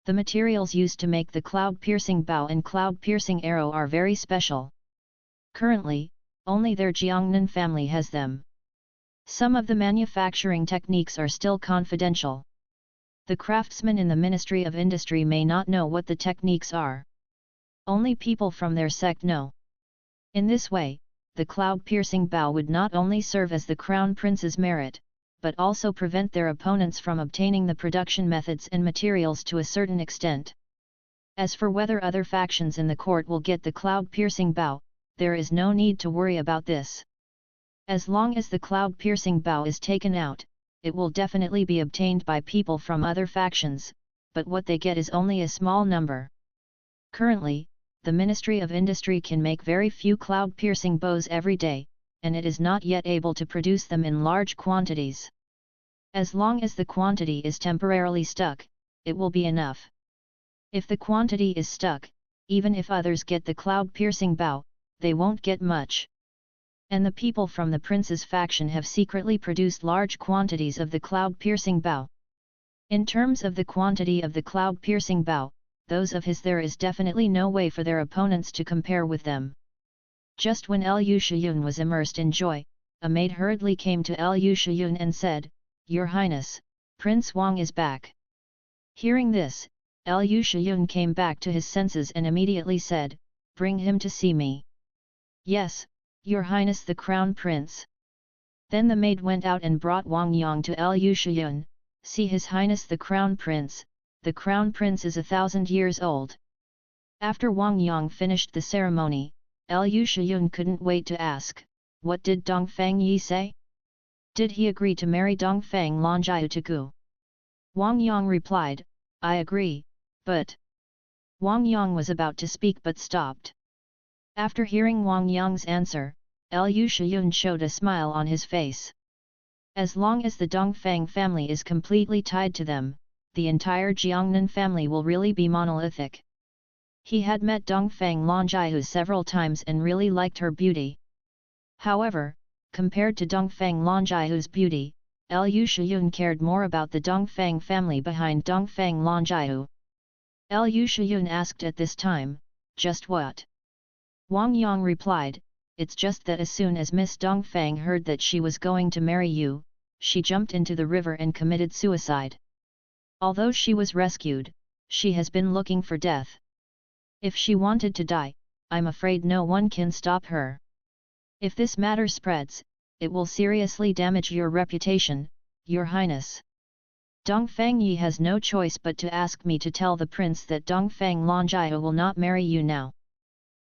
The materials used to make the cloud-piercing bow and cloud-piercing arrow are very special. Currently, only their Jiangnan family has them. Some of the manufacturing techniques are still confidential. The craftsmen in the Ministry of Industry may not know what the techniques are. Only people from their sect know. In this way, the cloud-piercing bow would not only serve as the crown prince's merit, but also prevent their opponents from obtaining the production methods and materials to a certain extent. As for whether other factions in the court will get the cloud-piercing bow, there is no need to worry about this. As long as the cloud-piercing bow is taken out, it will definitely be obtained by people from other factions, but what they get is only a small number. Currently, the Ministry of Industry can make very few cloud-piercing bows every day, and it is not yet able to produce them in large quantities. As long as the quantity is temporarily stuck, it will be enough. If the quantity is stuck, even if others get the cloud-piercing bow, they won't get much. And the people from the prince's faction have secretly produced large quantities of the cloud-piercing bow. In terms of the quantity of the cloud-piercing bow, those of his there is definitely no way for their opponents to compare with them. Just when Lu Shiyun was immersed in joy, a maid hurriedly came to Lu Shiyun and said, "Your Highness, Prince Wang is back." Hearing this, Lu Shiyun came back to his senses and immediately said, "Bring him to see me." "Yes, Your Highness the Crown Prince." Then the maid went out and brought Wang Yang to Lu Shiyun. "See His Highness the Crown Prince, the Crown Prince is 1,000 years old." After Wang Yang finished the ceremony, Lu Shiyun couldn't wait to ask, "What did Dongfang Yi say? Did he agree to marry Dongfang Longjiu to Gu?" Wang Yang replied, "I agree, but..." Wang Yang was about to speak but stopped. After hearing Wang Yang's answer, Lu Shiyun showed a smile on his face. As long as the Dongfang family is completely tied to them, the entire Jiangnan family will really be monolithic. He had met Dongfang Longjiu several times and really liked her beauty. However, compared to Dongfang Longjiu's beauty, Lu Shiyun cared more about the Dongfang family behind Dongfang Longjiu. Lu Shiyun asked at this time, "Just what?" Wang Yang replied, "It's just that as soon as Miss Dongfang heard that she was going to marry you, she jumped into the river and committed suicide. Although she was rescued, she has been looking for death. If she wanted to die, I'm afraid no one can stop her. If this matter spreads, it will seriously damage your reputation, Your Highness. Dongfang Yi has no choice but to ask me to tell the prince that Dongfang Longjiu will not marry you now.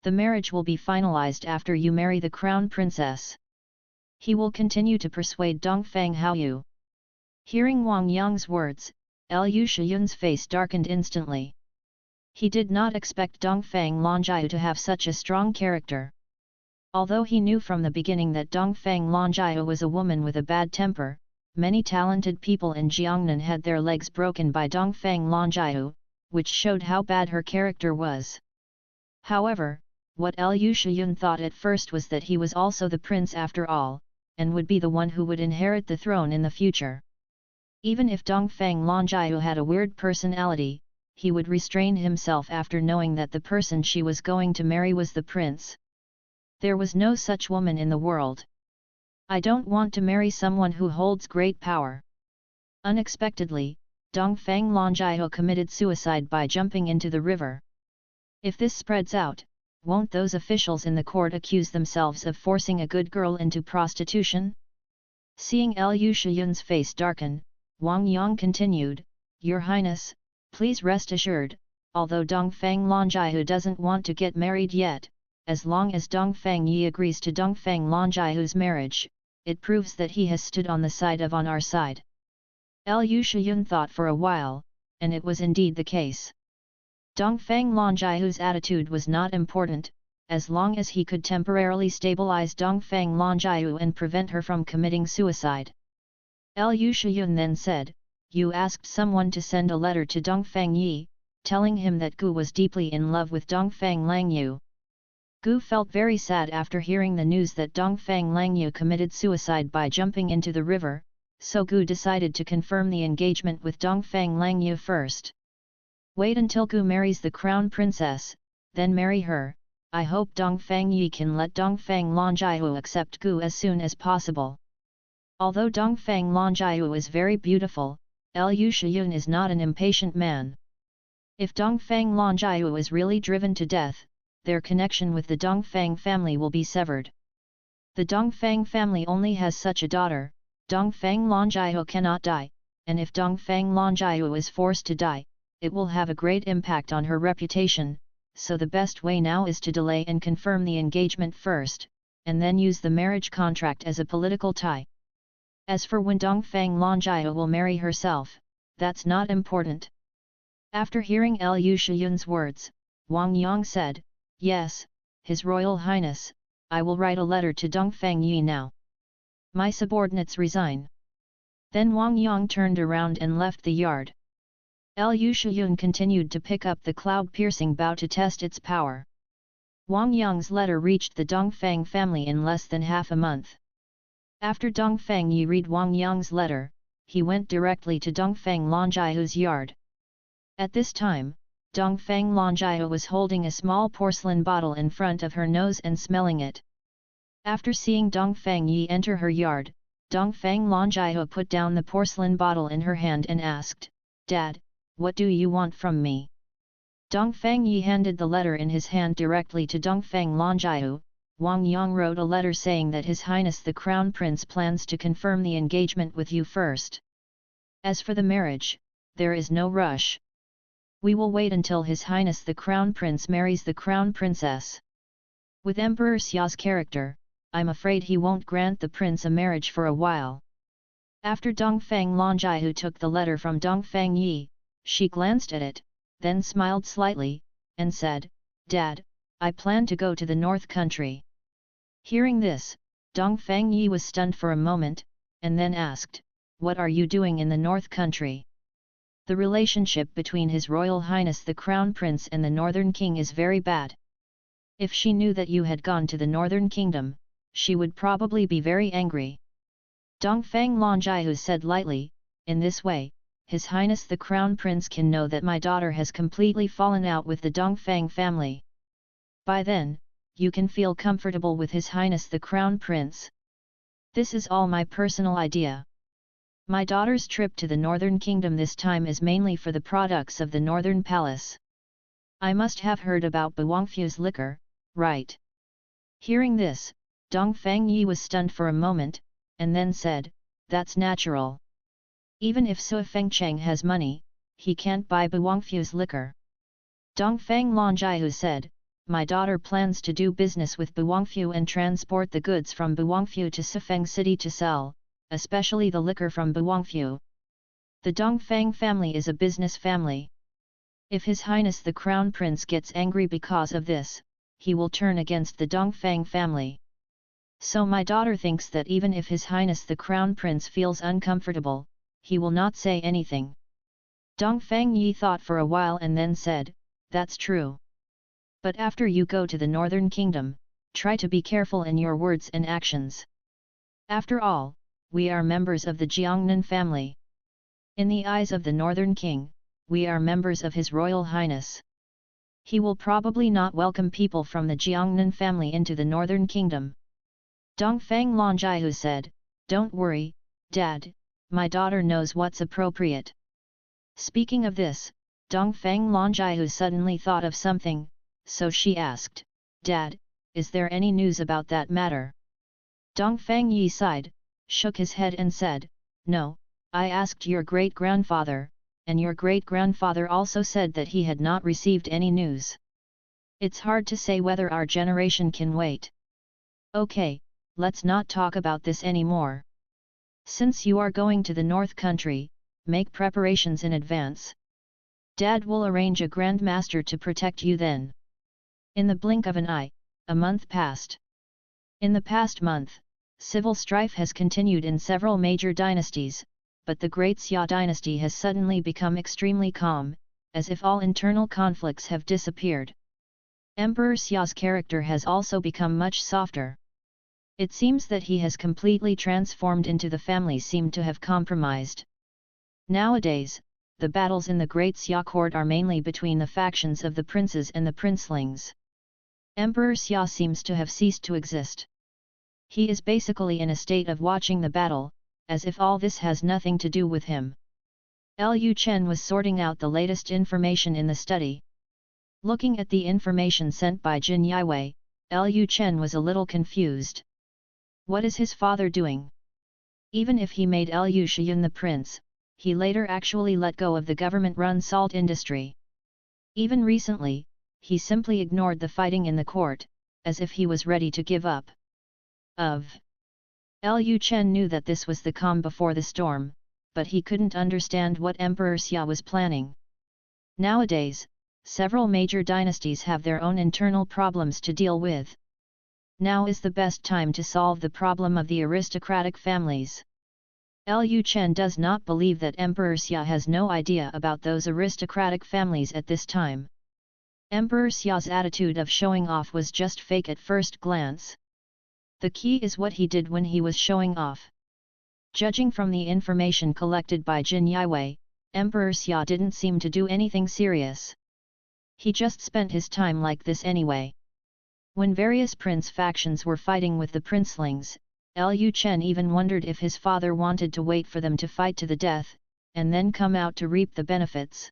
The marriage will be finalized after you marry the crown princess." He will continue to persuade Dongfang Haoyu. Hearing Wang Yang's words, Lu Shiyun's face darkened instantly. He did not expect Dongfang Longjiu to have such a strong character. Although he knew from the beginning that Dongfang Longjiu was a woman with a bad temper, many talented people in Jiangnan had their legs broken by Dongfang Longjiu, which showed how bad her character was. However, what Lu Shiyun thought at first was that he was also the prince after all, and would be the one who would inherit the throne in the future. Even if Dongfang Longjiu had a weird personality, he would restrain himself after knowing that the person she was going to marry was the prince. There was no such woman in the world. I don't want to marry someone who holds great power. Unexpectedly, Dongfang Longjiu committed suicide by jumping into the river. If this spreads out, won't those officials in the court accuse themselves of forcing a good girl into prostitution? Seeing Lu Shiyun's face darken, Wang Yang continued, "Your Highness, please rest assured, although Dongfang Longjiu doesn't want to get married yet, as long as Dongfang Yi agrees to Dongfang Longjiu's marriage, it proves that he has stood on the side of on our side." Lu Shiyun thought for a while, and it was indeed the case. Dongfang Longjiu's attitude was not important, as long as he could temporarily stabilize Dongfang Longjiu and prevent her from committing suicide. Lu Shiyun then said, "You asked someone to send a letter to Dongfang Yi, telling him that Gu was deeply in love with Dongfang Langyu." Gu felt very sad after hearing the news that Dongfang Langyu committed suicide by jumping into the river, so Gu decided to confirm the engagement with Dongfang Langyu first. "Wait until Gu marries the crown princess, then marry her. I hope Dongfang Yi can let Dongfang Longjiu accept Gu as soon as possible." Although Dongfang Longjiu is very beautiful, Lu Shiyun is not an impatient man. If Dongfang Longjiu is really driven to death, their connection with the Dongfang family will be severed. The Dongfang family only has such a daughter, Dongfang Longjiu cannot die, and if Dongfang Longjiu is forced to die, it will have a great impact on her reputation, so the best way now is to delay and confirm the engagement first, and then use the marriage contract as a political tie. As for when Dongfang Longjiu will marry herself, that's not important. After hearing Lu Shiyun's words, Wang Yang said, "Yes, His Royal Highness, I will write a letter to Dongfang Yi now. My subordinates resign." Then Wang Yang turned around and left the yard. Lu Shiyun continued to pick up the cloud-piercing bow to test its power. Wang Yang's letter reached the Dongfang family in less than half a month. After Dongfang Yi read Wang Yang's letter, he went directly to Dongfang Longjiu's yard. At this time, Dongfang Longjiu was holding a small porcelain bottle in front of her nose and smelling it. After seeing Dongfang Yi enter her yard, Dongfang Longjiu put down the porcelain bottle in her hand and asked, "Dad, what do you want from me?" Dongfang Yi handed the letter in his hand directly to Dongfang Longjiu. Wang Yang wrote a letter saying that His Highness the Crown Prince plans to confirm the engagement with you first. As for the marriage, there is no rush. We will wait until His Highness the Crown Prince marries the Crown Princess. With Emperor Xia's character, I'm afraid he won't grant the prince a marriage for a while. After Dongfang Longjiu took the letter from Dongfang Yi, she glanced at it, then smiled slightly, and said, "Dad, I plan to go to the North Country." Hearing this, Dongfang Yi was stunned for a moment, and then asked, "What are you doing in the North Country?" The relationship between His Royal Highness the Crown Prince and the Northern King is very bad. If she knew that you had gone to the Northern Kingdom, she would probably be very angry. Dongfang Longjiahu said lightly, in this way, His Highness the Crown Prince can know that my daughter has completely fallen out with the Dongfang family. By then, you can feel comfortable with His Highness the Crown Prince. This is all my personal idea. My daughter's trip to the Northern Kingdom this time is mainly for the products of the Northern Palace. I must have heard about Buwangfu's liquor, right? Hearing this, Dongfang Yi was stunned for a moment, and then said, that's natural. Even if Sua Fengcheng has money, he can't buy Buwangfu's liquor. Dongfang Longjiahu said, my daughter plans to do business with Buwangfu and transport the goods from Buwangfu to Sifeng City to sell, especially the liquor from Buwangfu. The Dongfang family is a business family. If His Highness the Crown Prince gets angry because of this, he will turn against the Dongfang family. So my daughter thinks that even if His Highness the Crown Prince feels uncomfortable, he will not say anything. Dongfang Yi thought for a while and then said, that's true. But after you go to the Northern Kingdom, try to be careful in your words and actions. After all, we are members of the Jiangnan family. In the eyes of the Northern King, we are members of His Royal Highness. He will probably not welcome people from the Jiangnan family into the Northern Kingdom. Dongfang Longjiahu said, don't worry, Dad, my daughter knows what's appropriate. Speaking of this, Dongfang Longjiahu suddenly thought of something, so she asked, Dad, is there any news about that matter? Dongfang Yi sighed, shook his head and said, no, I asked your great-grandfather, and your great-grandfather also said that he had not received any news. It's hard to say whether our generation can wait. Okay, let's not talk about this anymore. Since you are going to the North Country, make preparations in advance. Dad will arrange a Grand Master to protect you then. In the blink of an eye, a month passed. In the past month, civil strife has continued in several major dynasties, but the Great Xia Dynasty has suddenly become extremely calm, as if all internal conflicts have disappeared. Emperor Xia's character has also become much softer. It seems that he has completely transformed into the family seem to have compromised. Nowadays, the battles in the Great Xia court are mainly between the factions of the princes and the princelings. Emperor Xia seems to have ceased to exist. He is basically in a state of watching the battle, as if all this has nothing to do with him. Lu Chen was sorting out the latest information in the study. Looking at the information sent by Jin Yiwei, Lu Chen was a little confused. What is his father doing? Even if he made Lu Shiyun the prince, he later actually let go of the government-run salt industry. Even recently, he simply ignored the fighting in the court, as if he was ready to give up. Lu Chen knew that this was the calm before the storm, but he couldn't understand what Emperor Xia was planning. Nowadays, several major dynasties have their own internal problems to deal with. Now is the best time to solve the problem of the aristocratic families. Lu Chen does not believe that Emperor Xia has no idea about those aristocratic families at this time. Emperor Xia's attitude of showing off was just fake at first glance. The key is what he did when he was showing off. Judging from the information collected by Jin Yiwei, Emperor Xia didn't seem to do anything serious. He just spent his time like this anyway. When various prince factions were fighting with the princelings, Lu Chen even wondered if his father wanted to wait for them to fight to the death, and then come out to reap the benefits.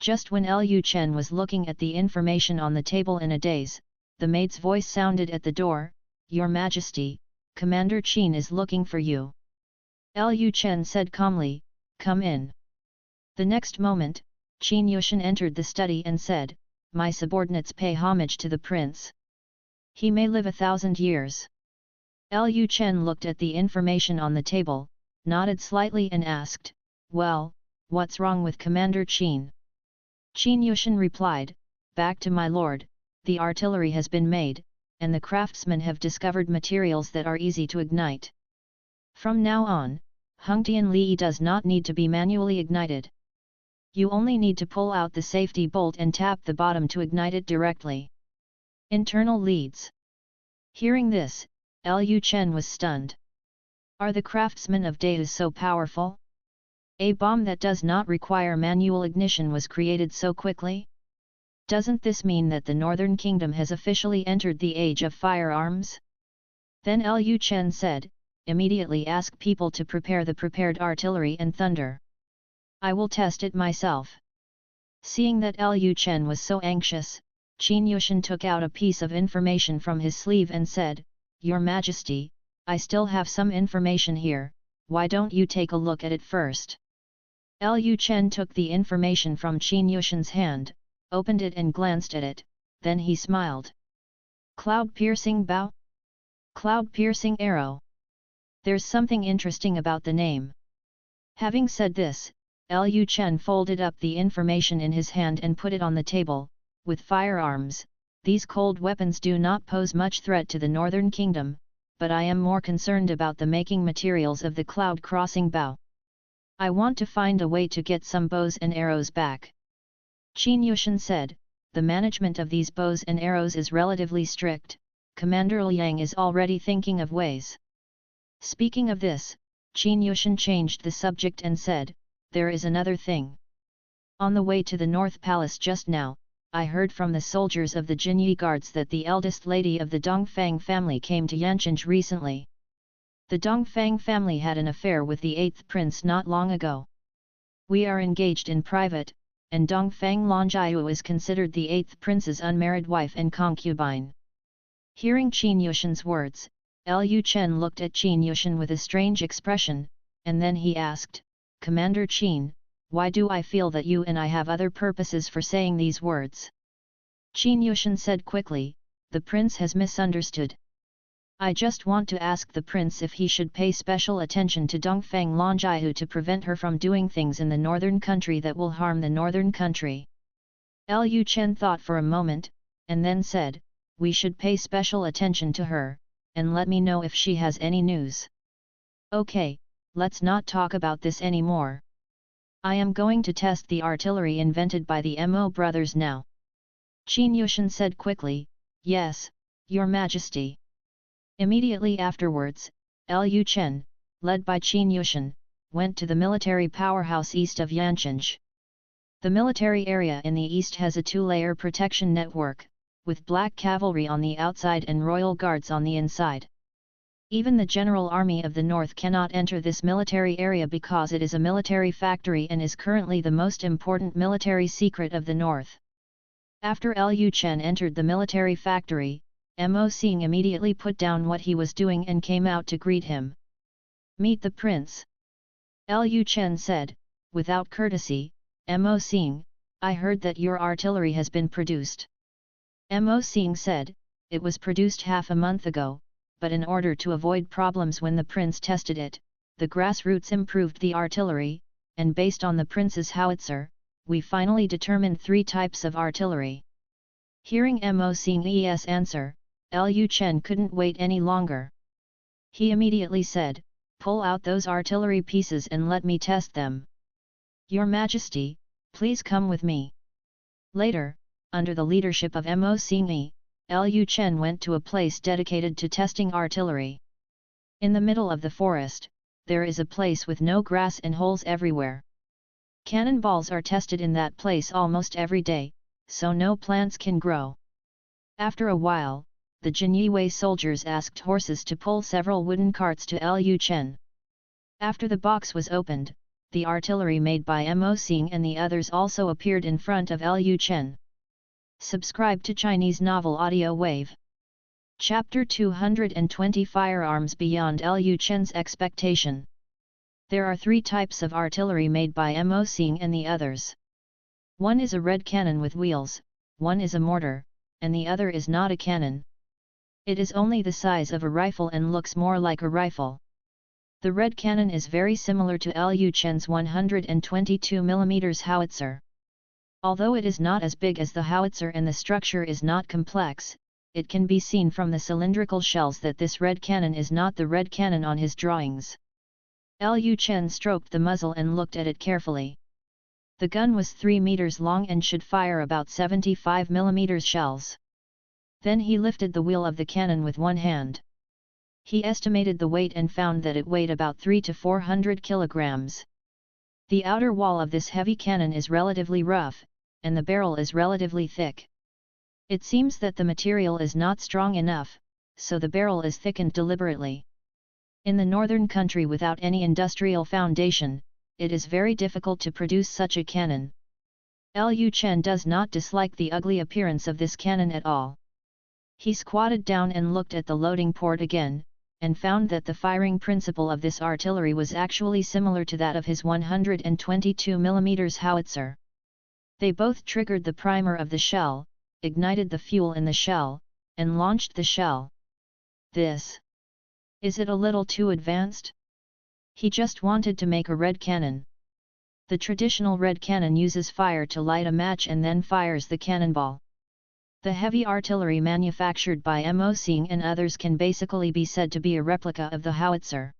Just when Lu Chen was looking at the information on the table in a daze, the maid's voice sounded at the door, Your Majesty, Commander Qin is looking for you. Lu Chen said calmly, Come in. The next moment, Qin Yushan entered the study and said, My subordinates pay homage to the prince. He may live 1,000 years. Lu Chen looked at the information on the table, nodded slightly and asked, Well, what's wrong with Commander Qin? Qin Yushan replied, Back to my lord, the artillery has been made, and the craftsmen have discovered materials that are easy to ignite. From now on, Hengtian Li does not need to be manually ignited. You only need to pull out the safety bolt and tap the bottom to ignite it directly. Internal leads. Hearing this, Lu Chen was stunned. Are the craftsmen of Deus so powerful? A bomb that does not require manual ignition was created so quickly? Doesn't this mean that the Northern Kingdom has officially entered the age of firearms? Then Lu Chen said, immediately ask people to prepare the prepared artillery and thunder. I will test it myself. Seeing that Lu Chen was so anxious, Qin Yushan took out a piece of information from his sleeve and said, Your Majesty, I still have some information here, why don't you take a look at it first? Lu Chen took the information from Qin Yushan's hand, opened it and glanced at it, then he smiled. Cloud-piercing bow? Cloud-piercing arrow. There's something interesting about the name. Having said this, Lu Chen folded up the information in his hand and put it on the table. With firearms, these cold weapons do not pose much threat to the Northern Kingdom, but I am more concerned about the making materials of the cloud-crossing bow. I want to find a way to get some bows and arrows back. Qin Yushan said, the management of these bows and arrows is relatively strict, Commander Liang is already thinking of ways. Speaking of this, Qin Yushan changed the subject and said, there is another thing. On the way to the North Palace just now, I heard from the soldiers of the Jinyi Guards that the eldest lady of the Dongfang family came to Yanqing recently. The Dongfang family had an affair with the 8th prince not long ago. We are engaged in private, and Dongfang Longjiu is considered the 8th prince's unmarried wife and concubine. Hearing Qin Yushan's words, Lu Chen looked at Qin Yushan with a strange expression, and then he asked, Commander Qin, why do I feel that you and I have other purposes for saying these words? Qin Yushan said quickly, the prince has misunderstood. I just want to ask the prince if he should pay special attention to Dongfang Longjiu to prevent her from doing things in the northern country that will harm the northern country. Lu Chen thought for a moment, and then said, we should pay special attention to her, and let me know if she has any news. Okay, let's not talk about this anymore. I am going to test the artillery invented by the Mo brothers now. Qin Yushan said quickly, yes, Your Majesty. Immediately afterwards, Lu Chen, led by Qin Yushan, went to the military powerhouse east of Yanqing. The military area in the east has a two-layer protection network, with black cavalry on the outside and royal guards on the inside. Even the General Army of the North cannot enter this military area because it is a military factory and is currently the most important military secret of the North. After Lu Chen entered the military factory, Mo Xing immediately put down what he was doing and came out to greet him. Meet the prince. Lu Chen said, without courtesy, Mo Xing, I heard that your artillery has been produced. Mo Xing said, it was produced half a month ago, but in order to avoid problems when the prince tested it, the grassroots improved the artillery, and based on the prince's howitzer, we finally determined 3 types of artillery. Hearing Mo Xing's answer, Lu Chen couldn't wait any longer. He immediately said, pull out those artillery pieces and let me test them. Your Majesty, please come with me. Later, under the leadership of Mo Xing, Lu Chen went to a place dedicated to testing artillery. In the middle of the forest, there is a place with no grass and holes everywhere. Cannonballs are tested in that place almost every day, so no plants can grow. After a while, the Jinyi soldiers asked horses to pull several wooden carts to Lu Chen. After the box was opened, the artillery made by Mo Xing and the others also appeared in front of Lu Chen. Subscribe to Chinese Novel Audio Wave. Chapter 220 Firearms Beyond Lu Chen's Expectation. There are 3 types of artillery made by Mo Xing and the others. One is a red cannon with wheels, one is a mortar, and the other is not a cannon. It is only the size of a rifle and looks more like a rifle. The red cannon is very similar to Lu Chen's 122 mm howitzer. Although it is not as big as the howitzer and the structure is not complex, it can be seen from the cylindrical shells that this red cannon is not the red cannon on his drawings. Lu Chen stroked the muzzle and looked at it carefully. The gun was 3 meters long and should fire about 75 mm shells. Then he lifted the wheel of the cannon with one hand. He estimated the weight and found that it weighed about 300 to 400 kilograms. The outer wall of this heavy cannon is relatively rough, and the barrel is relatively thick. It seems that the material is not strong enough, so the barrel is thickened deliberately. In the northern country without any industrial foundation, it is very difficult to produce such a cannon. Lu Chen does not dislike the ugly appearance of this cannon at all. He squatted down and looked at the loading port again, and found that the firing principle of this artillery was actually similar to that of his 122 mm howitzer. They both triggered the primer of the shell, ignited the fuel in the shell, and launched the shell. Is it a little too advanced? He just wanted to make a red cannon. The traditional red cannon uses fire to light a match and then fires the cannonball. The heavy artillery manufactured by Mo Xing and others can basically be said to be a replica of the howitzer.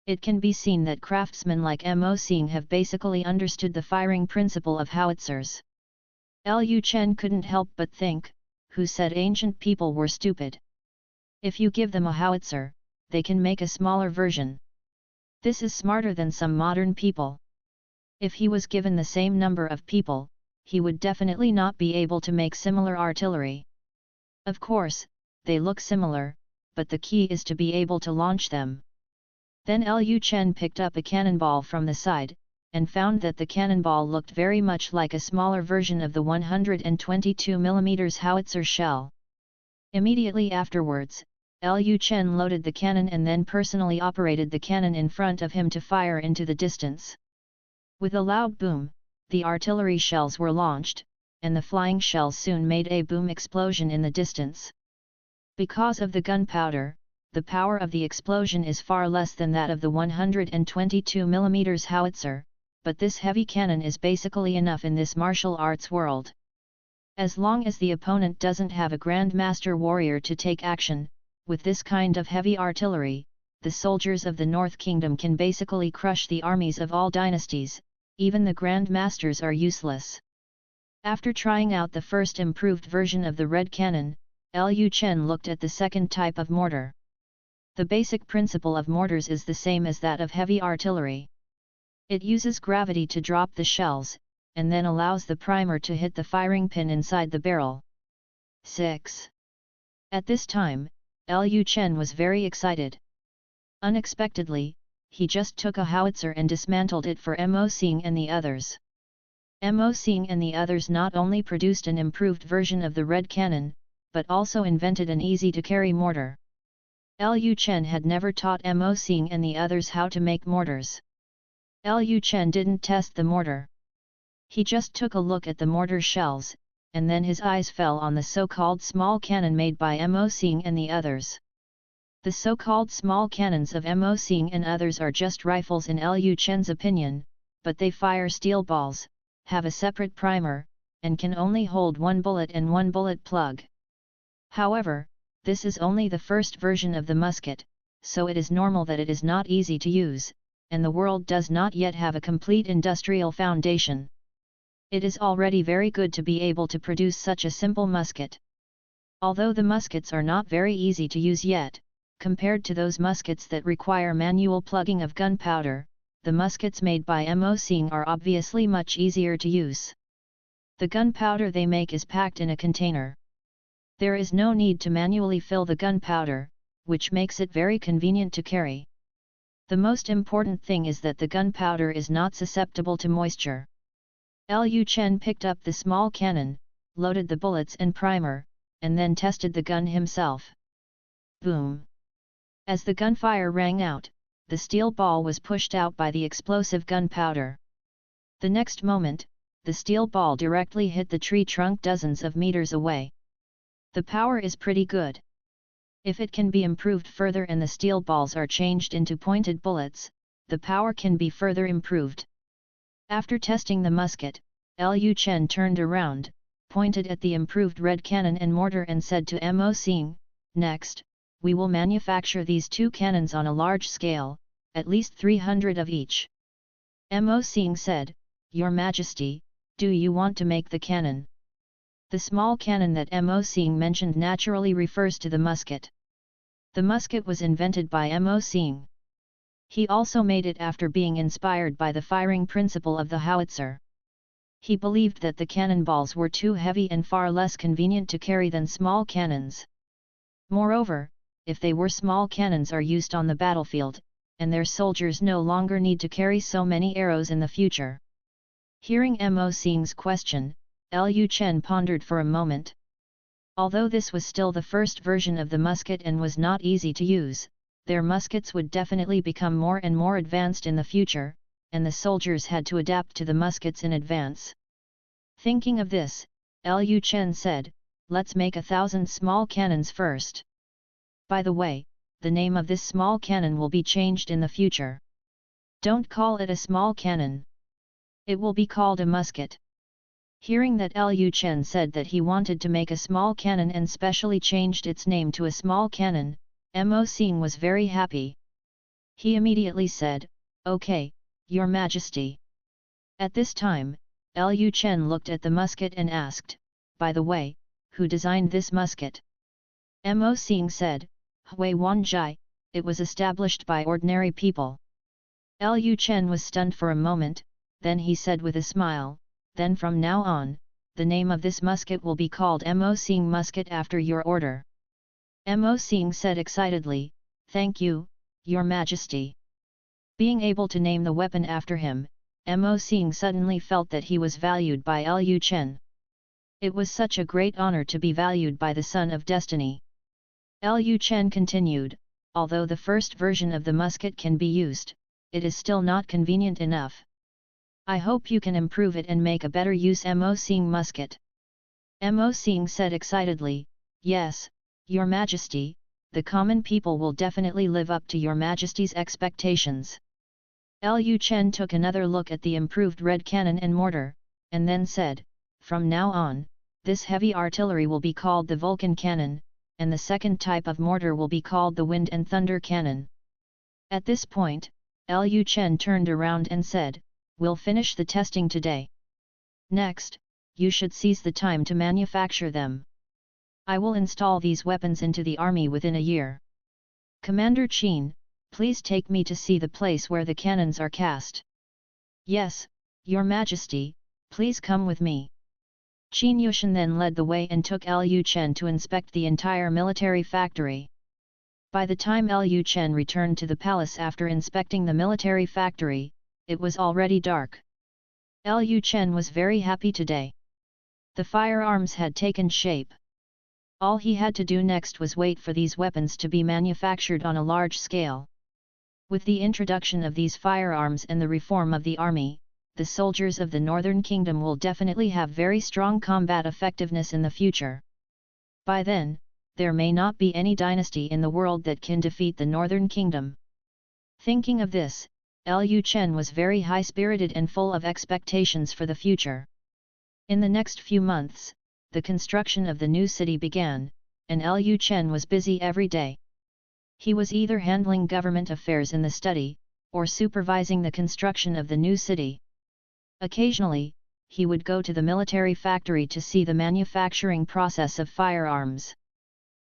It can be seen that craftsmen like Mo Xing have basically understood the firing principle of howitzers. Lu Chen couldn't help but think, who said ancient people were stupid? If you give them a howitzer, they can make a smaller version. This is smarter than some modern people. If he was given the same number of people, he would definitely not be able to make similar artillery. Of course, they look similar, but the key is to be able to launch them. Then Lu Chen picked up a cannonball from the side, and found that the cannonball looked very much like a smaller version of the 122 mm howitzer shell. Immediately afterwards, Lu Chen loaded the cannon and then personally operated the cannon in front of him to fire into the distance. With a loud boom, the artillery shells were launched, and the flying shells soon made a boom explosion in the distance. Because of the gunpowder, the power of the explosion is far less than that of the 122 mm howitzer, but this heavy cannon is basically enough in this martial arts world. As long as the opponent doesn't have a grandmaster warrior to take action, with this kind of heavy artillery, the soldiers of the North Kingdom can basically crush the armies of all dynasties. Even the grandmasters are useless. After trying out the first improved version of the red cannon, Lu Chen looked at the second type of mortar. The basic principle of mortars is the same as that of heavy artillery. It uses gravity to drop the shells, and then allows the primer to hit the firing pin inside the barrel. 6. At this time, Lu Chen was very excited. Unexpectedly, he just took a howitzer and dismantled it for Mo Xing and the others. Mo Xing and the others not only produced an improved version of the red cannon, but also invented an easy-to-carry mortar. Lu Chen had never taught Mo Xing and the others how to make mortars. Lu Chen didn't test the mortar. He just took a look at the mortar shells, and then his eyes fell on the so-called small cannon made by Mo Xing and the others. The so-called small cannons of Mo Xing and others are just rifles in Lu Chen's opinion, but they fire steel balls, have a separate primer, and can only hold one bullet and one bullet plug. However, this is only the first version of the musket, so it is normal that it is not easy to use, and the world does not yet have a complete industrial foundation. It is already very good to be able to produce such a simple musket. Although the muskets are not very easy to use yet, compared to those muskets that require manual plugging of gunpowder, the muskets made by Mo Xing are obviously much easier to use. The gunpowder they make is packed in a container. There is no need to manually fill the gunpowder, which makes it very convenient to carry. The most important thing is that the gunpowder is not susceptible to moisture. Lu Chen picked up the small cannon, loaded the bullets and primer, and then tested the gun himself. Boom! As the gunfire rang out, the steel ball was pushed out by the explosive gunpowder. The next moment, the steel ball directly hit the tree trunk dozens of meters away. The power is pretty good. If it can be improved further and the steel balls are changed into pointed bullets, the power can be further improved. After testing the musket, Lu Chen turned around, pointed at the improved red cannon and mortar and said to Mo Xing, "Next, we will manufacture these two cannons on a large scale, at least 300 of each." Mo Xing said, Your Majesty, do you want to make the cannon? The small cannon that Mo Xing mentioned naturally refers to the musket. The musket was invented by Mo Xing. He also made it after being inspired by the firing principle of the howitzer. He believed that the cannonballs were too heavy and far less convenient to carry than small cannons. Moreover, if they were small cannons are used on the battlefield, and their soldiers no longer need to carry so many arrows in the future. Hearing Mo Xing's question, Lu Chen pondered for a moment. Although this was still the first version of the musket and was not easy to use, their muskets would definitely become more and more advanced in the future, and the soldiers had to adapt to the muskets in advance. Thinking of this, Lu Chen said, "Let's make 1,000 small cannons first. By the way, the name of this small cannon will be changed in the future. Don't call it a small cannon. It will be called a musket." Hearing that Lu Chen said that he wanted to make a small cannon and specially changed its name to a small cannon, Mo Xing was very happy. He immediately said, "Okay, Your Majesty." At this time, Lu Chen looked at the musket and asked, "By the way, who designed this musket?" Mo Xing said, "Hui Wanzhai, it was established by ordinary people." Lu Chen was stunned for a moment, then he said with a smile, "Then from now on, the name of this musket will be called Mo Xing musket after your order." Mo Xing said excitedly, "Thank you, Your Majesty." Being able to name the weapon after him, Mo Xing suddenly felt that he was valued by Lu Chen. It was such a great honor to be valued by the Son of Destiny. Lu Chen continued, "Although the first version of the musket can be used, it is still not convenient enough. I hope you can improve it and make a better use Mo Xing musket." Mo Xing said excitedly, "Yes, Your Majesty, the common people will definitely live up to Your Majesty's expectations." Lu Chen took another look at the improved red cannon and mortar, and then said, "From now on, this heavy artillery will be called the Vulcan cannon, and the second type of mortar will be called the wind and thunder cannon." At this point, Lu Chen turned around and said, "We'll finish the testing today. Next, you should seize the time to manufacture them. I will install these weapons into the army within a year. Commander Qin, please take me to see the place where the cannons are cast." "Yes, Your Majesty, please come with me." Qin Yushan then led the way and took Lu Chen to inspect the entire military factory. By the time Lu Chen returned to the palace after inspecting the military factory, it was already dark. Lu Chen was very happy today. The firearms had taken shape. All he had to do next was wait for these weapons to be manufactured on a large scale. With the introduction of these firearms and the reform of the army, the soldiers of the Northern Kingdom will definitely have very strong combat effectiveness in the future. By then, there may not be any dynasty in the world that can defeat the Northern Kingdom. Thinking of this, Lu Chen was very high-spirited and full of expectations for the future. In the next few months, the construction of the new city began, and Lu Chen was busy every day. He was either handling government affairs in the study, or supervising the construction of the new city. Occasionally, he would go to the military factory to see the manufacturing process of firearms.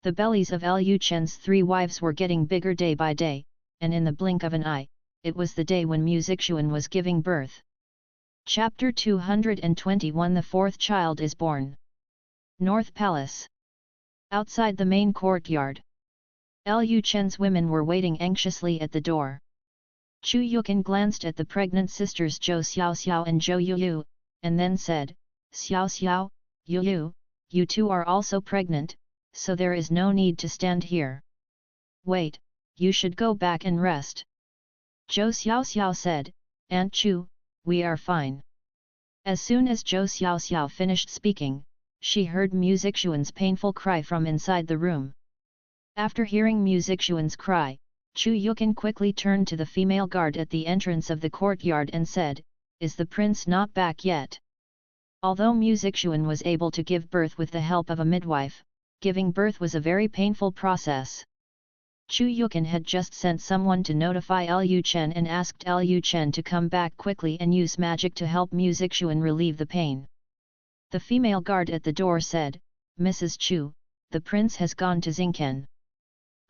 The bellies of Lu Chen's 3 wives were getting bigger day by day, and in the blink of an eye, it was the day when Musixuan was giving birth. Chapter 221 The fourth child is born. North Palace. Outside the main courtyard, Lu Chen's women were waiting anxiously at the door. Chu Yukan glanced at the pregnant sisters Zhou Xiaoxiao and Zhou Yuyu, and then said, "Xiaoxiao, Yuyu, you two are also pregnant, so there is no need to stand here. Wait, you should go back and rest." Zhou Xiaoxiao said, "Aunt Chu, we are fine." As soon as Zhou Xiaoxiao finished speaking, she heard Musixuan's painful cry from inside the room. After hearing Musixuan's cry, Chu Yukan quickly turned to the female guard at the entrance of the courtyard and said, "Is the prince not back yet?" Although Musixuan was able to give birth with the help of a midwife, giving birth was a very painful process. Chu Yukan had just sent someone to notify Lu Chen and asked Lu Chen to come back quickly and use magic to help Mu Zixuan relieve the pain. The female guard at the door said, "Mrs. Chu, the prince has gone to Xingqian.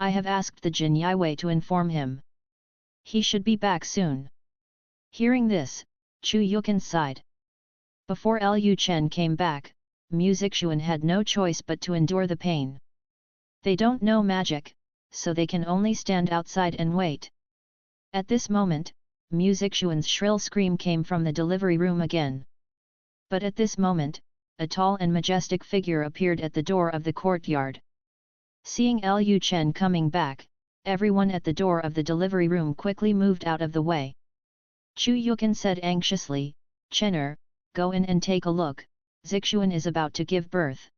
I have asked the Jin Yiwei to inform him. He should be back soon." Hearing this, Chu Yukan sighed. Before Lu Chen came back, Mu Zixuan had no choice but to endure the pain. They don't know magic, so they can only stand outside and wait. At this moment, Mu Zixuan's shrill scream came from the delivery room again. But at this moment, a tall and majestic figure appeared at the door of the courtyard. Seeing Lu Chen coming back, everyone at the door of the delivery room quickly moved out of the way. Chu Yukan said anxiously, "Chener, go in and take a look, Zixuan is about to give birth."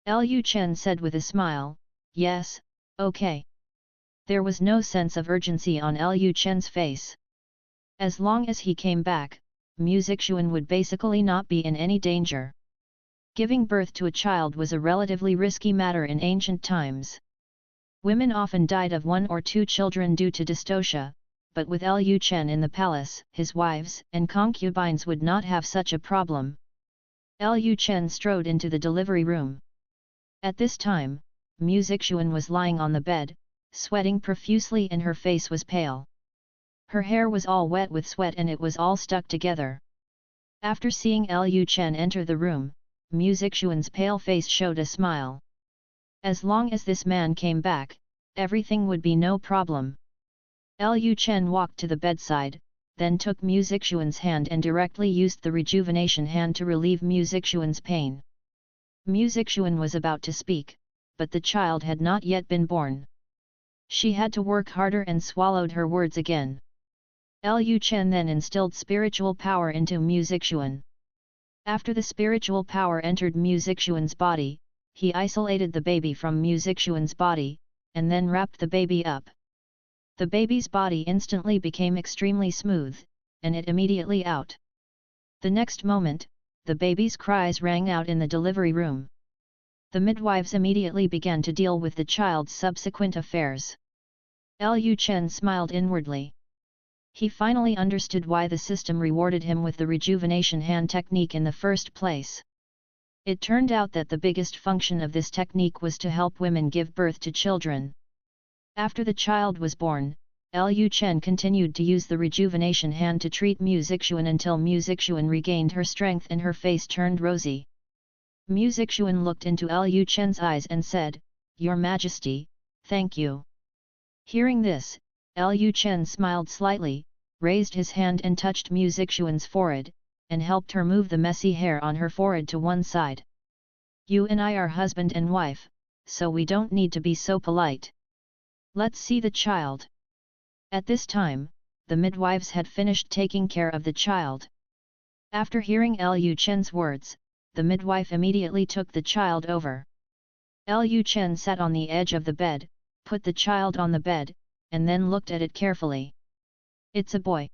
Lu Chen said with a smile, "Yes, okay." There was no sense of urgency on Lu Chen's face. As long as he came back, Mu Zixuan would basically not be in any danger. Giving birth to a child was a relatively risky matter in ancient times. Women often died of 1 or 2 children due to dystocia, but with Lu Chen in the palace, his wives and concubines would not have such a problem. Lu Chen strode into the delivery room. At this time, Mu Zixuan was lying on the bed, sweating profusely and her face was pale. Her hair was all wet with sweat and it was all stuck together. After seeing Lu Chen enter the room, Mu Zixuan's pale face showed a smile. As long as this man came back, everything would be no problem. Lu Chen walked to the bedside, then took Mu Zixuan's hand and directly used the rejuvenation hand to relieve Mu Zixuan's pain. Mu Zixuan was about to speak, but the child had not yet been born. She had to work harder and swallowed her words again. Lu Chen then instilled spiritual power into Mu Zixuan. After the spiritual power entered Mu Zixuan's body, he isolated the baby from Mu Zixuan's body, and then wrapped the baby up. The baby's body instantly became extremely smooth, and it immediately out. The next moment, the baby's cries rang out in the delivery room. The midwives immediately began to deal with the child's subsequent affairs. Lu Chen smiled inwardly. He finally understood why the system rewarded him with the rejuvenation hand technique in the first place. It turned out that the biggest function of this technique was to help women give birth to children. After the child was born, Lu Chen continued to use the rejuvenation hand to treat Mu Zixuan until Mu Zixuan regained her strength and her face turned rosy. Mu Zixuan looked into Lu Chen's eyes and said, "Your Majesty, thank you." Hearing this, Lu Chen smiled slightly, raised his hand and touched Mu Zixuan's forehead, and helped her move the messy hair on her forehead to one side. "You and I are husband and wife, so we don't need to be so polite. Let's see the child." At this time, the midwives had finished taking care of the child. After hearing Lu Chen's words, the midwife immediately took the child over. Lu Chen sat on the edge of the bed, put the child on the bed, and then looked at it carefully. "It's a boy.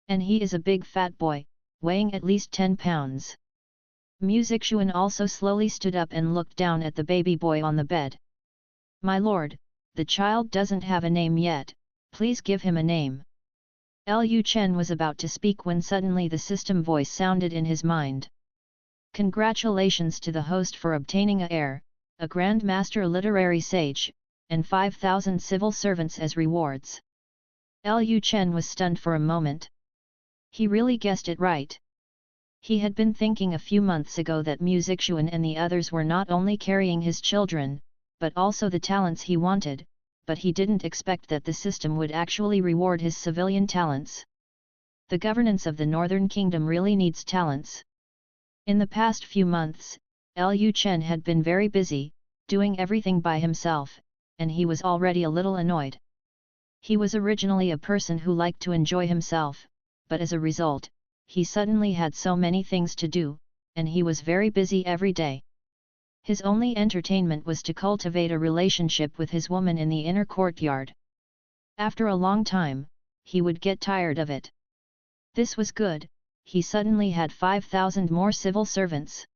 And he is a big fat boy, weighing at least 10 pounds. Mu Zixuan also slowly stood up and looked down at the baby boy on the bed. "My lord, the child doesn't have a name yet, please give him a name." Lu Chen was about to speak when suddenly the system voice sounded in his mind. "Congratulations to the host for obtaining a heir, a Grand Master literary sage, and 5,000 civil servants as rewards." Lu Chen was stunned for a moment. He really guessed it right. He had been thinking a few months ago that Mu Zixuan and the others were not only carrying his children, but also the talents he wanted, but he didn't expect that the system would actually reward his civilian talents. The governance of the Northern Kingdom really needs talents. In the past few months, Lu Chen had been very busy, doing everything by himself, and he was already a little annoyed. He was originally a person who liked to enjoy himself, but as a result, he suddenly had so many things to do, and he was very busy every day. His only entertainment was to cultivate a relationship with his woman in the inner courtyard. After a long time, he would get tired of it. This was good, he suddenly had 5,000 more civil servants.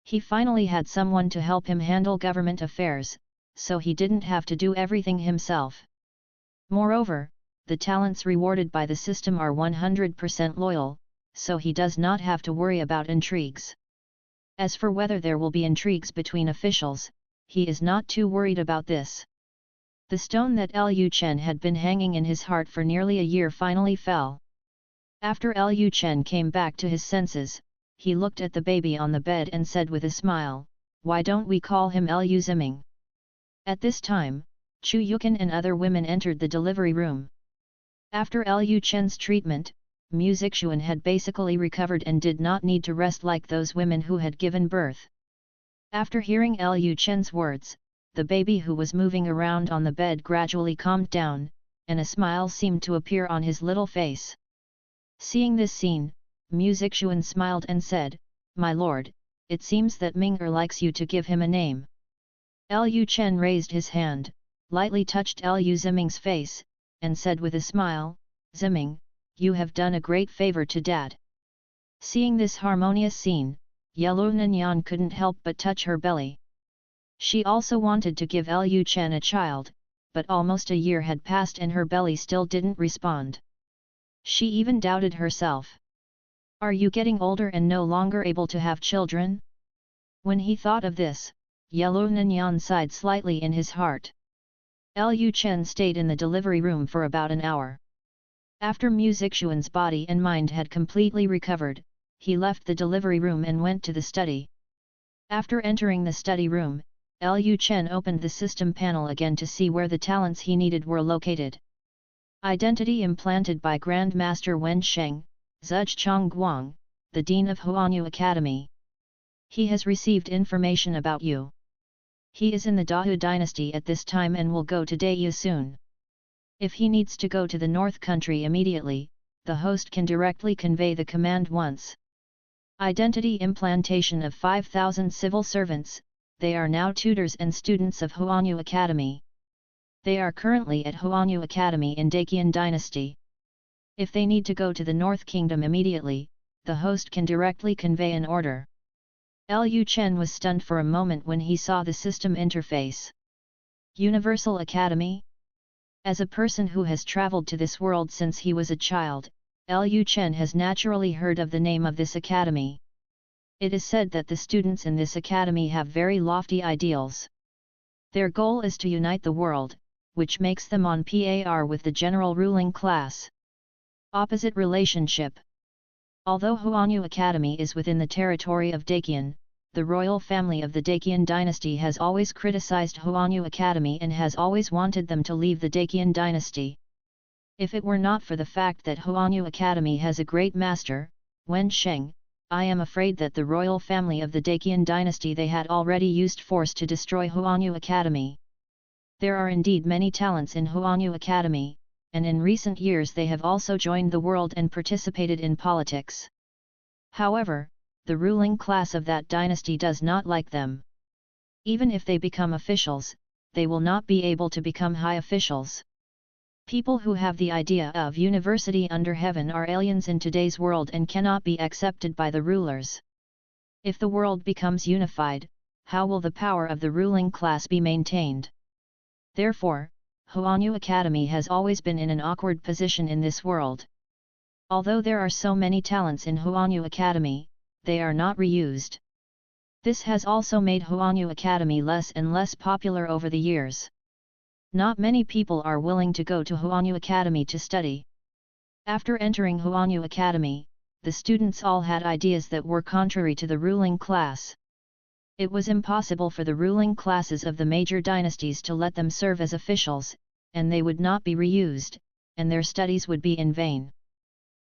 He finally had someone to help him handle government affairs, so he didn't have to do everything himself. Moreover, the talents rewarded by the system are 100% loyal, so he does not have to worry about intrigues. As for whether there will be intrigues between officials, he is not too worried about this. The stone that Lu Chen had been hanging in his heart for nearly a year finally fell. After Lu Chen came back to his senses, he looked at the baby on the bed and said with a smile, "Why don't we call him Lu Ziming?" At this time, Chu Yukan and other women entered the delivery room. After Lu Chen's treatment, Mu Zixuan had basically recovered and did not need to rest like those women who had given birth. After hearing Lu Chen's words, the baby who was moving around on the bed gradually calmed down, and a smile seemed to appear on his little face. Seeing this scene, Mu Zixuan smiled and said, "My lord, it seems that Ming-er likes you to give him a name." Lu Chen raised his hand, lightly touched Lu Ziming's face, and said with a smile, "Ziming, you have done a great favor to Dad." Seeing this harmonious scene, Yellow Nanyang couldn't help but touch her belly. She also wanted to give Lu Chen a child, but almost a year had passed and her belly still didn't respond. She even doubted herself. "Are you getting older and no longer able to have children?" When he thought of this, Yellow Nanyang sighed slightly in his heart. Lu Chen stayed in the delivery room for about an hour. After Mu Zixuan's body and mind had completely recovered, he left the delivery room and went to the study. After entering the study room, Lu Chen opened the system panel again to see where the talents he needed were located. Identity implanted by Grand Master Wen Sheng, Zhuge Chongguang, the Dean of Huanyu Academy. He has received information about you. He is in the Dahu Dynasty at this time and will go to Dayu soon. If he needs to go to the North Country immediately, the host can directly convey the command once. Identity implantation of 5,000 civil servants, they are now tutors and students of Huanyu Academy. They are currently at Huanyu Academy in Daqian Dynasty. If they need to go to the North Kingdom immediately, the host can directly convey an order. Lu Chen was stunned for a moment when he saw the system interface. Universal Academy? As a person who has traveled to this world since he was a child, Lu Chen has naturally heard of the name of this academy. It is said that the students in this academy have very lofty ideals. Their goal is to unite the world, which makes them on par with the general ruling class. Opposite relationship. Although Huanyu Academy is within the territory of Daqian, the royal family of the Daqian dynasty has always criticized Huanyu Academy and has always wanted them to leave the Daqian dynasty. If it were not for the fact that Huanyu Academy has a great master, Wen Sheng, I am afraid that the royal family of the Daqian dynasty they had already used force to destroy Huanyu Academy. There are indeed many talents in Huanyu Academy, and in recent years they have also joined the world and participated in politics. However, the ruling class of that dynasty does not like them. Even if they become officials, they will not be able to become high officials. People who have the idea of university under heaven are aliens in today's world and cannot be accepted by the rulers. If the world becomes unified, how will the power of the ruling class be maintained? Therefore, Huanyu Academy has always been in an awkward position in this world. Although there are so many talents in Huanyu Academy, they are not reused. This has also made Huanyu Academy less and less popular over the years. Not many people are willing to go to Huanyu Academy to study. After entering Huanyu Academy, the students all had ideas that were contrary to the ruling class. It was impossible for the ruling classes of the major dynasties to let them serve as officials, and they would not be reused, and their studies would be in vain.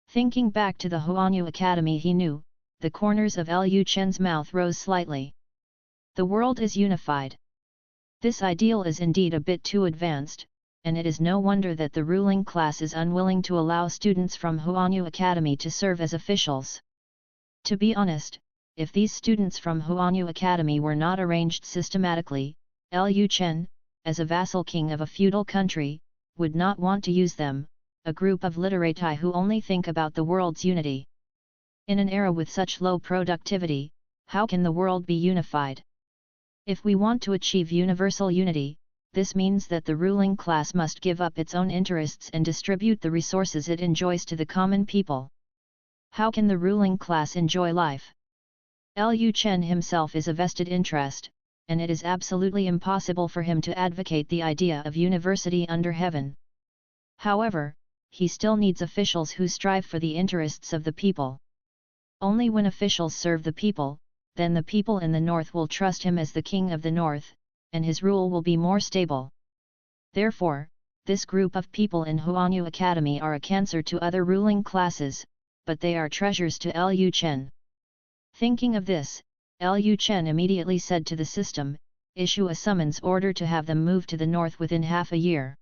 Thinking back to the Huanyu Academy, he knew, the corners of Lu Chen's mouth rose slightly. The world is unified. This ideal is indeed a bit too advanced, and it is no wonder that the ruling class is unwilling to allow students from Huanyu Academy to serve as officials. To be honest, if these students from Huanyu Academy were not arranged systematically, Lu Chen, as a vassal king of a feudal country, would not want to use them, a group of literati who only think about the world's unity. In an era with such low productivity, how can the world be unified? If we want to achieve universal unity, this means that the ruling class must give up its own interests and distribute the resources it enjoys to the common people. How can the ruling class enjoy life? Lu Chen himself is a vested interest, and it is absolutely impossible for him to advocate the idea of university under heaven. However, he still needs officials who strive for the interests of the people. Only when officials serve the people, then the people in the north will trust him as the king of the north, and his rule will be more stable. Therefore, this group of people in Huanyu Academy are a cancer to other ruling classes, but they are treasures to Lu Chen. Thinking of this, Lu Chen immediately said to the system, issue a summons order to have them move to the north within half a year.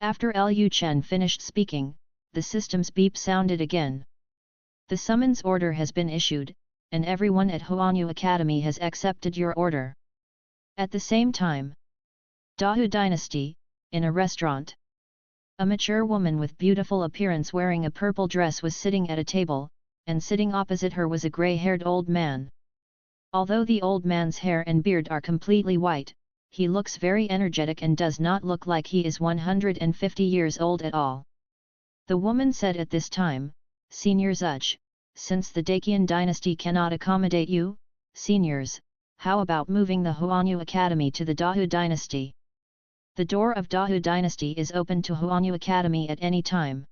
After Lu Chen finished speaking, the system's beep sounded again. The summons order has been issued, and everyone at Huanyu Academy has accepted your order. At the same time, Dahu Dynasty, in a restaurant. A mature woman with beautiful appearance wearing a purple dress was sitting at a table, and sitting opposite her was a grey-haired old man. Although the old man's hair and beard are completely white, he looks very energetic and does not look like he is 150 years old at all. The woman said at this time, Senior Zuch, since the Daqian dynasty cannot accommodate you, seniors, how about moving the Huanyu Academy to the Dahu Dynasty? The door of Dahu Dynasty is open to Huanyu Academy at any time.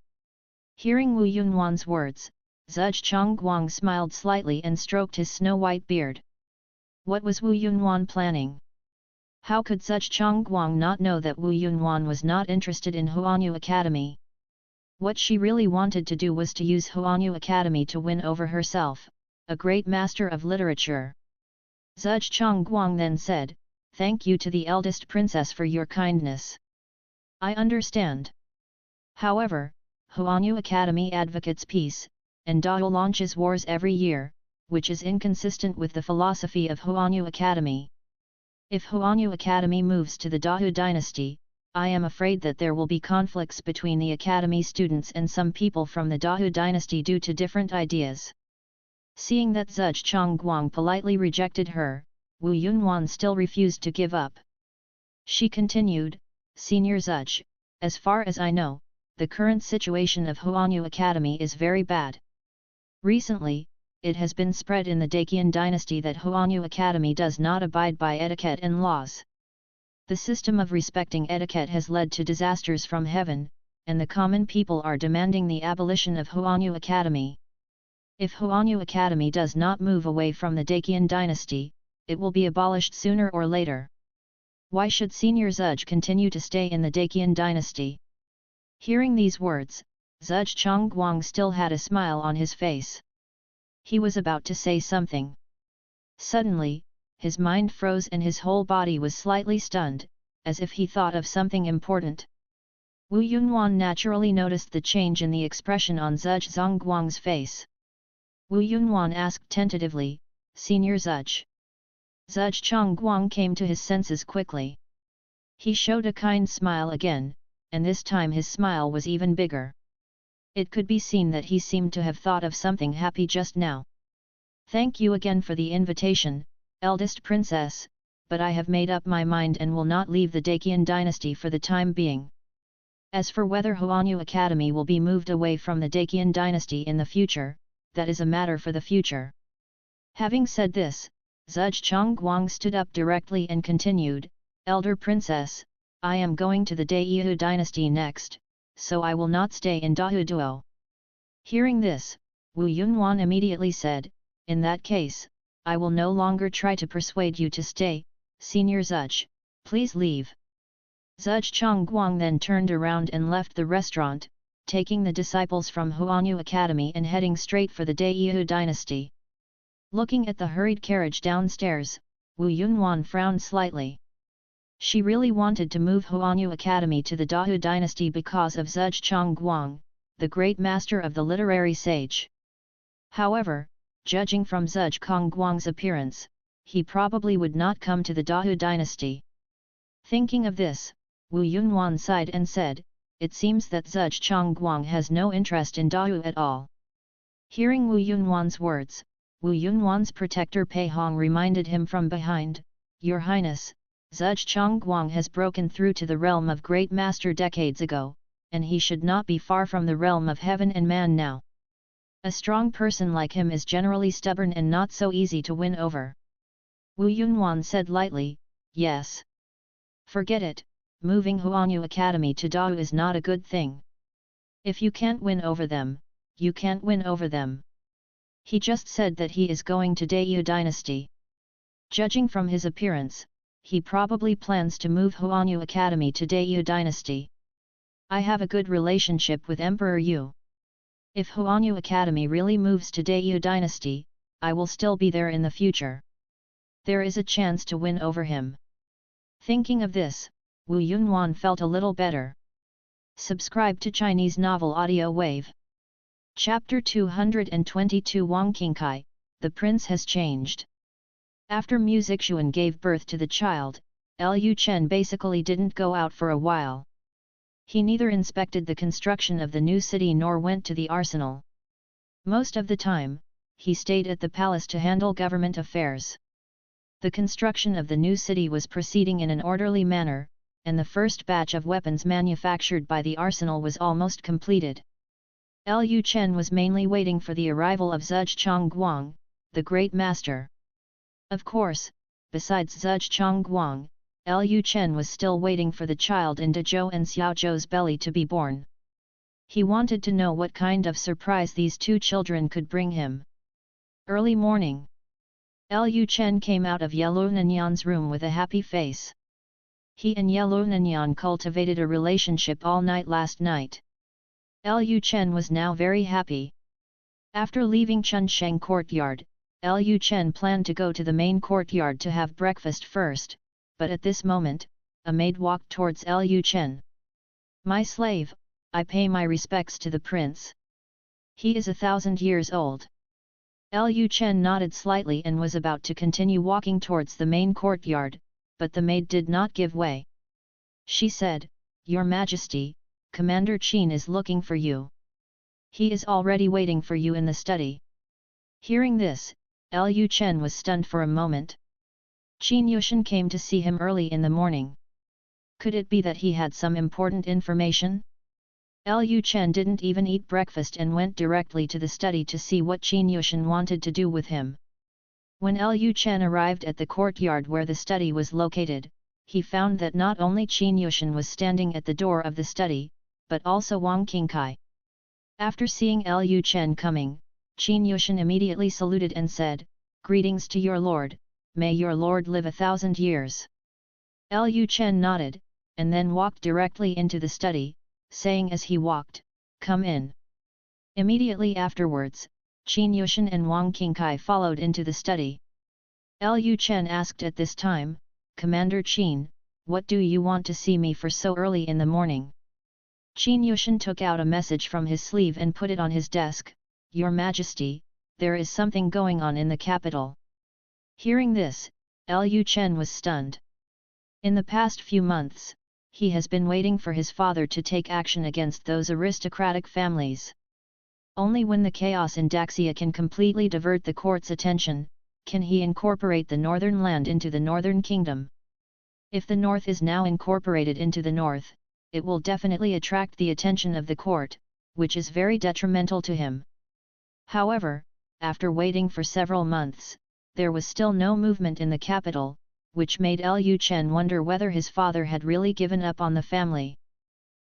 Hearing Wu Yunwan's words, Zuch Chongguang smiled slightly and stroked his snow-white beard. What was Wu Yunwan planning? How could Zuch Chongguang not know that Wu Yunwan was not interested in Huanyu Academy? What she really wanted to do was to use Huanyu Academy to win over herself, a great master of literature. Zuch Chongguang then said, thank you to the eldest princess for your kindness. I understand. However, Huanyu Academy advocates peace, and Dahu launches wars every year, which is inconsistent with the philosophy of Huanyu Academy. If Huanyu Academy moves to the Dahu Dynasty, I am afraid that there will be conflicts between the Academy students and some people from the Dahu Dynasty due to different ideas. Seeing that Zuch Chongguang politely rejected her, Wu Yunwan still refused to give up. She continued, Senior Zuch, as far as I know, the current situation of Huanyu Academy is very bad. Recently, it has been spread in the Daqian dynasty that Huanyu Academy does not abide by etiquette and laws. The system of respecting etiquette has led to disasters from heaven, and the common people are demanding the abolition of Huanyu Academy. If Huanyu Academy does not move away from the Daqian dynasty, it will be abolished sooner or later. Why should Senior Zuch continue to stay in the Daqian dynasty? Hearing these words, Zuch Chongguang still had a smile on his face. He was about to say something. Suddenly, his mind froze and his whole body was slightly stunned, as if he thought of something important. Wu Yunwan naturally noticed the change in the expression on Zuch Zongguang's face. Wu Yunwan asked tentatively, Senior Zuch. Zuch Chongguang came to his senses quickly. He showed a kind smile again, and this time his smile was even bigger. It could be seen that he seemed to have thought of something happy just now. Thank you again for the invitation, eldest princess, but I have made up my mind and will not leave the Daqian dynasty for the time being. As for whether Huanyu Academy will be moved away from the Daqian dynasty in the future, that is a matter for the future. Having said this, Zuch Chongguang stood up directly and continued, Elder Princess, I am going to the Daehu dynasty next, so I will not stay in Dahu Duo. Hearing this, Wu Yunwan immediately said, in that case, I will no longer try to persuade you to stay, Senior Zuch, please leave. Zuch Chongguang then turned around and left the restaurant, taking the disciples from Huanyu Academy and heading straight for the Daehu dynasty. Looking at the hurried carriage downstairs, Wu Yunwan frowned slightly. She really wanted to move Huanyu Academy to the Dahu dynasty because of Zuch Chongguang, the great master of the literary sage. However, judging from Zuch Chongguang's appearance, he probably would not come to the Dahu dynasty. Thinking of this, Wu Yunwan sighed and said, it seems that Zuch Chongguang has no interest in Dahu at all. Hearing Wu Yunwan's words, Wu Yunwan's protector Pei Hong reminded him from behind, Your Highness, Zhuge has broken through to the realm of Great Master decades ago, and he should not be far from the realm of heaven and man now. A strong person like him is generally stubborn and not so easy to win over. Wu Yunhuan said lightly, yes. Forget it, moving Huanyu Academy to Dao is not a good thing. If you can't win over them, you can't win over them. He just said that he is going to Dayue Dynasty. Judging from his appearance, he probably plans to move Huanyu Academy to Dayue Dynasty. I have a good relationship with Emperor Yu. If Huanyu Academy really moves to Dayue Dynasty, I will still be there in the future. There is a chance to win over him. Thinking of this, Wu Yunhuan felt a little better. Subscribe to Chinese Novel Audio Wave. Chapter 222 Wang Qingkai, The Prince Has Changed. After Mu Zixuan gave birth to the child, Lu Chen basically didn't go out for a while. He neither inspected the construction of the new city nor went to the arsenal. Most of the time, he stayed at the palace to handle government affairs. The construction of the new city was proceeding in an orderly manner, and the first batch of weapons manufactured by the arsenal was almost completed. Lu Chen was mainly waiting for the arrival of Zhuge, the Great Master. Of course, besides Zhuge, Lu Chen was still waiting for the child in Dezhou and Xiaozhou's belly to be born. He wanted to know what kind of surprise these two children could bring him. Early morning. Lu Chen came out of Yelu Nanyan's room with a happy face. He and Yelu Nanyan cultivated a relationship all night last night. Lu Chen was now very happy. After leaving Chunsheng courtyard, Lu Chen planned to go to the main courtyard to have breakfast first, but at this moment, a maid walked towards Lu Chen. My slave, I pay my respects to the prince. He is 1,000 years old. Lu Chen nodded slightly and was about to continue walking towards the main courtyard, but the maid did not give way. She said, Your Majesty, Commander Qin is looking for you. He is already waiting for you in the study. Hearing this, Lu Chen was stunned for a moment. Qin Yushan came to see him early in the morning. Could it be that he had some important information? Lu Chen didn't even eat breakfast and went directly to the study to see what Qin Yushan wanted to do with him. When Lu Chen arrived at the courtyard where the study was located, he found that not only Qin Yushan was standing at the door of the study, but also Wang Qingkai. After seeing Lu Chen coming, Qin Yushan immediately saluted and said, Greetings to your lord, may your lord live 1,000 years. Lu Chen nodded, and then walked directly into the study, saying as he walked, Come in. Immediately afterwards, Qin Yushan and Wang Qingkai followed into the study. Lu Chen asked at this time, Commander Qin, what do you want to see me for so early in the morning? Qin Yushan took out a message from his sleeve and put it on his desk, Your Majesty, there is something going on in the capital. Hearing this, Lu Chen was stunned. In the past few months, he has been waiting for his father to take action against those aristocratic families. Only when the chaos in Daxia can completely divert the court's attention, can he incorporate the northern land into the northern kingdom. If the north is now incorporated into the north, it will definitely attract the attention of the court, which is very detrimental to him. However, after waiting for several months, there was still no movement in the capital, which made Lu Chen wonder whether his father had really given up on the family.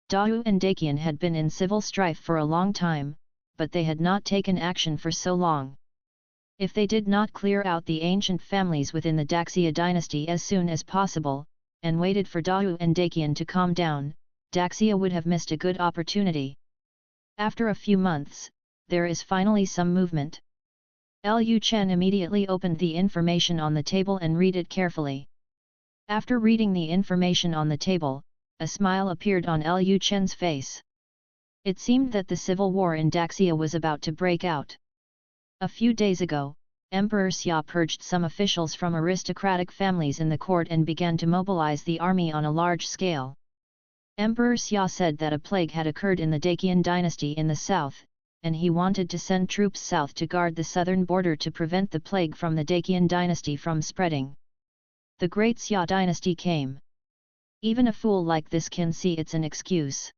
Dao and Daqian had been in civil strife for a long time, but they had not taken action for so long. If they did not clear out the ancient families within the Daxia dynasty as soon as possible, and waited for Dao and Daqian to calm down, Daxia would have missed a good opportunity. After a few months, there is finally some movement. Lu Chen immediately opened the information on the table and read it carefully. After reading the information on the table, a smile appeared on Lu Chen's face. It seemed that the civil war in Daxia was about to break out. A few days ago, Emperor Xia purged some officials from aristocratic families in the court and began to mobilize the army on a large scale. Emperor Xia said that a plague had occurred in the Daqian dynasty in the south, and he wanted to send troops south to guard the southern border to prevent the plague from the Daqian dynasty from spreading. The Great Xia Dynasty came. Even a fool like this can see it's an excuse.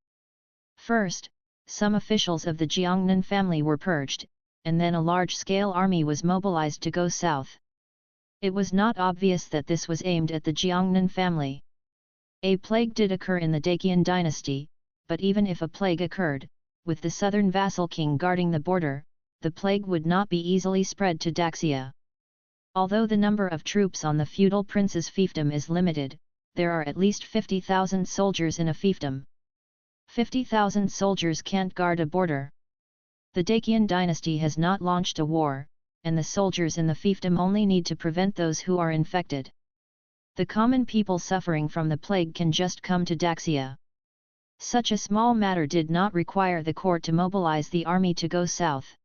First, some officials of the Jiangnan family were purged, and then a large-scale army was mobilized to go south. It was not obvious that this was aimed at the Jiangnan family. A plague did occur in the Daqian dynasty, but even if a plague occurred, with the southern vassal king guarding the border, the plague would not be easily spread to Daxia. Although the number of troops on the feudal prince's fiefdom is limited, there are at least 50,000 soldiers in a fiefdom. 50,000 soldiers can't guard a border. The Daqian dynasty has not launched a war, and the soldiers in the fiefdom only need to prevent those who are infected. The common people suffering from the plague can just come to Daxia. Such a small matter did not require the court to mobilize the army to go south.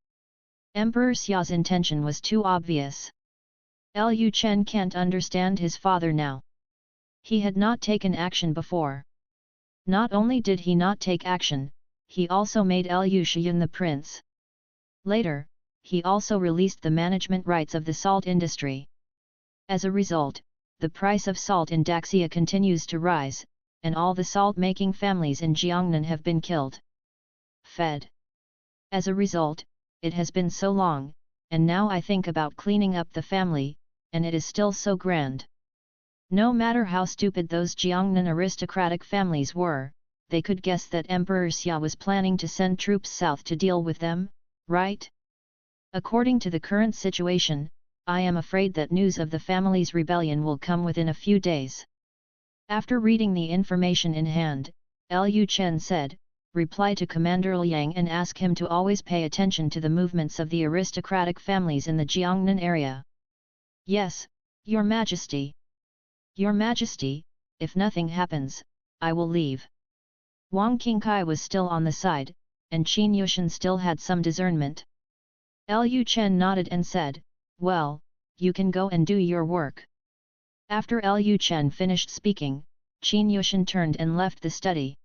Emperor Xia's intention was too obvious. Lu Chen can't understand his father now. He had not taken action before. Not only did he not take action, he also made Lu Shiyun the prince. Later, he also released the management rights of the salt industry. As a result, the price of salt in Daxia continues to rise, and all the salt-making families in Jiangnan have been killed. Fed. As a result, it has been so long, and now I think about cleaning up the family, and it is still so grand. No matter how stupid those Jiangnan aristocratic families were, they could guess that Emperor Xia was planning to send troops south to deal with them, right? According to the current situation, I am afraid that news of the family's rebellion will come within a few days. After reading the information in hand, Lu Chen said, reply to Commander Liang and ask him to always pay attention to the movements of the aristocratic families in the Jiangnan area. Yes, Your Majesty. Your Majesty, if nothing happens, I will leave. Wang Qingkai was still on the side, and Qin Yushan still had some discernment. Lu Chen nodded and said, well, you can go and do your work. After Lu Chen finished speaking, Qin Yushan turned and left the study.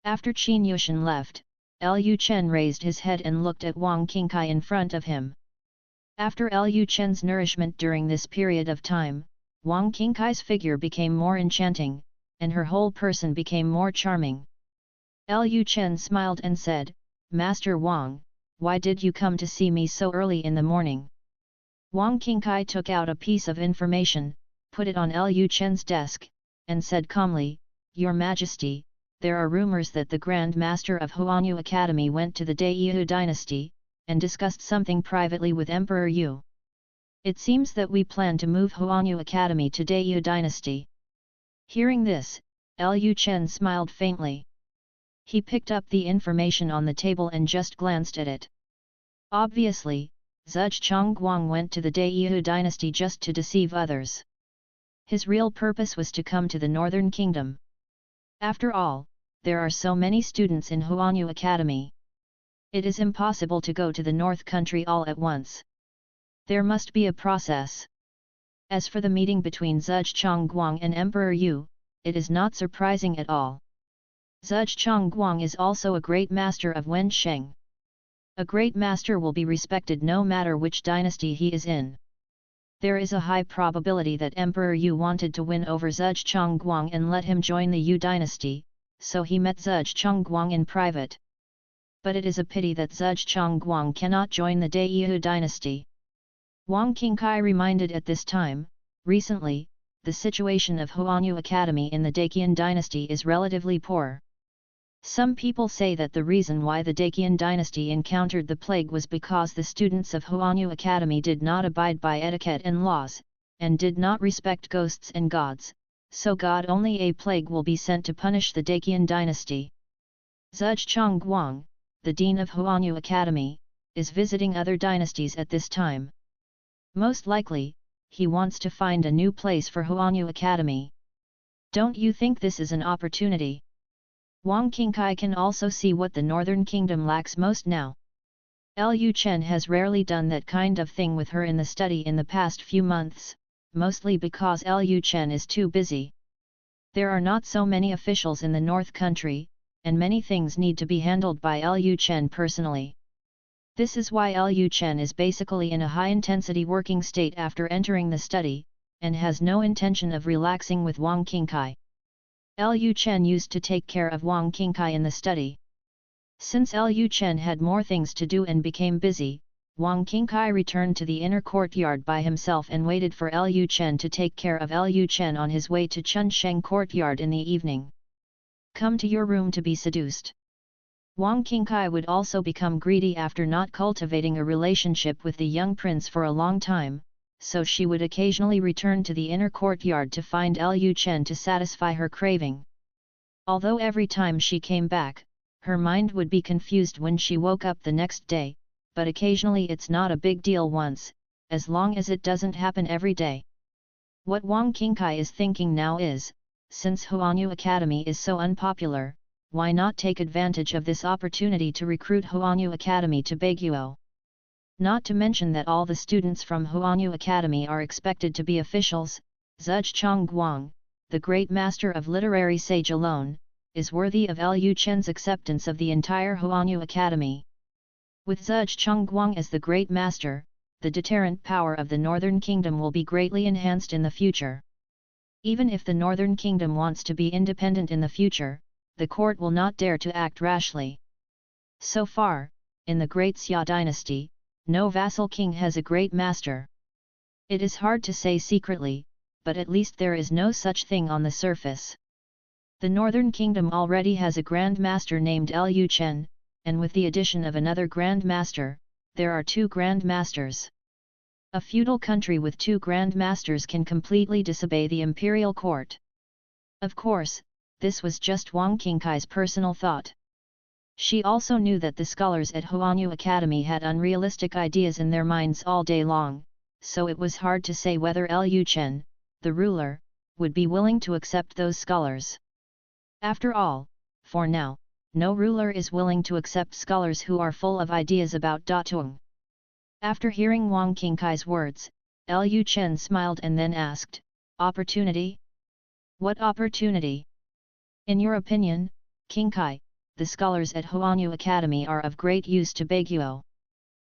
After Qin Yushan left, Lu Chen raised his head and looked at Wang Qingkai in front of him. After Lu Chen's nourishment during this period of time, Wang Qingkai's figure became more enchanting, and her whole person became more charming. Lu Chen smiled and said, Master Wang, why did you come to see me so early in the morning? Wang Qingkai took out a piece of information, put it on Lu Chen's desk, and said calmly, Your Majesty, there are rumors that the Grand Master of Huanyu Academy went to the Daiyu dynasty, and discussed something privately with Emperor Yu. It seems that we plan to move Huanyu Academy to Daiyu dynasty. Hearing this, Lu Chen smiled faintly. He picked up the information on the table and just glanced at it. Obviously, Zhuge Chongguang went to the Daiyu dynasty just to deceive others. His real purpose was to come to the Northern Kingdom. After all, there are so many students in Huanyu Academy. It is impossible to go to the North Country all at once. There must be a process. As for the meeting between Zhuge Chongguang and Emperor Yu, it is not surprising at all. Zhuge Chongguang is also a great master of Wensheng. A great master will be respected no matter which dynasty he is in. There is a high probability that Emperor Yu wanted to win over Zhuge Chongguang and let him join the Yu dynasty, so he met Zhuge Chongguang in private. But it is a pity that Zhuge Chongguang cannot join the Daiyu dynasty. Wang Qingkai reminded at this time, recently, the situation of Huanyu Academy in the Daqian dynasty is relatively poor. Some people say that the reason why the Daqian dynasty encountered the plague was because the students of Huanyu Academy did not abide by etiquette and laws, and did not respect ghosts and gods, so God only a plague will be sent to punish the Daqian dynasty. Zhuge Chongguang, the dean of Huanyu Academy, is visiting other dynasties at this time. Most likely, he wants to find a new place for Huanyu Academy. Don't you think this is an opportunity? Wang Qingkai can also see what the Northern Kingdom lacks most now. Lu Chen has rarely done that kind of thing with her in the study in the past few months, mostly because Lu Chen is too busy. There are not so many officials in the North Country, and many things need to be handled by Lu Chen personally. This is why Lu Chen is basically in a high-intensity working state after entering the study, and has no intention of relaxing with Wang Qingkai. Lu Chen used to take care of Wang Qingkai in the study. Since Lu Chen had more things to do and became busy, Wang Qingkai returned to the inner courtyard by himself and waited for Lu Chen to take care of Lu Chen on his way to Chunsheng courtyard in the evening. Come to your room to be seduced. Wang Qingkai would also become greedy after not cultivating a relationship with the young prince for a long time, so she would occasionally return to the inner courtyard to find Lu Chen to satisfy her craving. Although every time she came back, her mind would be confused when she woke up the next day, but occasionally it's not a big deal once, as long as it doesn't happen every day. What Wang Qingkai is thinking now is, since Huanyu Academy is so unpopular, why not take advantage of this opportunity to recruit Huanyu Academy to Baiguo? Not to mention that all the students from Huanyu Academy are expected to be officials. Zhuge Guang, the great master of literary sage alone, is worthy of Lu Chen's acceptance of the entire Huanyu Academy. With Zhuge Guang as the great master, the deterrent power of the Northern Kingdom will be greatly enhanced in the future. Even if the Northern Kingdom wants to be independent in the future, the court will not dare to act rashly. So far, in the Great Xia Dynasty, no vassal king has a great master. It is hard to say secretly, but at least there is no such thing on the surface. The Northern Kingdom already has a Grand Master named Lu Chen, and with the addition of another Grand Master, there are 2 Grand Masters. A feudal country with 2 Grand Masters can completely disobey the imperial court. Of course, this was just Wang Qingkai's personal thought. She also knew that the scholars at Huanyu Academy had unrealistic ideas in their minds all day long, so it was hard to say whether Lu Chen, the ruler, would be willing to accept those scholars. After all, for now, no ruler is willing to accept scholars who are full of ideas about Datung. After hearing Wang Qingkai's words, Lu Chen smiled and then asked, "Opportunity? What opportunity? In your opinion, Qingkai, the scholars at Huanyu Academy are of great use to Baiguo."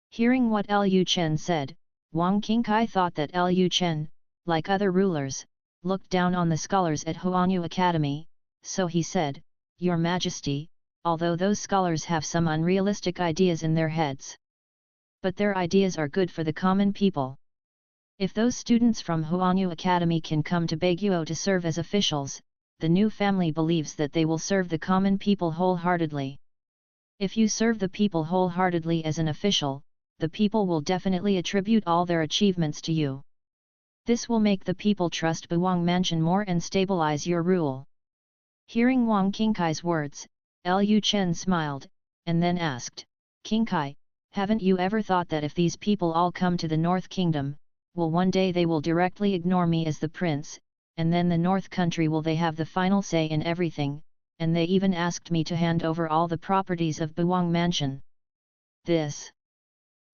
Hearing what Lu Chen said, Wang Qingkai thought that Lu Chen, like other rulers, looked down on the scholars at Huanyu Academy, so he said, "Your Majesty, although those scholars have some unrealistic ideas in their heads, but their ideas are good for the common people. If those students from Huanyu Academy can come to Baiguo to serve as officials, the new family believes that they will serve the common people wholeheartedly. If you serve the people wholeheartedly as an official, the people will definitely attribute all their achievements to you. This will make the people trust Buwang Mansion more and stabilize your rule." Hearing Wang Qingkai's words, Lu Chen smiled, and then asked, "Qingkai, haven't you ever thought that if these people all come to the North Kingdom, one day they will directly ignore me as the prince, and then the North Country will they have the final say in everything, and they even asked me to hand over all the properties of Buwang Mansion?" This.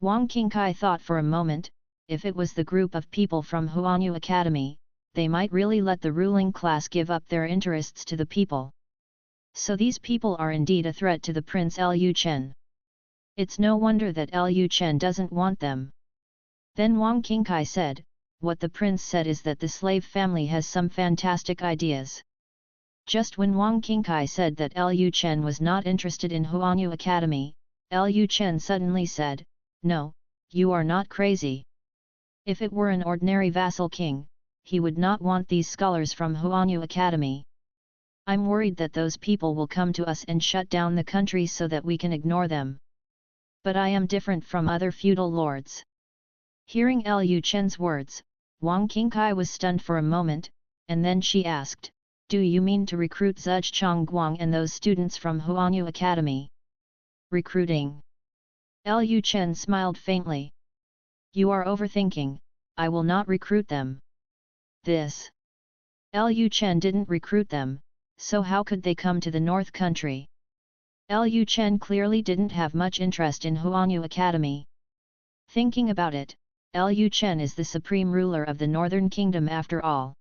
Wang Qingkai thought for a moment, if it was the group of people from Huanyu Academy, they might really let the ruling class give up their interests to the people. So these people are indeed a threat to the Prince Lu Chen. It's no wonder that Lu Chen doesn't want them. Then Wang Qingkai said, "What the prince said is that the slave family has some fantastic ideas." Just when Wang Qingkai said that Lu Chen was not interested in Huanyu Academy, Lu Chen suddenly said, "No, you are not crazy. If it were an ordinary vassal king, he would not want these scholars from Huanyu Academy. I'm worried that those people will come to us and shut down the country so that we can ignore them. But I am different from other feudal lords." Hearing Lu Chen's words, Wang Qingkai was stunned for a moment, and then she asked, "Do you mean to recruit Zhuge Guang and those students from Huanyu Academy?" "Recruiting?" Lu Chen smiled faintly. "You are overthinking, I will not recruit them." This. Lu Chen didn't recruit them, so how could they come to the North Country? Lu Chen clearly didn't have much interest in Huanyu Academy. Thinking about it, Lu Chen is the supreme ruler of the Northern Kingdom after all.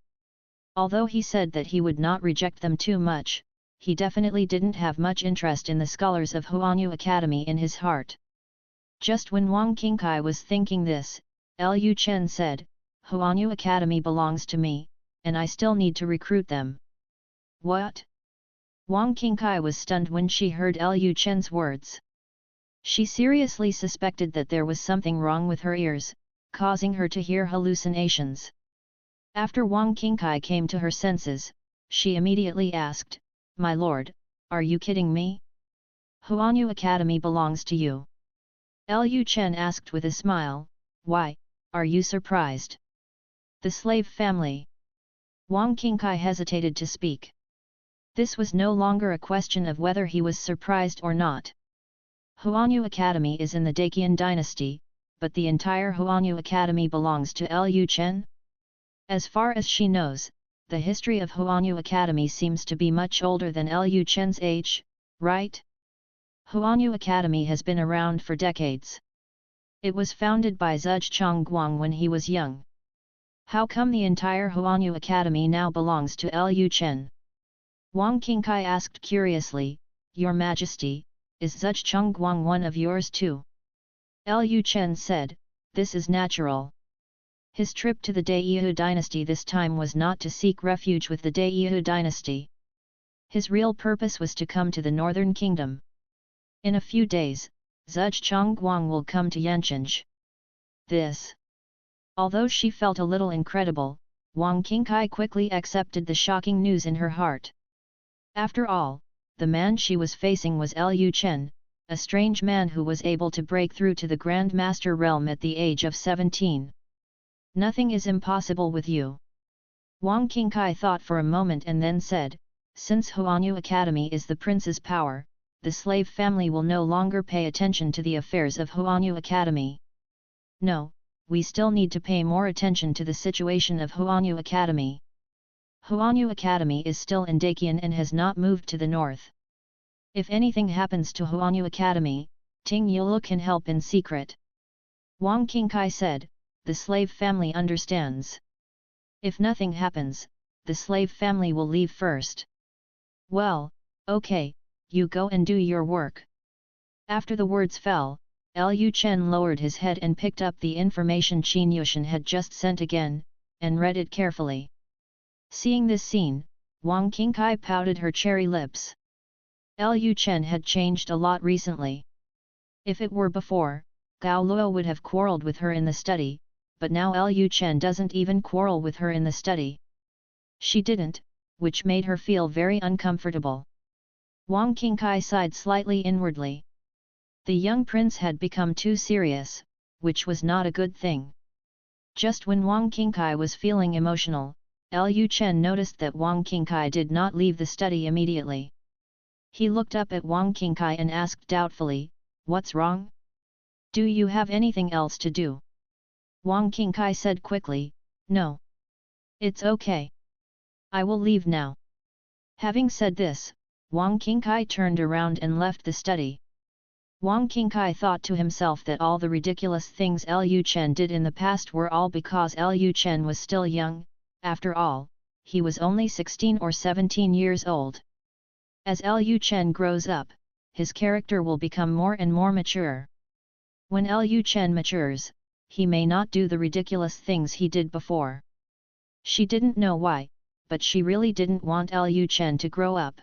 Although he said that he would not reject them too much, he definitely didn't have much interest in the scholars of Huanyu Academy in his heart. Just when Wang Qingkai was thinking this, Lu Chen said, Huanyu Academy belongs to me, and I still need to recruit them. What? Wang Qingkai was stunned when she heard Lu Chen's words. She seriously suspected that there was something wrong with her ears, causing her to hear hallucinations. After Wang Qingkai came to her senses, she immediately asked, "My lord, are you kidding me? Huanyu Academy belongs to you." Lu Chen asked with a smile, "Why, are you surprised?" "The slave family." Wang Qingkai hesitated to speak. This was no longer a question of whether he was surprised or not. Huanyu Academy is in the Great Dynasty, but the entire Huanyu Academy belongs to Lu Chen? As far as she knows, the history of Huanyu Academy seems to be much older than Lu Chen's age, right? Huanyu Academy has been around for decades. It was founded by Zhuge Chongguang when he was young. How come the entire Huanyu Academy now belongs to Lu Chen? Wang Qingkai asked curiously, "Your Majesty, is Zhuge Chongguang one of yours too?" Lu Chen said, "This is natural." His trip to the Great Dynasty this time was not to seek refuge with the Great Dynasty. His real purpose was to come to the Northern Kingdom. In a few days, Zhuge Chongguang will come to Yanqing. This. Although she felt a little incredible, Wang Qingkai quickly accepted the shocking news in her heart. After all, the man she was facing was Lu Chen, a strange man who was able to break through to the Grand Master realm at the age of 17. "Nothing is impossible with you." Wang Qingkai thought for a moment and then said, "Since Huanyu Academy is the prince's power, the slave family will no longer pay attention to the affairs of Huanyu Academy. No, we still need to pay more attention to the situation of Huanyu Academy. Huanyu Academy is still in Daqian and has not moved to the north. If anything happens to Huanyu Academy, Ting Yulu can help in secret." Wang Qingkai said, "The slave family understands. If nothing happens, the slave family will leave first." "Well, okay, you go and do your work." After the words fell, Lu Chen lowered his head and picked up the information Qin Yushan had just sent again, and read it carefully. Seeing this scene, Wang Qingkai pouted her cherry lips. Lu Chen had changed a lot recently. If it were before, Gao Luo would have quarreled with her in the study, but now Lu Chen doesn't even quarrel with her in the study. She didn't, which made her feel very uncomfortable. Wang Qingkai sighed slightly inwardly. The young prince had become too serious, which was not a good thing. Just when Wang Qingkai was feeling emotional, Lu Chen noticed that Wang Qingkai did not leave the study immediately. He looked up at Wang Qingkai and asked doubtfully, "What's wrong? Do you have anything else to do?" Wang Qingkai said quickly, "No. It's okay. I will leave now." Having said this, Wang Qingkai turned around and left the study. Wang Qingkai thought to himself that all the ridiculous things Lu Chen did in the past were all because Lu Chen was still young. After all, he was only 16 or 17 years old. As Lu Chen grows up, his character will become more and more mature. When Lu Chen matures, he may not do the ridiculous things he did before. She didn't know why, but she really didn't want Lu Chen to grow up.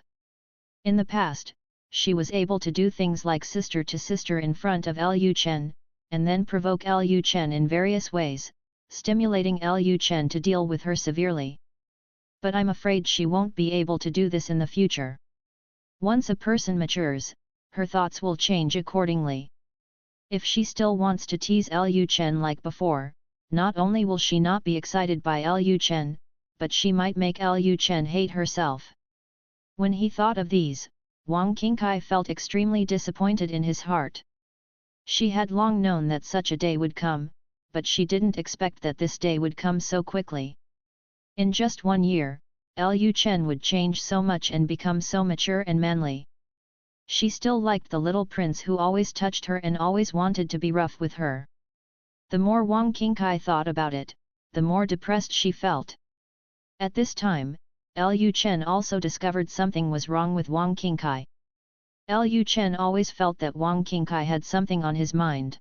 In the past, she was able to do things like sister to sister in front of Lu Chen, and then provoke Lu Chen in various ways, stimulating Lu Chen to deal with her severely. But I'm afraid she won't be able to do this in the future. Once a person matures, her thoughts will change accordingly. If she still wants to tease Lu Chen like before, not only will she not be excited by Lu Chen, but she might make Lu Chen hate herself. When he thought of these, Wang Qingkai felt extremely disappointed in his heart. She had long known that such a day would come, but she didn't expect that this day would come so quickly. In just 1 year, Lu Chen would change so much and become so mature and manly. She still liked the little prince who always touched her and always wanted to be rough with her. The more Wang Qingkai thought about it, the more depressed she felt. At this time, Lu Chen also discovered something was wrong with Wang Qingkai. Lu Chen always felt that Wang Qingkai had something on his mind.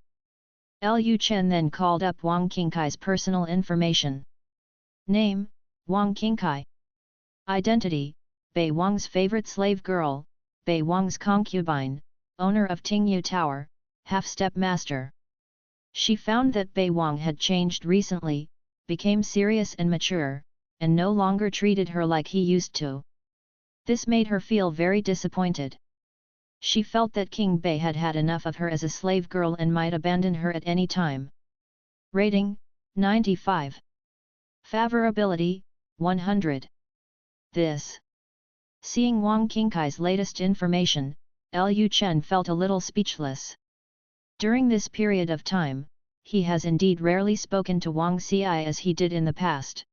Lu Chen then called up Wang Qingkai's personal information. Name, Wang Qingkai. Identity, Bei Wang's favorite slave girl, Bei Wang's concubine, owner of Tingyu Tower, half-step master. She found that Bei Wang had changed recently, became serious and mature, and no longer treated her like he used to. This made her feel very disappointed. She felt that King Bei had had enough of her as a slave girl and might abandon her at any time. Rating, 95. Favorability, 100. This. Seeing Wang Qingkai's latest information, Lu Chen felt a little speechless. During this period of time, he has indeed rarely spoken to Wang Xia as he did in the past.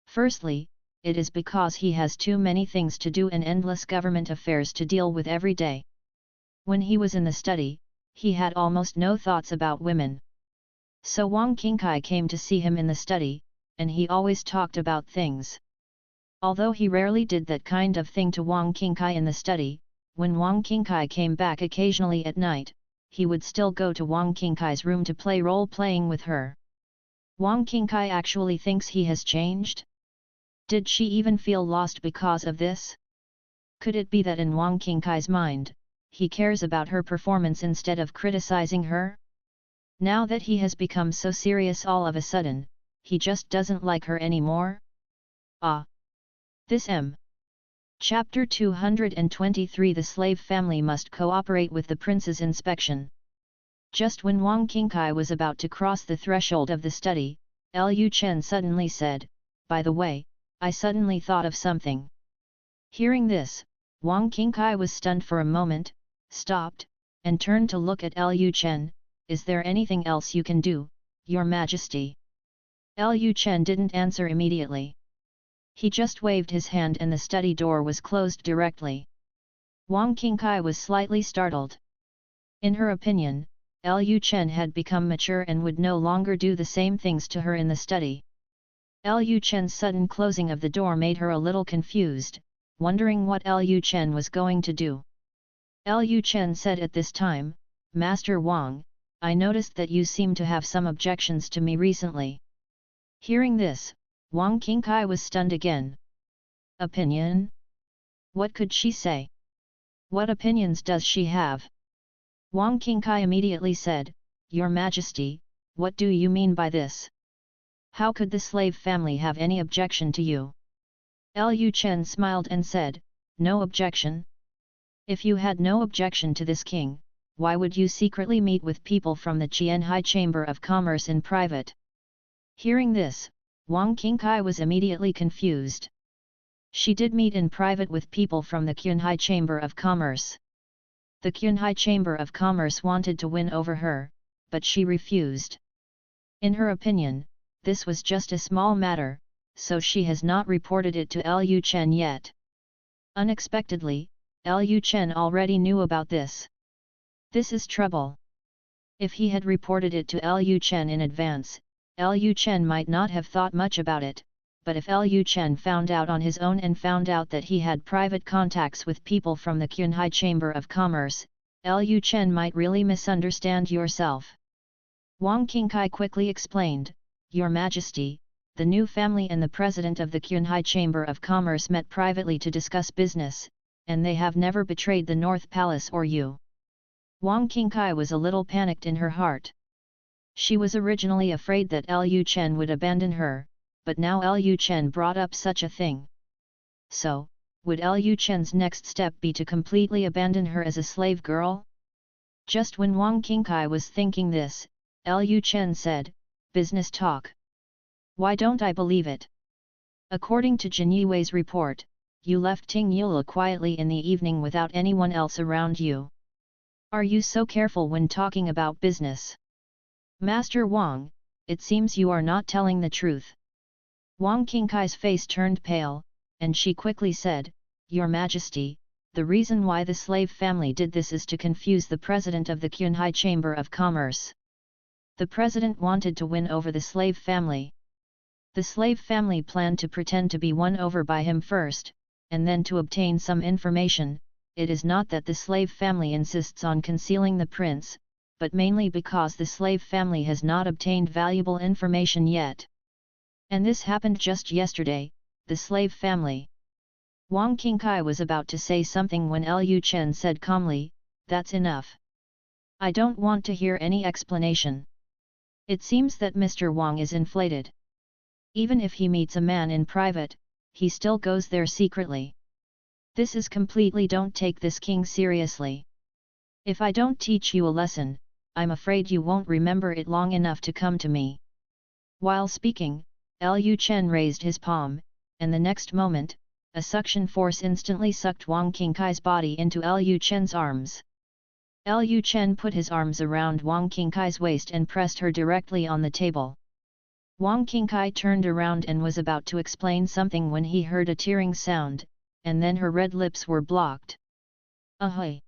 Firstly, it is because he has too many things to do and endless government affairs to deal with every day. When he was in the study, he had almost no thoughts about women. So Wang Qingkai came to see him in the study, and he always talked about things. Although he rarely did that kind of thing to Wang Qingkai in the study, when Wang Qingkai came back occasionally at night, he would still go to Wang Qingkai's room to play role-playing with her. Wang Qingkai actually thinks he has changed? Did she even feel lost because of this? Could it be that in Wang Qingkai's mind, he cares about her performance instead of criticizing her? Now that he has become so serious all of a sudden, he just doesn't like her anymore? Ah! This M. Chapter 223 The slave family must cooperate with the prince's inspection. Just when Wang Qingkai was about to cross the threshold of the study, Lu Chen suddenly said, "By the way, I suddenly thought of something." Hearing this, Wang Qingkai was stunned for a moment, stopped, and turned to look at Lu Chen. "Is there anything else you can do, Your Majesty?" Lu Chen didn't answer immediately. He just waved his hand and the study door was closed directly. Wang Qingkai was slightly startled. In her opinion, Lu Chen had become mature and would no longer do the same things to her in the study. Lu Chen's sudden closing of the door made her a little confused, wondering what Lu Chen was going to do. Lu Chen said at this time, "Master Wang, I noticed that you seem to have some objections to me recently." Hearing this, Wang Qingkai was stunned again. Opinion? What could she say? What opinions does she have? Wang Qingkai immediately said, "Your Majesty, what do you mean by this? How could the slave family have any objection to you?" Lu Chen smiled and said, "No objection? If you had no objection to this king, why would you secretly meet with people from the Qianhai Chamber of Commerce in private?" Hearing this, Wang Qingkai was immediately confused. She did meet in private with people from the Qianhai Chamber of Commerce. The Qianhai Chamber of Commerce wanted to win over her, but she refused. In her opinion, this was just a small matter, so she has not reported it to Lu Chen yet. Unexpectedly, Lu Chen already knew about this. This is trouble. If he had reported it to Lu Chen in advance, Lu Chen might not have thought much about it, but if Lu Chen found out on his own and found out that he had private contacts with people from the Qianhai Chamber of Commerce, Lu Chen might really misunderstand yourself. Wang Qingkai quickly explained, "Your Majesty, the new family and the president of the Qianhai Chamber of Commerce met privately to discuss business, and they have never betrayed the North Palace or you." Wang Qingkai was a little panicked in her heart. She was originally afraid that Lu Chen would abandon her, but now Lu Chen brought up such a thing. So, would Lu Chen's next step be to completely abandon her as a slave girl? Just when Wang Qingkai was thinking this, Lu Chen said, "Business talk. Why don't I believe it? According to Jin Yui's report, you left Ting Yula quietly in the evening without anyone else around you. Are you so careful when talking about business? Master Wang, it seems you are not telling the truth." Wang Qingkai's face turned pale, and she quickly said, "Your Majesty, the reason why the slave family did this is to confuse the president of the Qianhai Chamber of Commerce. The president wanted to win over the slave family. The slave family planned to pretend to be won over by him first, and then to obtain some information. It is not that the slave family insists on concealing the prince, but mainly because the slave family has not obtained valuable information yet. And this happened just yesterday, the slave family. Wang Qingkai was about to say something when Lu Chen said calmly, "That's enough. I don't want to hear any explanation." It seems that Mr. Wang is inflated. Even if he meets a man in private, he still goes there secretly. This is completely don't take this king seriously. If I don't teach you a lesson, I'm afraid you won't remember it long enough to come to me. While speaking, Lu Chen raised his palm, and the next moment, a suction force instantly sucked Wang Qingkai's body into Lu Chen's arms. Lu Chen put his arms around Wang Qingkai's waist and pressed her directly on the table. Wang Qingkai turned around and was about to explain something when he heard a tearing sound, and then her red lips were blocked. Ahoy!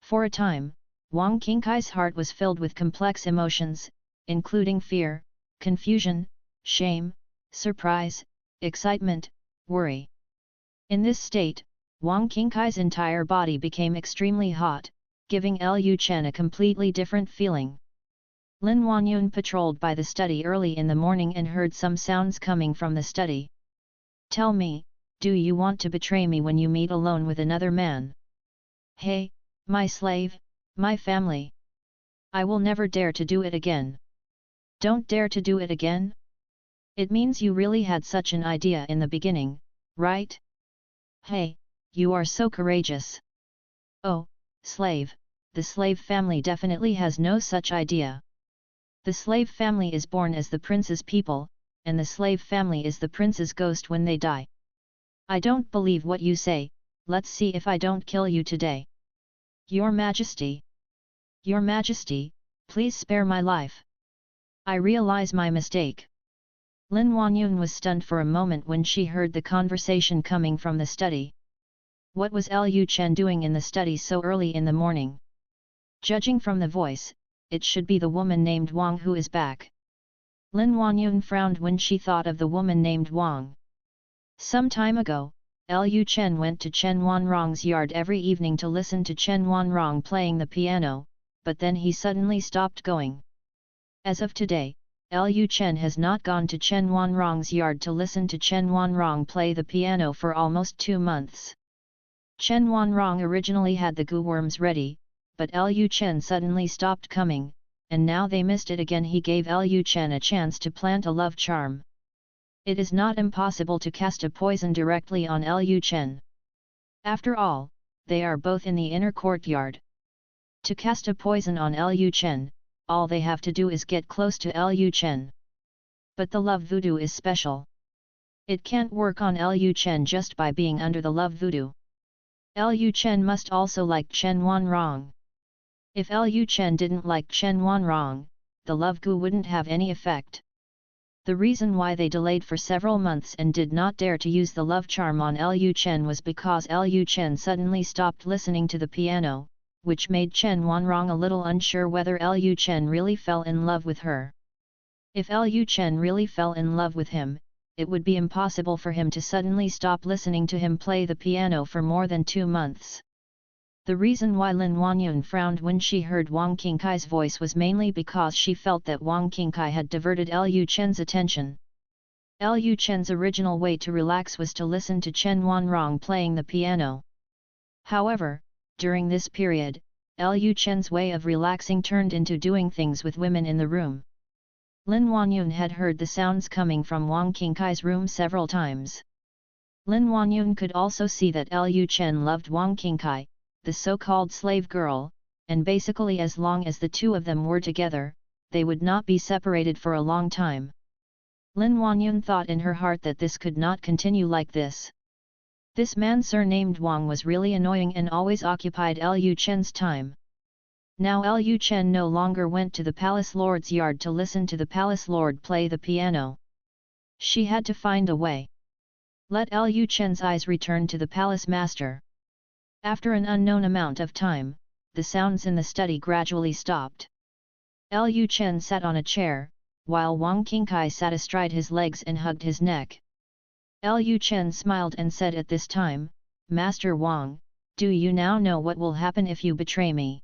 For a time, Wang Qingkai's heart was filled with complex emotions, including fear, confusion, shame, surprise, excitement, worry. In this state, Wang Qingkai's entire body became extremely hot, giving Lu Chen a completely different feeling. Lin Wanyun patrolled by the study early in the morning and heard some sounds coming from the study. "Tell me, do you want to betray me when you meet alone with another man? Hey, my slave, my family. I will never dare to do it again." "Don't dare to do it again? It means you really had such an idea in the beginning, right? Hey, you are so courageous." "Oh, slave, the slave family definitely has no such idea. The slave family is born as the prince's people, and the slave family is the prince's ghost when they die. I don't believe what you say. Let's see if I don't kill you today." "Your Majesty! Your Majesty, please spare my life. I realize my mistake." Lin Wanyun was stunned for a moment when she heard the conversation coming from the study. What was Lu Chen doing in the study so early in the morning? Judging from the voice, it should be the woman named Wang who is back. Lin Wanyun frowned when she thought of the woman named Wang. Some time ago, Lu Chen went to Chen Wanrong's yard every evening to listen to Chen Wanrong playing the piano, but then he suddenly stopped going. As of today, Lu Chen has not gone to Chen Wanrong's yard to listen to Chen Wanrong play the piano for almost 2 months. Chen Wanrong originally had the glowworms ready, but Lu Chen suddenly stopped coming, and now they missed it again. He gave Lu Chen a chance to plant a love charm. It is not impossible to cast a poison directly on Lu Chen. After all, they are both in the inner courtyard. To cast a poison on Lu Chen, all they have to do is get close to Lu Chen. But the love voodoo is special. It can't work on Lu Chen just by being under the love voodoo. Lu Chen must also like Chen Wanrong. If Lu Chen didn't like Chen Wanrong, the love goo wouldn't have any effect. The reason why they delayed for several months and did not dare to use the love charm on Lu Chen was because Lu Chen suddenly stopped listening to the piano, which made Chen Wanrong a little unsure whether Lu Chen really fell in love with her. If Lu Chen really fell in love with him, it would be impossible for him to suddenly stop listening to him play the piano for more than 2 months. The reason why Lin Wanyun frowned when she heard Wang Qingkai's voice was mainly because she felt that Wang Qingkai had diverted Lu Chen's attention. Lu Chen's original way to relax was to listen to Chen Wanrong playing the piano. However, during this period, Lu Chen's way of relaxing turned into doing things with women in the room. Lin Wanyun had heard the sounds coming from Wang Qingkai's room several times. Lin Wanyun could also see that Lu Chen loved Wang Qingkai, the so-called slave girl, and basically as long as the two of them were together, they would not be separated for a long time. Lin Wanyun thought in her heart that this could not continue like this. This man surnamed Wang was really annoying and always occupied Lu Chen's time. Now Lu Chen no longer went to the palace lord's yard to listen to the palace lord play the piano. She had to find a way. Let Lu Chen's eyes return to the palace master. After an unknown amount of time, the sounds in the study gradually stopped. Lu Chen sat on a chair, while Wang Qingkai sat astride his legs and hugged his neck. Lu Chen smiled and said at this time, "Master Wang, do you now know what will happen if you betray me?"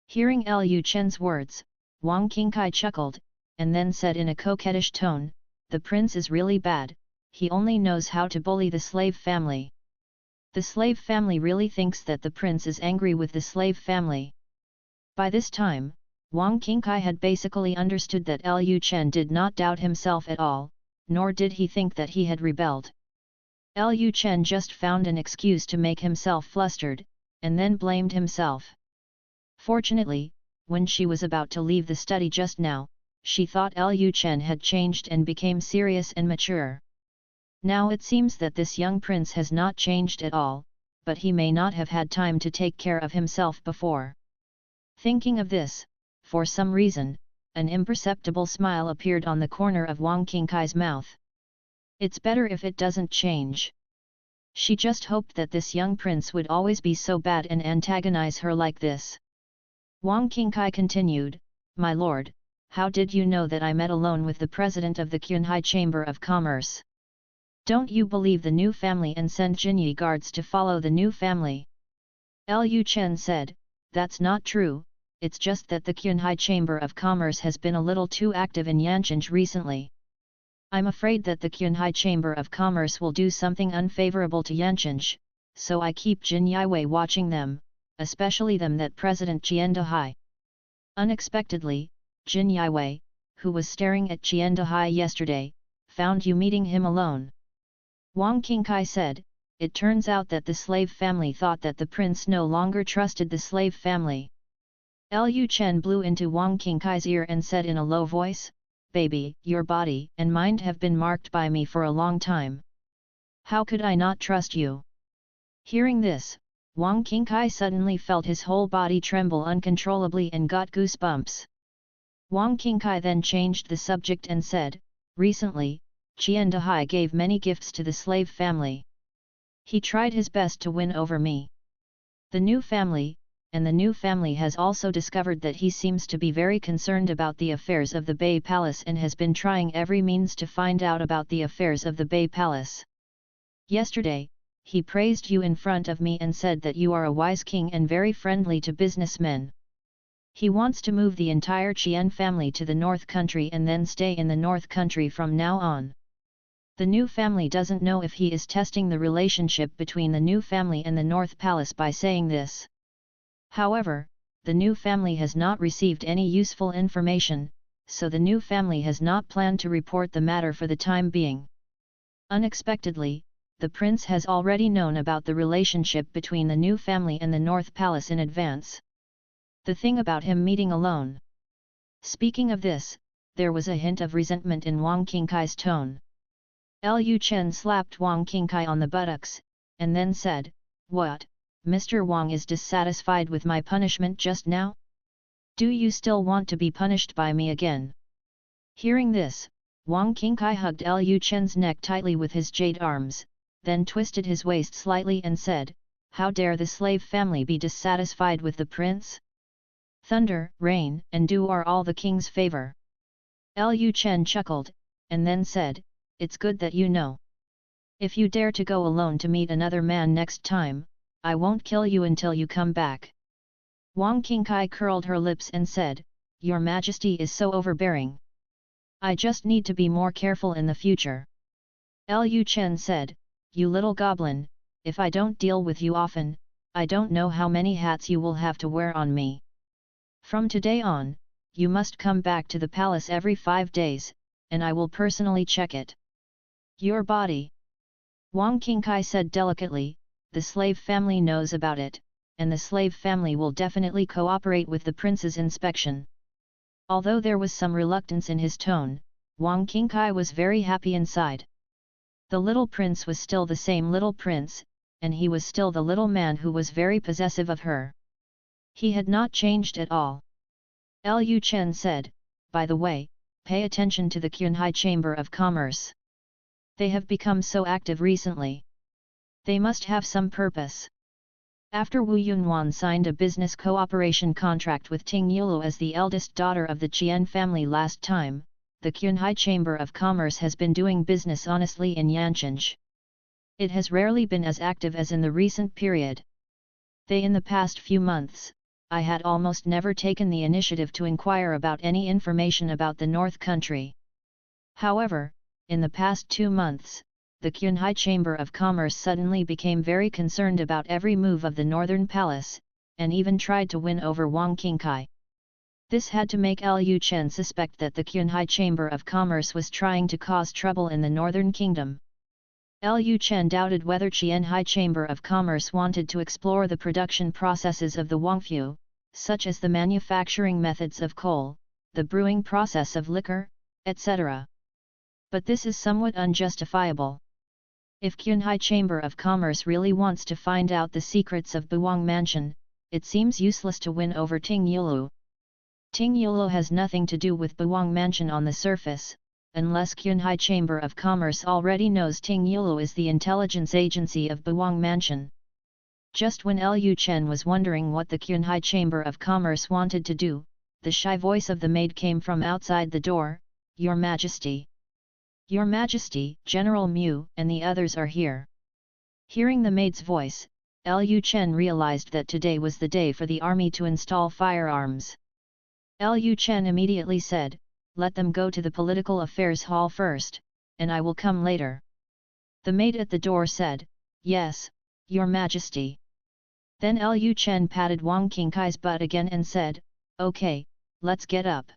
Hearing Lu Chen's words, Wang Qingkai chuckled, and then said in a coquettish tone, "The prince is really bad, he only knows how to bully the slave family. The slave family really thinks that the prince is angry with the slave family." By this time, Wang Qingkai had basically understood that Lu Chen did not doubt himself at all, nor did he think that he had rebelled. Lu Chen just found an excuse to make himself flustered, and then blamed himself. Fortunately, when she was about to leave the study just now, she thought Lu Chen had changed and became serious and mature. Now it seems that this young prince has not changed at all, but he may not have had time to take care of himself before. Thinking of this, for some reason, an imperceptible smile appeared on the corner of Wang Qingkai's mouth. It's better if it doesn't change. She just hoped that this young prince would always be so bad and antagonize her like this. Wang Qingkai continued, "My lord, how did you know that I met alone with the president of the Qinhai Chamber of Commerce? Don't you believe the new family and send Jinyi guards to follow the new family?" Lu Chen said, "That's not true, it's just that the Qinhai Chamber of Commerce has been a little too active in Yanqing recently. I'm afraid that the Qinhai Chamber of Commerce will do something unfavorable to Yanqing, so I keep Jin Yiwei watching them, especially them that President Qian Dahai." Unexpectedly, Jin Yiwei, who was staring at Qian Dahai yesterday, found you meeting him alone. Wang Qingkai said, "It turns out that the slave family thought that the prince no longer trusted the slave family." Lu Chen blew into Wang Qingkai's ear and said in a low voice, "Baby, your body and mind have been marked by me for a long time. How could I not trust you?" Hearing this, Wang Qingkai suddenly felt his whole body tremble uncontrollably and got goosebumps. Wang Qingkai then changed the subject and said, "Recently, Qian Dahai gave many gifts to the slave family. He tried his best to win over me. The new family has also discovered that he seems to be very concerned about the affairs of the Bei Palace and has been trying every means to find out about the affairs of the Bei Palace. Yesterday, he praised you in front of me and said that you are a wise king and very friendly to businessmen. He wants to move the entire Qian family to the North Country and then stay in the North Country from now on. The new family doesn't know if he is testing the relationship between the new family and the North Palace by saying this. However, the new family has not received any useful information, so the new family has not planned to report the matter for the time being. Unexpectedly, the prince has already known about the relationship between the new family and the North Palace in advance. The thing about him meeting alone." Speaking of this, there was a hint of resentment in Wang Qingkai's tone. Lu Chen slapped Wang Qingkai on the buttocks, and then said, "What, Mr. Wang is dissatisfied with my punishment just now? Do you still want to be punished by me again?" Hearing this, Wang Qingkai hugged Lu Chen's neck tightly with his jade arms, then twisted his waist slightly and said, "How dare the slave family be dissatisfied with the prince? Thunder, rain, and dew are all the king's favor." Lu Chen chuckled, and then said, "It's good that you know. If you dare to go alone to meet another man next time, I won't kill you until you come back." Wang Qingkai curled her lips and said, "Your Majesty is so overbearing. I just need to be more careful in the future." Lu Chen said, "You little goblin, if I don't deal with you often, I don't know how many hats you will have to wear on me. From today on, you must come back to the palace every 5 days, and I will personally check it. Your body." Wang Qingkai said delicately, "The slave family knows about it, and the slave family will definitely cooperate with the prince's inspection." Although there was some reluctance in his tone, Wang Qingkai was very happy inside. The little prince was still the same little prince, and he was still the little man who was very possessive of her. He had not changed at all. Lu Chen said, "By the way, pay attention to the Qinhai Chamber of Commerce. They have become so active recently. They must have some purpose." After Wu Yunhuan signed a business cooperation contract with Ting Yulu as the eldest daughter of the Qian family last time, the Qinhai Chamber of Commerce has been doing business honestly in Yanqing. It has rarely been as active as in the recent period. In the past few months, I had almost never taken the initiative to inquire about any information about the North Country. However, in the past 2 months, the Qinghai Chamber of Commerce suddenly became very concerned about every move of the Northern Palace, and even tried to win over Wang Qingkai. This had to make Lu Chen suspect that the Qinghai Chamber of Commerce was trying to cause trouble in the Northern Kingdom. Lu Chen doubted whether Qianhai Chamber of Commerce wanted to explore the production processes of the Wangfu, such as the manufacturing methods of coal, the brewing process of liquor, etc. But this is somewhat unjustifiable. If Qinghai Chamber of Commerce really wants to find out the secrets of Buwang Mansion, it seems useless to win over Ting Yulu. Ting Yulu has nothing to do with Buwang Mansion on the surface, unless Qinghai Chamber of Commerce already knows Ting Yulu is the intelligence agency of Buwang Mansion. Just when Lu Chen was wondering what the Qinghai Chamber of Commerce wanted to do, the shy voice of the maid came from outside the door, "Your Majesty. Your Majesty, General Mu and the others are here." Hearing the maid's voice, Lu Chen realized that today was the day for the army to install firearms. Lu Chen immediately said, "Let them go to the political affairs hall first, and I will come later." The maid at the door said, "Yes, Your Majesty." Then Lu Chen patted Wang Qingkai's butt again and said, "Okay, let's get up.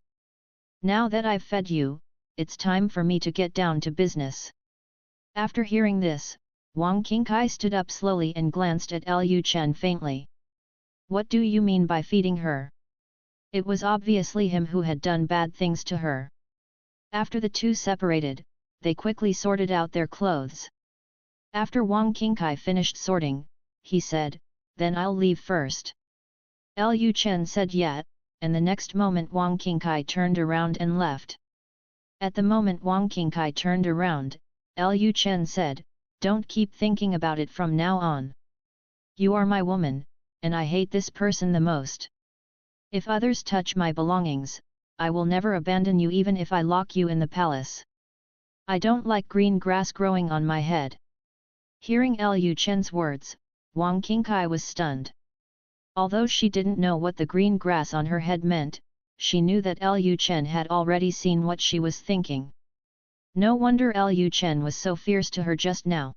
Now that I've fed you, it's time for me to get down to business." After hearing this, Wang Qingkai stood up slowly and glanced at Lu Chen faintly. "What do you mean by feeding her?" It was obviously him who had done bad things to her. After the two separated, they quickly sorted out their clothes. After Wang Qingkai finished sorting, he said, "Then I'll leave first." Lu Chen said "Yeah," and the next moment Wang Qingkai turned around and left. At the moment Wang Qingkai turned around, Lu Chen said, "Don't keep thinking about it from now on. You are my woman, and I hate this person the most. If others touch my belongings, I will never abandon you even if I lock you in the palace. I don't like green grass growing on my head." Hearing Lu Chen's words, Wang Qingkai was stunned. Although she didn't know what the green grass on her head meant, she knew that Lu Chen had already seen what she was thinking. No wonder Lu Chen was so fierce to her just now.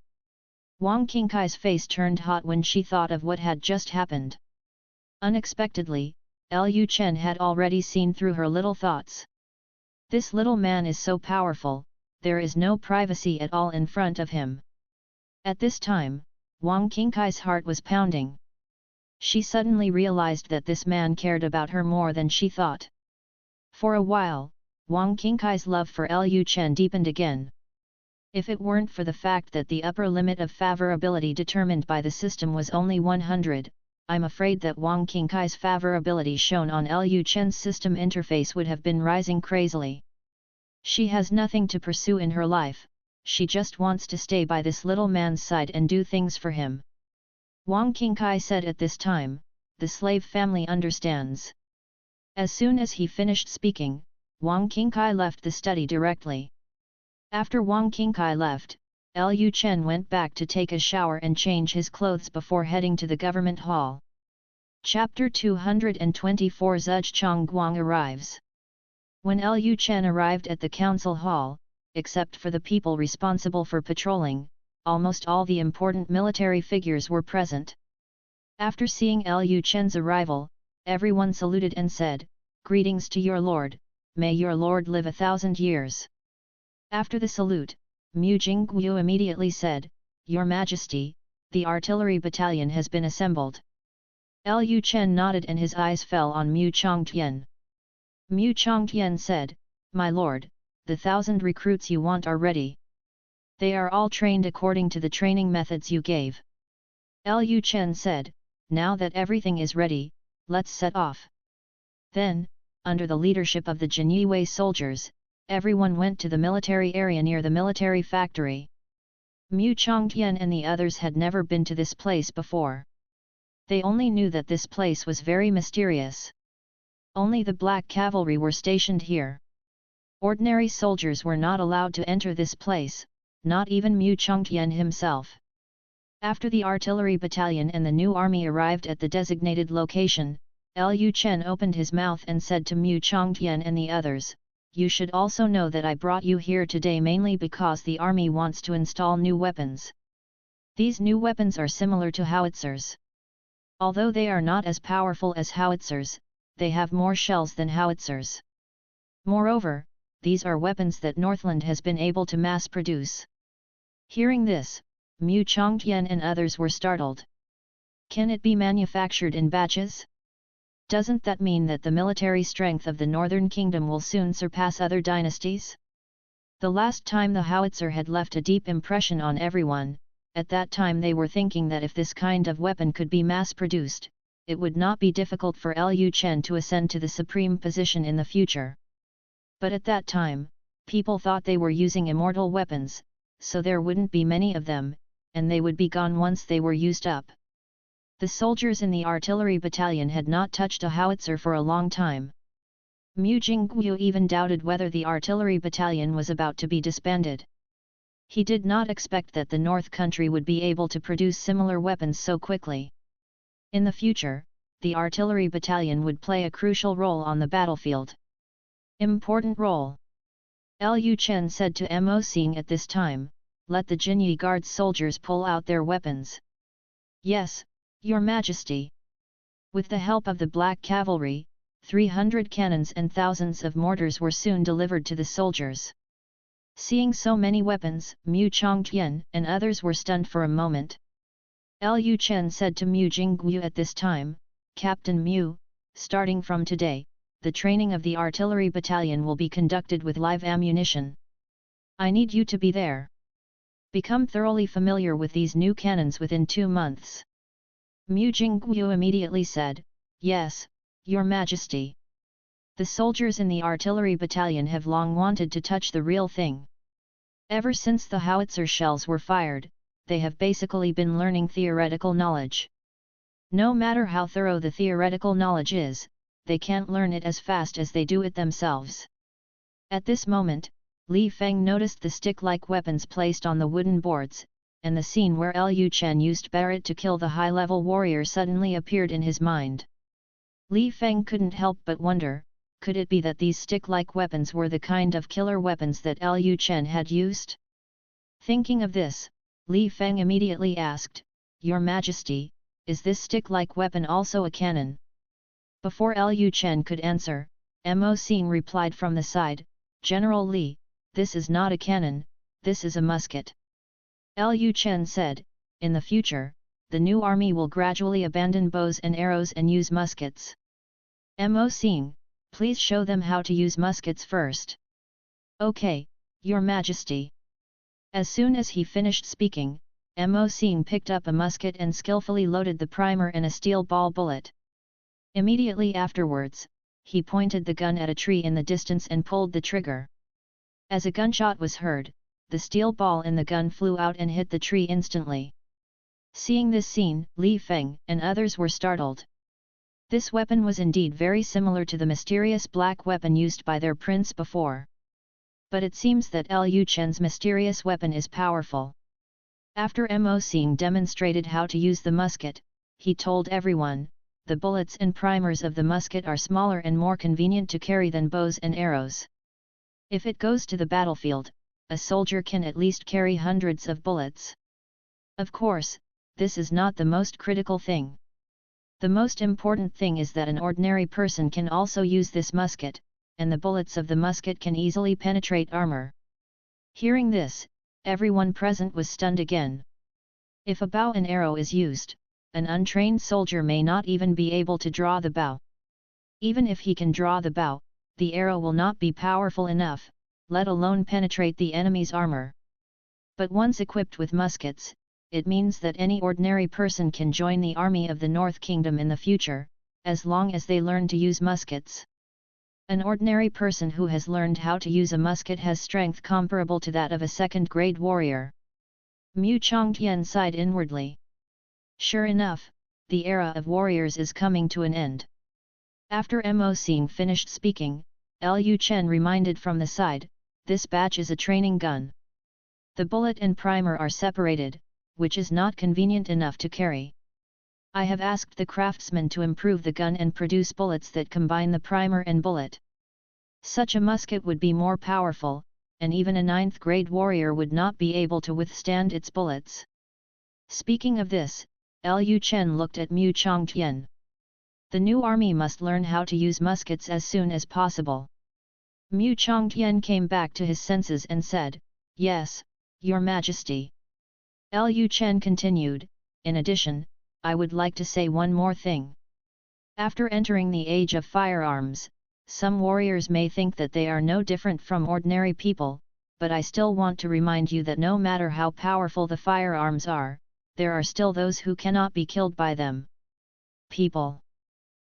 Wang Qingkai's face turned hot when she thought of what had just happened. Unexpectedly, Lu Chen had already seen through her little thoughts. This little man is so powerful, there is no privacy at all in front of him. At this time, Wang Qingkai's heart was pounding. She suddenly realized that this man cared about her more than she thought. For a while, Wang Qingkai's love for Lu Chen deepened again. If it weren't for the fact that the upper limit of favorability determined by the system was only 100, I'm afraid that Wang Qingkai's favorability shown on Lu Chen's system interface would have been rising crazily. She has nothing to pursue in her life, she just wants to stay by this little man's side and do things for him. Wang Qingkai said at this time, "The slave family understands." As soon as he finished speaking, Wang Qingkai left the study directly. After Wang Qingkai left, Lu Chen went back to take a shower and change his clothes before heading to the government hall. Chapter 224 Zhuchang Guang arrives. When Lu Chen arrived at the council hall, except for the people responsible for patrolling, almost all the important military figures were present. After seeing Lu Chen's arrival, everyone saluted and said, "Greetings to your lord, may your lord live 1,000 years." After the salute, Mu Jingguo immediately said, "Your Majesty, the artillery battalion has been assembled." Lu Chen nodded and his eyes fell on Mu Chongtian. Mu Chongtian said, "My lord, the 1,000 recruits you want are ready. They are all trained according to the training methods you gave." Lu Chen said, "Now that everything is ready, let's set off." Then, under the leadership of the Jinyue soldiers, everyone went to the military area near the military factory. Mu Chongtian and the others had never been to this place before. They only knew that this place was very mysterious. Only the black cavalry were stationed here. Ordinary soldiers were not allowed to enter this place, not even Mu Chongtian himself. After the artillery battalion and the new army arrived at the designated location, Lu Chen opened his mouth and said to Mu Chongtian and the others, "You should also know that I brought you here today mainly because the army wants to install new weapons. These new weapons are similar to howitzers. Although they are not as powerful as howitzers, they have more shells than howitzers. Moreover, these are weapons that Northland has been able to mass produce." Hearing this, Mu Chongtian and others were startled. Can it be manufactured in batches? Doesn't that mean that the military strength of the Northern Kingdom will soon surpass other dynasties? The last time the howitzer had left a deep impression on everyone, at that time they were thinking that if this kind of weapon could be mass-produced, it would not be difficult for Lu Chen to ascend to the supreme position in the future. But at that time, people thought they were using immortal weapons, so there wouldn't be many of them, and they would be gone once they were used up. The soldiers in the artillery battalion had not touched a howitzer for a long time. Mu Jingguo even doubted whether the artillery battalion was about to be disbanded. He did not expect that the North Country would be able to produce similar weapons so quickly. In the future, the artillery battalion would play a crucial role on the battlefield. Important role. Lu Chen said to Mo Xing at this time, "Let the Jinyi Guards soldiers pull out their weapons." "Yes, Your Majesty." With the help of the Black Cavalry, 300 cannons and thousands of mortars were soon delivered to the soldiers. Seeing so many weapons, Mu Chongtian and others were stunned for a moment. Lu Chen said to Mu Jingguo at this time, "Captain Mu, starting from today, the training of the artillery battalion will be conducted with live ammunition. I need you to be there. Become thoroughly familiar with these new cannons within 2 months." Mu Jingguo immediately said, "Yes, Your Majesty." The soldiers in the artillery battalion have long wanted to touch the real thing. Ever since the howitzer shells were fired, they have basically been learning theoretical knowledge. No matter how thorough the theoretical knowledge is, they can't learn it as fast as they do it themselves. At this moment, Li Feng noticed the stick-like weapons placed on the wooden boards, and the scene where Lu Chen used Barrett to kill the high-level warrior suddenly appeared in his mind. Li Feng couldn't help but wonder, could it be that these stick-like weapons were the kind of killer weapons that Lu Chen had used? Thinking of this, Li Feng immediately asked, "Your Majesty, is this stick-like weapon also a cannon?" Before Lu Chen could answer, Mo Xing replied from the side, "General Li, this is not a cannon, this is a musket." Lu Chen said, "In the future, the new army will gradually abandon bows and arrows and use muskets. Mo Xing, please show them how to use muskets first." "Okay, Your Majesty." As soon as he finished speaking, Mo Xing picked up a musket and skillfully loaded the primer and a steel ball bullet. Immediately afterwards, he pointed the gun at a tree in the distance and pulled the trigger. As a gunshot was heard, the steel ball in the gun flew out and hit the tree instantly. Seeing this scene, Li Feng and others were startled. This weapon was indeed very similar to the mysterious black weapon used by their prince before. But it seems that Lu Chen's mysterious weapon is powerful. After Mo Xing demonstrated how to use the musket, he told everyone, "The bullets and primers of the musket are smaller and more convenient to carry than bows and arrows. If it goes to the battlefield, a soldier can at least carry hundreds of bullets. Of course, this is not the most critical thing. The most important thing is that an ordinary person can also use this musket, and the bullets of the musket can easily penetrate armor." Hearing this, everyone present was stunned again. If a bow and arrow is used, an untrained soldier may not even be able to draw the bow. Even if he can draw the bow, the arrow will not be powerful enough, let alone penetrate the enemy's armor. But once equipped with muskets, it means that any ordinary person can join the army of the North Kingdom in the future, as long as they learn to use muskets. An ordinary person who has learned how to use a musket has strength comparable to that of a second-grade warrior. Mu Chongtian sighed inwardly. Sure enough, the era of warriors is coming to an end. After Mo Xing finished speaking, Lu Chen reminded from the side, "This batch is a training gun. The bullet and primer are separated, which is not convenient enough to carry. I have asked the craftsman to improve the gun and produce bullets that combine the primer and bullet. Such a musket would be more powerful, and even a 9th grade warrior would not be able to withstand its bullets. Speaking of this, Lu Chen looked at Mu Chongtian. The new army must learn how to use muskets as soon as possible. Mu Chongtian came back to his senses and said, "Yes, Your Majesty." Lu Chen continued, "In addition, I would like to say one more thing. After entering the age of firearms, some warriors may think that they are no different from ordinary people, but I still want to remind you that no matter how powerful the firearms are, there are still those who cannot be killed by them. People."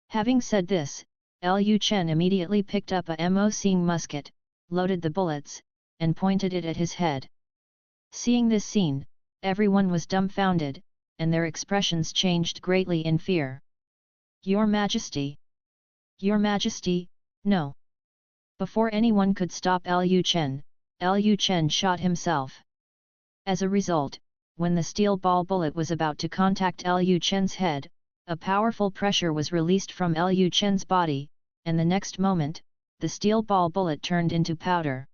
Having said this, Lu Chen immediately picked up a Mo-Sing musket, loaded the bullets, and pointed it at his head. Seeing this scene, everyone was dumbfounded, and their expressions changed greatly in fear. "Your Majesty! Your Majesty, no!" Before anyone could stop Lu Chen shot himself. As a result, when the steel ball bullet was about to contact Lu Chen's head, a powerful pressure was released from Lu Chen's body, and the next moment, the steel ball bullet turned into powder.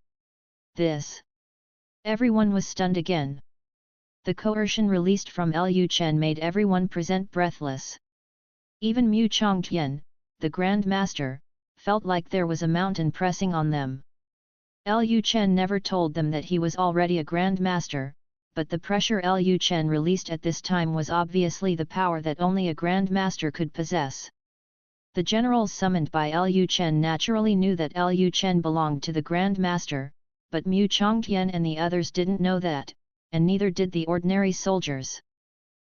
Everyone was stunned again. The coercion released from Lu Chen made everyone present breathless. Even Mu Chongtian, the Grand Master, felt like there was a mountain pressing on them. Lu Chen never told them that he was already a Grand Master, but the pressure Lu Chen released at this time was obviously the power that only a Grand Master could possess. The generals summoned by Lu Chen naturally knew that Lu Chen belonged to the Grand Master, but Mu Chongtian and the others didn't know that, and neither did the ordinary soldiers.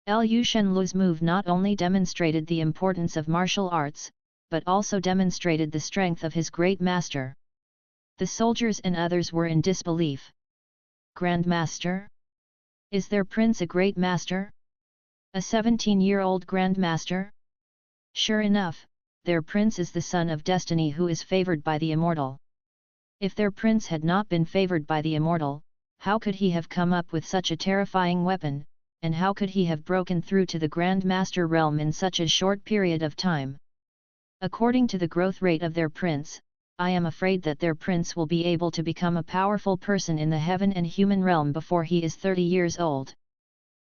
Lu Shenlu's move not only demonstrated the importance of martial arts, but also demonstrated the strength of his great master. The soldiers and others were in disbelief. "Grand Master? Is their prince a great master? A 17-year-old Grand Master? Sure enough, their prince is the son of destiny who is favored by the immortal. If their prince had not been favored by the immortal, how could he have come up with such a terrifying weapon, and how could he have broken through to the Grand Master realm in such a short period of time? According to the growth rate of their prince, I am afraid that their prince will be able to become a powerful person in the heaven and human realm before he is 30 years old.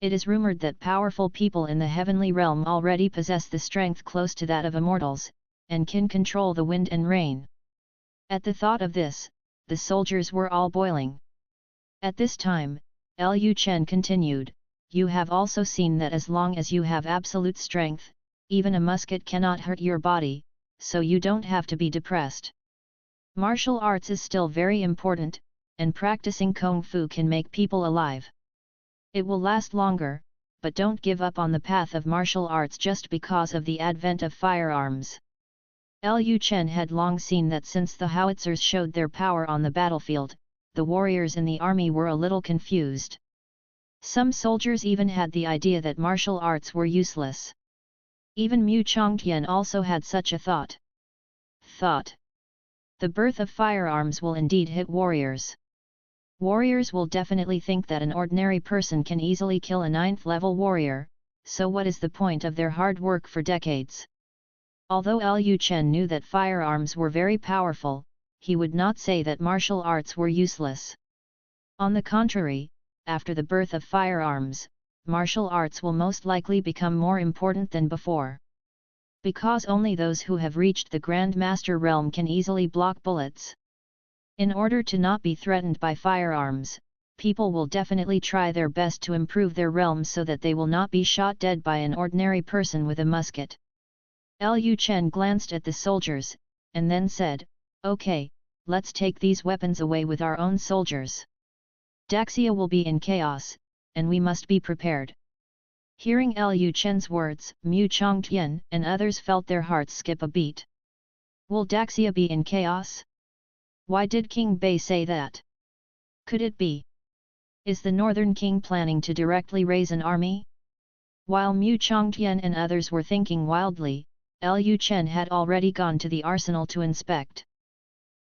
It is rumored that powerful people in the heavenly realm already possess the strength close to that of immortals, and can control the wind and rain." At the thought of this, the soldiers were all boiling. At this time, Lu Chen continued, "You have also seen that as long as you have absolute strength, even a musket cannot hurt your body, so you don't have to be depressed. Martial arts is still very important, and practicing Kung Fu can make people alive. It will last longer, but don't give up on the path of martial arts just because of the advent of firearms." Lu Chen had long seen that since the howitzers showed their power on the battlefield, the warriors in the army were a little confused. Some soldiers even had the idea that martial arts were useless. Even Mu Chongtian also had such a thought. The birth of firearms will indeed hit warriors. Warriors will definitely think that an ordinary person can easily kill a 9th level warrior, so what is the point of their hard work for decades? Although Lu Chen knew that firearms were very powerful, he would not say that martial arts were useless. On the contrary, after the birth of firearms, martial arts will most likely become more important than before. Because only those who have reached the Grand Master realm can easily block bullets. In order to not be threatened by firearms, people will definitely try their best to improve their realm so that they will not be shot dead by an ordinary person with a musket. Lu Chen glanced at the soldiers, and then said, "Okay, let's take these weapons away with our own soldiers. Daxia will be in chaos, and we must be prepared." Hearing Lu Chen's words, Mu Chongtian and others felt their hearts skip a beat. Will Daxia be in chaos? Why did King Bei say that? Could it be? Is the Northern King planning to directly raise an army? While Mu Chongtian and others were thinking wildly, Lu Chen had already gone to the arsenal to inspect.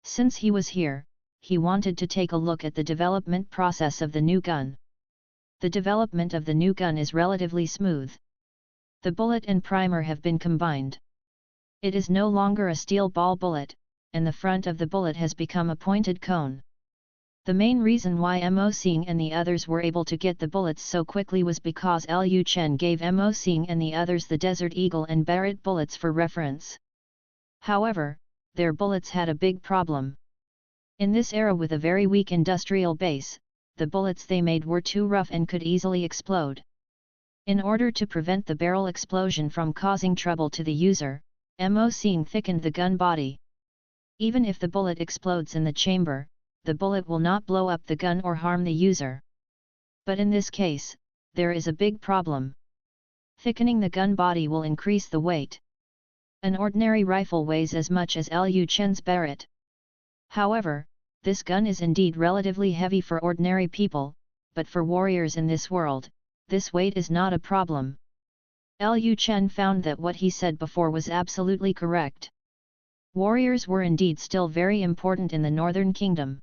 Since he was here, he wanted to take a look at the development process of the new gun. The development of the new gun is relatively smooth. The bullet and primer have been combined. It is no longer a steel ball bullet, and the front of the bullet has become a pointed cone. The main reason why Mo Xing and the others were able to get the bullets so quickly was because Lu Chen gave Mo Xing and the others the Desert Eagle and Barrett bullets for reference. However, their bullets had a big problem. In this era with a very weak industrial base, the bullets they made were too rough and could easily explode. In order to prevent the barrel explosion from causing trouble to the user, Mo Xing thickened the gun body. Even if the bullet explodes in the chamber, the bullet will not blow up the gun or harm the user. But in this case, there is a big problem. Thickening the gun body will increase the weight. An ordinary rifle weighs as much as Lu Chen's Barrett. However, this gun is indeed relatively heavy for ordinary people, but for warriors in this world, this weight is not a problem. Lu Chen found that what he said before was absolutely correct. Warriors were indeed still very important in the Northern Kingdom.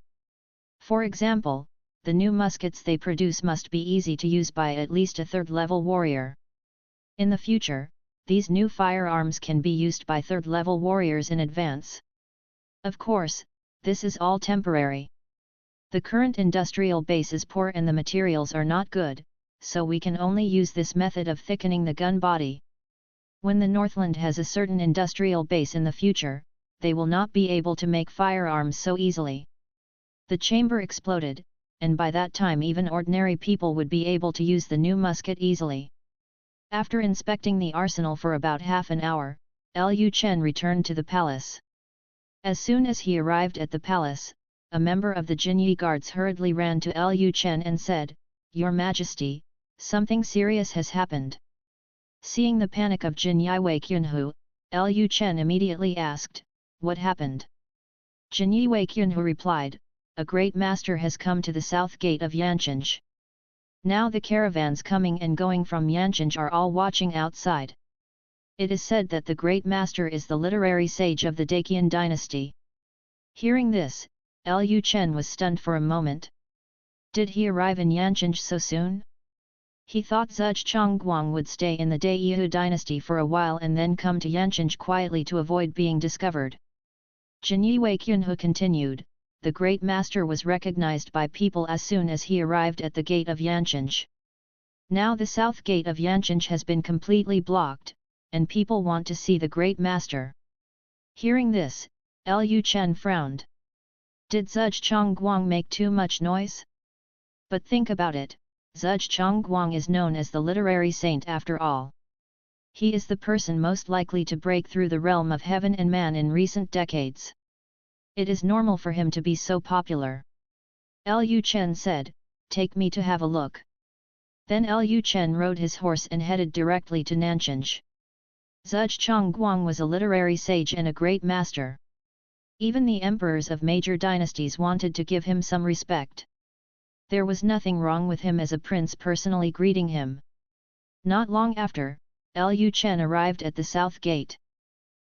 For example, the new muskets they produce must be easy to use by at least a third-level warrior. In the future, these new firearms can be used by third-level warriors in advance. Of course, this is all temporary. The current industrial base is poor and the materials are not good, so we can only use this method of thickening the gun body. When the Northland has a certain industrial base in the future, they will not be able to make firearms so easily. The chamber exploded, and by that time even ordinary people would be able to use the new musket easily. After inspecting the arsenal for about half an hour, Lu Chen returned to the palace. As soon as he arrived at the palace, a member of the Jinyi guards hurriedly ran to Lu Chen and said, "Your Majesty, something serious has happened." Seeing the panic of Jinyi Weiqianhu, Lu Chen immediately asked, "What happened?" Jinyi Weiqianhu replied, "A great master has come to the south gate of Yancheng. Now the caravans coming and going from Yancheng are all watching outside. It is said that the great master is the literary sage of the Daqian dynasty." Hearing this, Lu Chen was stunned for a moment. Did he arrive in Yancheng so soon? He thought Zhuge Chongguang would stay in the Daqiu dynasty for a while and then come to Yancheng quietly to avoid being discovered. Jinyi Weiqianhu continued, "The great master was recognized by people as soon as he arrived at the gate of Yancheng. Now the south gate of Yancheng has been completely blocked, and people want to see the great master." Hearing this, Lu Chen frowned. Did Zhuge Chongguang make too much noise? But think about it, Zhuge Chongguang is known as the literary saint after all. He is the person most likely to break through the realm of heaven and man in recent decades. It is normal for him to be so popular. Lu Chen said, "Take me to have a look." Then Lu Chen rode his horse and headed directly to Nancheng. Zhuge Chongguang was a literary sage and a great master. Even the emperors of major dynasties wanted to give him some respect. There was nothing wrong with him as a prince personally greeting him. Not long after, Lu Chen arrived at the south gate.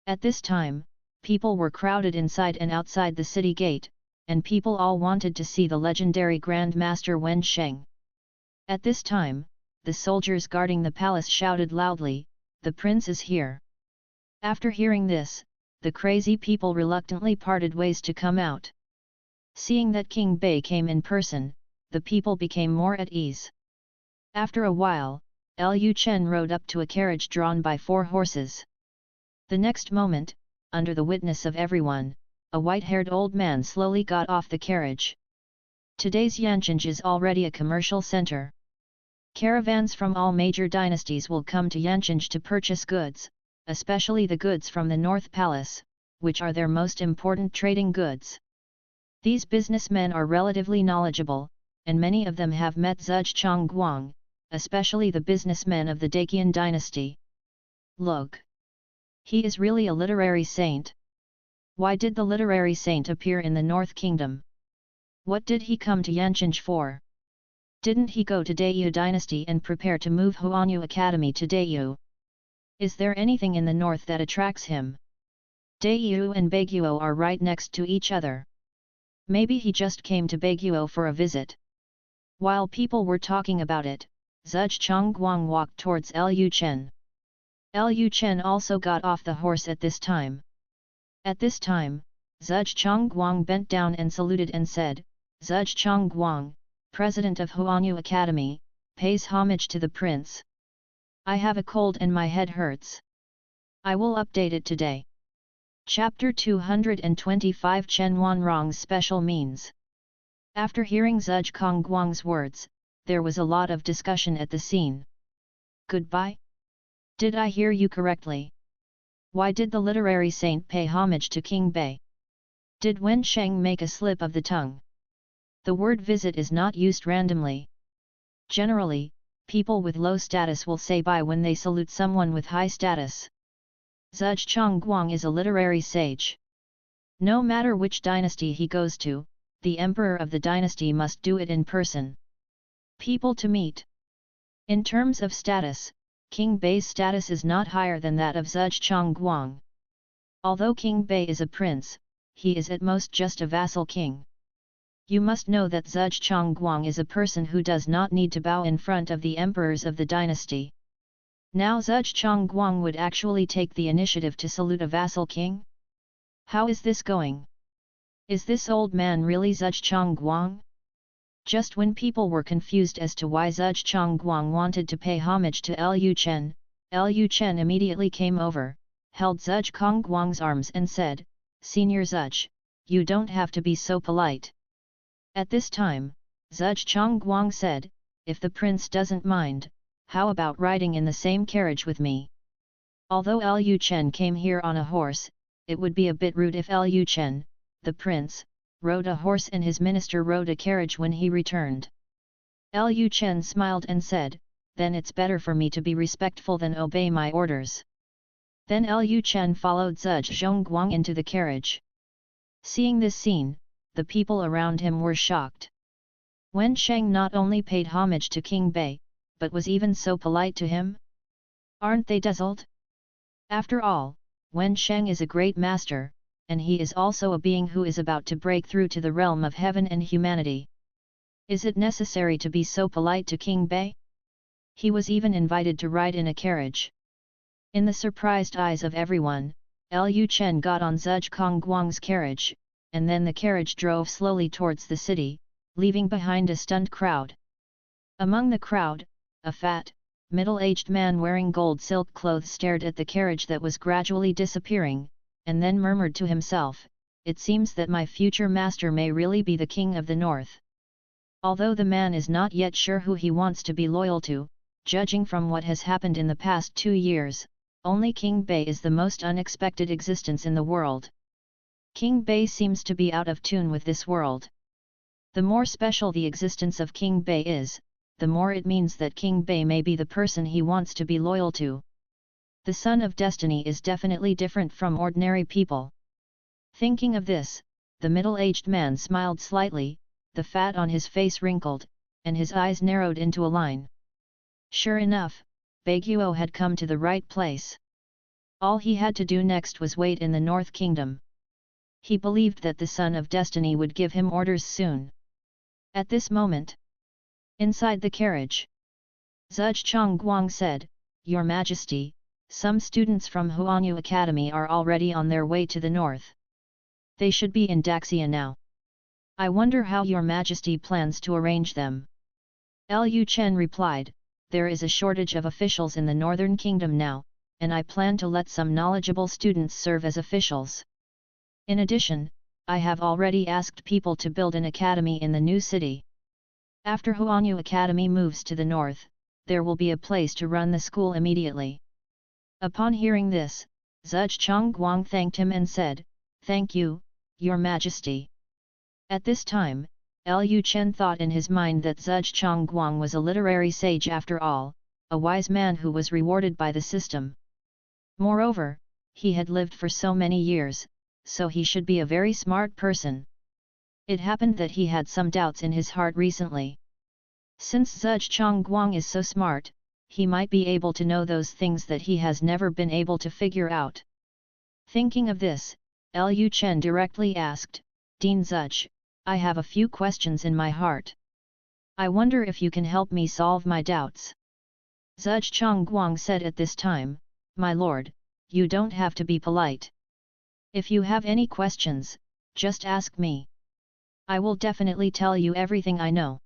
At this time, people were crowded inside and outside the city gate, and people all wanted to see the legendary Grand Master Wen Sheng. At this time, the soldiers guarding the palace shouted loudly, "The prince is here!" After hearing this, the crazy people reluctantly parted ways to come out. Seeing that King Bei came in person, the people became more at ease. After a while, Lu Chen rode up to a carriage drawn by 4 horses. The next moment, under the witness of everyone, a white-haired old man slowly got off the carriage. Today's Yancheng is already a commercial center. Caravans from all major dynasties will come to Yancheng to purchase goods, especially the goods from the North Palace, which are their most important trading goods. These businessmen are relatively knowledgeable, and many of them have met Zhuge Chongguang, especially the businessmen of the Daqian dynasty. Look! He is really a literary saint. Why did the literary saint appear in the North Kingdom? What did he come to Yancheng for? Didn't he go to Daqiu dynasty and prepare to move Huanyu Academy to Daqiu? Is there anything in the north that attracts him? Daqiu and Baiguo are right next to each other. Maybe he just came to Baiguo for a visit. While people were talking about it, Zhuge Chongguang walked towards Lu Chen. Lu Chen also got off the horse at this time. At this time, Zhuge Chongguang bent down and saluted and said, Zhuge Chongguang, President of Huanyu Academy, pays homage to the prince. I have a cold and my head hurts. I will update it today. Chapter 225 Chen Wanrong's Special Means. After hearing Zhuge Chongguang's words, there was a lot of discussion at the scene. Goodbye? Did I hear you correctly? Why did the literary saint pay homage to King Bei? Did Wen Sheng make a slip of the tongue? The word visit is not used randomly. Generally, people with low status will say bye when they salute someone with high status. Zhuge Chongguang is a literary sage. No matter which dynasty he goes to, the emperor of the dynasty must do it in person. People to meet. In terms of status, King Bei's status is not higher than that of Zhuge Chongguang. Although King Bei is a prince, he is at most just a vassal king. You must know that Zhuge Chongguang is a person who does not need to bow in front of the emperors of the dynasty. Now Zhuge Chongguang would actually take the initiative to salute a vassal king? How is this going? Is this old man really Zhuge Chongguang? Just when people were confused as to why Zhuge Chongguang wanted to pay homage to Lu Chen immediately came over, held Zhuge Chongguang's arms and said, Senior Zhuge, you don't have to be so polite. At this time, Zhuge Chongguang said, if the prince doesn't mind, how about riding in the same carriage with me? Although Lu Chen came here on a horse, it would be a bit rude if Lu Chen, the prince, rode a horse and his minister rode a carriage when he returned. Lu Chen smiled and said, then it's better for me to be respectful than obey my orders. Then Lu Chen followed Zhuge Chongguang into the carriage. Seeing this scene, the people around him were shocked. Wen Sheng not only paid homage to King Bei, but was even so polite to him? Aren't they dazzled? After all, Wen Sheng is a great master, and he is also a being who is about to break through to the realm of heaven and humanity. Is it necessary to be so polite to King Bei? He was even invited to ride in a carriage. In the surprised eyes of everyone, Lu Chen got on Zhuge Chongguang's carriage, and then the carriage drove slowly towards the city, leaving behind a stunned crowd. Among the crowd, a fat, middle-aged man wearing gold silk clothes stared at the carriage that was gradually disappearing, and then murmured to himself, it seems that my future master may really be the king of the north. Although the man is not yet sure who he wants to be loyal to, judging from what has happened in the past 2 years, only King Bei is the most unexpected existence in the world. King Bei seems to be out of tune with this world. The more special the existence of King Bei is, the more it means that King Bei may be the person he wants to be loyal to. The Son of Destiny is definitely different from ordinary people. Thinking of this, the middle-aged man smiled slightly, the fat on his face wrinkled, and his eyes narrowed into a line. Sure enough, Baiguo had come to the right place. All he had to do next was wait in the North Kingdom. He believed that the Son of Destiny would give him orders soon. At this moment, inside the carriage, Zhuge Chongguang said, Your Majesty, some students from Huanyu Academy are already on their way to the north. They should be in Daxia now. I wonder how Your Majesty plans to arrange them. Lu Chen replied, There is a shortage of officials in the Northern Kingdom now, and I plan to let some knowledgeable students serve as officials. In addition, I have already asked people to build an academy in the new city. After Huanyu Academy moves to the north, there will be a place to run the school immediately. Upon hearing this, Zhuge Chongguang thanked him and said, Thank you, Your Majesty. At this time, Lu Chen thought in his mind that Zhuge Chongguang was a literary sage after all, a wise man who was rewarded by the system. Moreover, he had lived for so many years, so he should be a very smart person. It happened that he had some doubts in his heart recently. Since Zhuge Chongguang is so smart, he might be able to know those things that he has never been able to figure out. Thinking of this, Lu Chen directly asked, Dean Zhuge, I have a few questions in my heart. I wonder if you can help me solve my doubts. Zhuge Chongguang said at this time, My lord, you don't have to be polite. If you have any questions, just ask me. I will definitely tell you everything I know.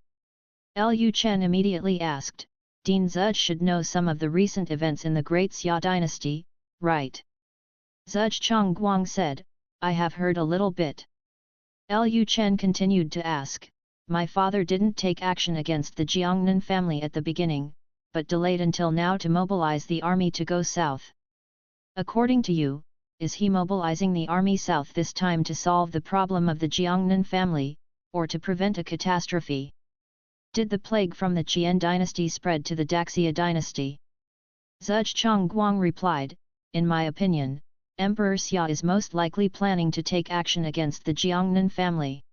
Lu Chen immediately asked, Dean Zudge should know some of the recent events in the Great Xia Dynasty, right? Zudge Chongguang said, I have heard a little bit. Lu Chen continued to ask, my father didn't take action against the Jiangnan family at the beginning, but delayed until now to mobilize the army to go south. According to you, is he mobilizing the army south this time to solve the problem of the Jiangnan family, or to prevent a catastrophe? Did the plague from the Qian dynasty spread to the Xia dynasty? Zudge Chongguang replied, in my opinion, Emperor Xia is most likely planning to take action against the Jiangnan family.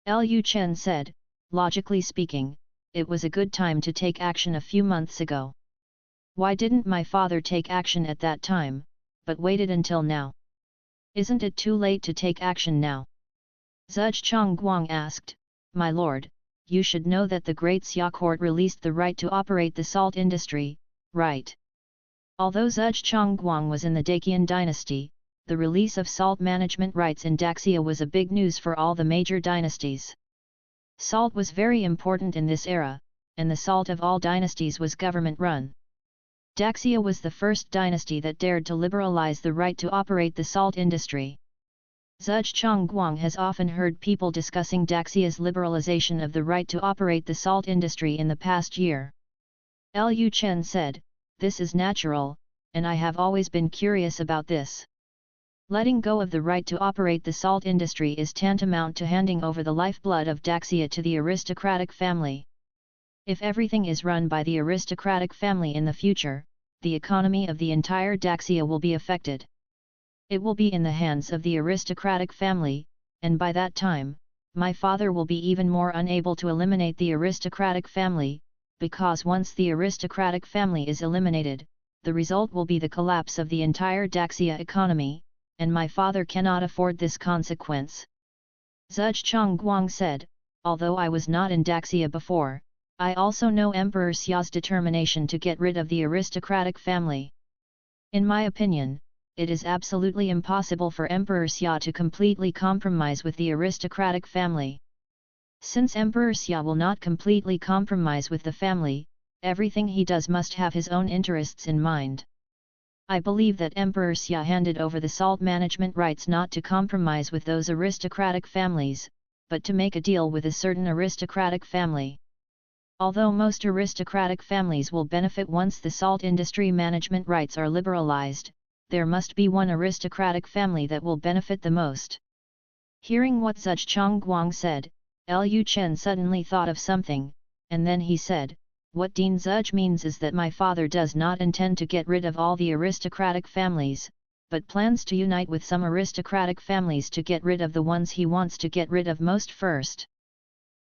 Lu Chen said, logically speaking, it was a good time to take action a few months ago. Why didn't my father take action at that time, but waited until now? Isn't it too late to take action now? Zudge Chongguang asked, my lord, you should know that the Great Xia court released the right to operate the salt industry, right? Although Zudge Chongguang was in the Daqian dynasty, the release of salt management rights in Xia was a big news for all the major dynasties. Salt was very important in this era, and the salt of all dynasties was government-run. Xia was the first dynasty that dared to liberalize the right to operate the salt industry. Zudge Chongguang has often heard people discussing Xia's liberalization of the right to operate the salt industry in the past year. Lu Chen said, this is natural, and I have always been curious about this. Letting go of the right to operate the salt industry is tantamount to handing over the lifeblood of Xia to the aristocratic family. If everything is run by the aristocratic family in the future, the economy of the entire Xia will be affected. It will be in the hands of the aristocratic family, and by that time, my father will be even more unable to eliminate the aristocratic family, because once the aristocratic family is eliminated, the result will be the collapse of the entire Xia economy, and my father cannot afford this consequence. Zudge Chongguang said, although I was not in Xia before, I also know Emperor Xia's determination to get rid of the aristocratic family. In my opinion, it is absolutely impossible for Emperor Xia to completely compromise with the aristocratic family. Since Emperor Xia will not completely compromise with the family, everything he does must have his own interests in mind. I believe that Emperor Xia handed over the salt management rights not to compromise with those aristocratic families, but to make a deal with a certain aristocratic family. Although most aristocratic families will benefit once the salt industry management rights are liberalized, there must be one aristocratic family that will benefit the most. Hearing what Zudge Chongguang said, Lu Chen suddenly thought of something, and then he said, what Dean Zudge means is that my father does not intend to get rid of all the aristocratic families, but plans to unite with some aristocratic families to get rid of the ones he wants to get rid of most first.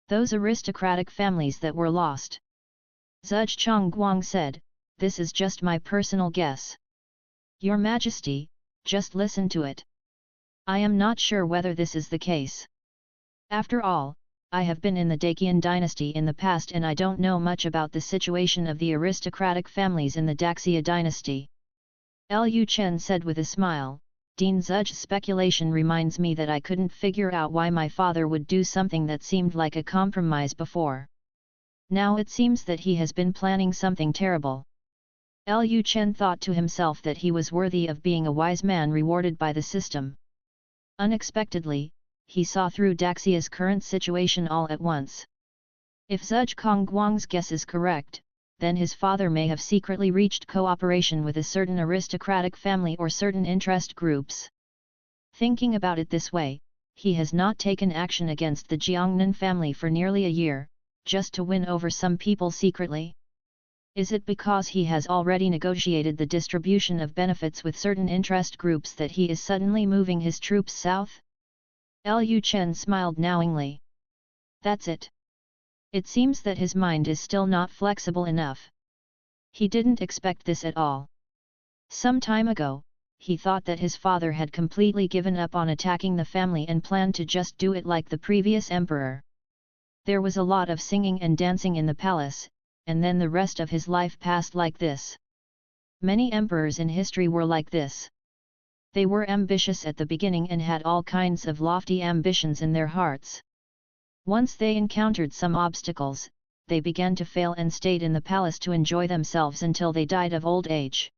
Those aristocratic families that were lost. Zudge Chongguang said, this is just my personal guess. Your Majesty, just listen to it. I am not sure whether this is the case. After all, I have been in the Daqian dynasty in the past and I don't know much about the situation of the aristocratic families in the Xia dynasty. Lu Chen said with a smile, Dean Zudge's speculation reminds me that I couldn't figure out why my father would do something that seemed like a compromise before. Now it seems that he has been planning something terrible. Lu Chen thought to himself that he was worthy of being a wise man rewarded by the system. Unexpectedly, he saw through Xia's current situation all at once. If Zudge Chongguang's guess is correct, then his father may have secretly reached cooperation with a certain aristocratic family or certain interest groups. Thinking about it this way, he has not taken action against the Jiangnan family for nearly a year, just to win over some people secretly. Is it because he has already negotiated the distribution of benefits with certain interest groups that he is suddenly moving his troops south? Lu Chen smiled knowingly. That's it. It seems that his mind is still not flexible enough. He didn't expect this at all. Some time ago, he thought that his father had completely given up on attacking the family and planned to just do it like the previous emperor. There was a lot of singing and dancing in the palace, and then the rest of his life passed like this. Many emperors in history were like this. They were ambitious at the beginning and had all kinds of lofty ambitions in their hearts. Once they encountered some obstacles, they began to fail and stayed in the palace to enjoy themselves until they died of old age.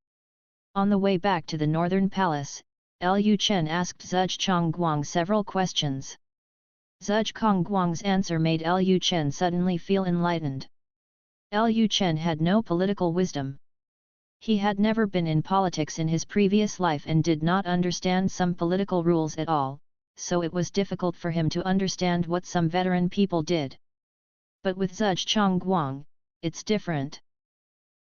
On the way back to the northern palace, Lu Chen asked Zhuge Chongguang several questions. Zhuge Chongguang's answer made Lu Chen suddenly feel enlightened. Lu Chen had no political wisdom. He had never been in politics in his previous life and did not understand some political rules at all, so it was difficult for him to understand what some veteran people did. But with Zhuge Chongguang, it's different.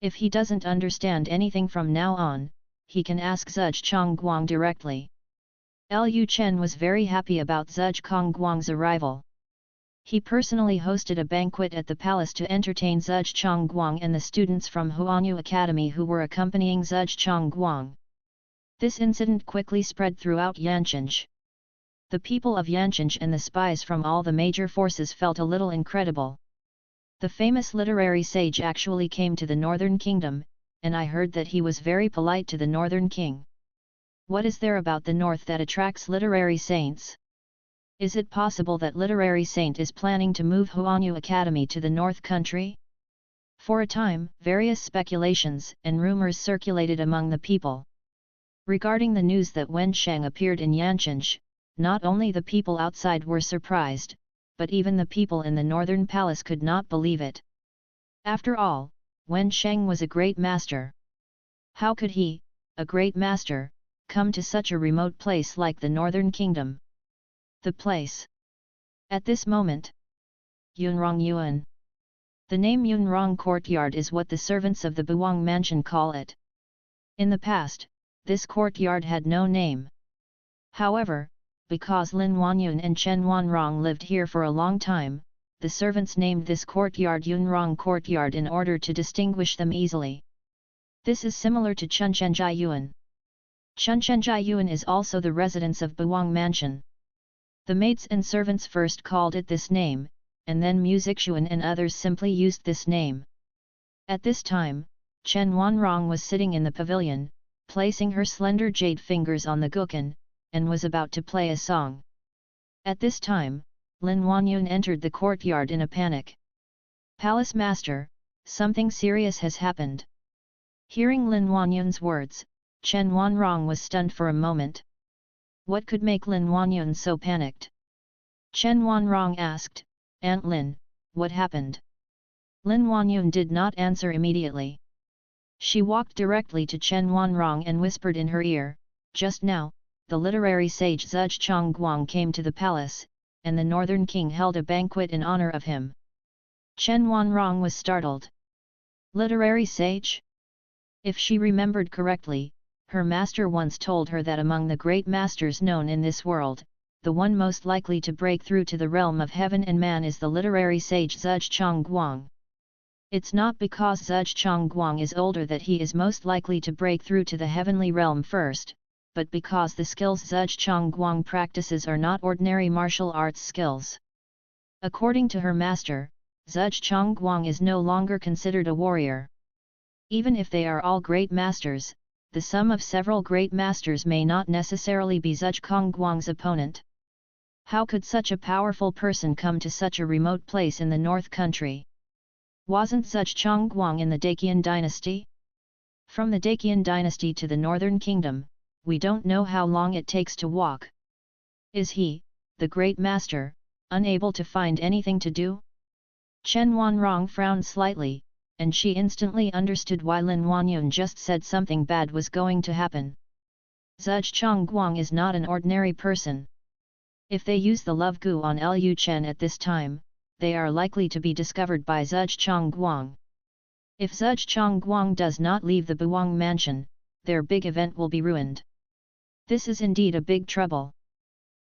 If he doesn't understand anything from now on, he can ask Zhuge Chongguang directly. Lu Chen was very happy about Zhuge Chongguang's arrival. He personally hosted a banquet at the palace to entertain Zhuge Chongguang and the students from Huanyu Academy who were accompanying Zhuge Chongguang. This incident quickly spread throughout Yanqing. The people of Yanqing and the spies from all the major forces felt a little incredible. The famous literary sage actually came to the northern kingdom, and I heard that he was very polite to the northern king. What is there about the north that attracts literary saints? Is it possible that literary saint is planning to move Huanyu Academy to the north country? For a time, various speculations and rumors circulated among the people. Regarding the news that Wen Sheng appeared in Yanqing, not only the people outside were surprised, but even the people in the northern palace could not believe it. After all, Wen Sheng was a great master. How could he, a great master, come to such a remote place like the northern kingdom? The place. At this moment, Yunrong Yuan. The name Yunrong Courtyard is what the servants of the Buwang Mansion call it. In the past, this courtyard had no name. However, because Lin Wanyun and Chen Wanrong lived here for a long time, the servants named this courtyard Yunrong Courtyard in order to distinguish them easily. This is similar to Chunchencai Yuan. Chunchencai Yuan is also the residence of Buwang Mansion. The maids and servants first called it this name, and then Musician and others simply used this name. At this time, Chen Wanrong was sitting in the pavilion, placing her slender jade fingers on the guqin, and was about to play a song. At this time, Lin Wanyun entered the courtyard in a panic. "Palace Master, something serious has happened." Hearing Lin Wanyun's words, Chen Wanrong was stunned for a moment. What could make Lin Wanyun so panicked? Chen Wanrong asked, "Aunt Lin, what happened?" Lin Wanyun did not answer immediately. She walked directly to Chen Wanrong and whispered in her ear, "Just now, the literary sage Zhuge Chongguang came to the palace, and the northern king held a banquet in honor of him." Chen Wanrong was startled. Literary sage? If she remembered correctly, her master once told her that among the great masters known in this world, the one most likely to break through to the realm of heaven and man is the literary sage Zhuge Chongguang. It's not because Zhuge Chongguang is older that he is most likely to break through to the heavenly realm first, but because the skills Zhuge Chongguang practices are not ordinary martial arts skills. According to her master, Zhuge Chongguang is no longer considered a warrior. Even if they are all great masters, the sum of several great masters may not necessarily be Zhuge Chongguang's opponent. How could such a powerful person come to such a remote place in the north country? Wasn't Zhuge Chongguang in the Daqian dynasty? From the Daqian dynasty to the northern kingdom, we don't know how long it takes to walk. Is he, the great master, unable to find anything to do? Chen Wanrong frowned slightly, and she instantly understood why Lin Wanyun just said something bad was going to happen. Zhuge Chongguang is not an ordinary person. If they use the love gu on Lu Chen at this time, they are likely to be discovered by Zhuge Chongguang. If Zhuge Chongguang does not leave the Buwang Mansion, their big event will be ruined. This is indeed a big trouble.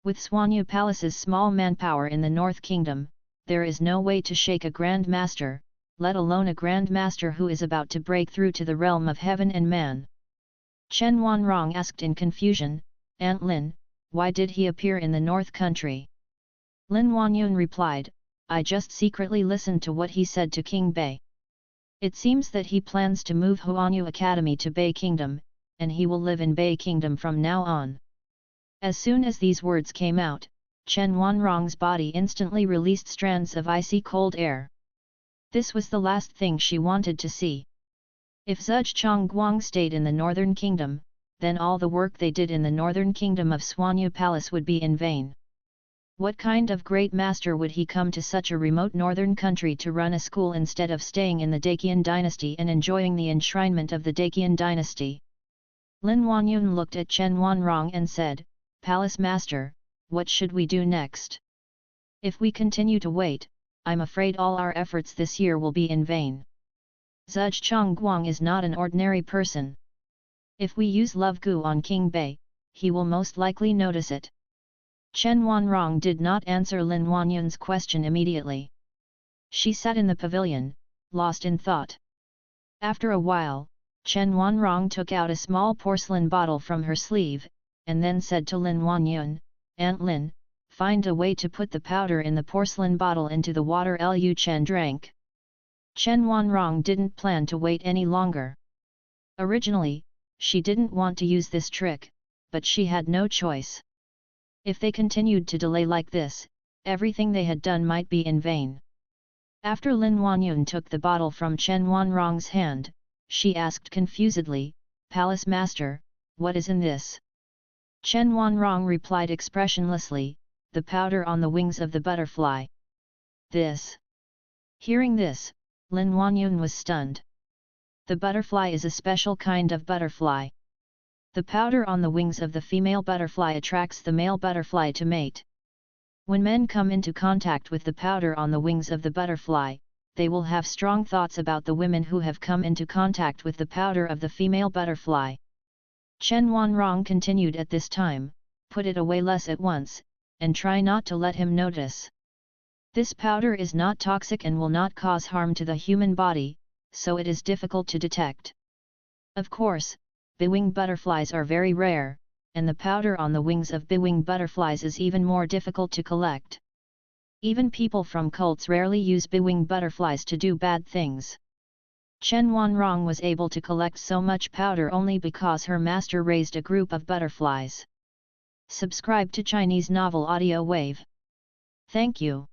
With Xuanyu Palace's small manpower in the North Kingdom, there is no way to shake a Grand Master, let alone a Grand Master who is about to break through to the realm of heaven and man. Chen Wanrong asked in confusion, "Aunt Lin, why did he appear in the North Country?" Lin Wanyun replied, "I just secretly listened to what he said to King Bei." It seems that he plans to move Huanyu Academy to Bei Kingdom, and he will live in Bei Kingdom from now on. As soon as these words came out, Chen Wanrong's body instantly released strands of icy cold air. This was the last thing she wanted to see. If Zhuge Guang stayed in the Northern Kingdom, then all the work they did in the Northern Kingdom of Xuanyu Palace would be in vain. What kind of great master would he come to such a remote northern country to run a school instead of staying in the Daqian dynasty and enjoying the enshrinement of the Daqian dynasty? Lin Wanyun looked at Chen Wanrong and said, "Palace master, what should we do next? If we continue to wait, I'm afraid all our efforts this year will be in vain. Zhuge Guang is not an ordinary person. If we use Love Gu on King Bei, he will most likely notice it." Chen Wanrong did not answer Lin Wanyun's question immediately. She sat in the pavilion, lost in thought. After a while, Chen Wanrong took out a small porcelain bottle from her sleeve, and then said to Lin Wanyun, "Aunt Lin, find a way to put the powder in the porcelain bottle into the water Lu Chen drank." Chen Wanrong didn't plan to wait any longer. Originally, she didn't want to use this trick, but she had no choice. If they continued to delay like this, everything they had done might be in vain. After Lin Wanyun took the bottle from Chen Wanrong's hand, she asked confusedly, "Palace master, what is in this?" Chen Wanrong replied expressionlessly, "The powder on the wings of the butterfly." This. Hearing this, Lin Wanyun was stunned. The butterfly is a special kind of butterfly. The powder on the wings of the female butterfly attracts the male butterfly to mate. When men come into contact with the powder on the wings of the butterfly, they will have strong thoughts about the women who have come into contact with the powder of the female butterfly. Chen Wanrong continued at this time, "Put it away less at once, and try not to let him notice. This powder is not toxic and will not cause harm to the human body, so it is difficult to detect. Of course, Biwing butterflies are very rare, and the powder on the wings of Biwing butterflies is even more difficult to collect. Even people from cults rarely use Biwing butterflies to do bad things." Chen Wanrong was able to collect so much powder only because her master raised a group of butterflies. Subscribe to Chinese Novel Audio Wave. Thank you.